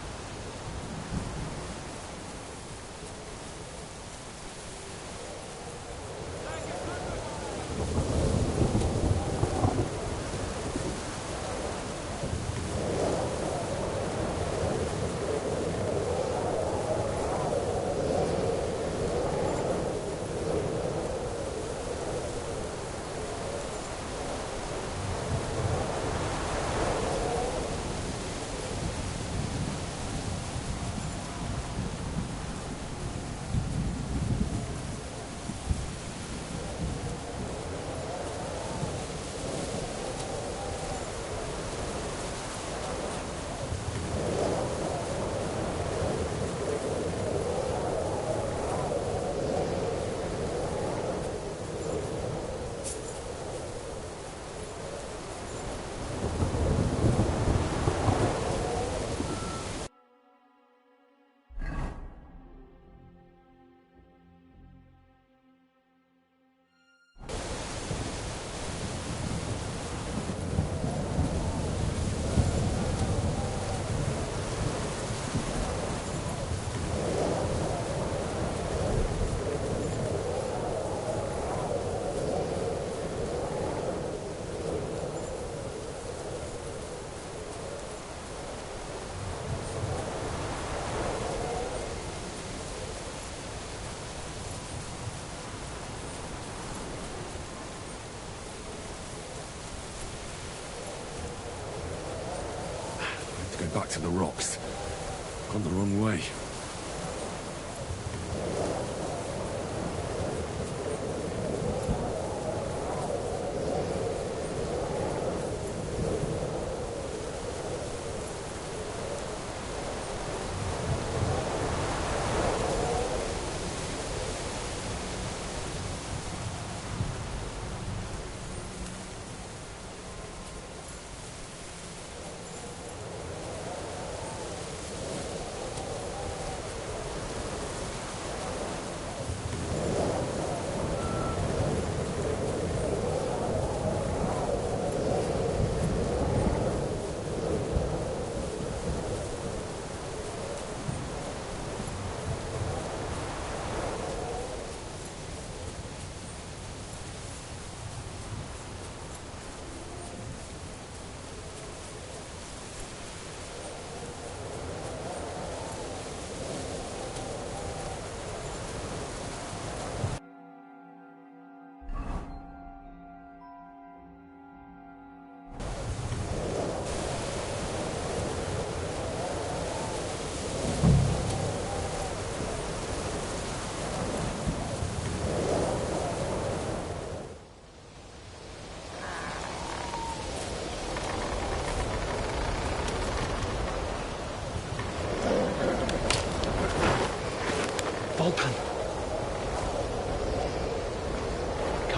A: Go back to the rocks. Gone the wrong way.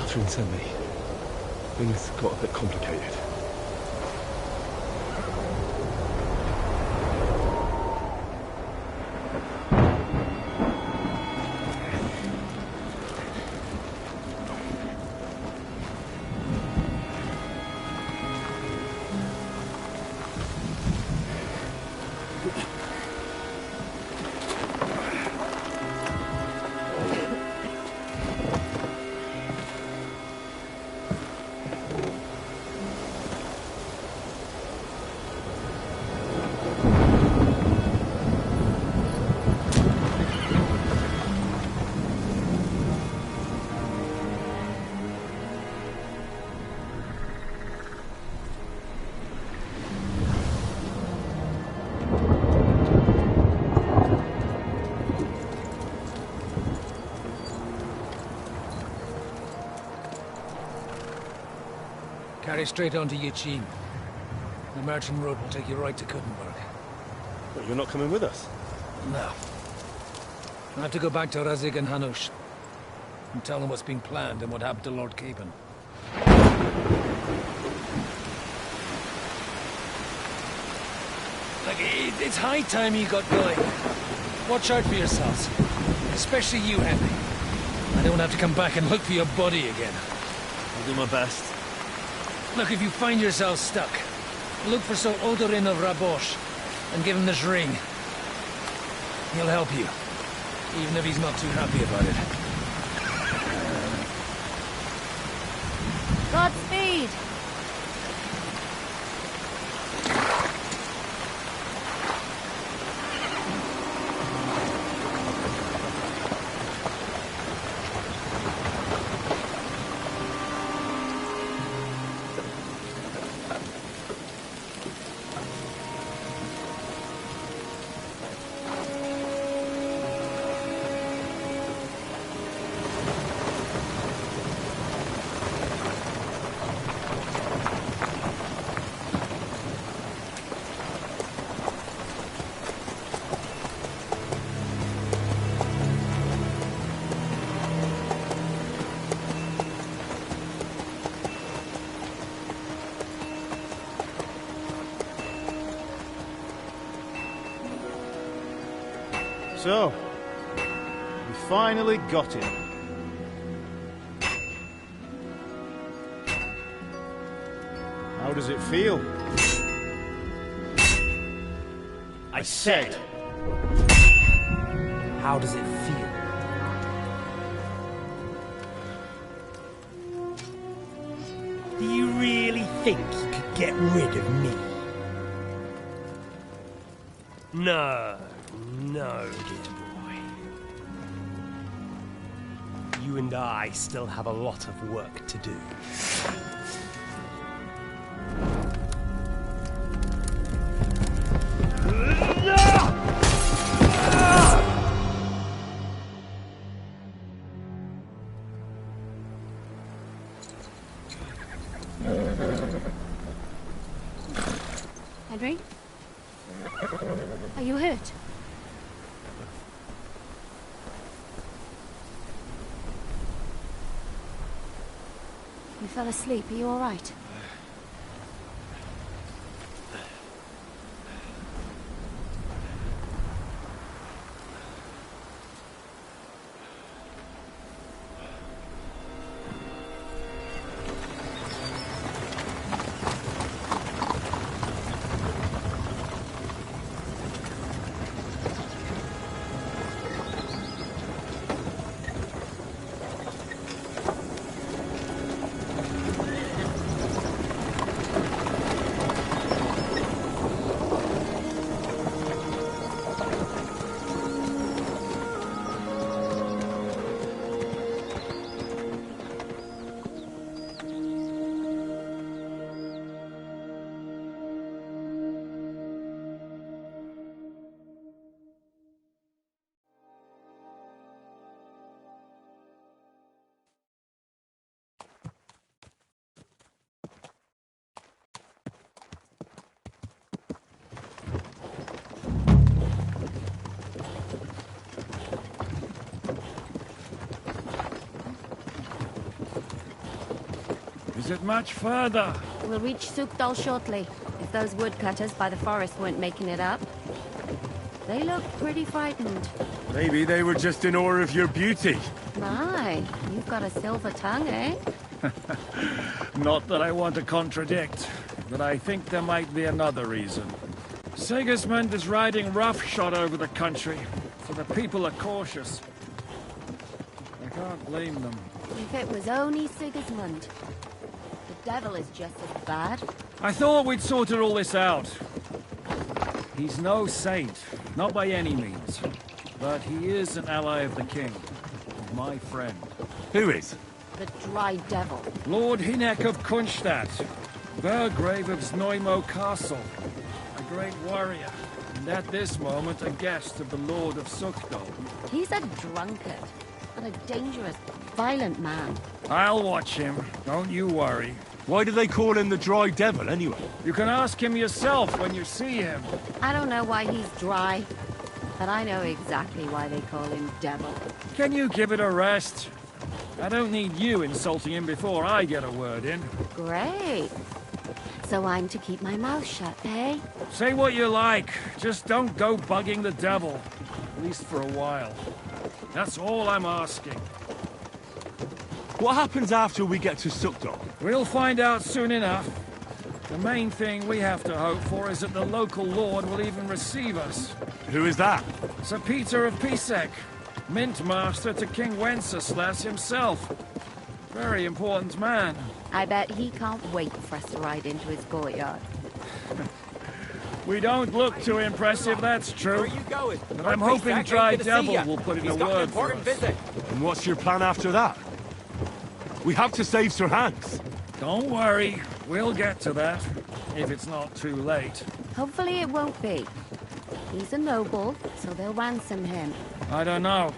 A: Catherine sent me. Things got a bit complicated.
T: Carry straight on to Yichin. The marching road will take you right to Kuttenberg.
A: But you're not coming with us?
T: No. I have to go back to Razig and Hanush and tell them what's been planned and what happened to Lord Capon. Look, it's high time you got going. Watch out for yourselves. Especially you, Henry. I don't have to come back and look for your body again.
A: I'll do my best.
T: Look, if you find yourself stuck, look for Sir Odorin of Rabosh and give him this ring. He'll help you, even if he's not too happy about it.
S: Godspeed!
H: So, we finally got it. How does it feel?
Q: I said, how does it feel? Do you really think you could get rid of me? No, dear boy. You and I still have a lot of work to do.
S: Henry? Are you hurt? You fell asleep. Are you all right?
B: Is it much further?
S: We'll reach Sukdal shortly, if those woodcutters by the forest weren't making it up. They look pretty frightened.
A: Maybe they were just in awe of your beauty.
S: My, you've got a silver tongue, eh?
B: Not that I want to contradict, but I think there might be another reason. Sigismund is riding roughshod over the country, so the people are cautious. I can't blame them.
S: If it was only Sigismund. The devil is just as bad.
B: I thought we'd sorted all this out. He's no saint, not by any means. But he is an ally of the king. My friend.
A: Who is?
S: The Dry Devil.
B: Lord Hinek of Kunstadt, Burgrave of Znojmo Castle, a great warrior, and at this moment a guest of the Lord of Sukdal.
S: He's a drunkard, and a dangerous, violent man.
B: I'll watch him, don't you worry.
A: Why do they call him the Dry Devil, anyway?
B: You can ask him yourself when you see him.
S: I don't know why he's dry, but I know exactly why they call him Devil.
B: Can you give it a rest? I don't need you insulting him before I get a word in.
S: Great. So I'm to keep my mouth shut, eh?
B: Say what you like, just don't go bugging the devil. At least for a while. That's all I'm asking.
A: What happens after we get to Sukdal?
B: We'll find out soon enough. The main thing we have to hope for is that the local lord will even receive us.
A: Who is that?
B: Sir Peter of Pisek, Mint Master to King Wenceslas himself. Very important man.
S: I bet he can't wait for us to ride into his courtyard.
B: We don't look too impressive, that's true.
L: Where are you going?
B: But I'm hoping Dry Devil will put in a word for us.
L: Visit.
A: And what's your plan after that? We have to save Sir Hans.
B: Don't worry, we'll get to that, if it's not too late.
S: Hopefully it won't be. He's a noble, so they'll ransom him.
B: I don't know.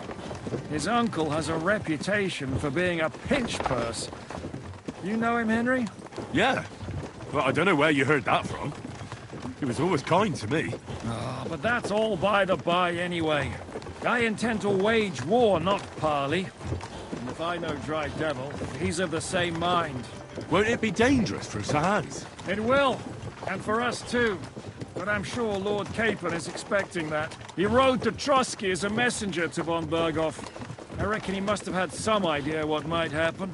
B: His uncle has a reputation for being a pinch purse. You know him, Henry?
A: Yeah. Well, I don't know where you heard that from. He was always kind to me.
B: Oh, but that's all by the by anyway. I intend to wage war, not parley. And if I know Dry Devil, he's of the same mind.
A: Won't it be dangerous for Sir Hans?
B: It will, and for us too. But I'm sure Lord Capon is expecting that. He rode to Trotsky as a messenger to von Berghoff. I reckon he must have had some idea what might happen.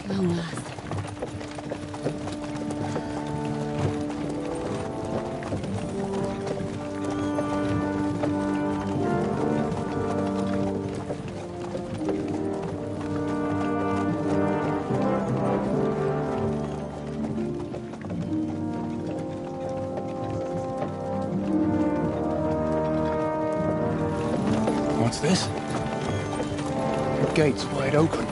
S: Long last.
U: What's this? The gate's wide open.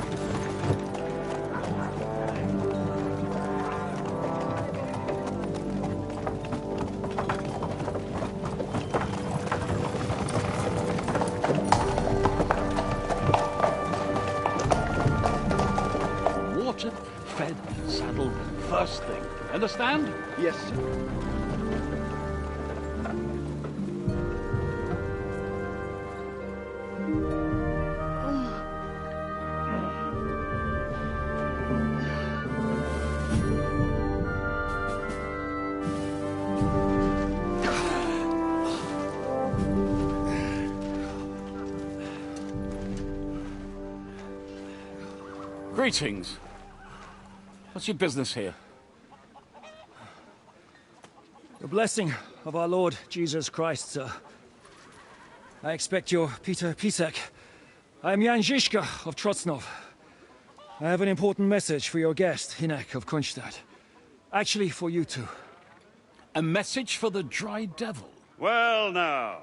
Q: Watered, fed, saddled, first thing. Understand?
U: Yes, sir.
Q: Greetings. What's your business here?
R: The blessing of our Lord Jesus Christ, sir. I expect you're Peter Pisek. I am Jan Zizka of Trotsnov. I have an important message for your guest, Hinek of Kunstadt. Actually, for you two.
Q: A message for the Dry Devil?
C: Well now,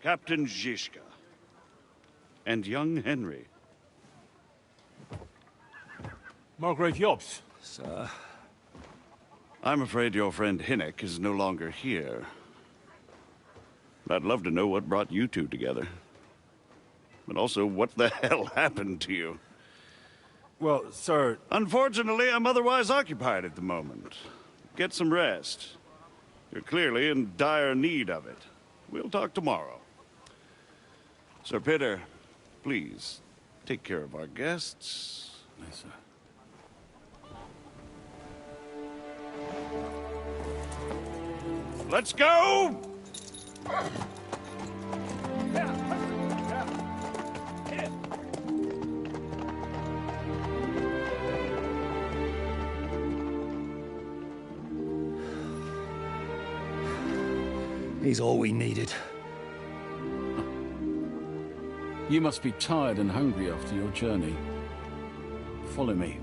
C: Captain Zizka. and young Henry.
A: Margrave Jobs.
C: Sir. I'm afraid your friend Hinnock is no longer here. I'd love to know what brought you two together. But also, what the hell happened to you?
A: Well, sir...
C: Unfortunately, I'm otherwise occupied at the moment. Get some rest. You're clearly in dire need of it. We'll talk tomorrow. Sir Peter, please, take care of our guests.
H: Yes, sir.
C: Let's go!
K: He's all we needed.
H: You must be tired and hungry after your journey. Follow me.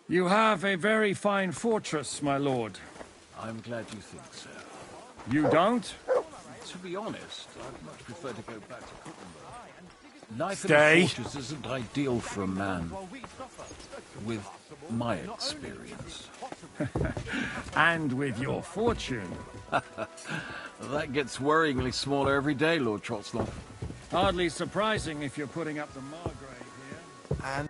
B: You have a very fine fortress, my lord.
T: I'm glad you think so.
B: You don't?
T: To be honest, I'd much prefer to go back to Kuttenberg. Life
B: Stay.
T: in a fortress isn't ideal for a man with my experience.
B: And with your fortune.
T: That gets worryingly smaller every day, Lord Trotsloff.
B: Hardly surprising if you're putting up the Margrave here.
U: And...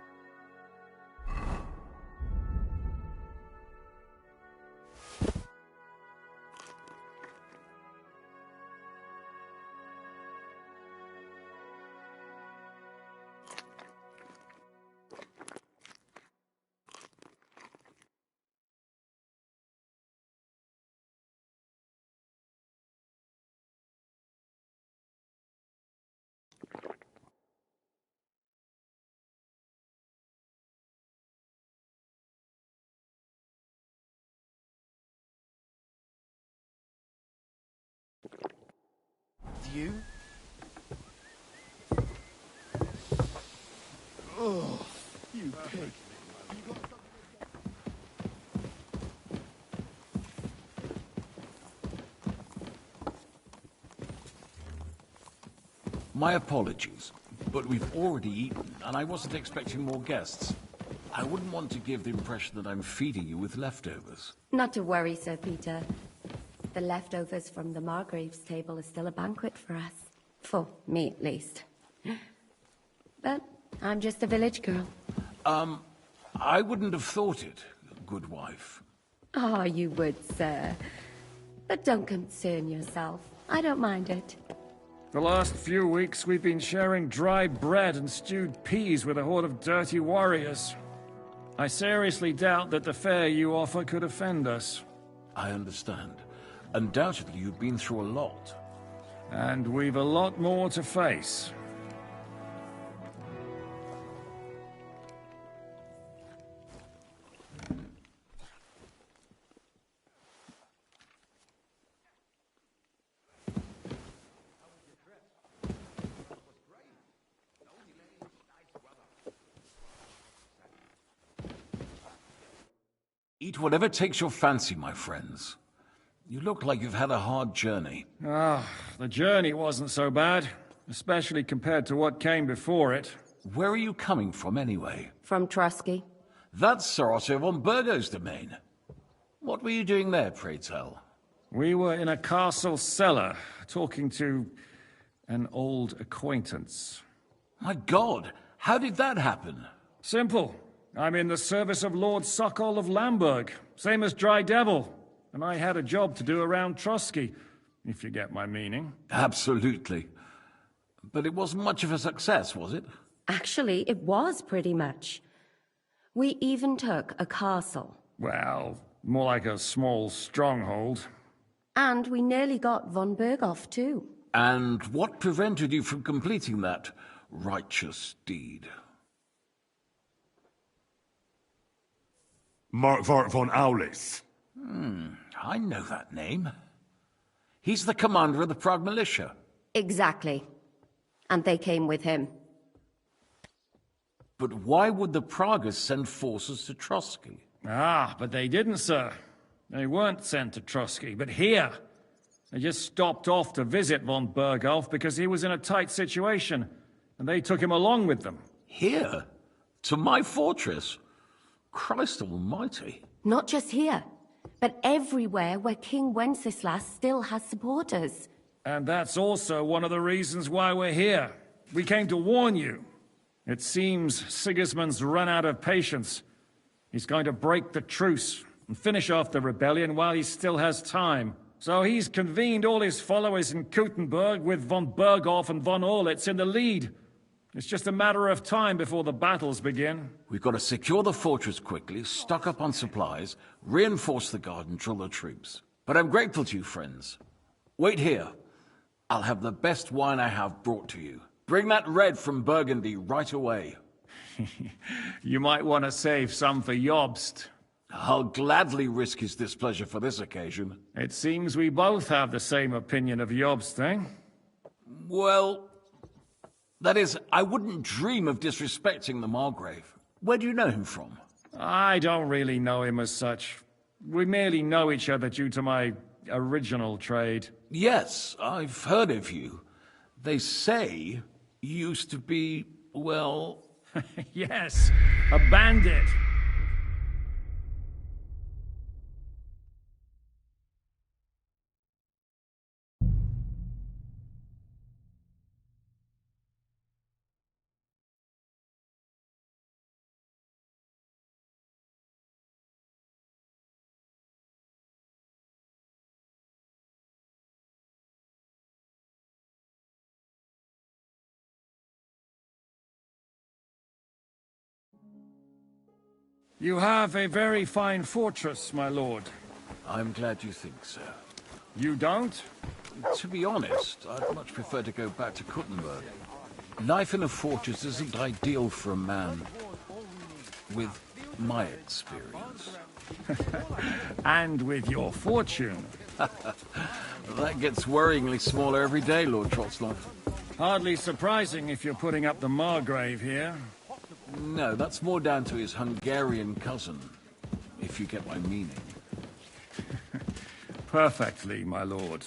U: You? Oh, you pig.
T: My apologies, but we've already eaten, and I wasn't expecting more guests. I wouldn't want to give the impression that I'm feeding you with leftovers.
S: Not to worry, Sir Peter. The leftovers from the Margrave's table is still a banquet for us. For me, at least. But I'm just a village girl.
T: I wouldn't have thought it, good wife.
S: Oh, you would, sir. But don't concern yourself. I don't mind it.
B: The last few weeks we've been sharing dry bread and stewed peas with a horde of dirty warriors. I seriously doubt that the fare you offer could offend us.
T: I understand. Undoubtedly, you've been through a lot.
B: And we've a lot more to face.
T: Eat whatever takes your fancy, my friends. You look like you've had a hard journey.
B: Ah, the journey wasn't so bad, especially compared to what came before it.
T: Where are you coming from, anyway?
S: From Trusky.
T: That's Sir Otto von Burgo's domain. What were you doing there, pray tell?
B: We were in a castle cellar, talking to an old acquaintance.
T: My God, how did that happen?
B: Simple. I'm in the service of Lord Sokol of Lamberg, same as Dry Devil. And I had a job to do around Trusky, if you get my meaning.
T: Absolutely. But it wasn't much of a success, was it?
S: Actually, it was pretty much. We even took a castle.
B: Well, more like a small stronghold.
S: And we nearly got von Berghoff, too.
T: And what prevented you from completing that righteous deed?
A: Markvart von Aulis.
T: I know that name. He's the commander of the Prague militia.
S: Exactly. And they came with him.
D: But why would the Pragas send forces to Trotsky?
B: Ah, but they didn't, sir. They weren't sent to Trotsky, but here. They just stopped off to visit von Berghoff because he was in a tight situation, and they took him along with them.
D: Here? To my fortress? Christ almighty.
S: Not just here, but everywhere where King Wenceslas still has supporters.
B: And that's also one of the reasons why we're here. We came to warn you. It seems Sigismund's run out of patience. He's going to break the truce and finish off the rebellion while he still has time. So he's convened all his followers in Kuttenberg with von Berghoff and von Orlitz in the lead. It's just a matter of time before the battles begin.
D: We've got to secure the fortress quickly, stock up on supplies, reinforce the guard and drill the troops. But I'm grateful to you, friends. Wait here. I'll have the best wine I have brought to you. Bring that red from Burgundy right away.
B: You might want to save some for Jobst.
D: I'll gladly risk his displeasure for this occasion.
B: It seems we both have the same opinion of Jobst, eh?
D: Well, that is, I wouldn't dream of disrespecting the Margrave. Where do you know him from?
B: I don't really know him as such. We merely know each other due to my original trade.
D: Yes, I've heard of you. They say you used to be, well...
B: Yes, a bandit. You have a very fine fortress, my lord.
D: I'm glad you think so.
B: You don't?
D: To be honest, I'd much prefer to go back to Kuttenberg. Life in a fortress isn't ideal for a man with my experience.
B: And with your fortune.
D: That gets worryingly smaller every day, Lord Trotzlov.
B: Hardly surprising if you're putting up the Margrave here.
D: No, that's more down to his Hungarian cousin, if you get my meaning.
B: Perfectly, my lord.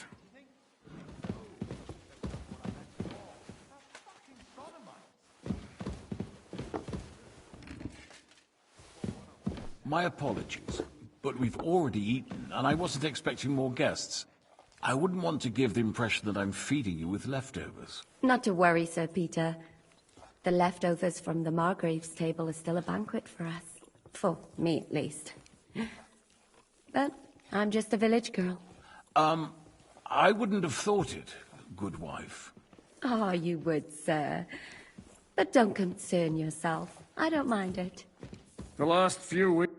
D: My apologies, but we've already eaten, and I wasn't expecting more guests. I wouldn't want to give the impression that I'm feeding you with leftovers.
S: Not to worry, Sir Peter. The leftovers from the Margrave's table are still a banquet for us. For me, at least. But I'm just a village girl.
D: I wouldn't have thought it, good wife.
S: Oh, you would, sir. But don't concern yourself. I don't mind it.
B: The last few weeks...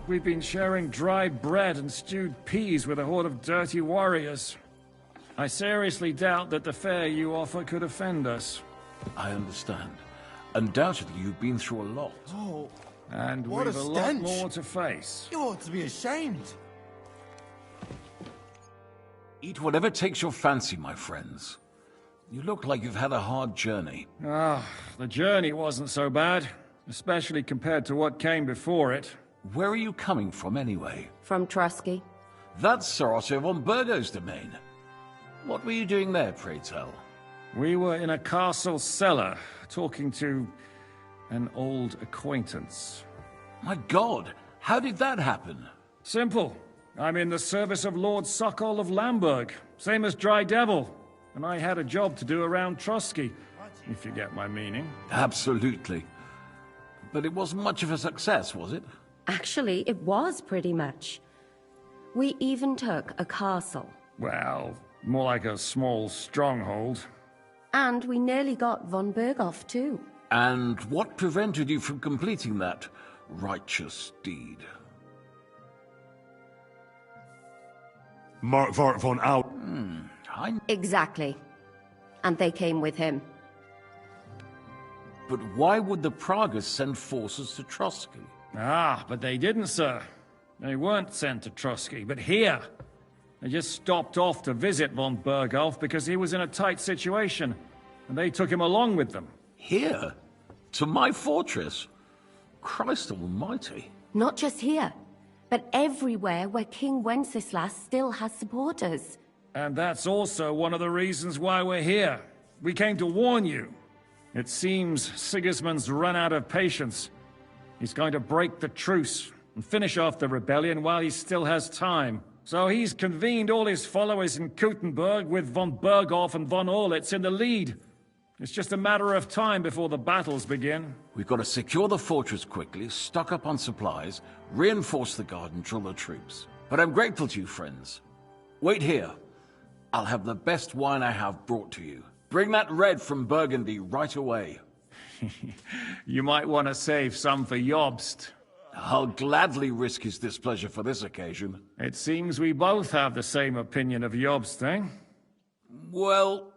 B: We've been sharing dry bread and stewed peas with a horde of dirty warriors. I seriously doubt that the fare you offer could offend us.
D: I understand. Undoubtedly, you've been through a lot.
G: Oh,
B: and
G: what
B: we've
G: a
B: a lot
G: stench.
B: more to face.
G: You ought to be ashamed.
D: Eat whatever takes your fancy, my friends. You look like you've had a hard journey.
B: Ah, the journey wasn't so bad, especially compared to what came before it.
D: Where are you coming from, anyway?
S: From Trotsky.
D: That's Sir Otto von Burgo's domain. What were you doing there, pray tell?
B: We were in a castle cellar, talking to an old acquaintance.
D: My God, how did that happen?
B: Simple. I'm in the service of Lord Sokol of Lamberg, same as Dry Devil, and I had a job to do around Trotsky, if you get my meaning.
D: Absolutely. But it wasn't much of a success, was it?
S: Actually, it was pretty much. We even took a castle.
B: Well, more like a small stronghold.
S: And we nearly got von Berghoff, too.
D: And what prevented you from completing that righteous deed?
A: Markvart von Au...
S: Exactly. And they came with him.
D: But why would the Pragas send forces to Trotsky?
B: Ah, but they didn't, sir. They weren't sent to Trotsky, but here. They just stopped off to visit von Berghoff because he was in a tight situation, and they took him along with them.
D: Here? To my fortress? Christ almighty.
S: Not just here, but everywhere where King Wenceslas still has supporters.
B: And that's also one of the reasons why we're here. We came to warn you. It seems Sigismund's run out of patience. He's going to break the truce and finish off the rebellion while he still has time. So he's convened all his followers in Kuttenberg with von Berghoff and von Orlitz in the lead. It's just a matter of time before the battles begin.
D: We've got to secure the fortress quickly, stock up on supplies, reinforce the guard and drill the troops. But I'm grateful to you, friends. Wait here. I'll have the best wine I have brought to you. Bring that red from Burgundy right away.
B: You might want to save some for Jobst.
D: I'll gladly risk his displeasure for this occasion.
B: It seems we both have the same opinion of Jobst, eh?
D: Well,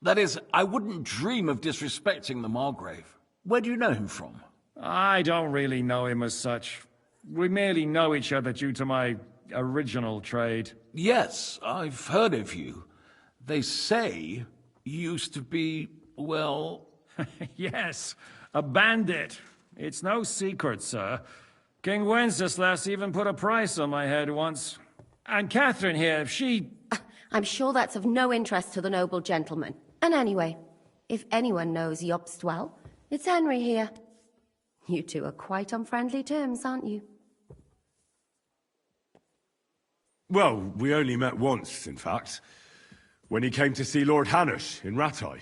D: that is, I wouldn't dream of disrespecting the Margrave. Where do you know him from?
B: I don't really know him as such. We merely know each other due to my original trade.
D: Yes, I've heard of you. They say you used to be, well...
B: Yes, a bandit. It's no secret, sir. King Wenceslas even put a price on my head once. And Catherine here, if she...
S: I'm sure that's of no interest to the noble gentleman. And anyway, if anyone knows Jobst well, it's Henry here. You two are quite on friendly terms, aren't you?
A: Well, we only met once, in fact. When he came to see Lord Hanush in Rattay.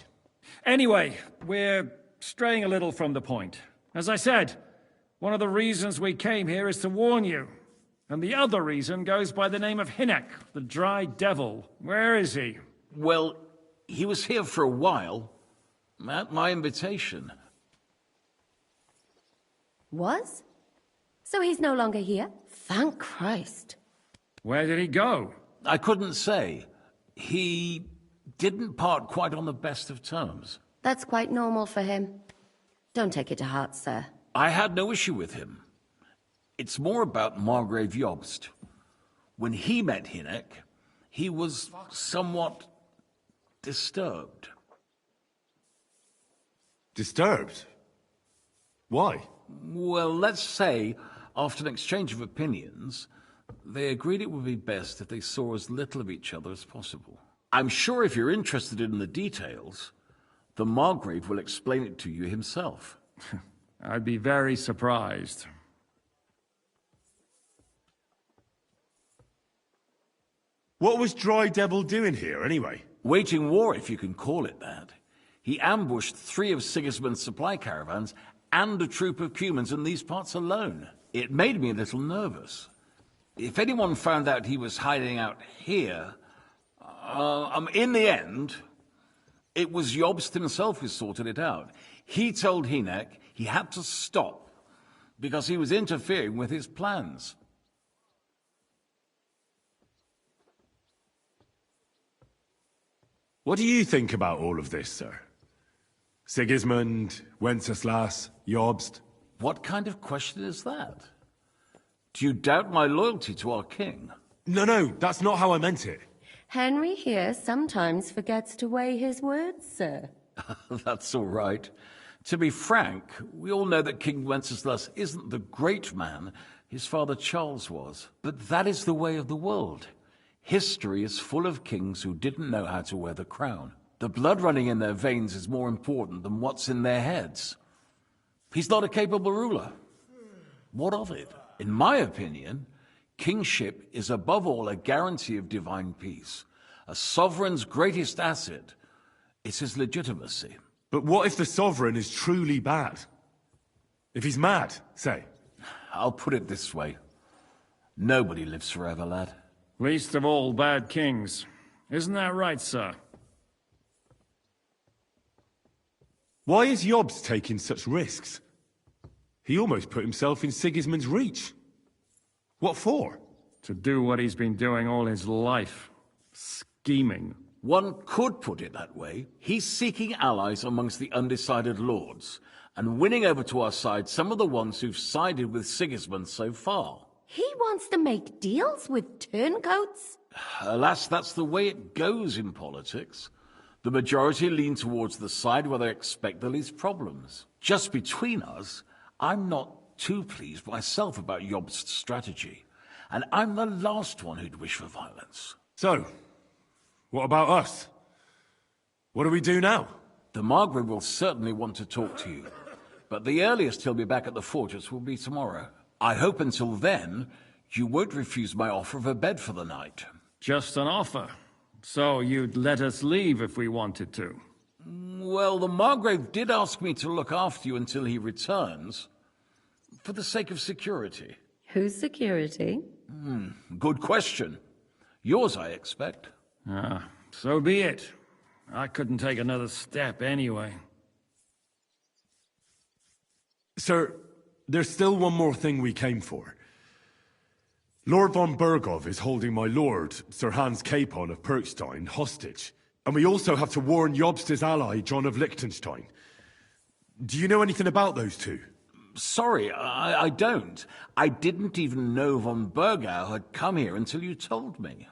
B: Anyway, we're straying a little from the point. As I said, one of the reasons we came here is to warn you. And the other reason goes by the name of Hinek, the Dry Devil. Where is he?
D: Well, he was here for a while, at my invitation.
S: Was? So he's no longer here? Thank Christ.
B: Where did he go?
D: I couldn't say. He didn't part quite on the best of terms.
S: That's quite normal for him. Don't take it to heart, sir.
D: I had no issue with him. It's more about Margrave Jobst. When he met Hinek, he was somewhat disturbed.
A: Disturbed? Why?
D: Well, let's say, after an exchange of opinions, they agreed it would be best if they saw as little of each other as possible. I'm sure if you're interested in the details, the Margrave will explain it to you himself.
B: I'd be very surprised.
A: What was Dry Devil doing here, anyway?
D: Waging war, if you can call it that. He ambushed 3 of Sigismund's supply caravans and a troop of Cumans in these parts alone. It made me a little nervous. If anyone found out he was hiding out here... in the end, it was Jobst himself who sorted it out. He told Hinek he had to stop because he was interfering with his plans.
A: What do you think about all of this, sir? Sigismund, Wenceslas, Jobst?
D: What kind of question is that? Do you doubt my loyalty to our king?
A: No, that's not how I meant it.
S: Henry here sometimes forgets to weigh his words, sir.
D: That's all right. To be frank, we all know that King Wenceslas isn't the great man his father Charles was. But that is the way of the world. History is full of kings who didn't know how to wear the crown. The blood running in their veins is more important than what's in their heads. He's not a capable ruler. What of it? In my opinion, kingship is above all a guarantee of divine peace. A sovereign's greatest asset is his legitimacy.
A: But what if the sovereign is truly bad? If he's mad, say?
D: I'll put it this way. Nobody lives forever, lad.
B: Least of all bad kings. Isn't that right, sir?
A: Why is Yobbs taking such risks? He almost put himself in Sigismund's reach. What for?
B: To do what he's been doing all his life. Scheming.
D: One could put it that way. He's seeking allies amongst the undecided lords, and winning over to our side some of the ones who've sided with Sigismund so far.
S: He wants to make deals with turncoats?
D: Alas, that's the way it goes in politics. The majority lean towards the side where they expect the least problems. Just between us, I'm not too pleased myself about Yobb's strategy, and I'm the last one who'd wish for violence.
A: So, what about us? What do we do now?
D: The Margrave will certainly want to talk to you, but the earliest he'll be back at the fortress will be tomorrow. I hope until then, you won't refuse my offer of a bed for the night.
B: Just an offer. So you'd let us leave if we wanted to?
D: Well, the Margrave did ask me to look after you until he returns, for the sake of security.
J: Whose security?
D: Good question. Yours, I expect.
B: Ah, so be it. I couldn't take another step anyway.
A: Sir, there's still one more thing we came for. Lord von Bergov is holding my lord, Sir Hans Capon of Perkstein, hostage. And we also have to warn Jobst's ally, John of Liechtenstein. Do you know anything about those two?
D: Sorry, I don't. I didn't even know von Bergau had come here until you told me.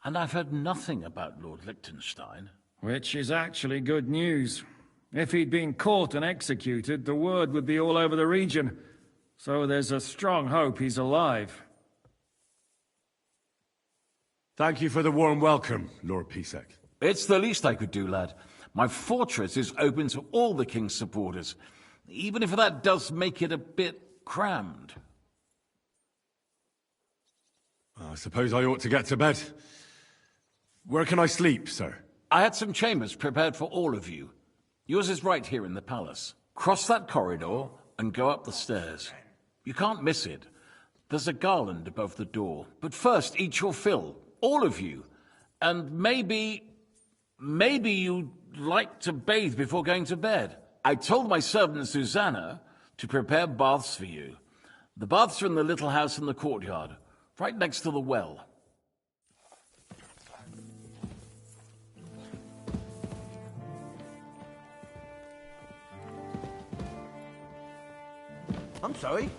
D: And I've heard nothing about Lord Liechtenstein.
B: Which is actually good news. If he'd been caught and executed, the word would be all over the region. So there's a strong hope he's alive.
A: Thank you for the warm welcome, Lord Pisek.
D: It's the least I could do, lad. My fortress is open to all the king's supporters, even if that does make it a bit crammed.
A: I suppose I ought to get to bed. Where can I sleep, sir?
D: I had some chambers prepared for all of you. Yours is right here in the palace. Cross that corridor and go up the stairs. You can't miss it. There's a garland above the door. But first, eat your fill. All of you. And maybe you'd like to bathe before going to bed. I told my servant Susanna to prepare baths for you. The baths are in the little house in the courtyard, right next to the well.
U: I'm sorry.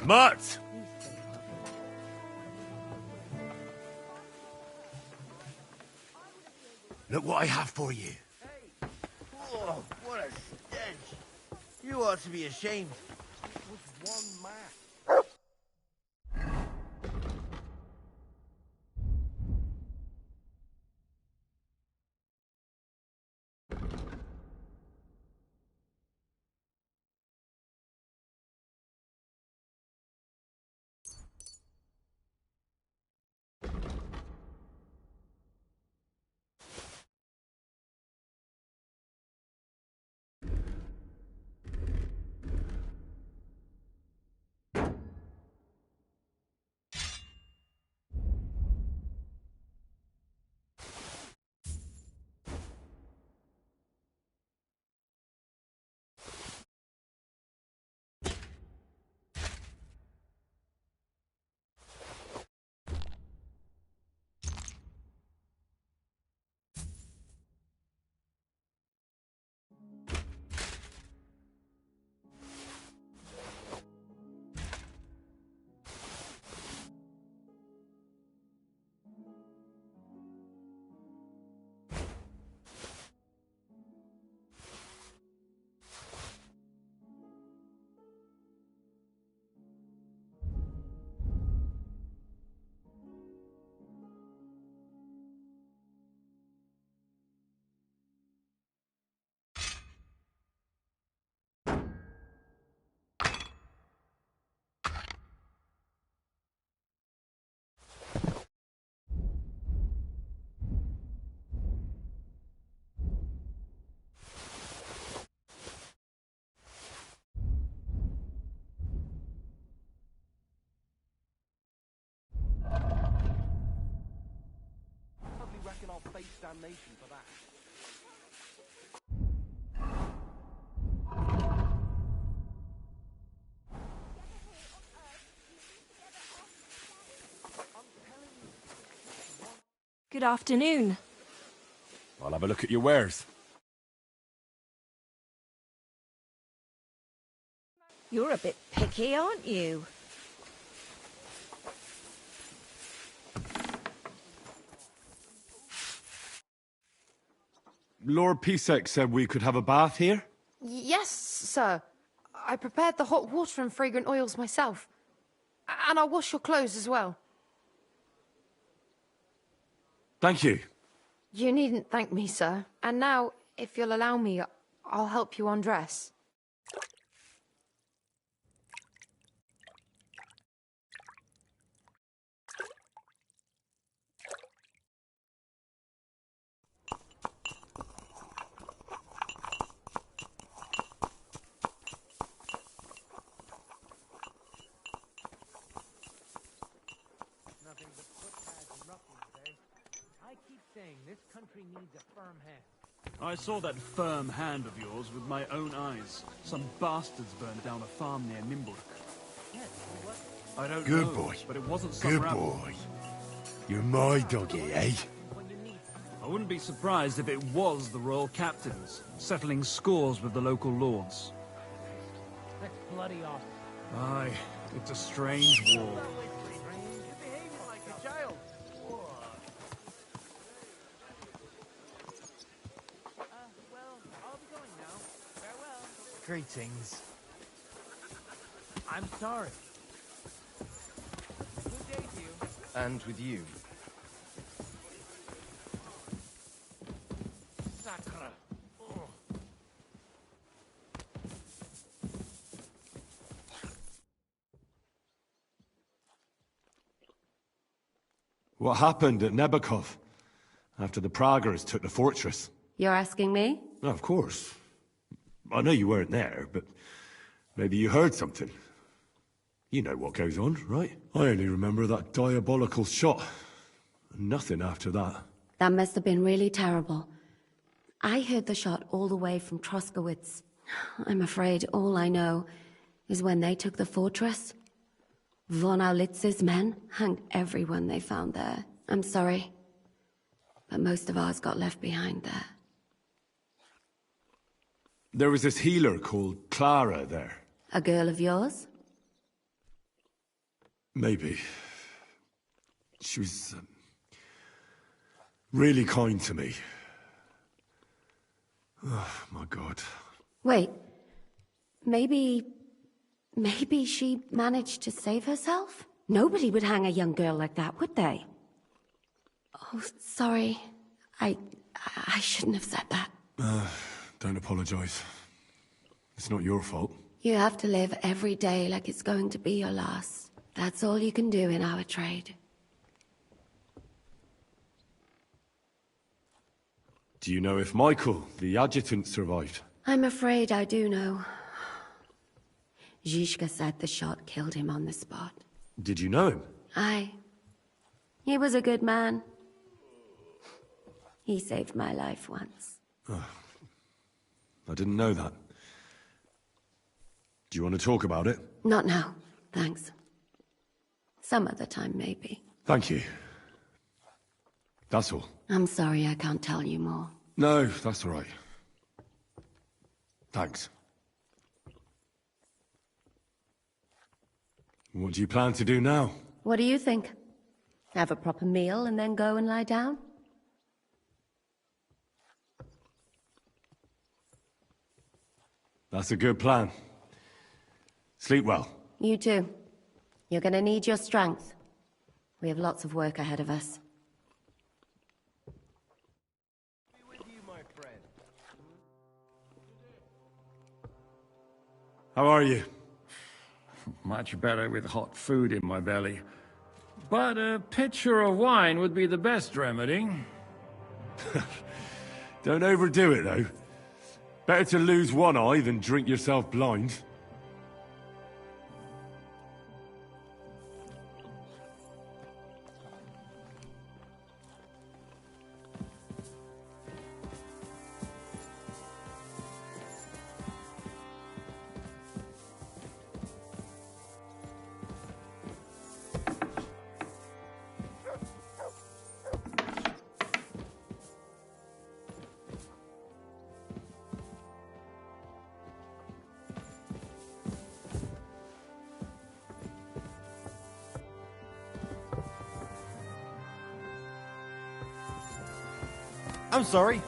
A: Mutt! Look what I have for you.
G: Oh, what a stench. You ought to be ashamed. It was one man.
L: damnation for that.
M: Good afternoon.
A: I'll have a look at your wares.
M: You're a bit picky, aren't you?
A: Lord Pisek said we could have a bath here?
P: Yes, sir. I prepared the hot water and fragrant oils myself. And I'll wash your clothes as well.
A: Thank you.
P: You needn't thank me, sir. And now, if you'll allow me, I'll help you undress.
K: Nothing but footpads and ruffians, eh? I keep saying this country needs a firm hand.
V: I saw that firm hand of yours with my own eyes. Some bastards burned down a farm near Nimburg.
K: Yes, what?
V: I don't
G: Good
V: know,
G: boy.
V: but it wasn't some
G: Good
V: rabble.
G: boy. You're my doggy, eh?
V: I wouldn't be surprised if it was the royal captains, settling scores with the local lords.
K: Let's bloody off.
V: Aye, it's a strange war.
K: You're behaving like a child. Well, I'll be going now. Farewell.
U: Greetings.
K: I'm sorry. Good day to you.
U: And with you.
K: Sacre.
A: What happened at Nebakov after the Praguers took the fortress?
J: You're asking me?
A: Oh, of course. I know you weren't there, but maybe you heard something. You know what goes on, right? I only remember that diabolical shot. Nothing after that.
J: That must have been really terrible. I heard the shot all the way from Troskowitz. I'm afraid all I know is when they took the fortress, Von Aulitz's men hanged everyone they found there. I'm sorry, but most of ours got left behind there.
A: There was this healer called Clara there.
J: A girl of yours?
A: Maybe. She was really kind to me. Oh, my God.
J: Wait. Maybe she managed to save herself? Nobody would hang a young girl like that, would they? Oh, sorry. I shouldn't have said that.
A: Don't apologize. It's not your fault.
J: You have to live every day like it's going to be your last. That's all you can do in our trade.
A: Do you know if Michael, the adjutant, survived?
J: I'm afraid I do know. Zizka said the shot killed him on the spot.
A: Did you know him?
J: Aye. He was a good man. He saved my life once.
A: Oh, I didn't know that. Do you want to talk about it?
J: Not now, thanks. Some other time, maybe.
A: Thank you. That's all.
J: I'm sorry I can't tell you more.
A: No, that's all right. Thanks. What do you plan to do now?
J: What do you think? Have a proper meal and then go and lie down?
A: That's a good plan. Sleep well.
J: You too. You're gonna need your strength. We have lots of work ahead of us.
A: How are you?
B: Much better with hot food in my belly. But a pitcher of wine would be the best remedy.
A: Don't overdo it, though. Better to lose one eye than drink yourself blind.
U: I'm sorry.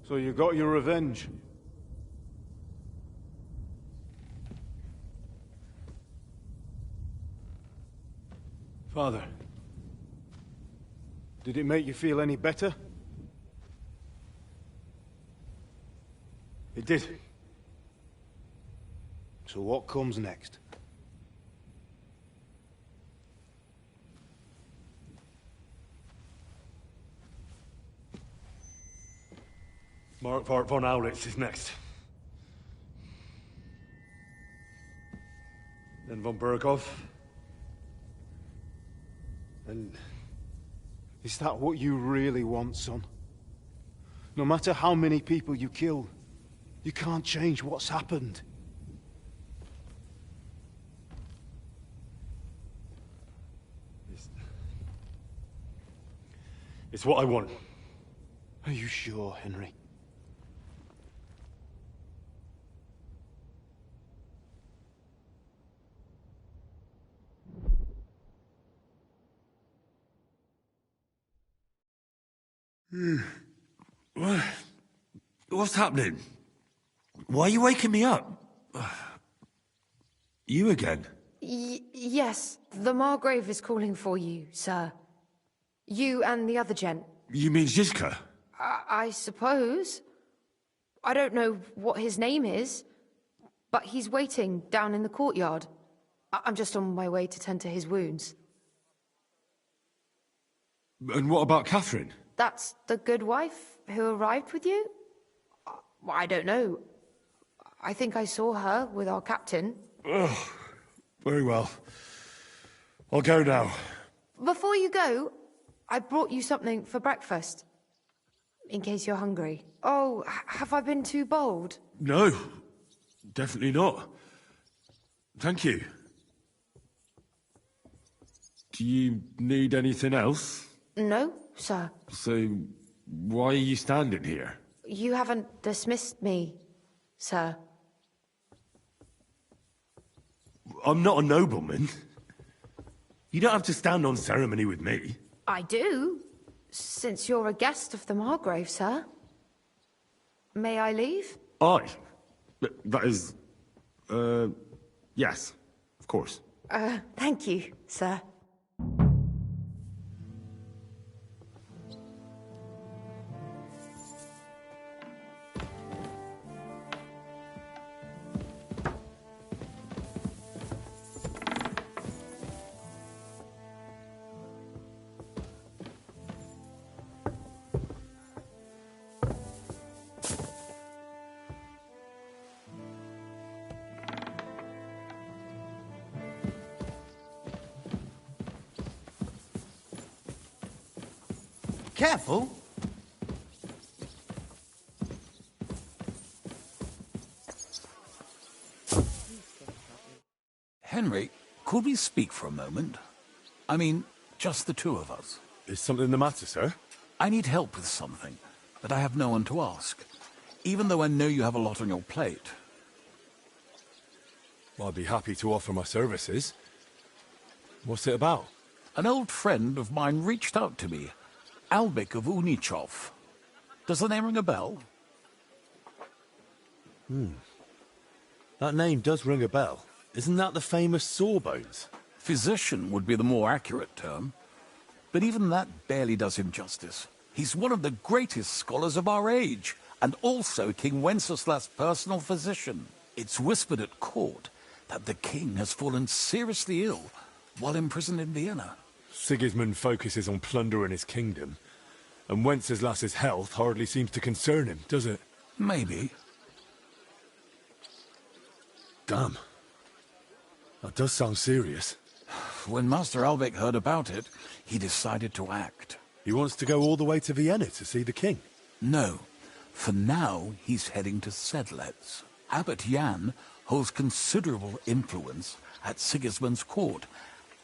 F: So you got your revenge? Father, did it make you feel any better? It did. So what comes next?
A: Mark von Aulitz is next. Then von Berghoff.
F: And is that what you really want, son? No matter how many people you kill, you can't change what's happened.
A: It's what I want.
F: Are you sure, Henry?
A: What's happening? Why are you waking me up? You again?
P: Yes, the Margrave is calling for you, sir. You and the other gent.
A: You mean Zizka?
P: I suppose. I don't know what his name is, but he's waiting down in the courtyard. I'm just on my way to tend to his wounds.
A: And what about Catherine?
P: That's the good wife who arrived with you? I don't know. I think I saw her with our captain.
A: Oh, very well. I'll go now.
P: Before you go, I brought you something for breakfast. In case you're hungry. Oh, have I been too bold?
A: No, definitely not. Thank you. Do you need anything else?
P: No, sir.
A: So, why are you standing here?
P: You haven't dismissed me, sir.
A: I'm not a nobleman. You don't have to stand on ceremony with me.
P: I do, since you're a guest of the Margrave, sir. May I leave?
A: That is... yes, of course.
P: Thank you, sir.
U: Careful.
D: Henry, could we speak for a moment? I mean, just the two of us.
A: Is something the matter, sir?
D: I need help with something, but I have no one to ask, even though I know you have a lot on your plate.
A: Well, I'd be happy to offer my services. What's it about?
D: An old friend of mine reached out to me, Albik of Unichov. Does the name ring a bell?
A: That name does ring a bell. Isn't that the famous Sawbones?
D: Physician would be the more accurate term. But even that barely does him justice. He's one of the greatest scholars of our age, and also King Wenceslas' personal physician. It's whispered at court that the king has fallen seriously ill while imprisoned in Vienna.
A: Sigismund focuses on plundering his kingdom, and Wenceslas's health hardly seems to concern him, does it?
D: Maybe.
A: Damn. That does sound serious.
D: When Master Albik heard about it, he decided to act.
A: He wants to go all the way to Vienna to see the king?
D: No. For now, he's heading to Sedlec. Abbot Jan holds considerable influence at Sigismund's court.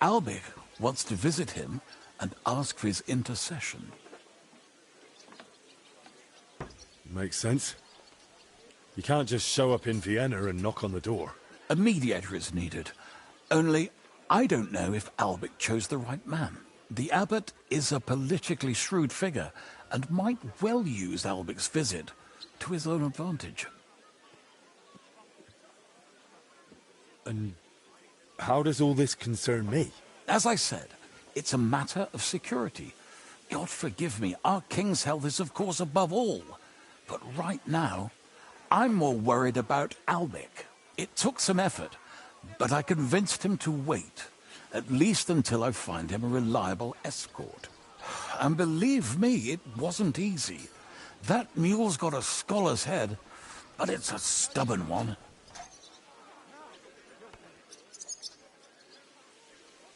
D: Albik wants to visit him and ask for his intercession.
A: Makes sense. You can't just show up in Vienna and knock on the door.
D: A mediator is needed. Only, I don't know if Albik chose the right man. The abbot is a politically shrewd figure and might well use Albik's visit to his own advantage.
A: And how does all this concern me?
D: As I said, it's a matter of security. God forgive me, our king's health is of course above all. But right now, I'm more worried about Albik. It took some effort, but I convinced him to wait, at least until I find him a reliable escort. And believe me, it wasn't easy. That mule's got a scholar's head, but it's a stubborn one.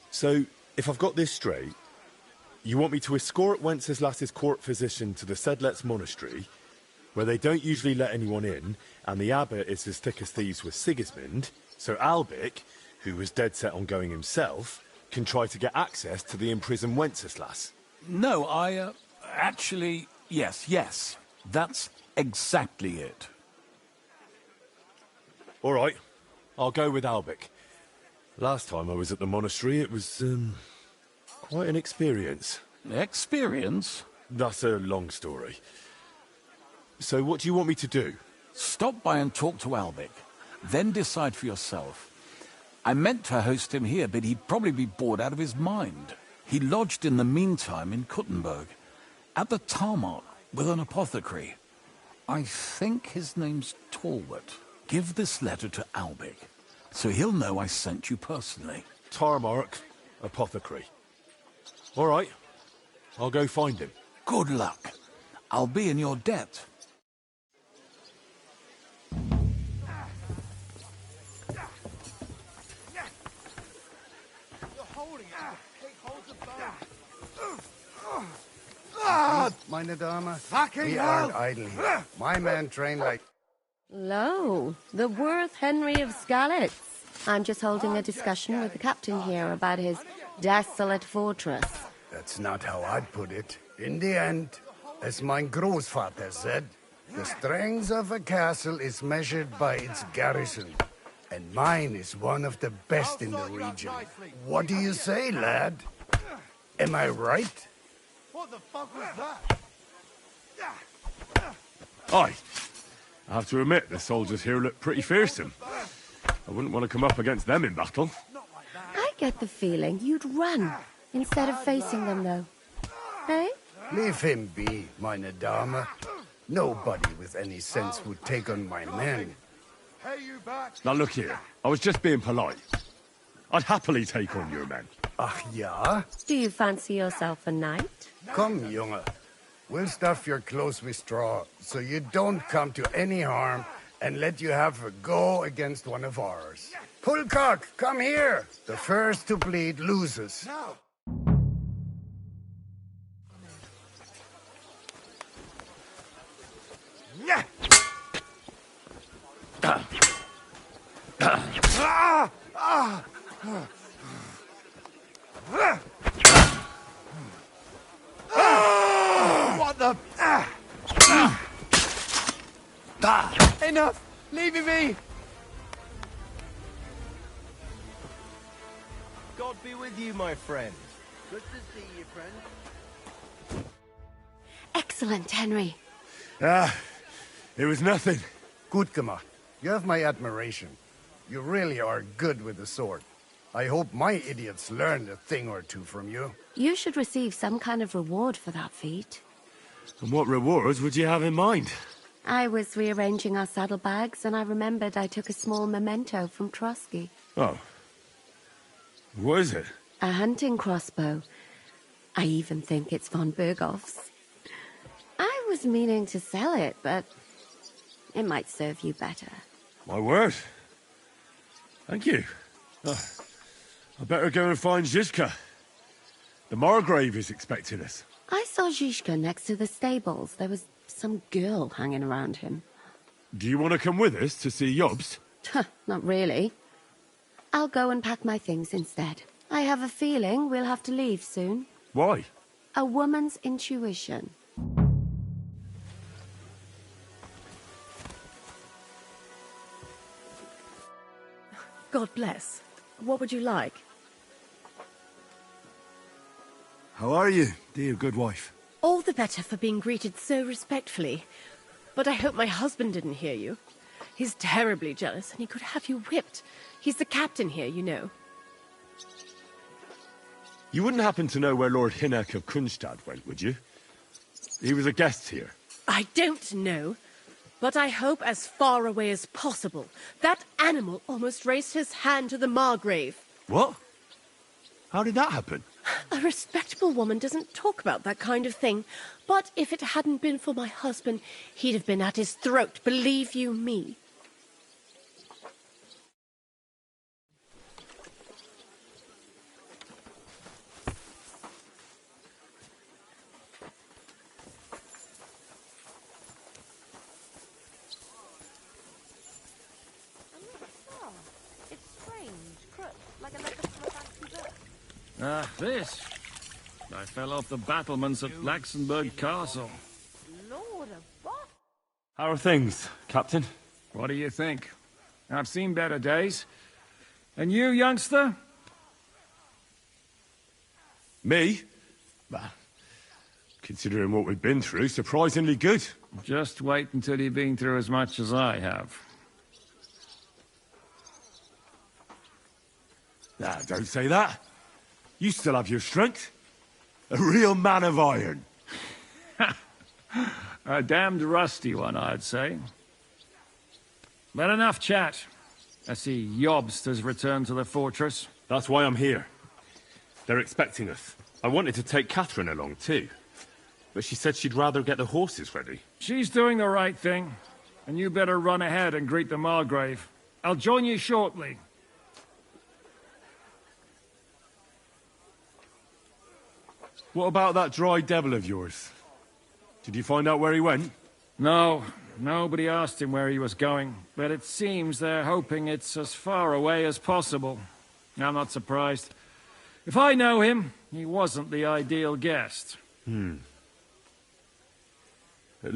A: So, if I've got this straight, you want me to escort Wenceslas's court physician to the Sedlec monastery, where they don't usually let anyone in, and the abbot is as thick as thieves with Sigismund, so Albik, who was dead set on going himself, can try to get access to the imprisoned Wenceslas.
D: No, actually, yes. That's exactly it.
A: All right, I'll go with Albik. Last time I was at the monastery, it was, quite an experience.
D: Experience?
A: That's a long story. So what do you want me to do?
D: Stop by and talk to Albik, then decide for yourself. I meant to host him here, but he'd probably be bored out of his mind. He lodged in the meantime in Kuttenberg, at the tarmac with an apothecary. I think his name's Talbot. Give this letter to Albik, so he'll know I sent you personally.
A: Tarmac, apothecary. All right, I'll go find him.
D: Good luck. I'll be in your debt.
E: Meine Dame,
K: Fucking
E: we aren't idle here. My men train like...
S: Lo, the worth Henry of Skalitz. I'm just holding a discussion with the captain here about his desolate fortress.
E: That's not how I'd put it. In the end, as mein Großvater said, the strength of a castle is measured by its garrison. And mine is one of the best in the region. What do you say, lad? Am I right?
G: What the fuck was that?
A: Aye. I have to admit, the soldiers here look pretty fearsome. I wouldn't want to come up against them in battle.
S: I get the feeling you'd run instead of facing them, though. Hey?
E: Leave him be, meine Dame. Nobody with any sense would take on my men.
A: Now look here, I was just being polite. I'd happily take on your men.
E: Ach ja?
S: Do you fancy yourself a knight?
E: Come, Junge. We'll stuff your clothes with straw, so you don't come to any harm, and let you have a go against one of ours. Pulcock, come here! The first to bleed loses.
K: What the... Enough! Leave me be!
U: with you, my friend. Good to see you, friend.
J: Excellent, Henry.
A: It was nothing.
E: Good, Gama. You have my admiration. You really are good with the sword. I hope my idiots learned a thing or two from you.
J: You should receive some kind of reward for that feat.
A: And what rewards would you have in mind?
J: I was rearranging our saddlebags, and I remembered I took a small memento from Trotsky.
A: Oh. What is it?
J: A hunting crossbow. I even think it's von Bergov's. I was meaning to sell it, but it might serve you better.
A: My word. Thank you. I better go and find Zizka. The Margrave is expecting us.
J: I saw Zizka next to the stables. There was some girl hanging around him.
A: Do you want to come with us to see Jobst?
J: Not really. I'll go and pack my things instead. I have a feeling we'll have to leave soon.
A: Why?
J: A woman's intuition.
I: God bless. What would you like?
A: How are you, dear good wife?
I: All the better for being greeted so respectfully. But I hope my husband didn't hear you. He's terribly jealous, and he could have you whipped. He's the captain here, you know.
A: You wouldn't happen to know where Lord Hinnek of Kunstad went, would you? He was a guest here.
I: I don't know, but I hope as far away as possible. That animal almost raised his hand to the Margrave.
A: What? How did that happen?
I: A respectable woman doesn't talk about that kind of thing. But if it hadn't been for my husband, he'd have been at his throat, believe you me.
B: This. I fell off the battlements at Laxenburg Castle.
A: How are things, Captain?
B: What do you think? I've seen better days. And you, youngster?
A: Me? Bah, considering what we've been through, surprisingly good.
B: Just wait until you've been through as much as I have.
A: Nah, don't say that. You still have your strength. A real man of iron.
B: A damned rusty one, I'd say. But enough chat. I see Jobst has returned to the fortress.
A: That's why I'm here. They're expecting us. I wanted to take Catherine along too, but she said she'd rather get the horses ready.
B: She's doing the right thing, and you better run ahead and greet the Margrave. I'll join you shortly.
A: What about that dry devil of yours? Did you find out where he went?
B: No, nobody asked him where he was going, but it seems they're hoping it's as far away as possible. I'm not surprised. If I know him, he wasn't the ideal guest.
A: At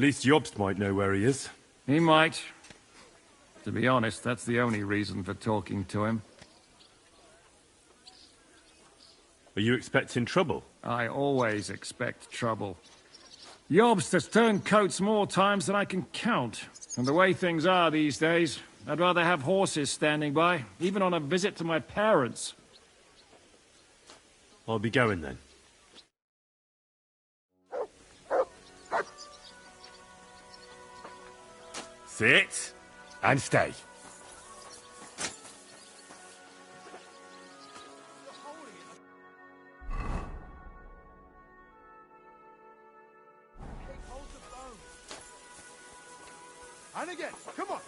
A: least Jobst might know where he is.
B: He might. To be honest, that's the only reason for talking to him.
A: Are you expecting trouble?
B: I always expect trouble. Jobst has turned coats more times than I can count. And the way things are these days, I'd rather have horses standing by, even on a visit to my parents.
A: I'll be going then. Sit and stay.
G: And again, come on!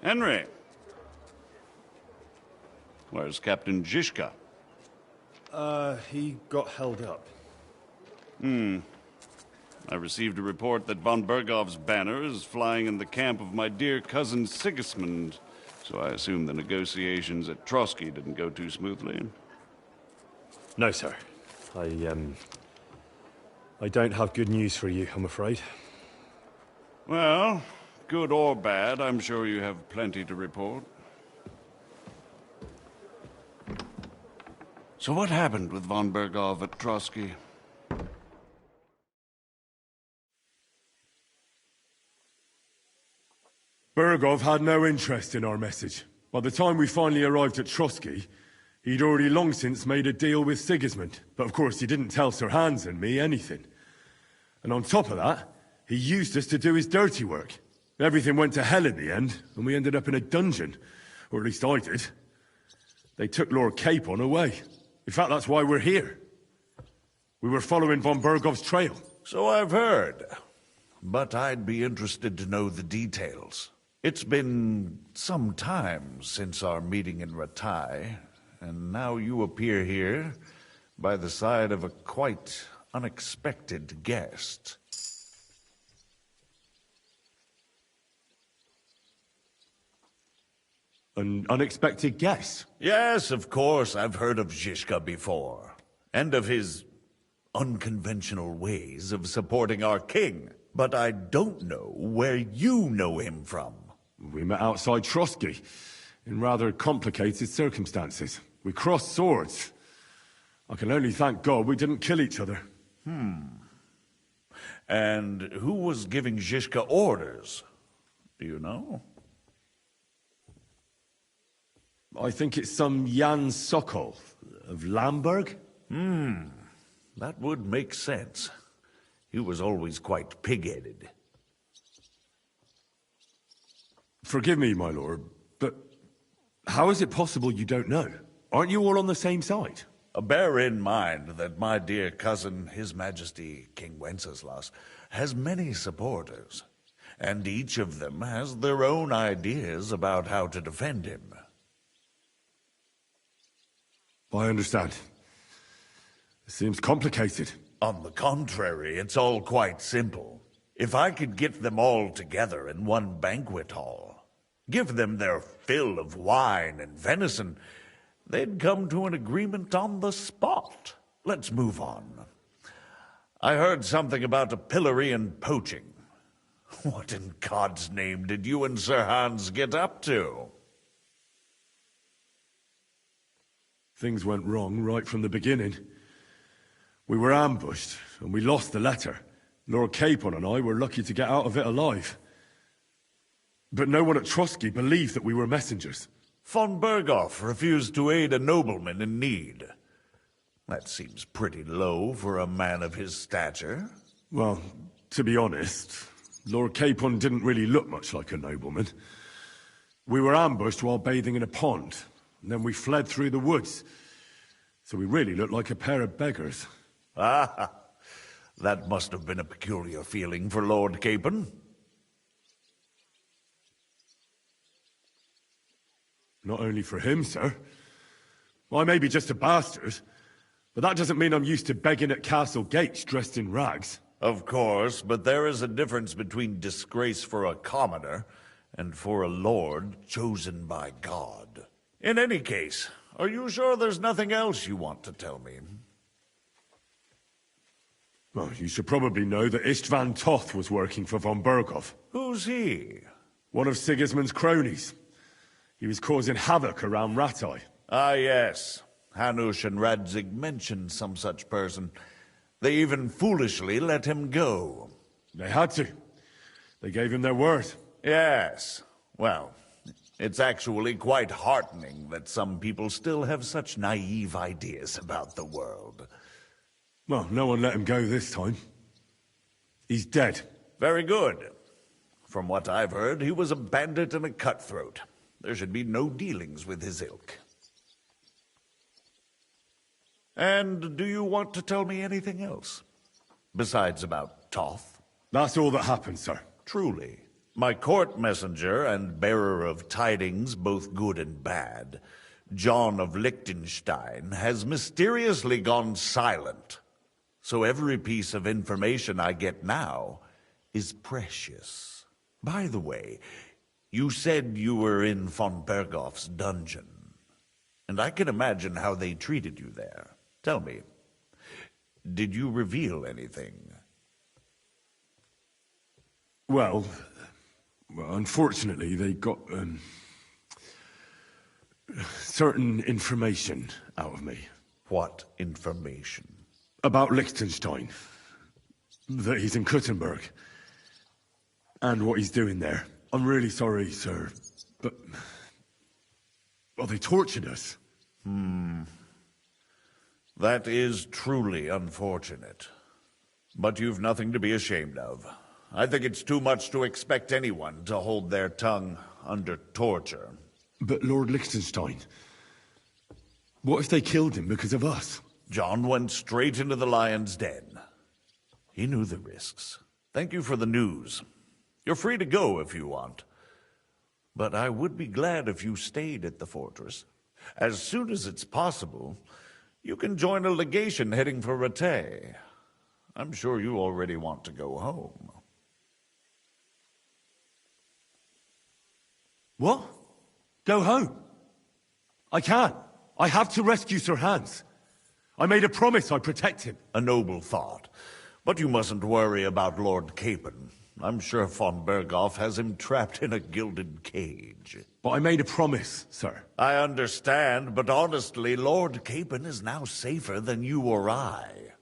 C: Henry. Where's Captain Zizka?
A: He got held up.
C: I received a report that von Bergov's banner is flying in the camp of my dear cousin Sigismund, So I assume the negotiations at Trotsky didn't go too smoothly?
A: No, sir. I don't have good news for you, I'm afraid.
C: Well, good or bad, I'm sure you have plenty to report. So what happened with von Bergov at Trotsky?
A: Bergov had no interest in our message. By the time we finally arrived at Trotsky, he'd already long since made a deal with Sigismund. But of course he didn't tell Sir Hans and me anything. And on top of that, he used us to do his dirty work. Everything went to hell in the end, and we ended up in a dungeon. Or at least I did. They took Lord Capon away. In fact, that's why we're here. We were following von Bergov's trail.
N: So I've heard. But I'd be interested to know the details. It's been some time since our meeting in Ratai, and now you appear here by the side of a quite unexpected guest.
A: An unexpected guest?
N: Yes, of course, I've heard of Zizka before, and of his unconventional ways of supporting our king. But I don't know where you know him from.
A: We met outside Trotsky, in rather complicated circumstances. We crossed swords. I can only thank God we didn't kill each other.
N: And who was giving Zizka orders? Do you know?
A: I think it's some Jan Sokol of Lamberg.
N: That would make sense. He was always quite pig-headed.
A: Forgive me, my lord, but how is it possible you don't know? Aren't you all on the same side?
N: Bear in mind that my dear cousin, His Majesty King Wenceslas, has many supporters, and each of them has their own ideas about how to defend him.
A: I understand. It seems complicated.
N: On the contrary, it's all quite simple. If I could get them all together in one banquet hall, give them their fill of wine and venison, they'd come to an agreement on the spot. Let's move on. I heard something about a pillory and poaching. What in God's name did you and Sir Hans get up to?
A: Things went wrong right from the beginning. We were ambushed, and we lost the letter. Lord Capon and I were lucky to get out of it alive. But no one at Trotsky believed that we were messengers.
N: Von Bergov refused to aid a nobleman in need. That seems pretty low for a man of his stature.
A: Well, to be honest, Lord Capon didn't really look much like a nobleman. We were ambushed while bathing in a pond, and then we fled through the woods. So we really looked like a pair of beggars.
N: Ah, that must have been a peculiar feeling for Lord Capon.
A: Not only for him, sir. I may be just a bastard, but that doesn't mean I'm used to begging at castle gates dressed in rags.
N: Of course, but there is a difference between disgrace for a commoner and for a lord chosen by God. In any case, are you sure there's nothing else you want to tell me?
A: Well, you should probably know that Istvan Toth was working for von Bergov.
N: Who's he?
A: One of Sigismund's cronies. He was causing havoc around Ratai.
N: Ah, yes. Hanush and Radzig mentioned some such person. They even foolishly let him go.
A: They had to. They gave him their word.
N: Yes. Well, it's actually quite heartening that some people still have such naive ideas about the world.
A: Well, no one let him go this time. He's dead.
N: Very good. From what I've heard, he was a bandit and a cutthroat. There should be no dealings with his ilk. And do you want to tell me anything else? Besides about Toth?
A: That's all that happened, sir.
N: Truly. My court messenger and bearer of tidings, both good and bad, John of Liechtenstein, has mysteriously gone silent. So every piece of information I get now is precious. By the way, You said you were in von Bergoff's dungeon, and I can imagine how they treated you there. Tell me, did you reveal anything?
A: Well, unfortunately, they got, certain information out of me.
N: What information?
A: About Liechtenstein. That he's in Kuttenberg. And what he's doing there. I'm really sorry, sir, but... well, they tortured us.
N: That is truly unfortunate. But you've nothing to be ashamed of. I think it's too much to expect anyone to hold their tongue under torture.
A: But Lord Liechtenstein... what if they killed him because of us?
N: John went straight into the lion's den. He knew the risks. Thank you for the news. You're free to go if you want. But I would be glad if you stayed at the fortress. As soon as it's possible, you can join a legation heading for Rattay. I'm sure you already want to go home.
A: What? Go home? I can't. I have to rescue Sir Hans. I made a promise I'd protect him.
N: A noble thought. But you mustn't worry about Lord Capon. I'm sure von Bergoff has him trapped in a gilded cage.
A: But I made a promise, sir.
N: I understand, but honestly, Lord Capon is now safer than you or I.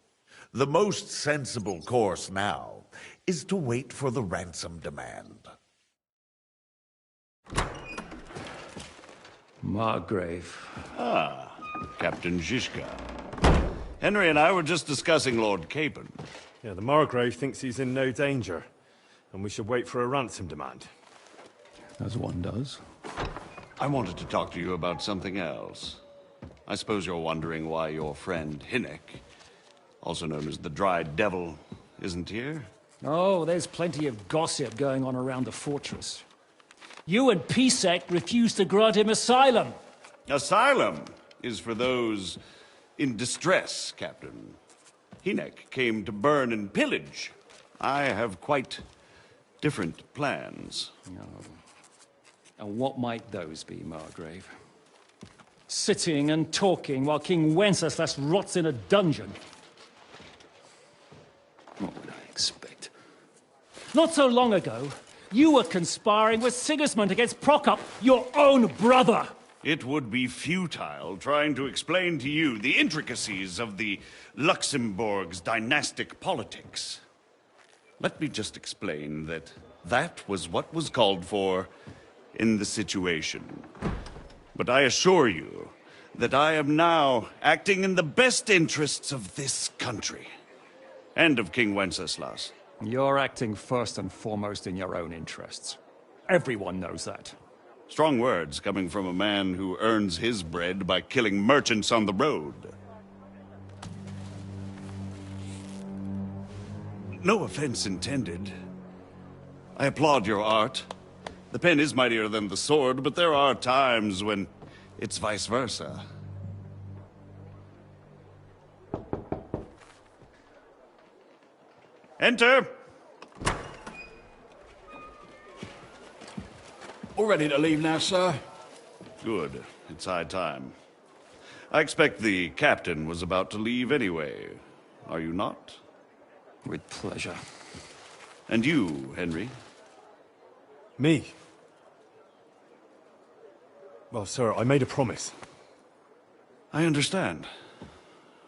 N: The most sensible course now is to wait for the ransom demand.
B: Margrave.
C: Ah, Captain Zizka. Henry and I were just discussing Lord Capon.
A: Yeah, the Margrave thinks he's in no danger, and we should wait for a ransom demand.
B: As one does.
C: I wanted to talk to you about something else. I suppose you're wondering why your friend Hinnek, also known as the Dried Devil, isn't here?
V: Oh, there's plenty of gossip going on around the fortress. You and Pisek refused to grant him asylum.
C: Asylum is for those in distress, Captain. Hinnek came to burn and pillage. I have quite different plans.
V: Oh. And what might those be, Margrave? Sitting and talking while King Wenceslas rots in a dungeon. What would I expect? Not so long ago, you were conspiring with Sigismund against Prokop, your own brother!
C: It would be futile trying to explain to you the intricacies of the Luxembourg's dynastic politics. Let me just explain that that was what was called for in the situation. But I assure you that I am now acting in the best interests of this country and of King Wenceslas.
V: You're acting first and foremost in your own interests. Everyone knows that.
C: Strong words coming from a man who earns his bread by killing merchants on the road. No offense intended. I applaud your art. The pen is mightier than the sword, but there are times when it's vice versa. Enter!
O: All ready to leave now, sir?
C: Good. It's high time. I expect the captain was about to leave anyway. Are you not?
V: With pleasure.
C: And you, Henry?
A: Me? Well, sir, I made a promise.
C: I understand.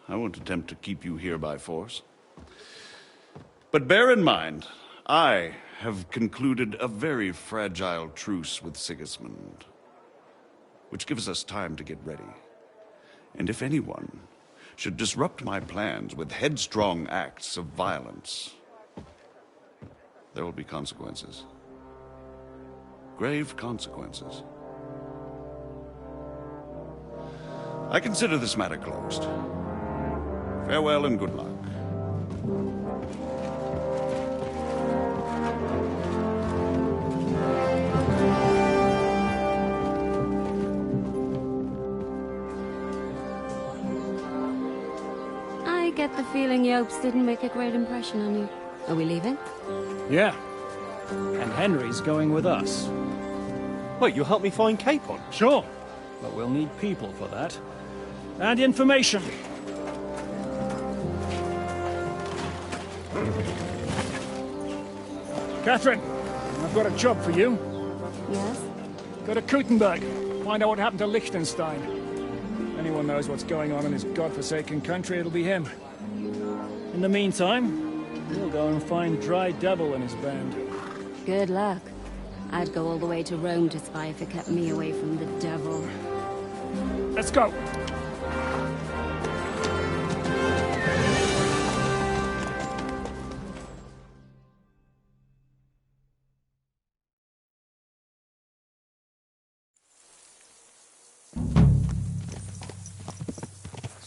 C: I won't attempt to keep you here by force. But bear in mind, I have concluded a very fragile truce with Sigismund, which gives us time to get ready. And if anyone should disrupt my plans with headstrong acts of violence, there will be consequences. Grave consequences. I consider this matter closed. Farewell and good luck.
J: I get the feeling Yopes didn't make a great impression on you. Are we leaving?
V: Yeah. And Henry's going with us.
U: Wait, you'll help me find Capon?
V: Sure, but we'll need people for that. And information. Catherine, I've got a job for you.
S: Yes?
V: Go to Kuttenberg. Find out what happened to Liechtenstein. Anyone knows what's going on in his godforsaken country, it'll be him. In the meantime, we'll go and find Dry Devil and his band.
S: Good luck. I'd go all the way to Rome to spy if it kept me away from the devil.
V: Let's go!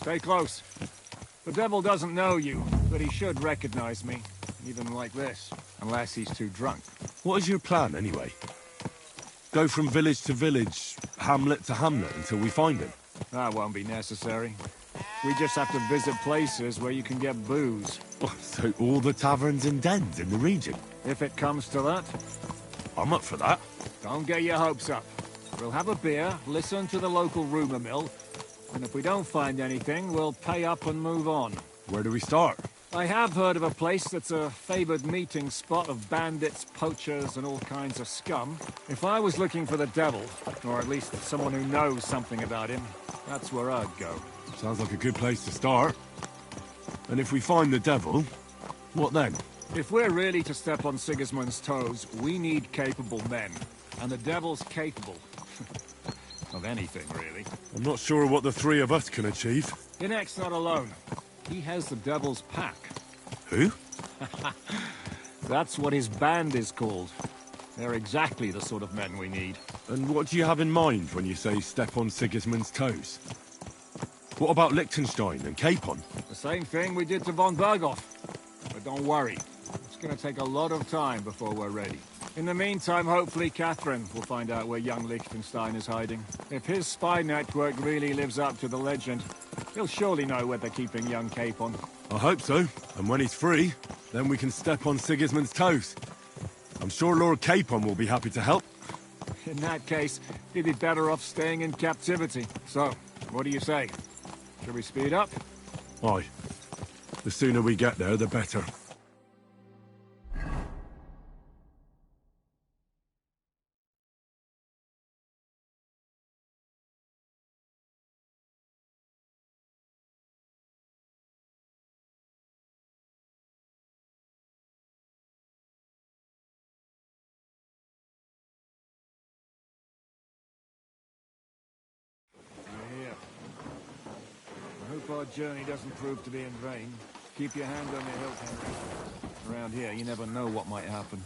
V: Stay close. The devil doesn't know you, but he should recognize me, even like this, unless he's too drunk.
A: What is your plan, anyway? Go from village to village, hamlet to hamlet, until we find him?
V: That won't be necessary. We just have to visit places where you can get booze.
A: Oh, so all the taverns and dens in the region?
V: If it comes to that.
A: I'm up for that.
V: Don't get your hopes up. We'll have a beer, listen to the local rumor mill, and if we don't find anything, we'll pay up and move on.
A: Where do we start?
V: I have heard of a place that's a favored meeting spot of bandits, poachers, and all kinds of scum. If I was looking for the devil, or at least someone who knows something about him, that's where I'd go.
A: Sounds like a good place to start. And if we find the devil, what then?
V: If we're really to step on Sigismund's toes, we need capable men. And the devil's capable. Of anything, really.
A: I'm not sure what the three of us can achieve.
V: Inek's not alone. He has the devil's pack.
A: Who?
V: That's what his band is called. They're exactly the sort of men we need.
A: And what do you have in mind when you say step on Sigismund's toes? What about Liechtenstein and Capon?
V: The same thing we did to von Berghoff. But don't worry. It's gonna take a lot of time before we're ready. In the meantime, hopefully Catherine will find out where young Liechtenstein is hiding. If his spy network really lives up to the legend, he'll surely know where they're keeping young Capon.
A: I hope so. And when he's free, then we can step on Sigismund's toes. I'm sure Lord Capon will be happy to help.
V: In that case, he'd be better off staying in captivity. So, what do you say? Shall we speed up?
A: Aye. The sooner we get there, the better.
V: I hope our journey doesn't prove to be in vain. Keep your hand on your hilt, Henry. Around here, you never know what might happen.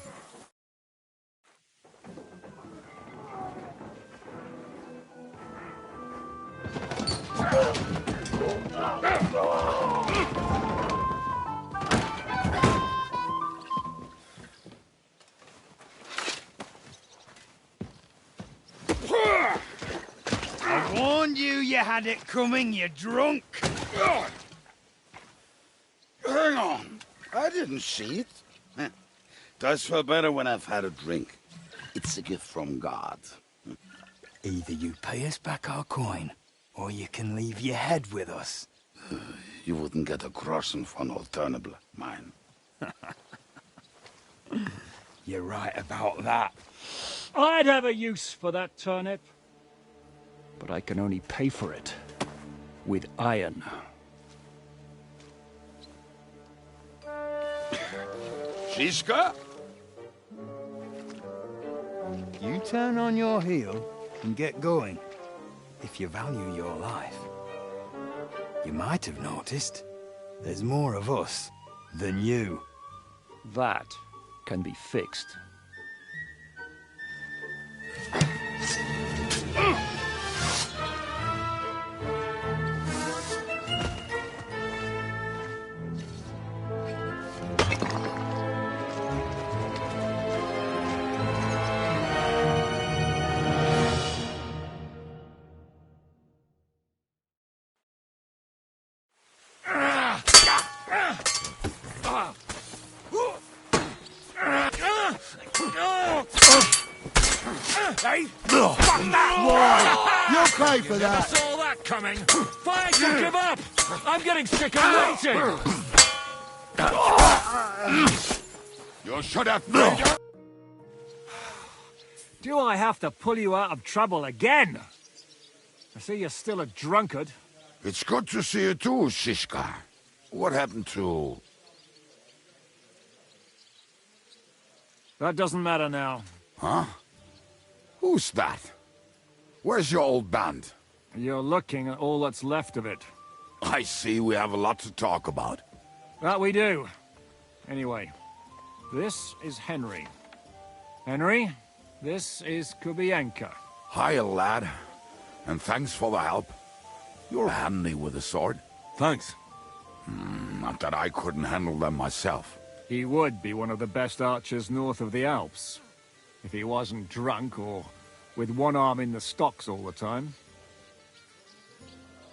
E: I warned you had it coming, you drunk.
Q: Hang on. I didn't see it. Does feel better when I've had a drink. It's a gift from God.
R: Either you pay us back our coin, or you can leave your head with us.
Q: You wouldn't get a groschen for an alternative, mine.
R: You're right about that.
V: I'd have a use for that turnip. But I can only pay for it with iron.
Q: Zizka?
R: You turn on your heel and get going. If you value your life. You might have noticed there's more of us than you.
V: That can be fixed.
B: Hey! Fuck that!
E: You'll pay for
B: Never
E: that.
B: saw that coming. Fire to give up! I'm getting sick of waiting!
Q: You should have made your...
V: Do I have to pull you out of trouble again? I see you're still a drunkard.
Q: It's good to see you too, Zizka. What happened to...
V: That doesn't matter now.
Q: Huh? Who's that? Where's your old band?
V: You're looking at all that's left of it.
Q: I see we have a lot to talk about.
V: That we do. Anyway, this is Henry. Henry, this is Kubienka.
Q: Hiya, lad. And thanks for the help. You're handy with a sword.
A: Thanks.
Q: Not that I couldn't handle them myself.
V: He would be one of the best archers north of the Alps. If he wasn't drunk or with one arm in the stocks all the time.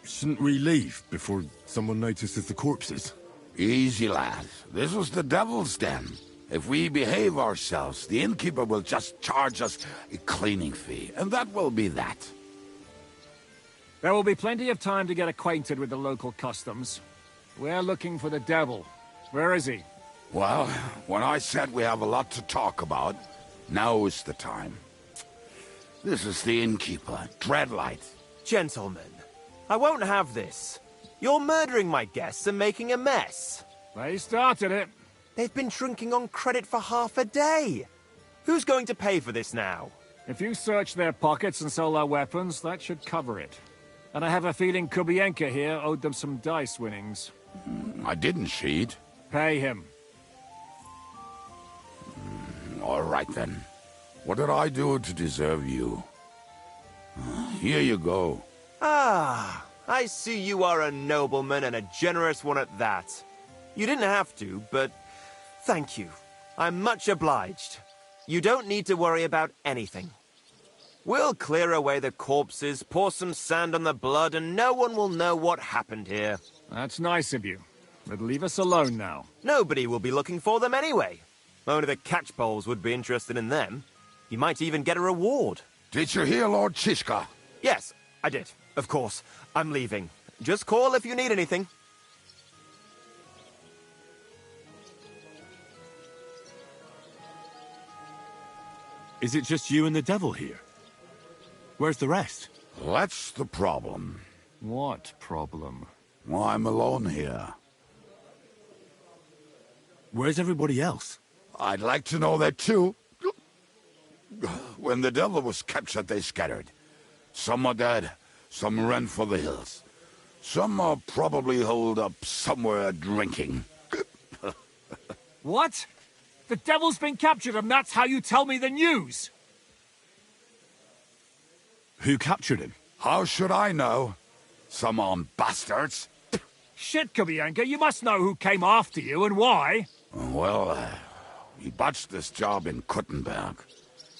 A: Shouldn't we leave before someone notices the corpses?
Q: Easy, lad. This was the devil's den. If we behave ourselves, the innkeeper will just charge us a cleaning fee, and that will be that.
V: There will be plenty of time to get acquainted with the local customs. We're looking for the devil. Where is he?
Q: Well, when I said we have a lot to talk about, now is the time. This is the innkeeper, Dreadlight.
H: Gentlemen, I won't have this. You're murdering my guests and making a mess.
V: They started it.
H: They've been drinking on credit for half a day. Who's going to pay for this now?
V: If you search their pockets and sell their weapons, that should cover it. And I have a feeling Kubienka here owed them some dice winnings.
Q: I didn't cheat.
V: Pay him.
Q: All right, then. What did I do to deserve you? Here you go.
H: Ah, I see you are a nobleman and a generous one at that. You didn't have to, but thank you. I'm much obliged. You don't need to worry about anything. We'll clear away the corpses, pour some sand on the blood, and no one will know what happened here.
V: That's nice of you. But leave us alone now.
H: Nobody will be looking for them anyway. Only the catchpoles would be interested in them. You might even get a reward.
Q: Did you hear Lord Zizka?
H: Yes, I did. Of course. I'm leaving. Just call if you need anything.
A: Is it just you and the devil here? Where's the rest?
Q: That's the problem.
V: What problem?
Q: Well, I'm alone here.
A: Where's everybody else?
Q: I'd like to know that too. When the devil was captured, they scattered. Some are dead, some ran for the hills. Some are probably holed up somewhere drinking.
V: What? The devil's been captured and that's how you tell me the news?
A: Who captured him?
Q: How should I know? Some armed bastards.
V: Shit, Kubienka, you must know who came after you and why.
Q: Well, we botched this job in Kuttenberg.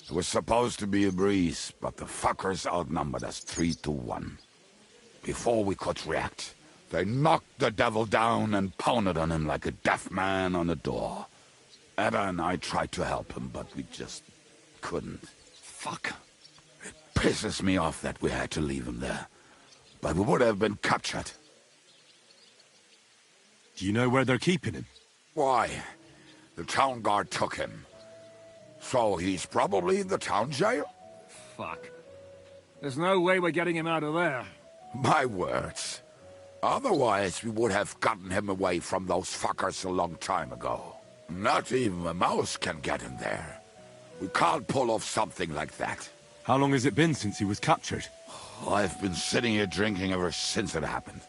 Q: It was supposed to be a breeze, but the fuckers outnumbered us 3-1. Before we could react, they knocked the devil down and pounded on him like a deaf man on a door. Ada and I tried to help him, but we just couldn't.
V: Fuck.
Q: It pisses me off that we had to leave him there. But we would have been captured.
A: Do you know where they're keeping him?
Q: Why? The town guard took him. So he's probably in the town jail?
V: Fuck. There's no way we're getting him out of there.
Q: My words. Otherwise, we would have gotten him away from those fuckers a long time ago. Not even a mouse can get him there. We can't pull off something like that.
A: How long has it been since he was captured?
Q: I've been sitting here drinking ever since it happened.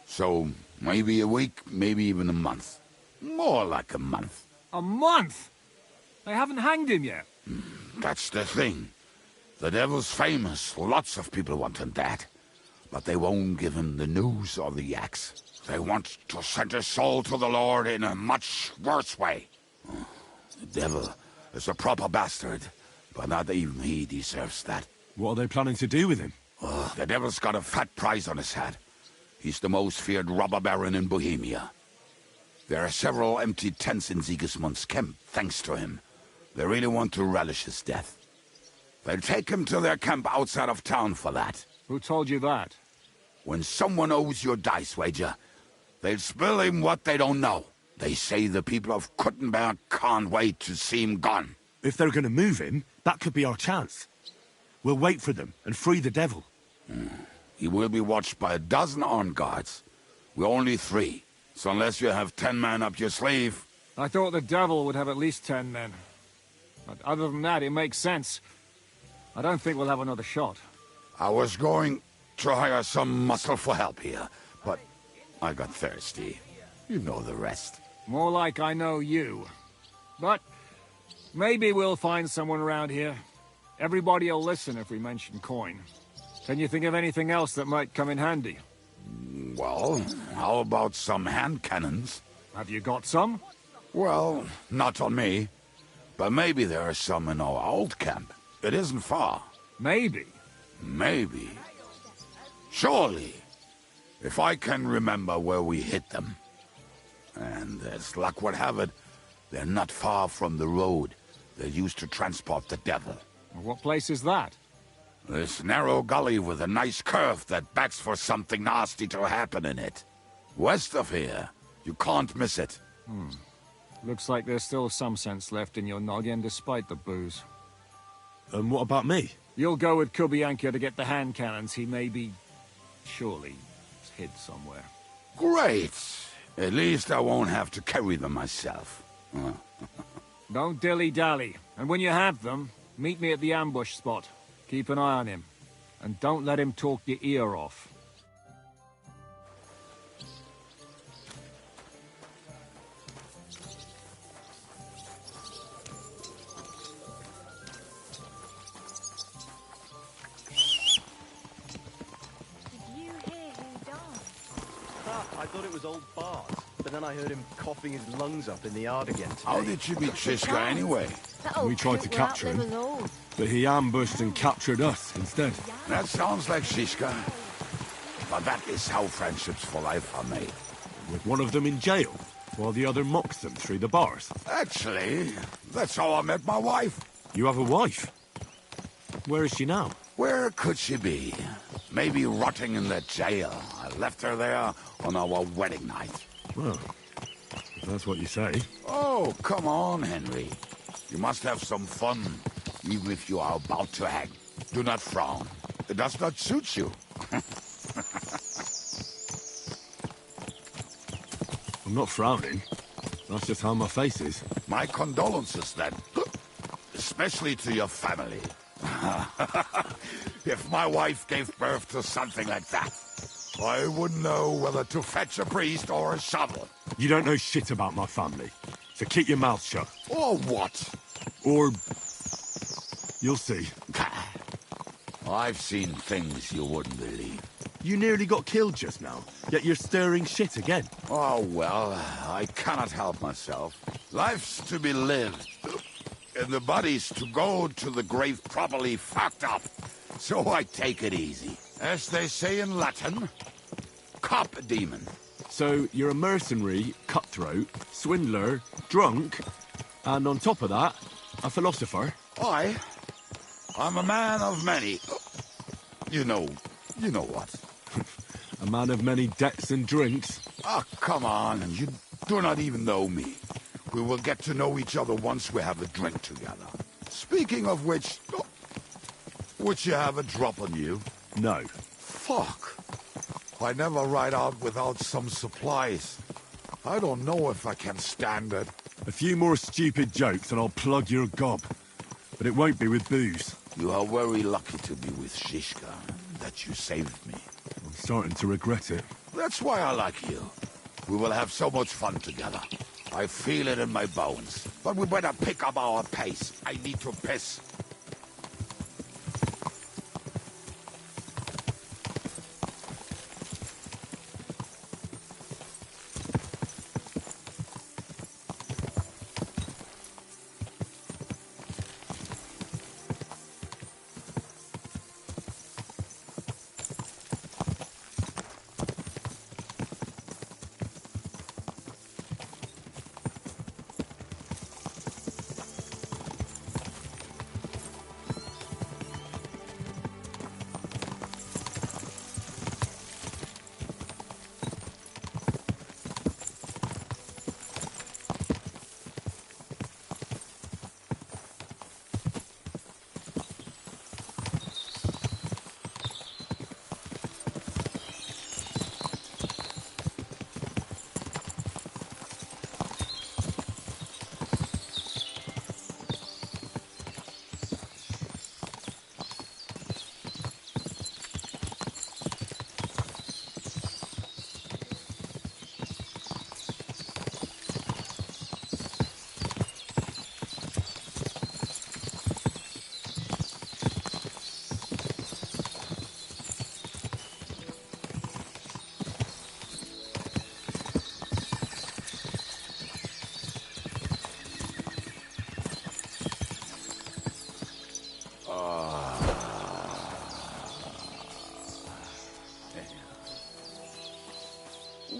Q: So, maybe a week, maybe even a month. More like a month.
V: A month? They haven't hanged him yet.
Q: That's the thing. The devil's famous. Lots of people want him dead. But they won't give him the news or the axe. They want to send his soul to the Lord in a much worse way. The devil is a proper bastard, but not even he deserves that.
A: What are they planning to do with him?
Q: The devil's got a fat price on his head. He's the most feared robber baron in Bohemia. There are several empty tents in Sigismund's camp, thanks to him. They really want to relish his death. They'll take him to their camp outside of town for that.
V: Who told you that?
Q: When someone owes you a dice wager, they'll spill him what they don't know. They say the people of Kuttenberg can't wait to see him gone.
A: If they're gonna move him, that could be our chance. We'll wait for them and free the devil.
Q: He will be watched by a dozen armed guards. We're only 3, so unless you have 10 men up your sleeve...
V: I thought the devil would have at least 10 men. But other than that, it makes sense. I don't think we'll have another shot.
Q: I was going to hire some muscle for help here, but I got thirsty. You know the rest.
V: More like I know you. But maybe we'll find someone around here. Everybody will listen if we mention coin. Can you think of anything else that might come in handy?
Q: Well, how about some hand cannons?
V: Have you got some?
Q: Well, not on me. But maybe there are some in our old camp. It isn't far.
V: Maybe?
Q: Maybe. Surely. If I can remember where we hit them. And as luck would have it, they're not far from the road they used to transport the devil.
V: What place is that?
Q: This narrow gully with a nice curve that backs for something nasty to happen in it. West of here. You can't miss it.
V: Looks like there's still some sense left in your noggin despite the booze.
A: And what about me?
V: You'll go with Kubianka to get the hand cannons. He may be... surely hid somewhere.
Q: Great! At least I won't have to carry them myself.
V: Don't dilly-dally. And when you have them, meet me at the ambush spot. Keep an eye on him. And don't let him talk your ear off.
U: I thought it was old Bart, but then I heard him coughing his lungs up in the yard again today.
Q: How did you meet Zizka anyway?
A: We tried to capture him, but he ambushed and captured us instead.
Q: That sounds like Zizka. But that is how friendships for life are made.
A: With one of them in jail, while the other mocks them through the bars.
Q: Actually, that's how I met my wife.
A: You have a wife? Where is she now?
Q: Where could she be? Maybe rotting in the jail. I left her there on our wedding night.
A: Well, if that's what you say.
Q: Oh, come on, Henry. You must have some fun, even if you are about to hang. Do not frown. It does not suit you.
A: I'm not frowning. That's just how my face is.
Q: My condolences, then. Especially to your family. If my wife gave birth to something like that, I wouldn't know whether to fetch a priest or a shovel.
A: You don't know shit about my family, so keep your mouth shut.
Q: Or what?
A: Or... you'll see.
Q: I've seen things you wouldn't believe.
A: You nearly got killed just now, yet you're stirring shit again.
Q: Oh, well, I cannot help myself. Life's to be lived. And the body's to go to the grave properly fucked up. So I take it easy. As they say in Latin, cop demon.
A: So you're a mercenary, cutthroat, swindler, drunk, and on top of that, a philosopher?
Q: I'm a man of many... You know what.
A: A man of many debts and drinks?
Q: Ah, come on, you do not even know me. We will get to know each other once we have a drink together. Speaking of which... would you have a drop on you?
A: No.
Q: Fuck. I never ride out without some supplies. I don't know if I can stand it.
A: A few more stupid jokes and I'll plug your gob. But it won't be with booze.
Q: You are very lucky to be with Zizka, that you saved me.
A: I'm starting to regret it.
Q: That's why I like you. We will have so much fun together. I feel it in my bones. But we better pick up our pace. I need to piss.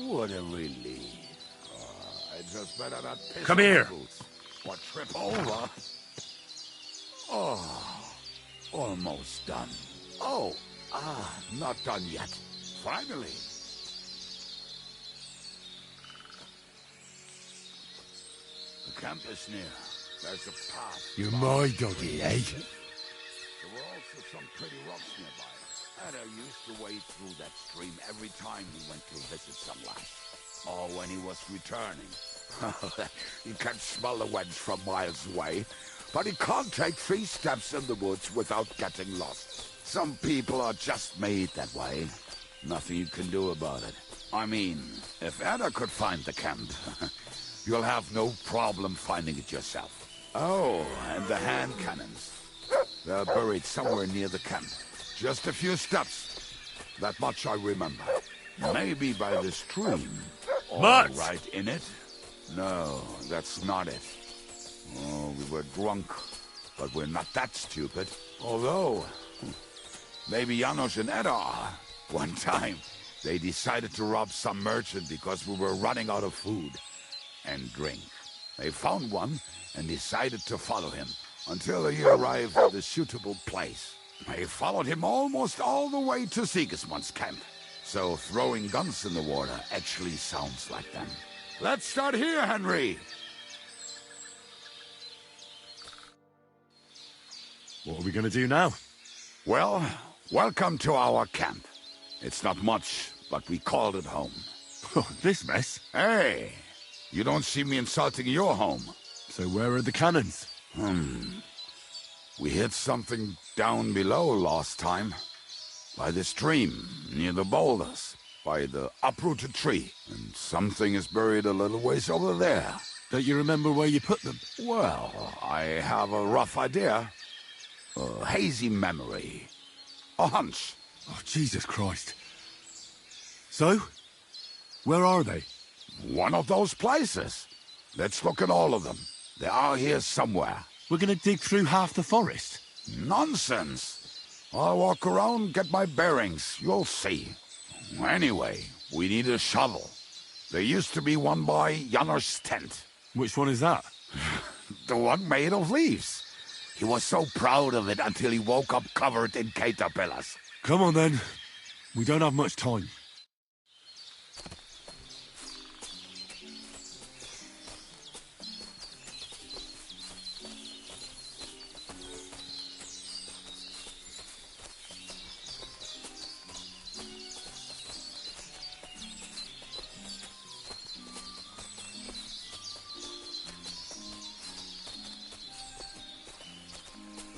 Q: What a relief. I just better not piss
A: Come
Q: on my
A: here.
Q: boots or trip over. Oh, almost done. Oh, not done yet. Finally. The camp is near. There's a path.
A: You're my doggy, eh?
Q: There were also some pretty rocks nearby. Ada used to wade through that stream every time he went to visit some lass. Or when he was returning. He can smell the wench from miles away, but he can't take 3 steps in the woods without getting lost. Some people are just made that way. Nothing you can do about it. I mean, if Ada could find the camp, you'll have no problem finding it yourself. Oh, and the hand cannons. They're buried somewhere near the camp. Just a few steps. That much I remember. Maybe by the stream. Or
A: Mats!
Q: right in it. No, that's not it. Oh, we were drunk. But we're not that stupid. Although, maybe Janos and Edda are. One time, they decided to rob some merchant because we were running out of food and drink. They found one and decided to follow him until he arrived at a suitable place. They followed him almost all the way to Sigismund's camp. So throwing guns in the water actually sounds like them. Let's start here, Henry!
A: What are we gonna do now?
Q: Well, welcome to our camp. It's not much, but we called it home.
A: This mess?
Q: Hey! You don't see me insulting your home.
A: So where are the cannons?
Q: We hit something down below last time. By the stream, near the boulders. By the uprooted tree. And something is buried a little ways over there.
A: Don't you remember where you put them?
Q: Well, I have a rough idea. A hazy memory. A hunch.
A: Oh, Jesus Christ. So? Where are they?
Q: One of those places. Let's look at all of them. They are here somewhere.
A: We're gonna dig through half the forest?
Q: Nonsense. I'll walk around, get my bearings. You'll see. Anyway, we need a shovel. There used to be one by Janos' tent.
A: Which one is that?
Q: The one made of leaves. He was so proud of it until he woke up covered in caterpillars.
A: Come on then. We don't have much time.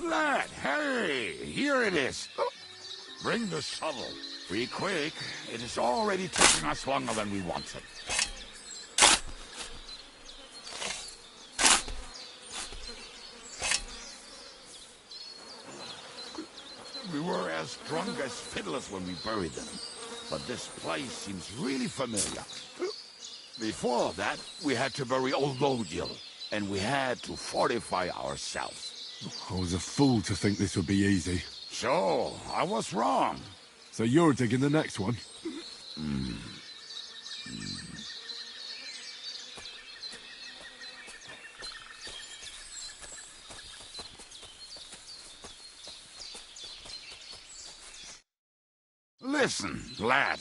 Q: Lad, hey, here it is. Bring the shovel. Be quick. It is already taking us longer than we wanted. We were as drunk as fiddlers when we buried them. But this place seems really familiar. Before that, we had to bury old Lodil, and we had to fortify ourselves.
A: I was a fool to think this would be easy.
Q: So, I was wrong.
A: So you're digging the next one?
Q: Listen, lad.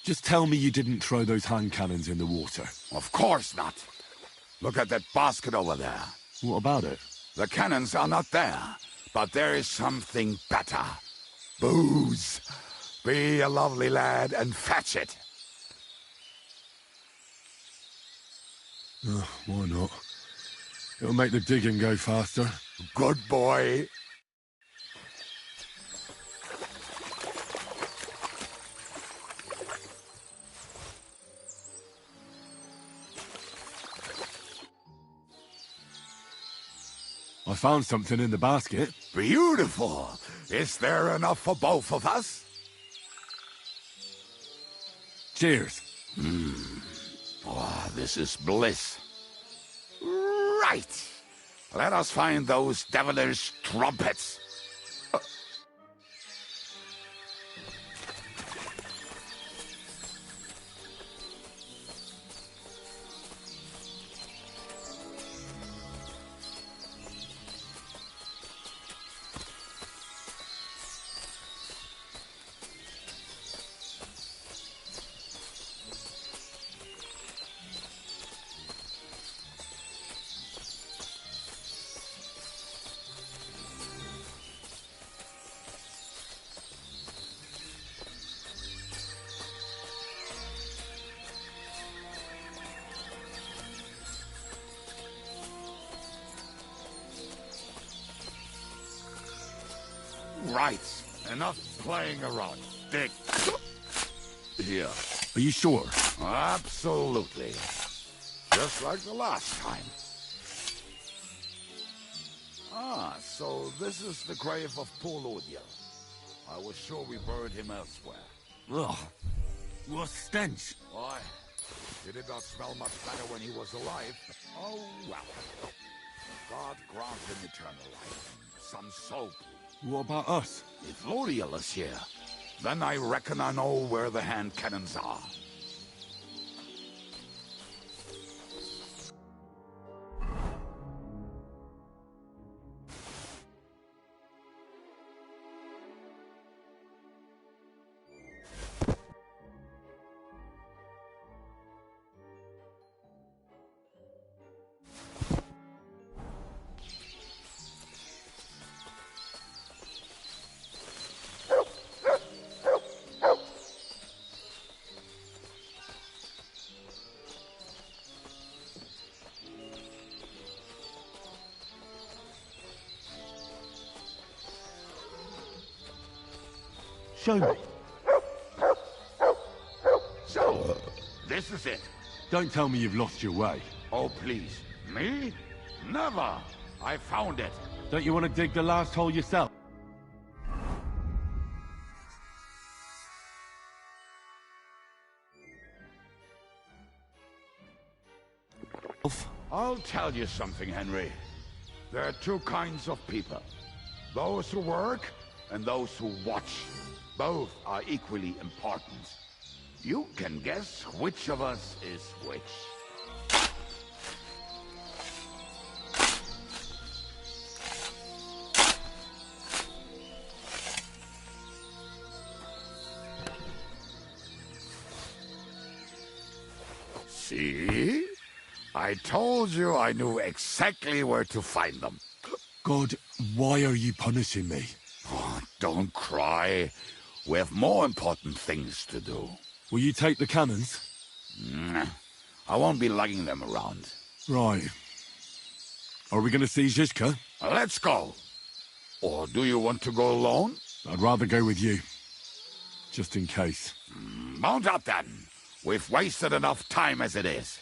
A: Just tell me you didn't throw those hand cannons in the water.
Q: Of course not. Look at that basket over there.
A: What about it?
Q: The cannons are not there, but there is something better. Booze. Be a lovely lad and fetch it.
A: Why not? It'll make the digging go faster.
Q: Good boy.
A: I found something in the basket.
Q: Beautiful. Is there enough for both of us?
A: Cheers.
Q: Oh, this is bliss. Right. Let us find those devilish trumpets. right. Enough playing around. Dick. Here.
A: Are you sure?
Q: Absolutely. Just like the last time. Ah, so this is the grave of poor Lodiel. I was sure we buried him elsewhere.
A: Ugh. What stench.
Q: Why? He did not smell much better when he was alive. Oh, well. God grant him eternal life. Some soap.
A: What about us?
Q: If Lodiel is here, then I reckon I know where the hand cannons are.
A: Show me.
Q: So, this is it.
A: Don't tell me you've lost your way.
Q: Oh, please. Me? Never. I found it.
A: Don't you want to dig the last hole yourself?
Q: I'll tell you something, Henry. There are two kinds of people. Those who work and those who watch. Both are equally important. You can guess which of us is which. See? I told you I knew exactly where to find them.
A: God, why are you punishing me?
Q: Oh, don't cry. We have more important things to do.
A: Will you take the cannons?
Q: I won't be lugging them around.
A: Right. Are we going to see Zizka?
Q: Let's go. Or do you want to go alone?
A: I'd rather go with you. Just in case.
Q: Mount up then. We've wasted enough time as it is.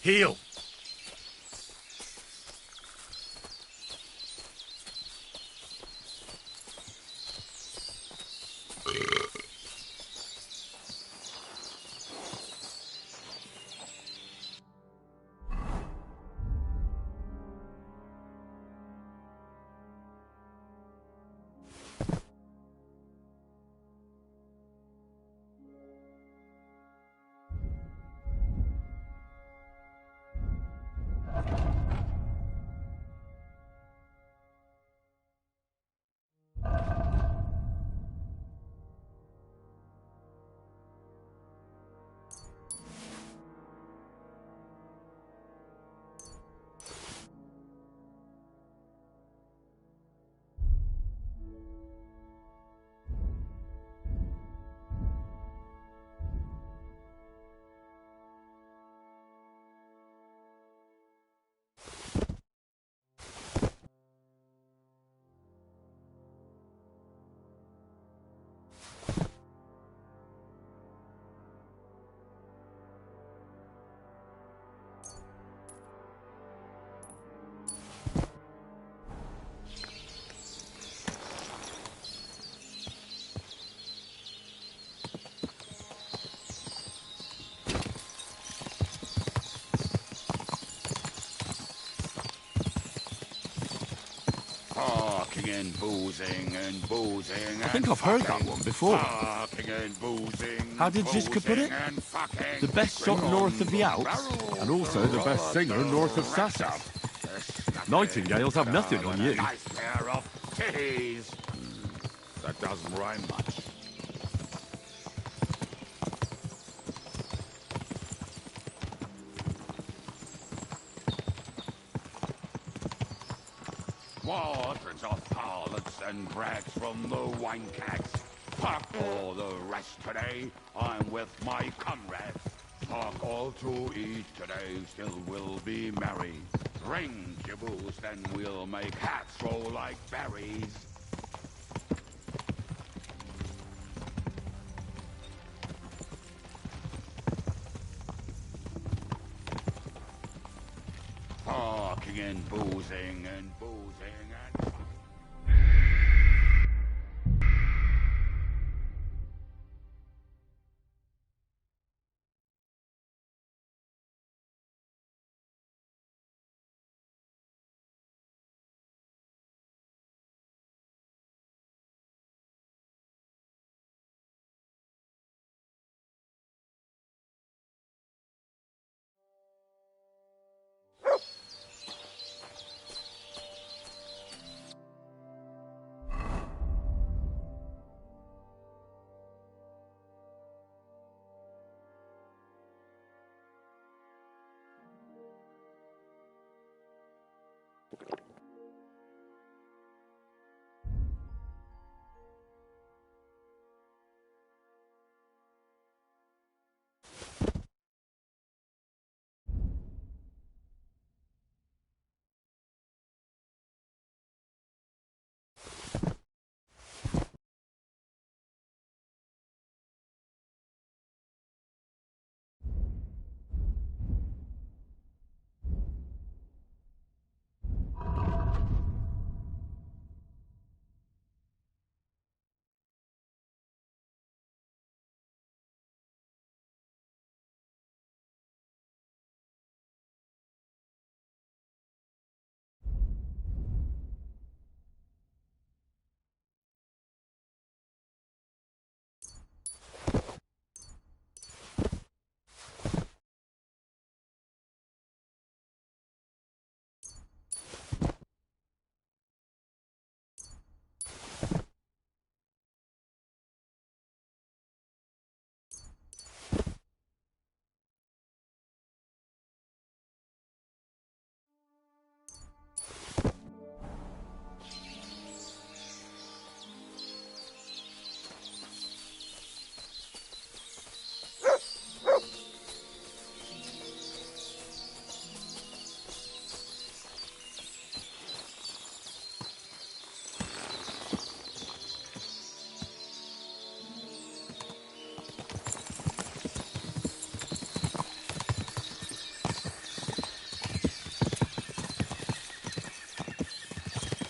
A: Heal!
Q: Fucking and boozing and boozing.
A: I think I've heard that one before.
Q: Fucking and boozing.
A: How did Zizka put it? The best shot north of the Alps, and also the best singer north of Sasab. Nightingales have nothing on you.
Q: Nice pair of titties. That doesn't rhyme much. Waters of harlots and brags from the wine kegs. Fuck all the rest today. I'm with my comrades. Fuck all to eat today, still we'll be merry. Drink your booze, then we'll make hats roll like berries. Fucking and boozing and boozing and...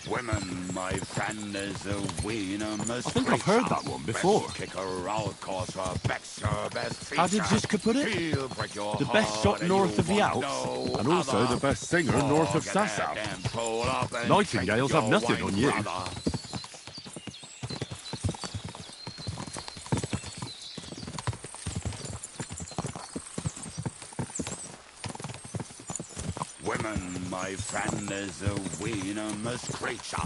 Q: Women, my friend, is a wiener.
A: I think I've heard that one before. How did Zizka put it? The best shot north of the Alps, and also the best singer north of Sasau. Nightingales have nothing on you.
Q: Women, my friend, is a wienermous creature.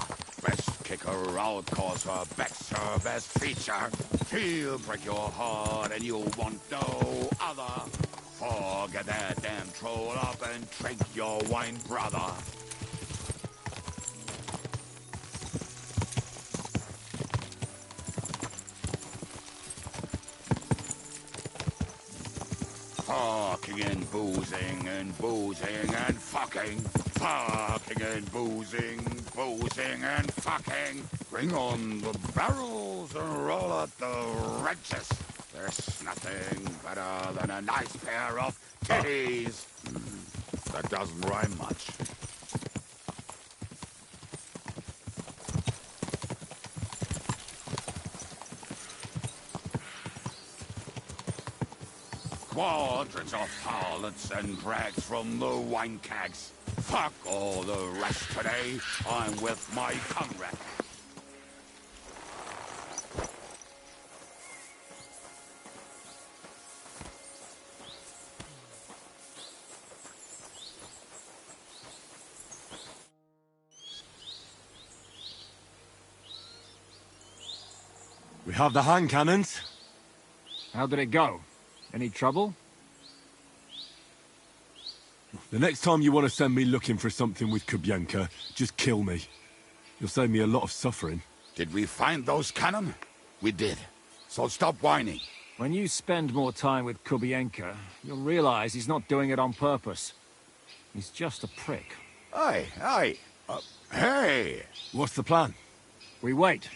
Q: Best kick her out, cause her back's her best feature. She'll break your heart and you'll want no other. Forget that damn troll up and drink your wine, brother. Fucking and boozing and boozing and fucking. Fucking and boozing, boozing and fucking. Bring on the barrels and roll out the wrenches. There's nothing better than a nice pair of titties. That doesn't rhyme much. Quadrants of harlots and drags from the wine kegs. Fuck all the rest today. I'm with my comrade.
A: We have the hand cannons.
V: How did it go? Any trouble?
A: The next time you want to send me looking for something with Kubyenka, just kill me. You'll save me a lot of suffering.
Q: Did we find those cannon? We did. So stop whining.
V: When you spend more time with Kubienka, you'll realize he's not doing it on purpose. He's just a prick.
Q: Aye. Hey!
A: What's the plan?
V: We wait.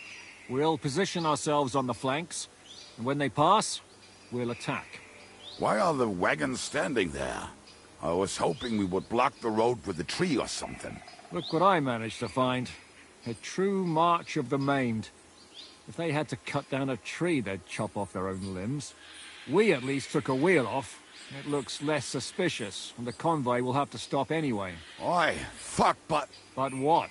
V: We'll position ourselves on the flanks, and when they pass, we'll attack.
Q: Why are the wagons standing there? I was hoping we would block the road with a tree or something.
V: Look what I managed to find. A true march of the maimed. If they had to cut down a tree, they'd chop off their own limbs. We at least took a wheel off. It looks less suspicious, and the convoy will have to stop anyway.
Q: Oi, fuck, but...
V: But what?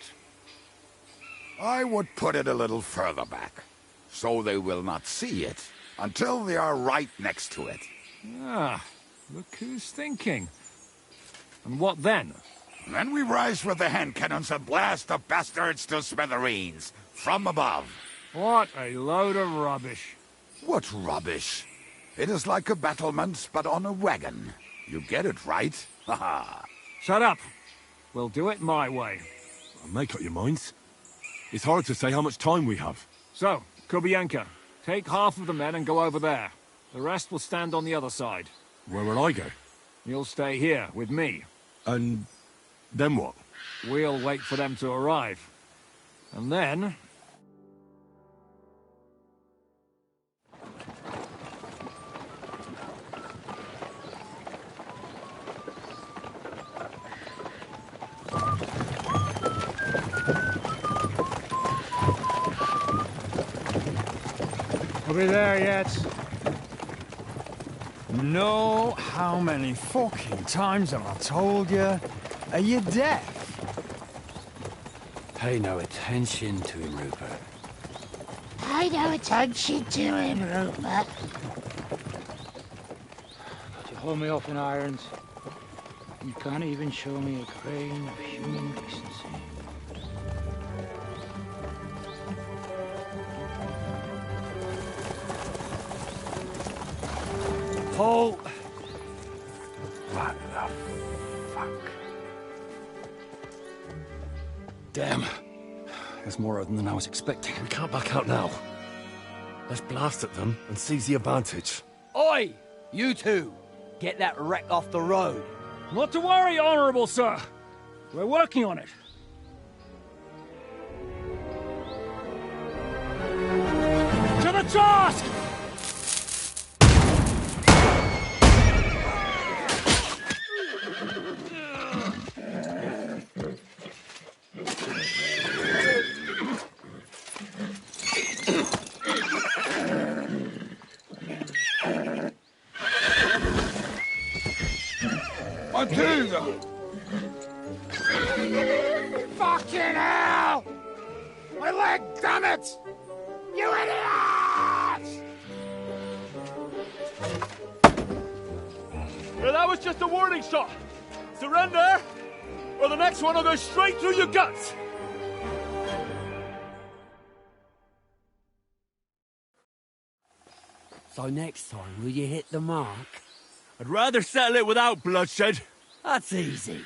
Q: I would put it a little further back, so they will not see it until they are right next to it.
V: Ah, look who's thinking. And what then?
Q: Then we rise with the hand cannons and blast the bastards to smithereens, from above.
V: What a load of rubbish.
Q: What rubbish? It is like a battlement, but on a wagon. You get it, right? Haha.
V: Shut up. We'll do it my way.
A: Make up your minds. It's hard to say how much time we have.
V: So, Kubienka, take half of the men and go over there. The rest will stand on the other side.
A: Where will I go?
V: You'll stay here, with me.
A: And then what?
V: We'll wait for them to arrive. And then...
R: Are we there yet? No, how many fucking times have I told you? Are you deaf?
L: Pay no attention to him, Rupert.
T: Pay no attention to him, Rupert.
L: Could you hold me up in irons? You can't even show me a grain of human decency.
R: Paul!
L: What the fuck?
A: Damn. There's more of them than I was expecting. We can't back out now. Let's blast at them and seize the advantage.
W: Oi! You two! Get that wreck off the road.
V: Not to worry, Honorable Sir. We're working on it. To the task!
Q: Matilda!
T: Fucking hell! My leg, damn it! You idiots!
A: Well, that was just a warning shot. Surrender, or the next one will go straight through your guts.
W: So next time, will you hit the mark?
A: I'd rather settle it without bloodshed.
W: That's easy.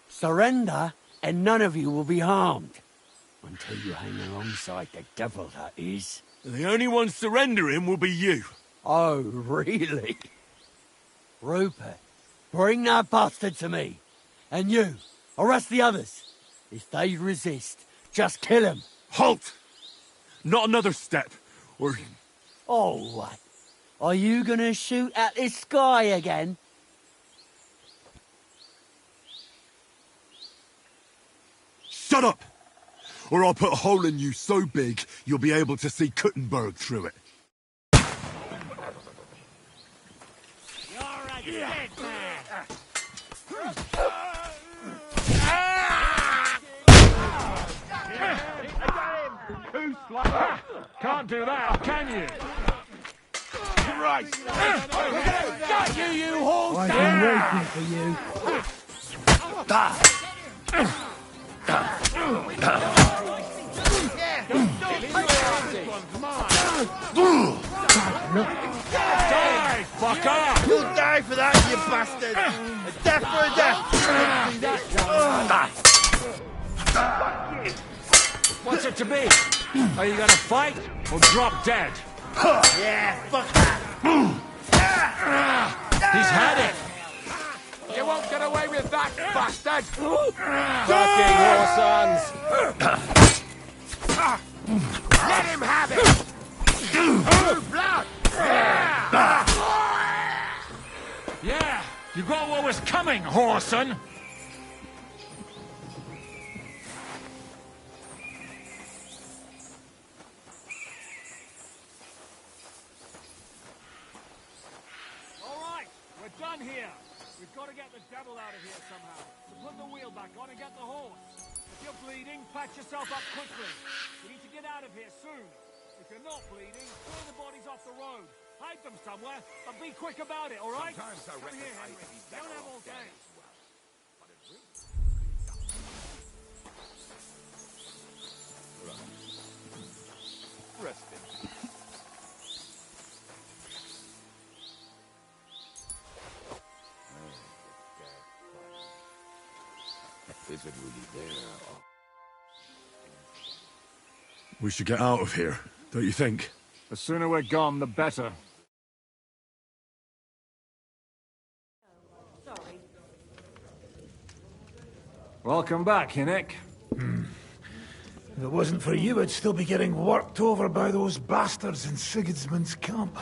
W: Surrender, and none of you will be harmed. Until you hang alongside the devil, that is.
A: The only one surrendering will be you.
W: Oh, really? Rupert, bring that bastard to me. And you, arrest the others. If they resist, just kill them.
A: Halt! Not another step, or...
W: Oh, what? Are you gonna shoot at this sky again?
A: Shut up! Or I'll put a hole in you so big, you'll be able to see Kuttenberg through it.
T: You're a dead man!
V: Can't do that, can you?
T: Christ! Got you, you whole
R: I've been waiting for you.
T: Die, fucker! You'll die for that, you bastard! A death for a death!
V: What's it to be? Are you gonna fight or drop dead?
T: Yeah, fuck that!
V: He's had it!
Q: You won't get away with that, bastard!
V: Fucking war sons!
Q: Let him have it! Blood!
V: Yeah, you got what was coming, whoreson! Done here. We've got to get the devil out of here somehow. So put the wheel back on and get the horse. If you're bleeding, patch yourself up quickly. We need to get out of here soon. If you're not bleeding, clear the bodies off the road. Hide them somewhere, but be quick about it, all right?
Q: Sometimes I reckon
V: here, Henry.
Q: I'd be
V: You don't have all day.
C: Rest in peace.
Q: Is it really there?
A: We should get out of here, don't you think?
V: The sooner we're gone, the better.
S: Sorry.
V: Welcome back, Hinnick.
K: If it wasn't for you, I'd still be getting worked over by those bastards in Sigismund's camp.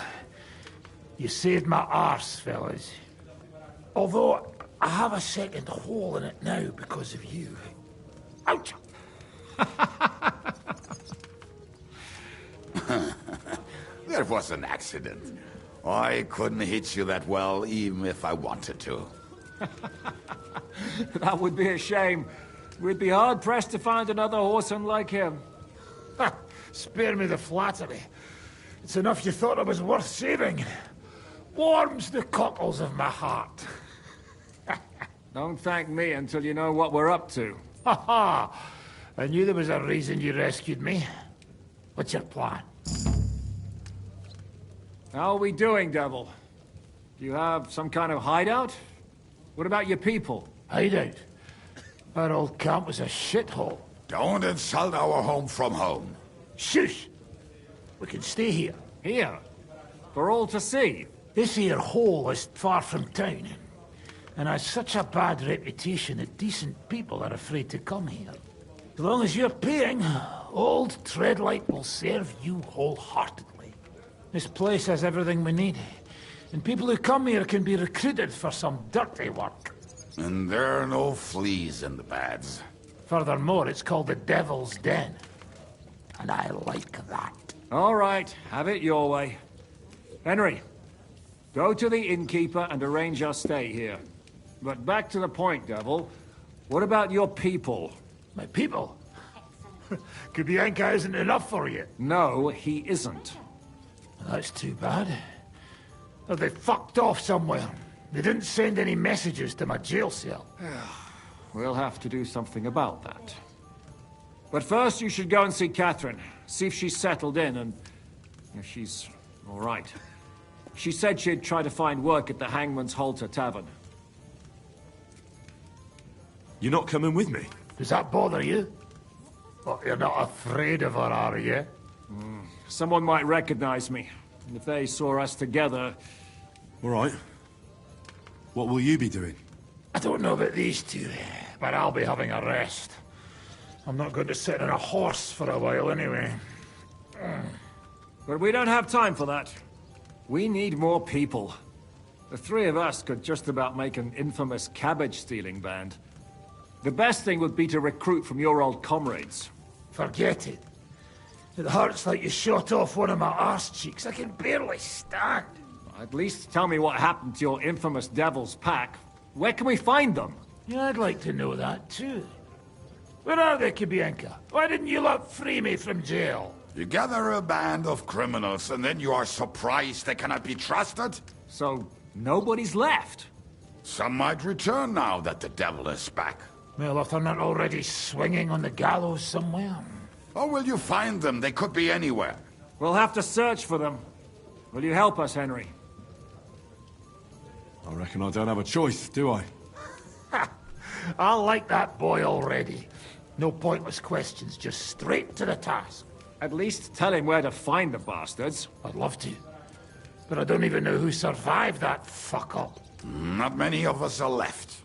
K: You saved my arse, fellas. Although, I have a second hole in it now because of you. Ouch!
Q: There was an accident. I couldn't hit you that well, even if I wanted to.
V: That would be a shame. We'd be hard-pressed to find another whoreson like him.
K: Spare me the flattery. It's enough you thought I was worth saving. Warms the cockles of my heart.
V: Don't thank me until you know what we're up to.
K: Ha ha! I knew there was a reason you rescued me. What's your plan?
V: How are we doing, Devil? Do you have some kind of hideout? What about your people?
K: Hideout? Our old camp was a shithole.
Q: Don't insult our home from home.
K: Shush! We can stay here.
V: Here? For all to see?
K: This here hole is far from town, and has such a bad reputation that decent people are afraid to come here. As long as you're paying, old Treadlight will serve you wholeheartedly. This place has everything we need, and people who come here can be recruited for some dirty work.
Q: And there are no fleas in the beds.
K: Furthermore, it's called the Devil's Den, and I like that.
V: All right, have it your way. Henry, go to the innkeeper and arrange our stay here. But back to the point, Devil. What about your people?
K: My people? Kubienka isn't enough for you.
V: No, he isn't.
K: That's too bad. Oh, they fucked off somewhere. They didn't send any messages to my jail cell.
V: We'll have to do something about that. But first you should go and see Catherine. See if she's settled in and if she's all right. She said she'd try to find work at the Hangman's Halter Tavern.
A: You're not coming with me?
K: Does that bother you? Well, you're not afraid of her, are you?
V: Someone might recognize me. And if they saw us together...
A: All right. What will you be doing?
K: I don't know about these two, but I'll be having a rest. I'm not going to sit on a horse for a while anyway.
V: But we don't have time for that. We need more people. The three of us could just about make an infamous cabbage-stealing band. The best thing would be to recruit from your old comrades.
K: Forget it. It hurts like you shot off one of my arse cheeks. I can barely stand.
V: At least tell me what happened to your infamous Devil's Pack. Where can we find them?
K: Yeah, I'd like to know that too. Where are they, Kubienka? Why didn't you lot free me from jail?
Q: You gather a band of criminals and then you are surprised they cannot be trusted?
V: So, nobody's left?
Q: Some might return now that the devil is back.
K: Well, if they're not already swinging on the gallows somewhere.
Q: How will you find them? They could be anywhere.
V: We'll have to search for them. Will you help us, Henry?
A: I reckon I don't have a choice, do I?
K: I like that boy already. No pointless questions, just straight to the task.
V: At least tell him where to find the bastards.
K: I'd love to.
V: but I don't even know who survived that fucker.
Q: Not many of us are left.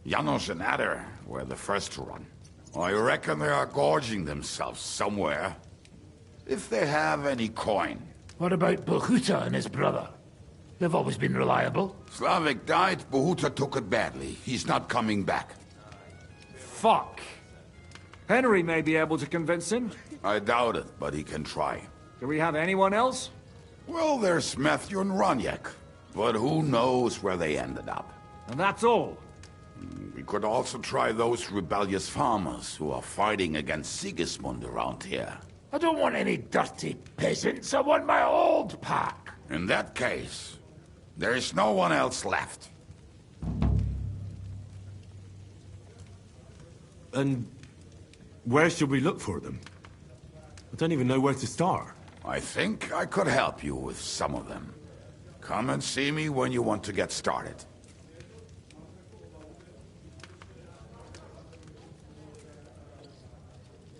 Q: Janos and Adder were the first to run. I reckon they are gorging themselves somewhere. If they have any coin.
V: What about Bohuta and his brother? They've always been reliable.
Q: Slavik died, Bohuta took it badly. He's not coming back.
V: Fuck. Henry may be able to convince him.
Q: I doubt it, but he can try.
V: Do we have anyone else?
Q: Well, there's Matthew and Roniek, but who knows where they ended up.
V: And that's all.
Q: We could also try those rebellious farmers who are fighting against Sigismund around here.
V: I don't want any dirty peasants. I want my old pack.
Q: In that case, there is no one else left.
A: And where should we look for them? I don't even know where to start.
Q: I think I could help you with some of them. Come and see me when you want to get started.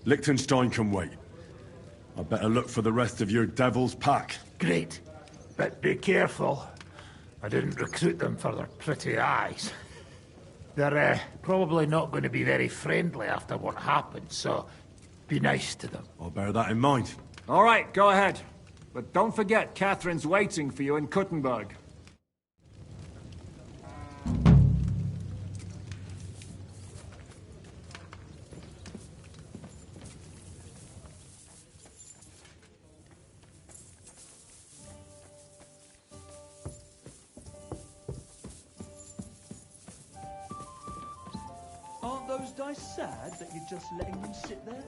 A: Liechtenstein can wait. I better look for the rest of your devil's pack.
V: Great. But be careful. I didn't recruit them for their pretty eyes. They're probably not going to be very friendly after what happened, so be nice to them.
A: I'll bear that in mind.
V: All right, go ahead. But don't forget, Catherine's waiting for you in Kuttenberg.
F: Aren't those dice sad that you're just letting them sit there?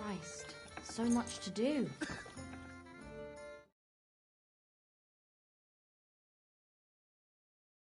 S: Christ, so much to do.